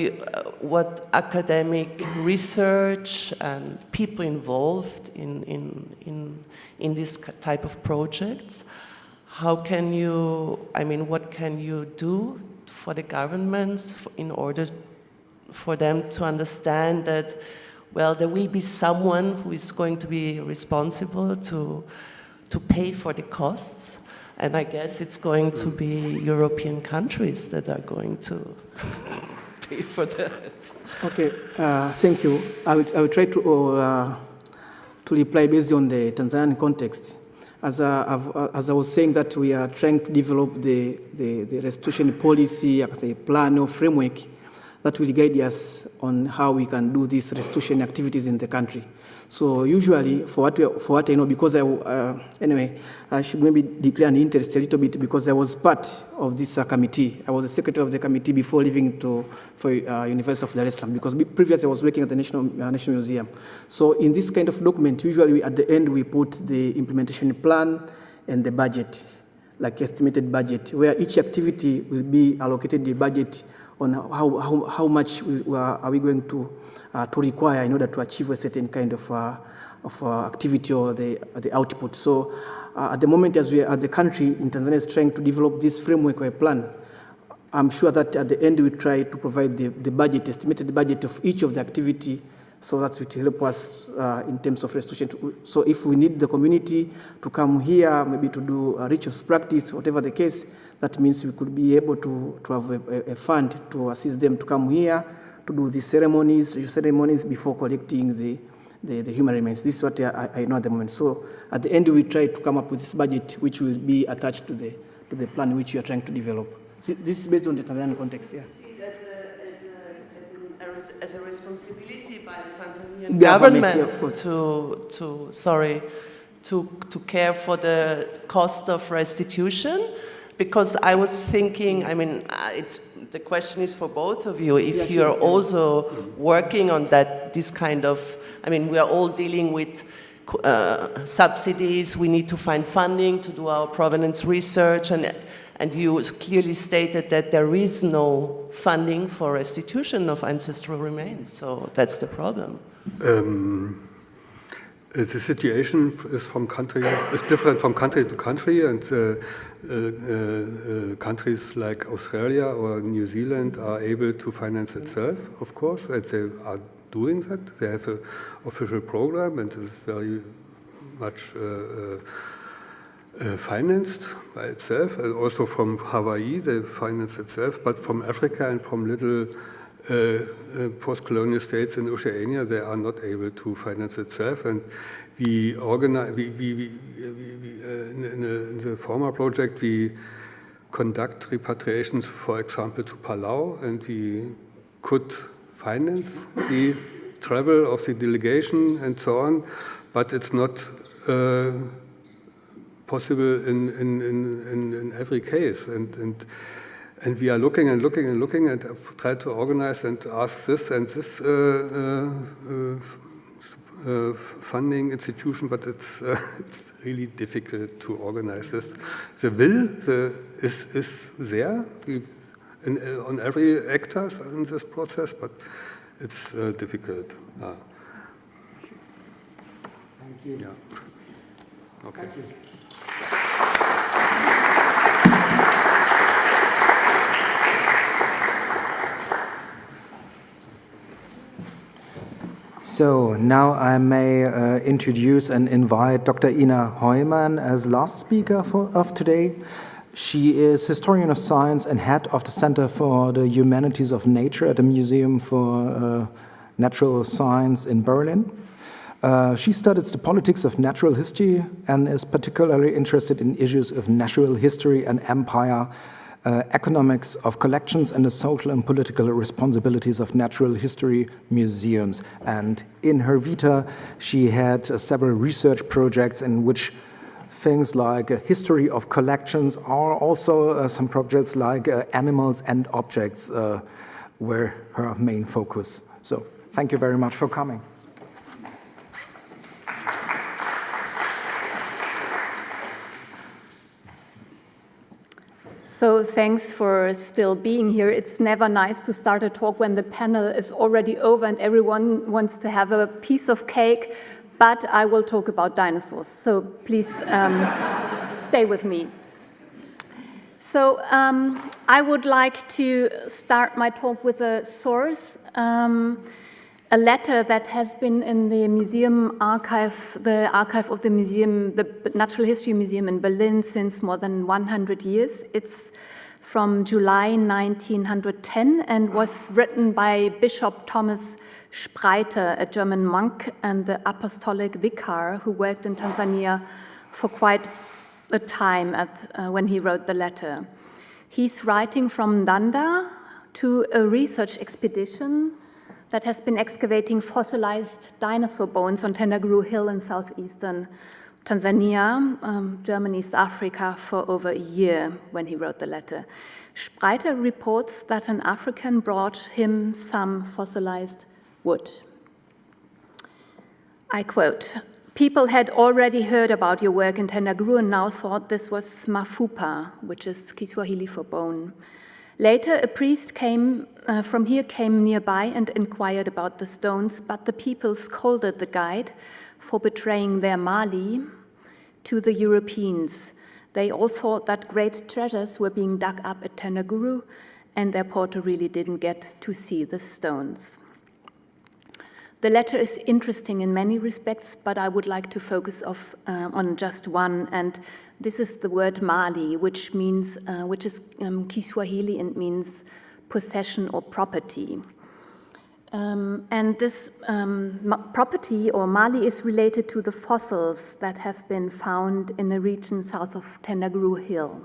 academic research and people involved in this type of projects, what can you do for the governments in order for them to understand that, well, there will be someone who is going to be responsible to pay for the costs. And I guess it's going to be European countries that are going to pay for that. Okay, thank you. I will try to reply based on the Tanzanian context. As I was saying that we are trying to develop the restitution policy as a plan or framework that will guide us on how we can do these restitution activities in the country. So usually, for what I know, because anyway, I should maybe declare an interest a little bit because I was part of this committee. I was the secretary of the committee before leaving for University of Dar es Salaam, because previously I was working at the National Museum. So in this kind of document, usually at the end we put the implementation plan and the budget, like estimated budget, where each activity will be allocated the budget on how much are we going to require in order to achieve a certain kind of activity or the output. So at the moment, as the country in Tanzania is trying to develop this framework or a plan, I'm sure that at the end we try to provide the budget, estimated budget of each of the activity, so that it will help us in terms of restitution. So if we need the community to come here, maybe to do rituals practice, whatever the case, that means we could be able to have a fund to assist them to come here to do these ceremonies before collecting the human remains. This is what I know at the moment. So at the end, we try to come up with this budget, which will be attached to the plan which we are trying to develop. This is based on the Tanzanian context, yeah. As a responsibility by the Tanzanian government to care for the cost of restitution. Because I was thinking, I mean, the question is for both of you, if you're also working on this kind of, I mean, we are all dealing with subsidies, we need to find funding to do our provenance research, and you clearly stated that there is no funding for restitution of ancestral remains, so that's the problem. The situation is different from country to country, and countries like Australia or New Zealand are able to finance itself, of course, and they are doing that. They have an official program, and it's very much financed by itself. And also from Hawaii, they finance itself, but from Africa and from little post-colonial states in Oceania, they are not able to finance itself. And we organize, in the former project, we conduct repatriations, for example, to Palau, and we could finance the travel of the delegation and so on, but it's not possible in every case. And we are looking and try to organize and ask this and this funding institution, but it's really difficult to organize this. The will is there on every actor in this process, but it's difficult. Thank you. Yeah. Okay. Thank you. So now I may introduce and invite Dr. Ina Heumann as last speaker of today. She is historian of science and head of the Center for the Humanities of Nature at the Museum for Natural Science in Berlin. She studies the politics of natural history and is particularly interested in issues of natural history and empire, economics of collections, and the social and political responsibilities of natural history museums. And in her vita, she had several research projects in which things like history of collections are also some projects like animals and objects were her main focus. So thank you very much for coming. So thanks for still being here. It's never nice to start a talk when the panel is already over and everyone wants to have a piece of cake, but I will talk about dinosaurs. So please stay with me. So I would like to start my talk with a source, a letter that has been in the museum archive, the archive of the museum, the Natural History Museum in Berlin since more than 100 years. It's from July 1910 and was written by Bishop Thomas Spreiter, a German monk and the apostolic vicar who worked in Tanzania for quite a time when he wrote the letter. He's writing from Ndanda to a research expedition that has been excavating fossilized dinosaur bones on Tendaguru Hill in southeastern Tanzania, German East Africa, for over a year when he wrote the letter. Spreiter reports that an African brought him some fossilized wood. I quote, "People had already heard about your work in Tendaguru and now thought this was mafupa, which is Kiswahili for bone. Later, a priest from here came nearby and inquired about the stones, but the people scolded the guide for betraying their Mali to the Europeans. They all thought that great treasures were being dug up at Tendaguru, and their porter really didn't get to see the stones." The letter is interesting in many respects, but I would like to focus on just one, and this is the word Mali, which is Kiswahili and means possession or property. And this property or Mali is related to the fossils that have been found in a region south of Tendaguru Hill.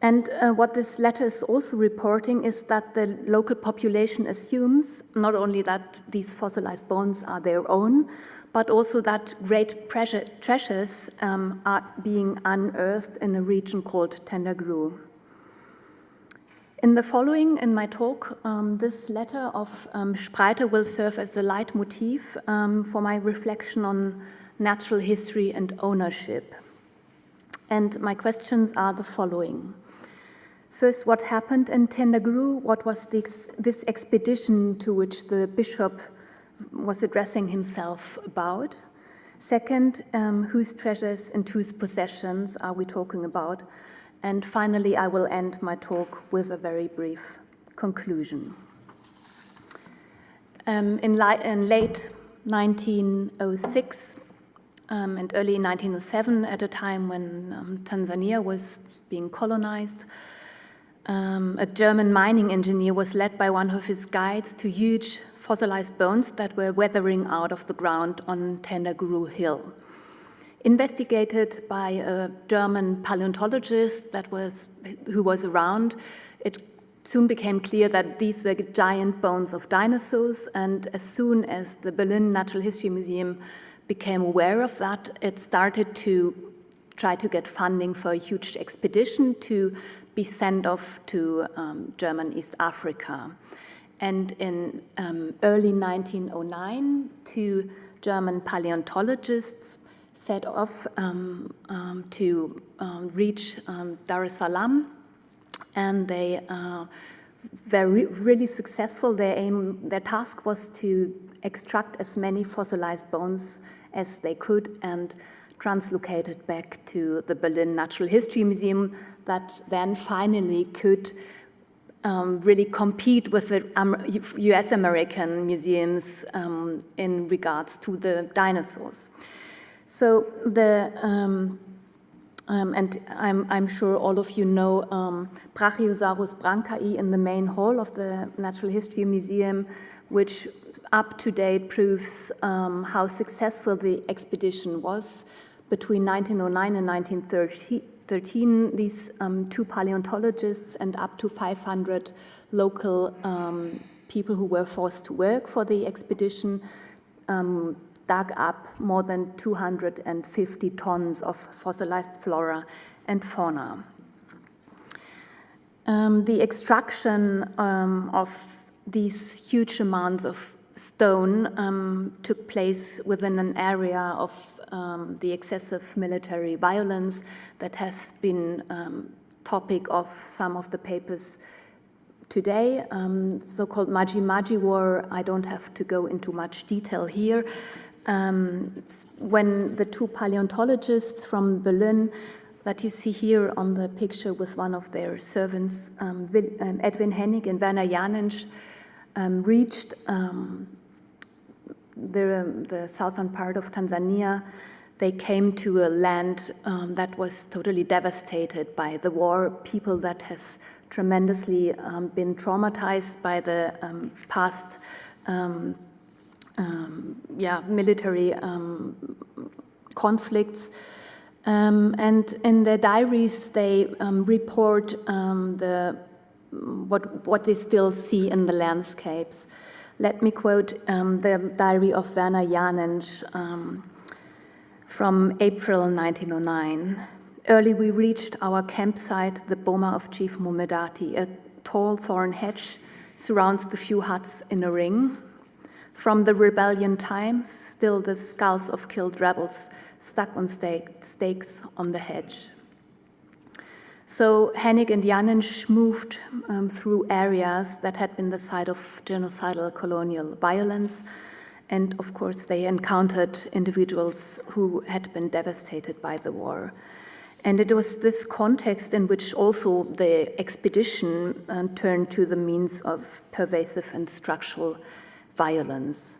And what this letter is also reporting is that the local population assumes not only that these fossilized bones are their own, but also that great treasures are being unearthed in a region called Tendaguru. In the following, in my talk, this letter of Spreiter will serve as a leitmotif for my reflection on natural history and ownership. And my questions are the following. First, what happened in Tendaguru? What was this expedition to which the bishop was addressing himself about? Second, whose treasures and whose possessions are we talking about? And finally, I will end my talk with a very brief conclusion. In late 1906 and early 1907, at a time when Tanzania was being colonized, a German mining engineer was led by one of his guides to huge fossilized bones that were weathering out of the ground on Tendaguru Hill. Investigated by a German paleontologist who was around, it soon became clear that these were giant bones of dinosaurs, and as soon as the Berlin Natural History Museum became aware of that, it started to try to get funding for a huge expedition to be sent off to German East Africa. And in early 1909, two German paleontologists set off to reach Dar es Salaam, and they were really successful. Their task was to extract as many fossilized bones as they could and translocate it back to the Berlin Natural History Museum that then finally could really compete with the US American museums in regards to the dinosaurs. So and I'm sure all of you know Brachiosaurus brancae in the main hall of the Natural History Museum, which up to date proves how successful the expedition was. Between 1909 and 1913, these two paleontologists and up to 500 local people who were forced to work for the expedition dug up more than 250 tons of fossilized flora and fauna. The extraction of these huge amounts of stone took place within an area of the excessive military violence that has been topic of some of the papers today, so-called Maji-Maji War. I don't have to go into much detail here. When the two paleontologists from Berlin that you see here on the picture with one of their servants, Edwin Hennig and Werner Janensch, reached the southern part of Tanzania. They came to a land that was totally devastated by the war, people that has tremendously been traumatized by the past military conflicts. And in their diaries, they report what they still see in the landscapes. Let me quote the diary of Werner Janensch from April 1909. Early we reached our campsite, the boma of Chief Mumedati. A tall thorn hedge surrounds the few huts in a ring. From the rebellion times, still the skulls of killed rebels stuck on stakes on the hedge. So Hennig and Janensch moved through areas that had been the site of genocidal colonial violence, and of course they encountered individuals who had been devastated by the war. And it was this context in which also the expedition turned to the means of pervasive and structural violence.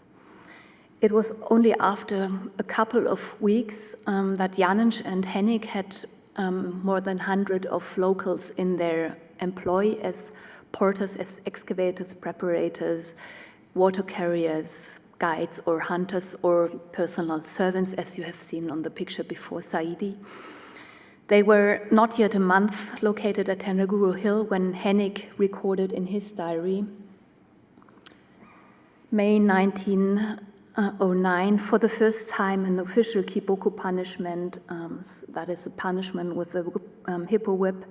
It was only after a couple of weeks that Janensch and Hennig had more than 100 of locals in their employ as porters, as excavators, preparators, water carriers, guides or hunters or personal servants, as you have seen on the picture before, Saidi. They were not yet a month located at Tendaguru Hill when Hennig recorded in his diary, May 1909, for the first time an official kiboko punishment, that is a punishment with a hippo whip.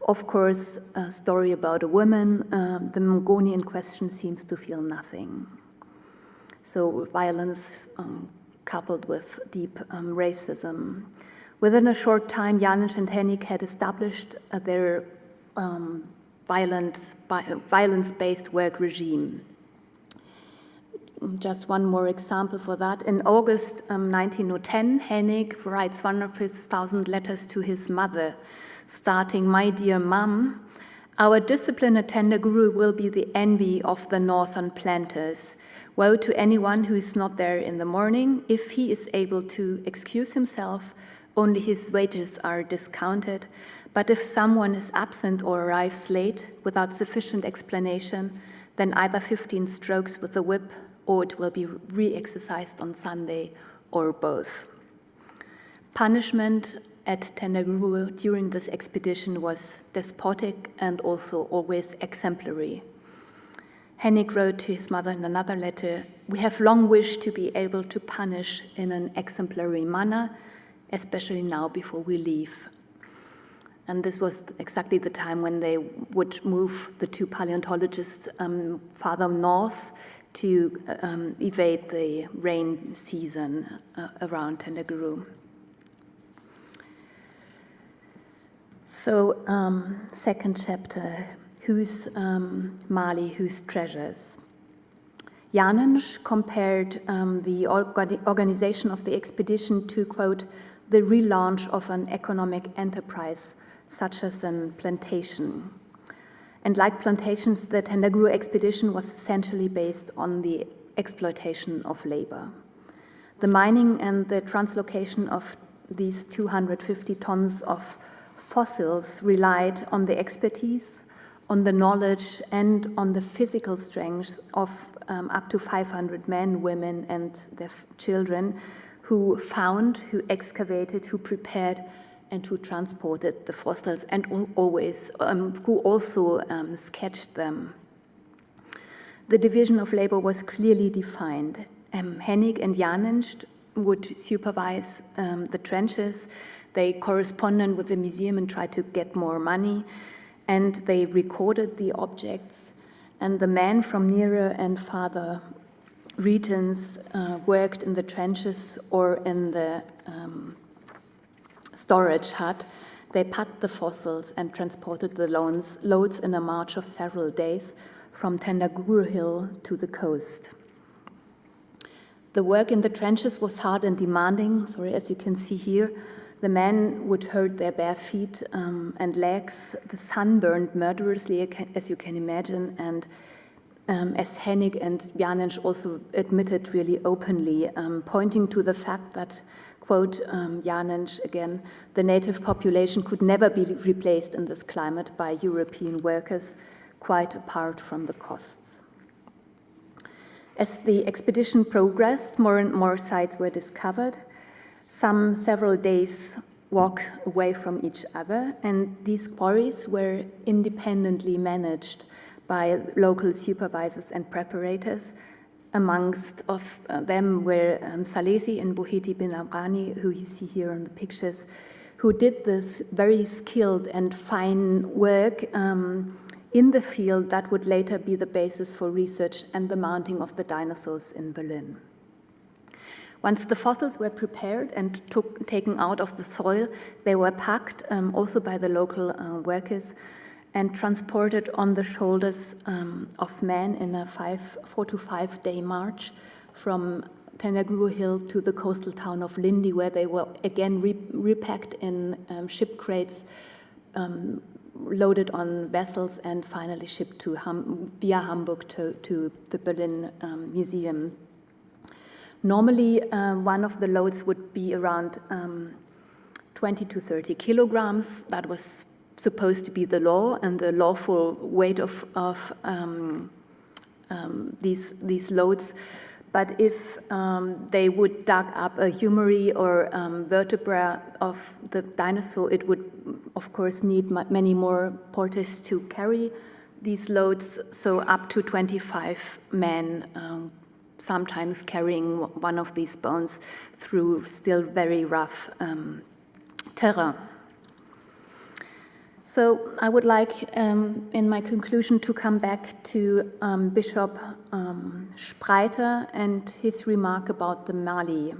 Of course, a story about a woman. The Mngoni in question seems to feel nothing. So violence coupled with deep racism. Within a short time, Janensch and Hennig had established their violence-based work regime. Just one more example for that. In August 1910, Hennig writes one of his 1,000 letters to his mother, starting, "My dear mum, our discipline at Tendaguru will be the envy of the northern planters. Woe to anyone who is not there in the morning. If he is able to excuse himself, only his wages are discounted. But if someone is absent or arrives late without sufficient explanation, then either 15 strokes with the whip or it will be re-exercised on Sunday, or both." Punishment at Tendaguru during this expedition was despotic and also always exemplary. Hennig wrote to his mother in another letter, "We have long wished to be able to punish in an exemplary manner, especially now before we leave." And this was exactly the time when they would move the two paleontologists farther north to evade the rain season around Tendaguru. So, second chapter, whose Mali, whose treasures? Janensch compared the organization of the expedition to, quote, the relaunch of an economic enterprise, such as a plantation. And like plantations, the Tendaguru expedition was essentially based on the exploitation of labor. The mining and the translocation of these 250 tons of fossils relied on the expertise, on the knowledge, and on the physical strength of up to 500 men, women, and their children who found, who excavated, who prepared, and who transported the fossils, and who also sketched them. The division of labor was clearly defined. Hennig and Janensch would supervise the trenches. They corresponded with the museum and tried to get more money, and they recorded the objects. And the men from nearer and farther regions worked in the trenches or in the storage hut. They packed the fossils and transported the loads in a march of several days from Tendaguru Hill to the coast. The work in the trenches was hard and demanding, as you can see here. The men would hurt their bare feet and legs. The sun burned murderously, as you can imagine, and as Hennig and Janensch also admitted really openly, pointing to the fact that, quote Janensch again, the native population could never be replaced in this climate by European workers, quite apart from the costs. As the expedition progressed, more and more sites were discovered, some several days walk away from each other, and these quarries were independently managed by local supervisors and preparators. Amongst of them were Salesi and Boheti bin Amrani, who you see here on the pictures, who did this very skilled and fine work in the field that would later be the basis for research and the mounting of the dinosaurs in Berlin. Once the fossils were prepared and taken out of the soil, they were packed also by the local workers and transported on the shoulders of men in a 4 to 5 day march from Tenaguru Hill to the coastal town of Lindi, where they were again repacked in ship crates, loaded on vessels, and finally shipped to via Hamburg to the Berlin Museum. Normally, one of the loads would be around 20 to 30 kilograms. That was supposed to be the law and the lawful weight of these loads. But if they would dug up a humeri or vertebra of the dinosaur, it would, of course, need many more porters to carry these loads, so up to 25 men, sometimes carrying one of these bones through still very rough terrain. So I would like, in my conclusion, to come back to Bishop Spreiter and his remark about the Mali,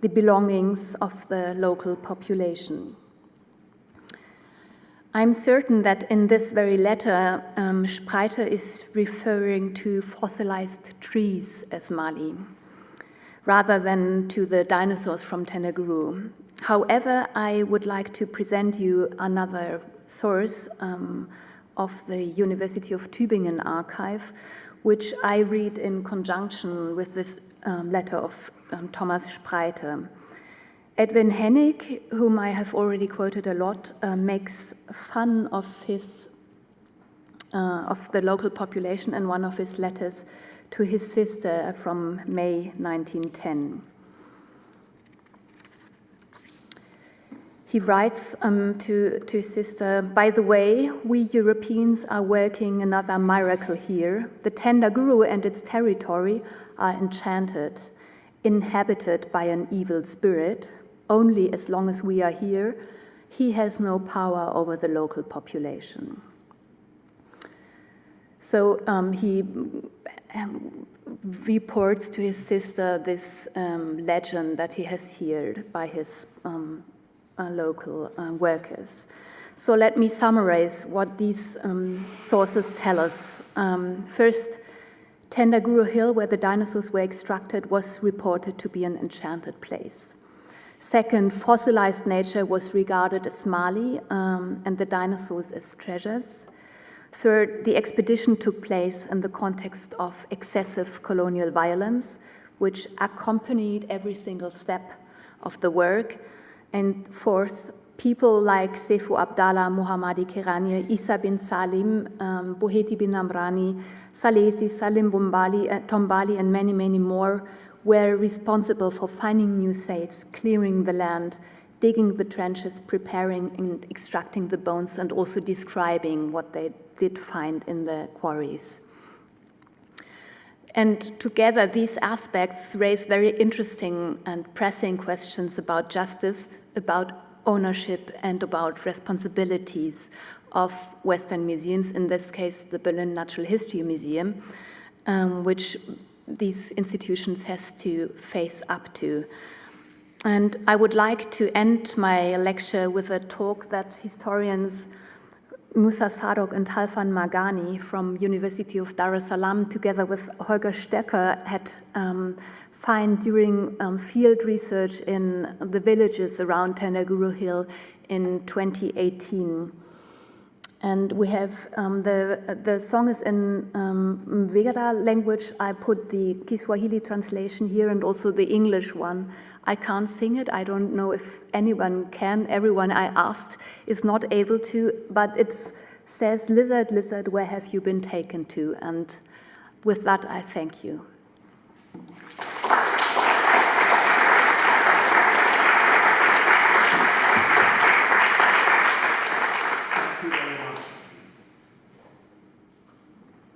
the belongings of the local population. I'm certain that in this very letter, Spreiter is referring to fossilized trees as Mali, rather than to the dinosaurs from Tenaguru. However, I would like to present you another source of the University of Tübingen archive, which I read in conjunction with this letter of Thomas Spreiter. Edwin Hennig, whom I have already quoted a lot, makes fun of the local population in one of his letters to his sister from May 1910. He writes to his sister, "By the way, we Europeans are working another miracle here. The Tenaguru and its territory are enchanted, inhabited by an evil spirit. Only as long as we are here, he has no power over the local population." So he reports to his sister this legend that he has heard by his local workers. So let me summarize what these sources tell us. First, Tenaguru Hill, where the dinosaurs were extracted, was reported to be an enchanted place. Second, fossilized nature was regarded as Mali and the dinosaurs as treasures. Third, the expedition took place in the context of excessive colonial violence, which accompanied every single step of the work. And fourth, people like Sefu Abdallah, Mohammadi Kerani, Isa bin Salim, Boheti bin Amrani, Salesi, Salim Tombali, and many, many more were responsible for finding new sites, clearing the land, digging the trenches, preparing and extracting the bones, and also describing what they did find in the quarries. And together, these aspects raise very interesting and pressing questions about justice, about ownership, and about responsibilities of Western museums, in this case, the Berlin Natural History Museum, which these institutions has to face up to. And I would like to end my lecture with a talk that historians Musa Sadok and Halfan Magani from University of Dar es Salaam, together with Holger Stöcker, had found during field research in the villages around Tendaguru Hill in 2018. And we have, the song is in Mvera language. I put the Kiswahili translation here and also the English one. I can't sing it. I don't know if anyone can. Everyone I asked is not able to, but it says, "Lizard, lizard, where have you been taken to?" And with that, I thank you.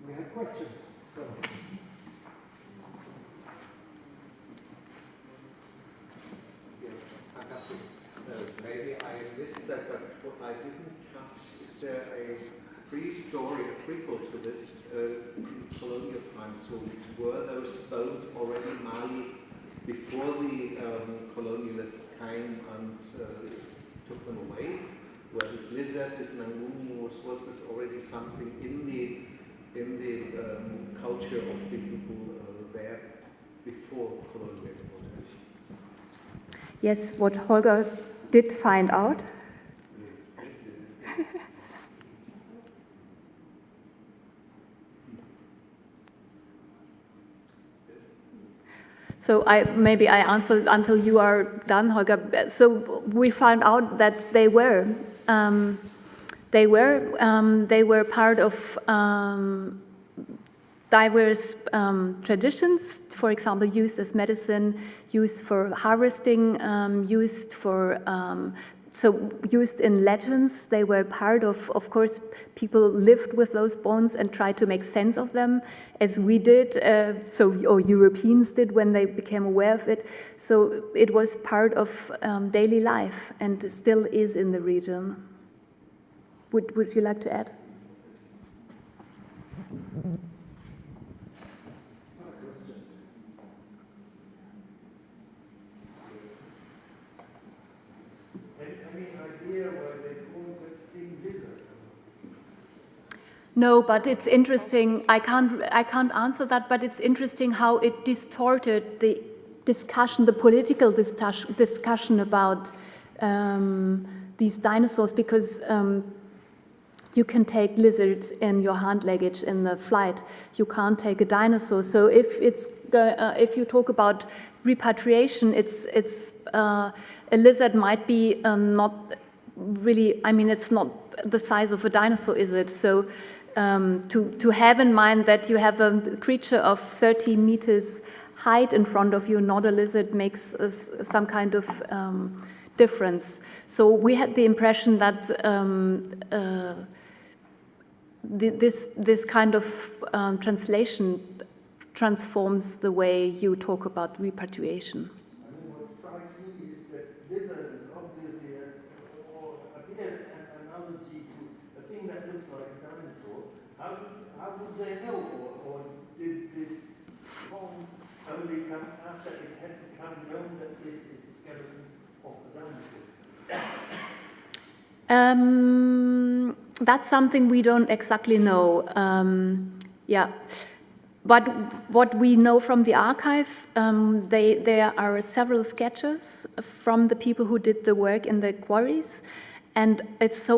We have questions. So. Maybe I missed that, but what I didn't catch, is there a pre-story, a prequel to this colonial times? So were those bones already in Mali before the colonialists came and took them away? Were this lizard, this nanguni, was this already something in the culture of the people there before colonial exploitation? Yes, what Holger did find out. So maybe I answer until you are done, Holger. So we found out that they were part of diverse traditions, for example, used as medicine, used for harvesting, used in legends. They were part of course, people lived with those bones and tried to make sense of them, as we did, or Europeans did when they became aware of it. So it was part of daily life and still is in the region. Would you like to add? No, but it's interesting. I can't answer that, but it's interesting how it distorted the discussion, the political discussion about these dinosaurs, because you can take lizards in your hand luggage in the flight. You can't take a dinosaur. So if you talk about repatriation, a lizard might be not really. I mean, it's not the size of a dinosaur, is it? So to have in mind that you have a creature of 30 meters height in front of you, not a lizard, makes some kind of difference. So we had the impression that this kind of translation transforms the way you talk about repatriation. I mean, what strikes me is that lizard is obviously appears an analogy to a thing that looks like a dinosaur. How would they know, or did this form only come after it had become known that this is a skeleton of a dinosaur? That's something we don't exactly know. Yeah. But what we know from the archive, there are several sketches from the people who did the work in the quarries, and it's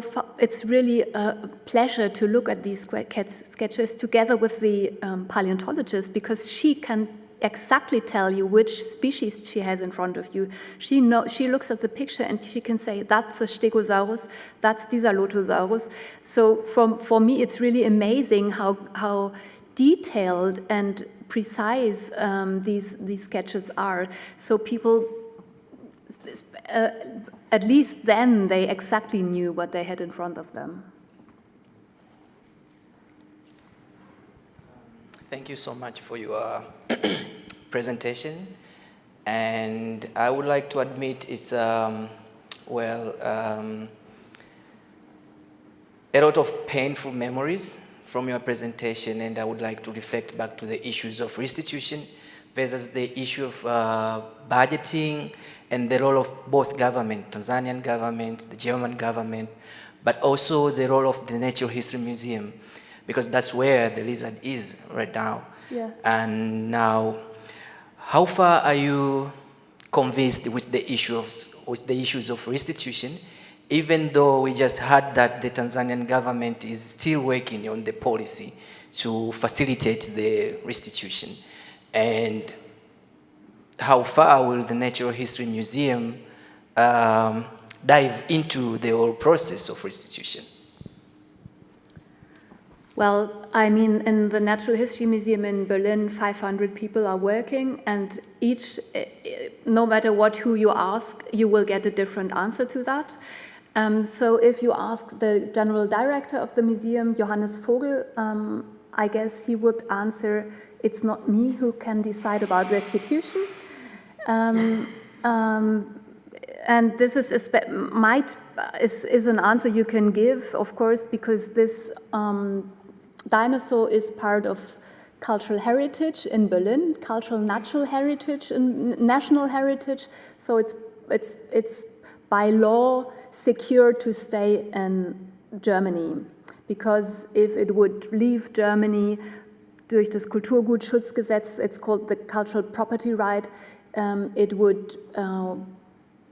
really a pleasure to look at these sketches together with the paleontologist, because she can exactly tell you which species she has in front of you. She looks at the picture and she can say, that's a Stegosaurus, that's Dilophosaurus. So for me, it's really amazing how detailed and precise these sketches are. So people, at least then, they exactly knew what they had in front of them. Thank you so much for your presentation. And I would like to admit it's, a lot of painful memories from your presentation, and I would like to reflect back to the issues of restitution versus the issue of budgeting and the role of both government, Tanzanian government, the German government, but also the role of the Natural History Museum, because that's where the lizard is right now. Yeah. And now, how far are you convinced with the issues of restitution, even though we just heard that the Tanzanian government is still working on the policy to facilitate the restitution? And how far will the Natural History Museum dive into the whole process of restitution? Well, I mean, in the Natural History Museum in Berlin, 500 people are working, and each, no matter who you ask, you will get a different answer to that. So if you ask the general director of the museum, Johannes Vogel, I guess he would answer, it's not me who can decide about restitution. And this is an answer you can give, of course, because this dinosaur is part of cultural heritage in Berlin, cultural natural heritage and national heritage. So it's by law secure to stay in Germany, because if it would leave Germany durch das Kulturgutschutzgesetz, it's called the cultural property right, it would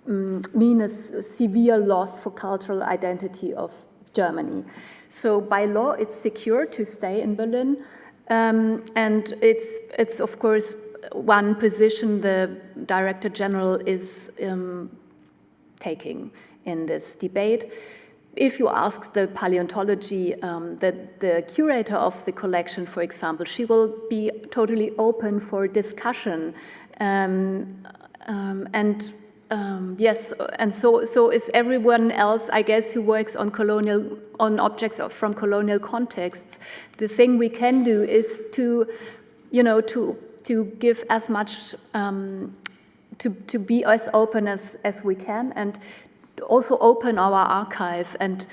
mean a severe loss for cultural identity of Germany. So by law, it's secure to stay in Berlin, and it's of course one position the Director General is taking in this debate. If you ask the paleontology, the curator of the collection, for example, she will be totally open for discussion, yes, and so is everyone else, I guess, who works on objects from colonial contexts. The thing we can do is to give as much, to be as open as we can, and also open our archive and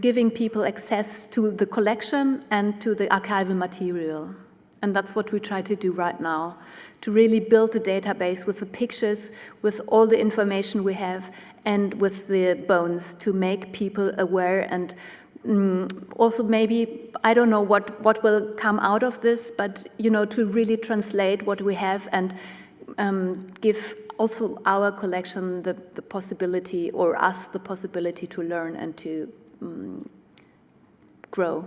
giving people access to the collection and to the archival material. And that's what we try to do right now, to really build a database with the pictures, with all the information we have, and with the bones, to make people aware, and also maybe, I don't know what will come out of this, but to really translate what we have and give also our collection the possibility, or us the possibility, to learn and to grow.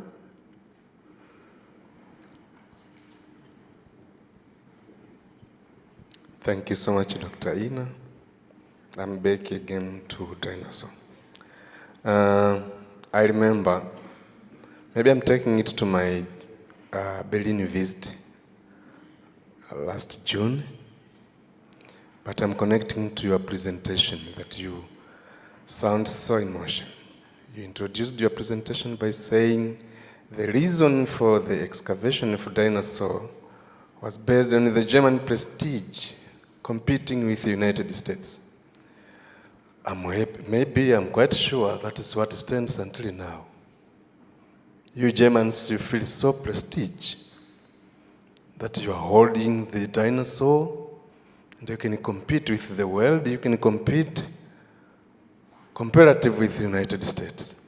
Thank you so much, Dr. Ina. I'm back again to dinosaur. I remember, maybe I'm taking it to my Berlin visit last June, but I'm connecting to your presentation that you sound so emotional. You introduced your presentation by saying the reason for the excavation of dinosaur was based on the German prestige competing with the United States. I'm quite sure that is what stands until now. You Germans, you feel so prestige that you are holding the dinosaur, and you can compete with the world, you can compete comparative with the United States.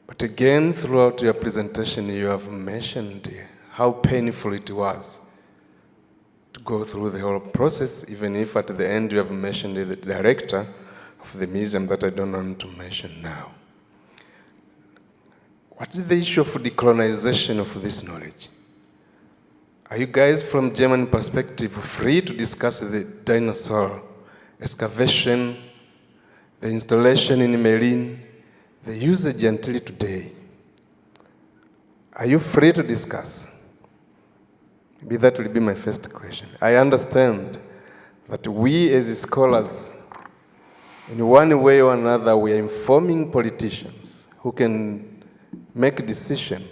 But again, throughout your presentation, you have mentioned how painful it was to go through the whole process, even if at the end you have mentioned the director of the museum that I don't want to mention now. What is the issue of decolonization of this knowledge? Are you guys, from German perspective, free to discuss the dinosaur excavation, the installation in Berlin, the usage until today? Are you free to discuss? Maybe that will be my first question. I understand that we as scholars, in one way or another, we are informing politicians who can make a decision.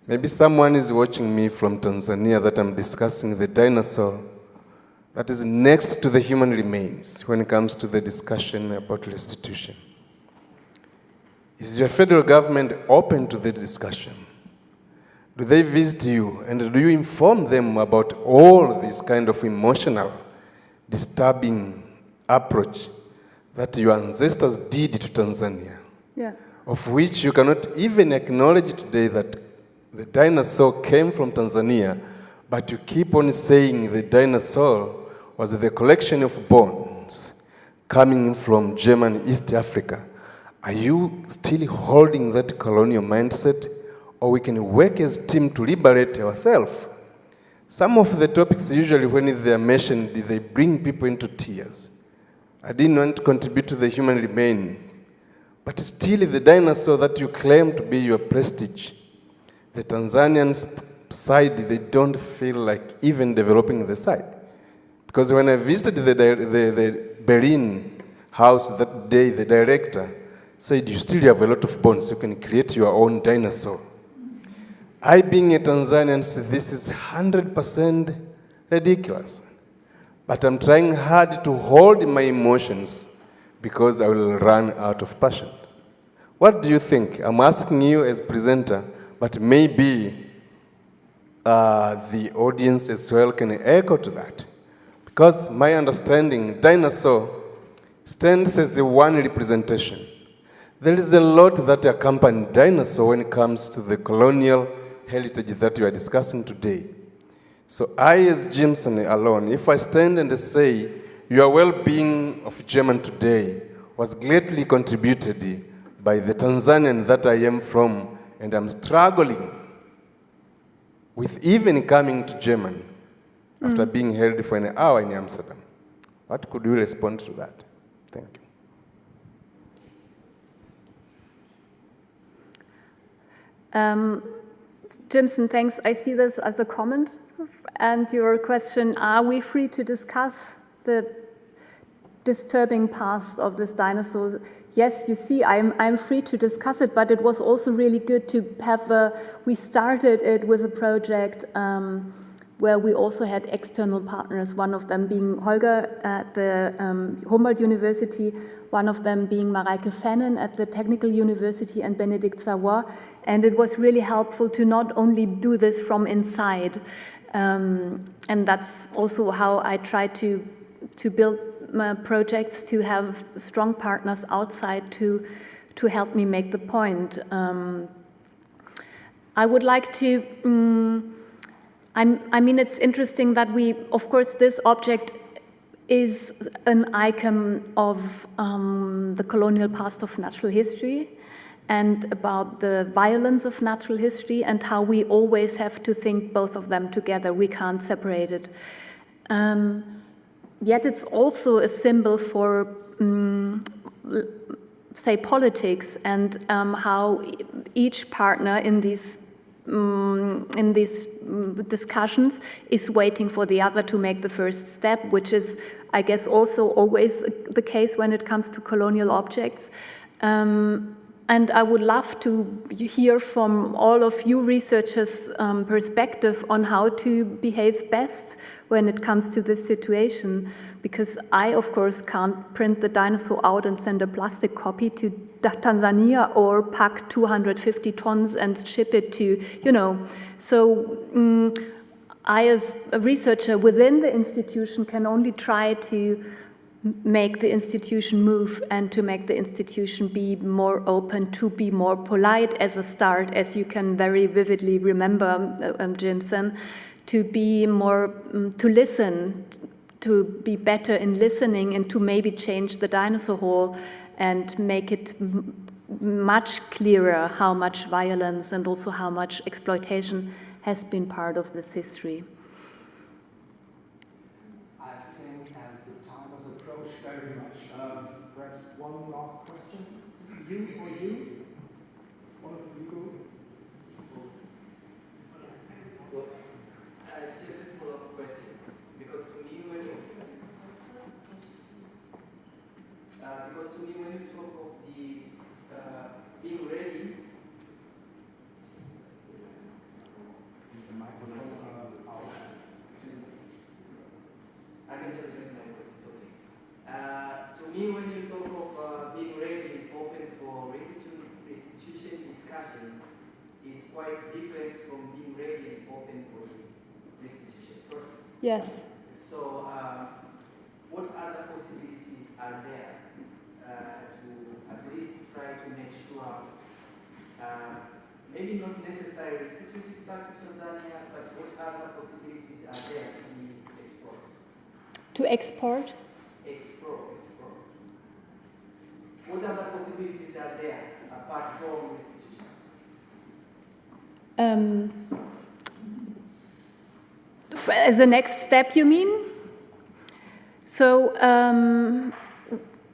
Maybe someone is watching me from Tanzania that I'm discussing the dinosaur that is next to the human remains when it comes to the discussion about restitution. Is your federal government open to the discussion? Do they visit you, and do you inform them about all this kind of emotional, disturbing approach that your ancestors did to Tanzania? of which you cannot even acknowledge today that the dinosaur came from Tanzania, but you keep on saying the dinosaur was the collection of bones coming from German East Africa. Are you still holding that colonial mindset, or we can work as a team to liberate ourselves? Some of the topics usually when they are mentioned, they bring people into tears. I didn't want to contribute to the human remains, but still the dinosaur that you claim to be your prestige, the Tanzanian side, they don't feel like even developing the site. Because when I visited the Berlin house that day, the director said, you still have a lot of bones, you can create your own dinosaur. I, being a Tanzanian, say this is 100% ridiculous. But I'm trying hard to hold my emotions because I will run out of passion. What do you think? I'm asking you as presenter, but maybe the audience as well can echo to that. Because my understanding, dinosaur stands as a one representation. There is a lot that accompanies dinosaur when it comes to the colonial heritage that we are discussing today. So I, as Jimson alone, if I stand and say your well-being of German today was greatly contributed by the Tanzanian that I am from, and I'm struggling with even coming to Germany after being held for an hour in Amsterdam. What could you respond to that? Thank you. Jimson, thanks. I see this as a comment. And your question, are we free to discuss the disturbing past of this dinosaur? Yes, you see, I'm free to discuss it, but it was also really good to have we started it with a project where we also had external partners, one of them being Holger at the Humboldt University, one of them being Mareike Fennen at the Technical University, and Benedict Savoy. And it was really helpful to not only do this from inside, and that's also how I try to build my projects, to have strong partners outside to help me make the point. I would like to, I mean, it's interesting that of course, this object is an icon of the colonial past of natural history and about the violence of natural history and how we always have to think both of them together. We can't separate it. Yet it's also a symbol for, say, politics and how each partner in these discussions is waiting for the other to make the first step, which is, I guess, also always the case when it comes to colonial objects. And I would love to hear from all of you researchers' perspective on how to behave best when it comes to this situation. Because I, of course, can't print the dinosaur out and send a plastic copy to Tanzania or pack 250 tons and ship it to, So I, as a researcher within the institution, can only try to make the institution move and to make the institution be more open, to be more polite as a start, as you can very vividly remember, Jimson, to be more, to listen, to be better in listening and to maybe change the dinosaur hole and make it much clearer how much violence and also how much exploitation has been part of this history. I think as the time has approached very much, perhaps one last question. You or you? One of you go. Well, it's just a follow-up question. Because to me, when you talk of the being ready, I can just use my voice, it's okay. To me, when you talk of being ready, open for restitution discussion, is quite different from being ready and open for the restitution process. Yes. So, what other possibilities are there to at least try to make sure necessarily restituted back to Tanzania, but what other possibilities are there to be exported? To export? Export. What other possibilities are there apart from restitution? As a next step, you mean? So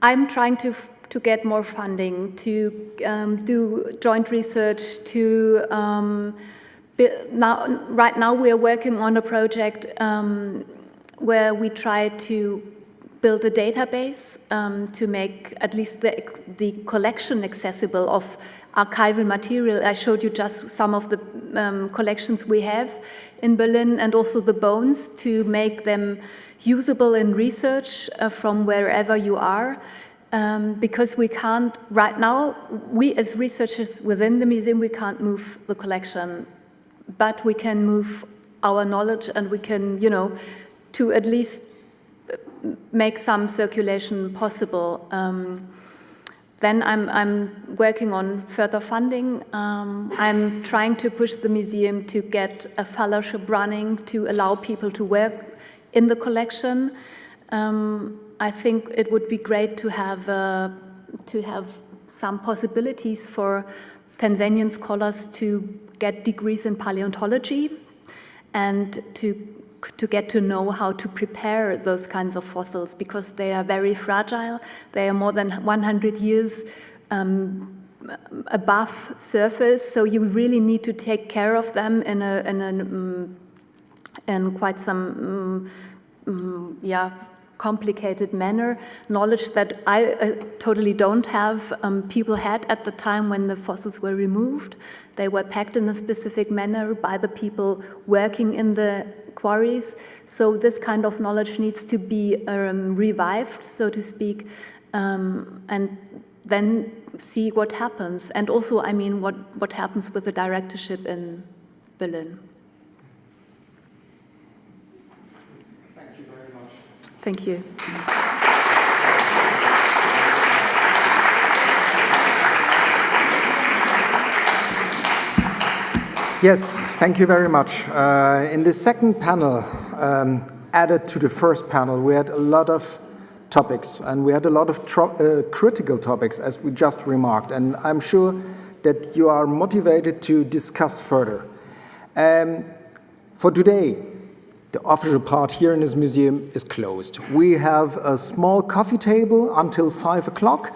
I'm trying to get more funding, to do joint research, to right now we are working on a project where we try to build a database to make at least the collection accessible of archival material. I showed you just some of the collections we have in Berlin, and also the bones, to make them usable in research from wherever you are. Because we can't, right now, we as researchers within the museum, we can't move the collection, but we can move our knowledge, and we can, to at least make some circulation possible. Then I'm working on further funding. I'm trying to push the museum to get a fellowship running to allow people to work in the collection. I think it would be great to have some possibilities for Tanzanian scholars to get degrees in paleontology and to get to know how to prepare those kinds of fossils, because they are very fragile. They are more than 100 years above surface, so you really need to take care of them in quite some complicated manner. Knowledge that I totally don't have. People had at the time when the fossils were removed. They were packed in a specific manner by the people working in the quarries. So this kind of knowledge needs to be revived, so to speak, and then see what happens. And also, I mean, what happens with the directorship in Berlin. Thank you very much. Thank you. Yes, thank you very much. In the second panel, added to the first panel, we had a lot of topics, and we had a lot of critical topics, as we just remarked, and I'm sure that you are motivated to discuss further. For today, the official part here in this museum is closed. We have a small coffee table until 5 o'clock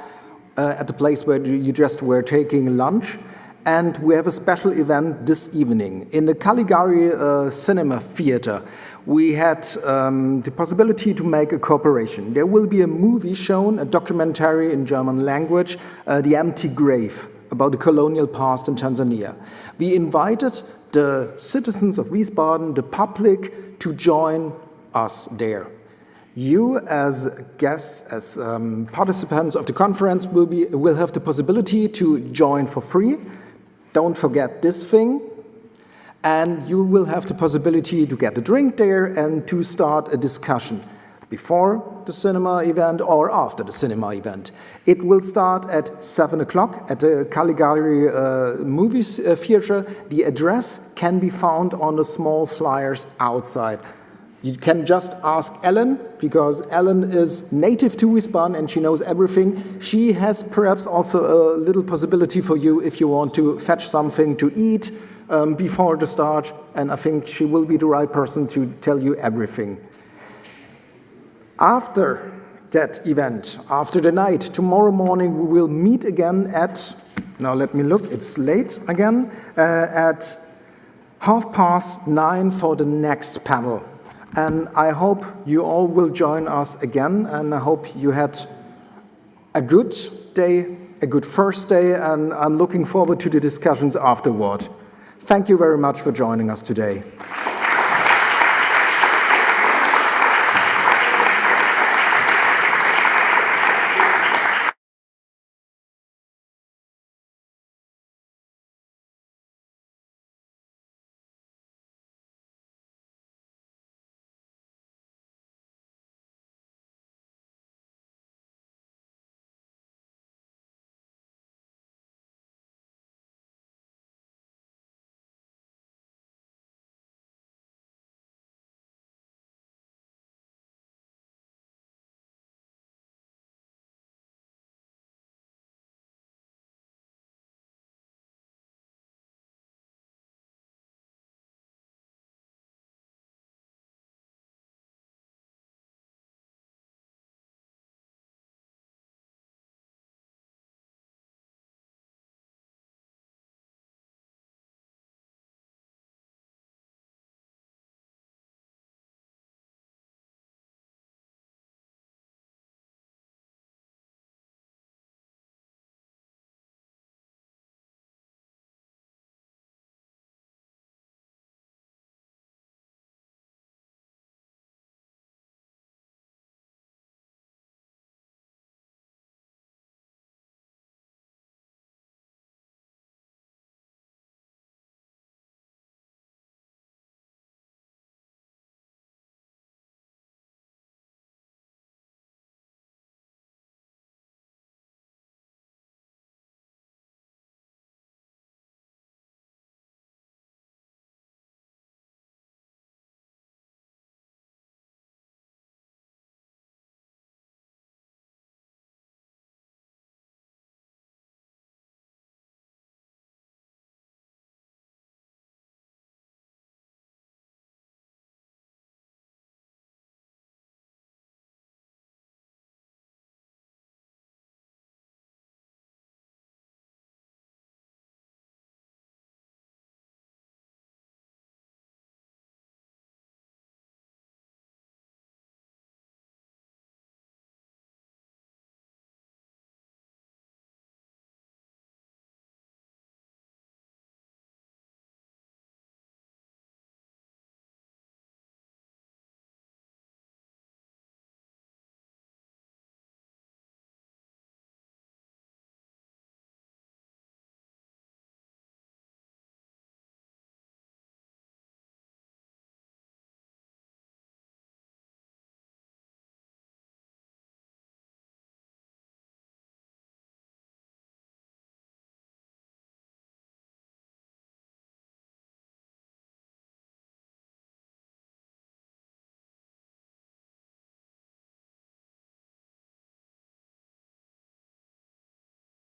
at the place where you just were taking lunch. And we have a special event this evening. In the Caligari Cinema Theater, we had the possibility to make a cooperation. There will be a movie shown, a documentary in German language, The Empty Grave, about the colonial past in Tanzania. We invited the citizens of Wiesbaden, the public, to join us there. You, as guests, as participants of the conference, will have the possibility to join for free. Don't forget this thing. And you will have the possibility to get a drink there and to start a discussion before the cinema event or after the cinema event. It will start at 7 o'clock at the Caligari movie theater. The address can be found on the small flyers outside. You can just ask Ellen, because Ellen is native to Wiesbaden and she knows everything. She has perhaps also a little possibility for you if you want to fetch something to eat before the start, and I think she will be the right person to tell you everything. After that event, after the night, tomorrow morning we will meet again at, now let me look, it's late again, at 9:30 for the next panel. And I hope you all will join us again, and I hope you had a good day, a good first day, and I'm looking forward to the discussions afterward. Thank you very much for joining us today.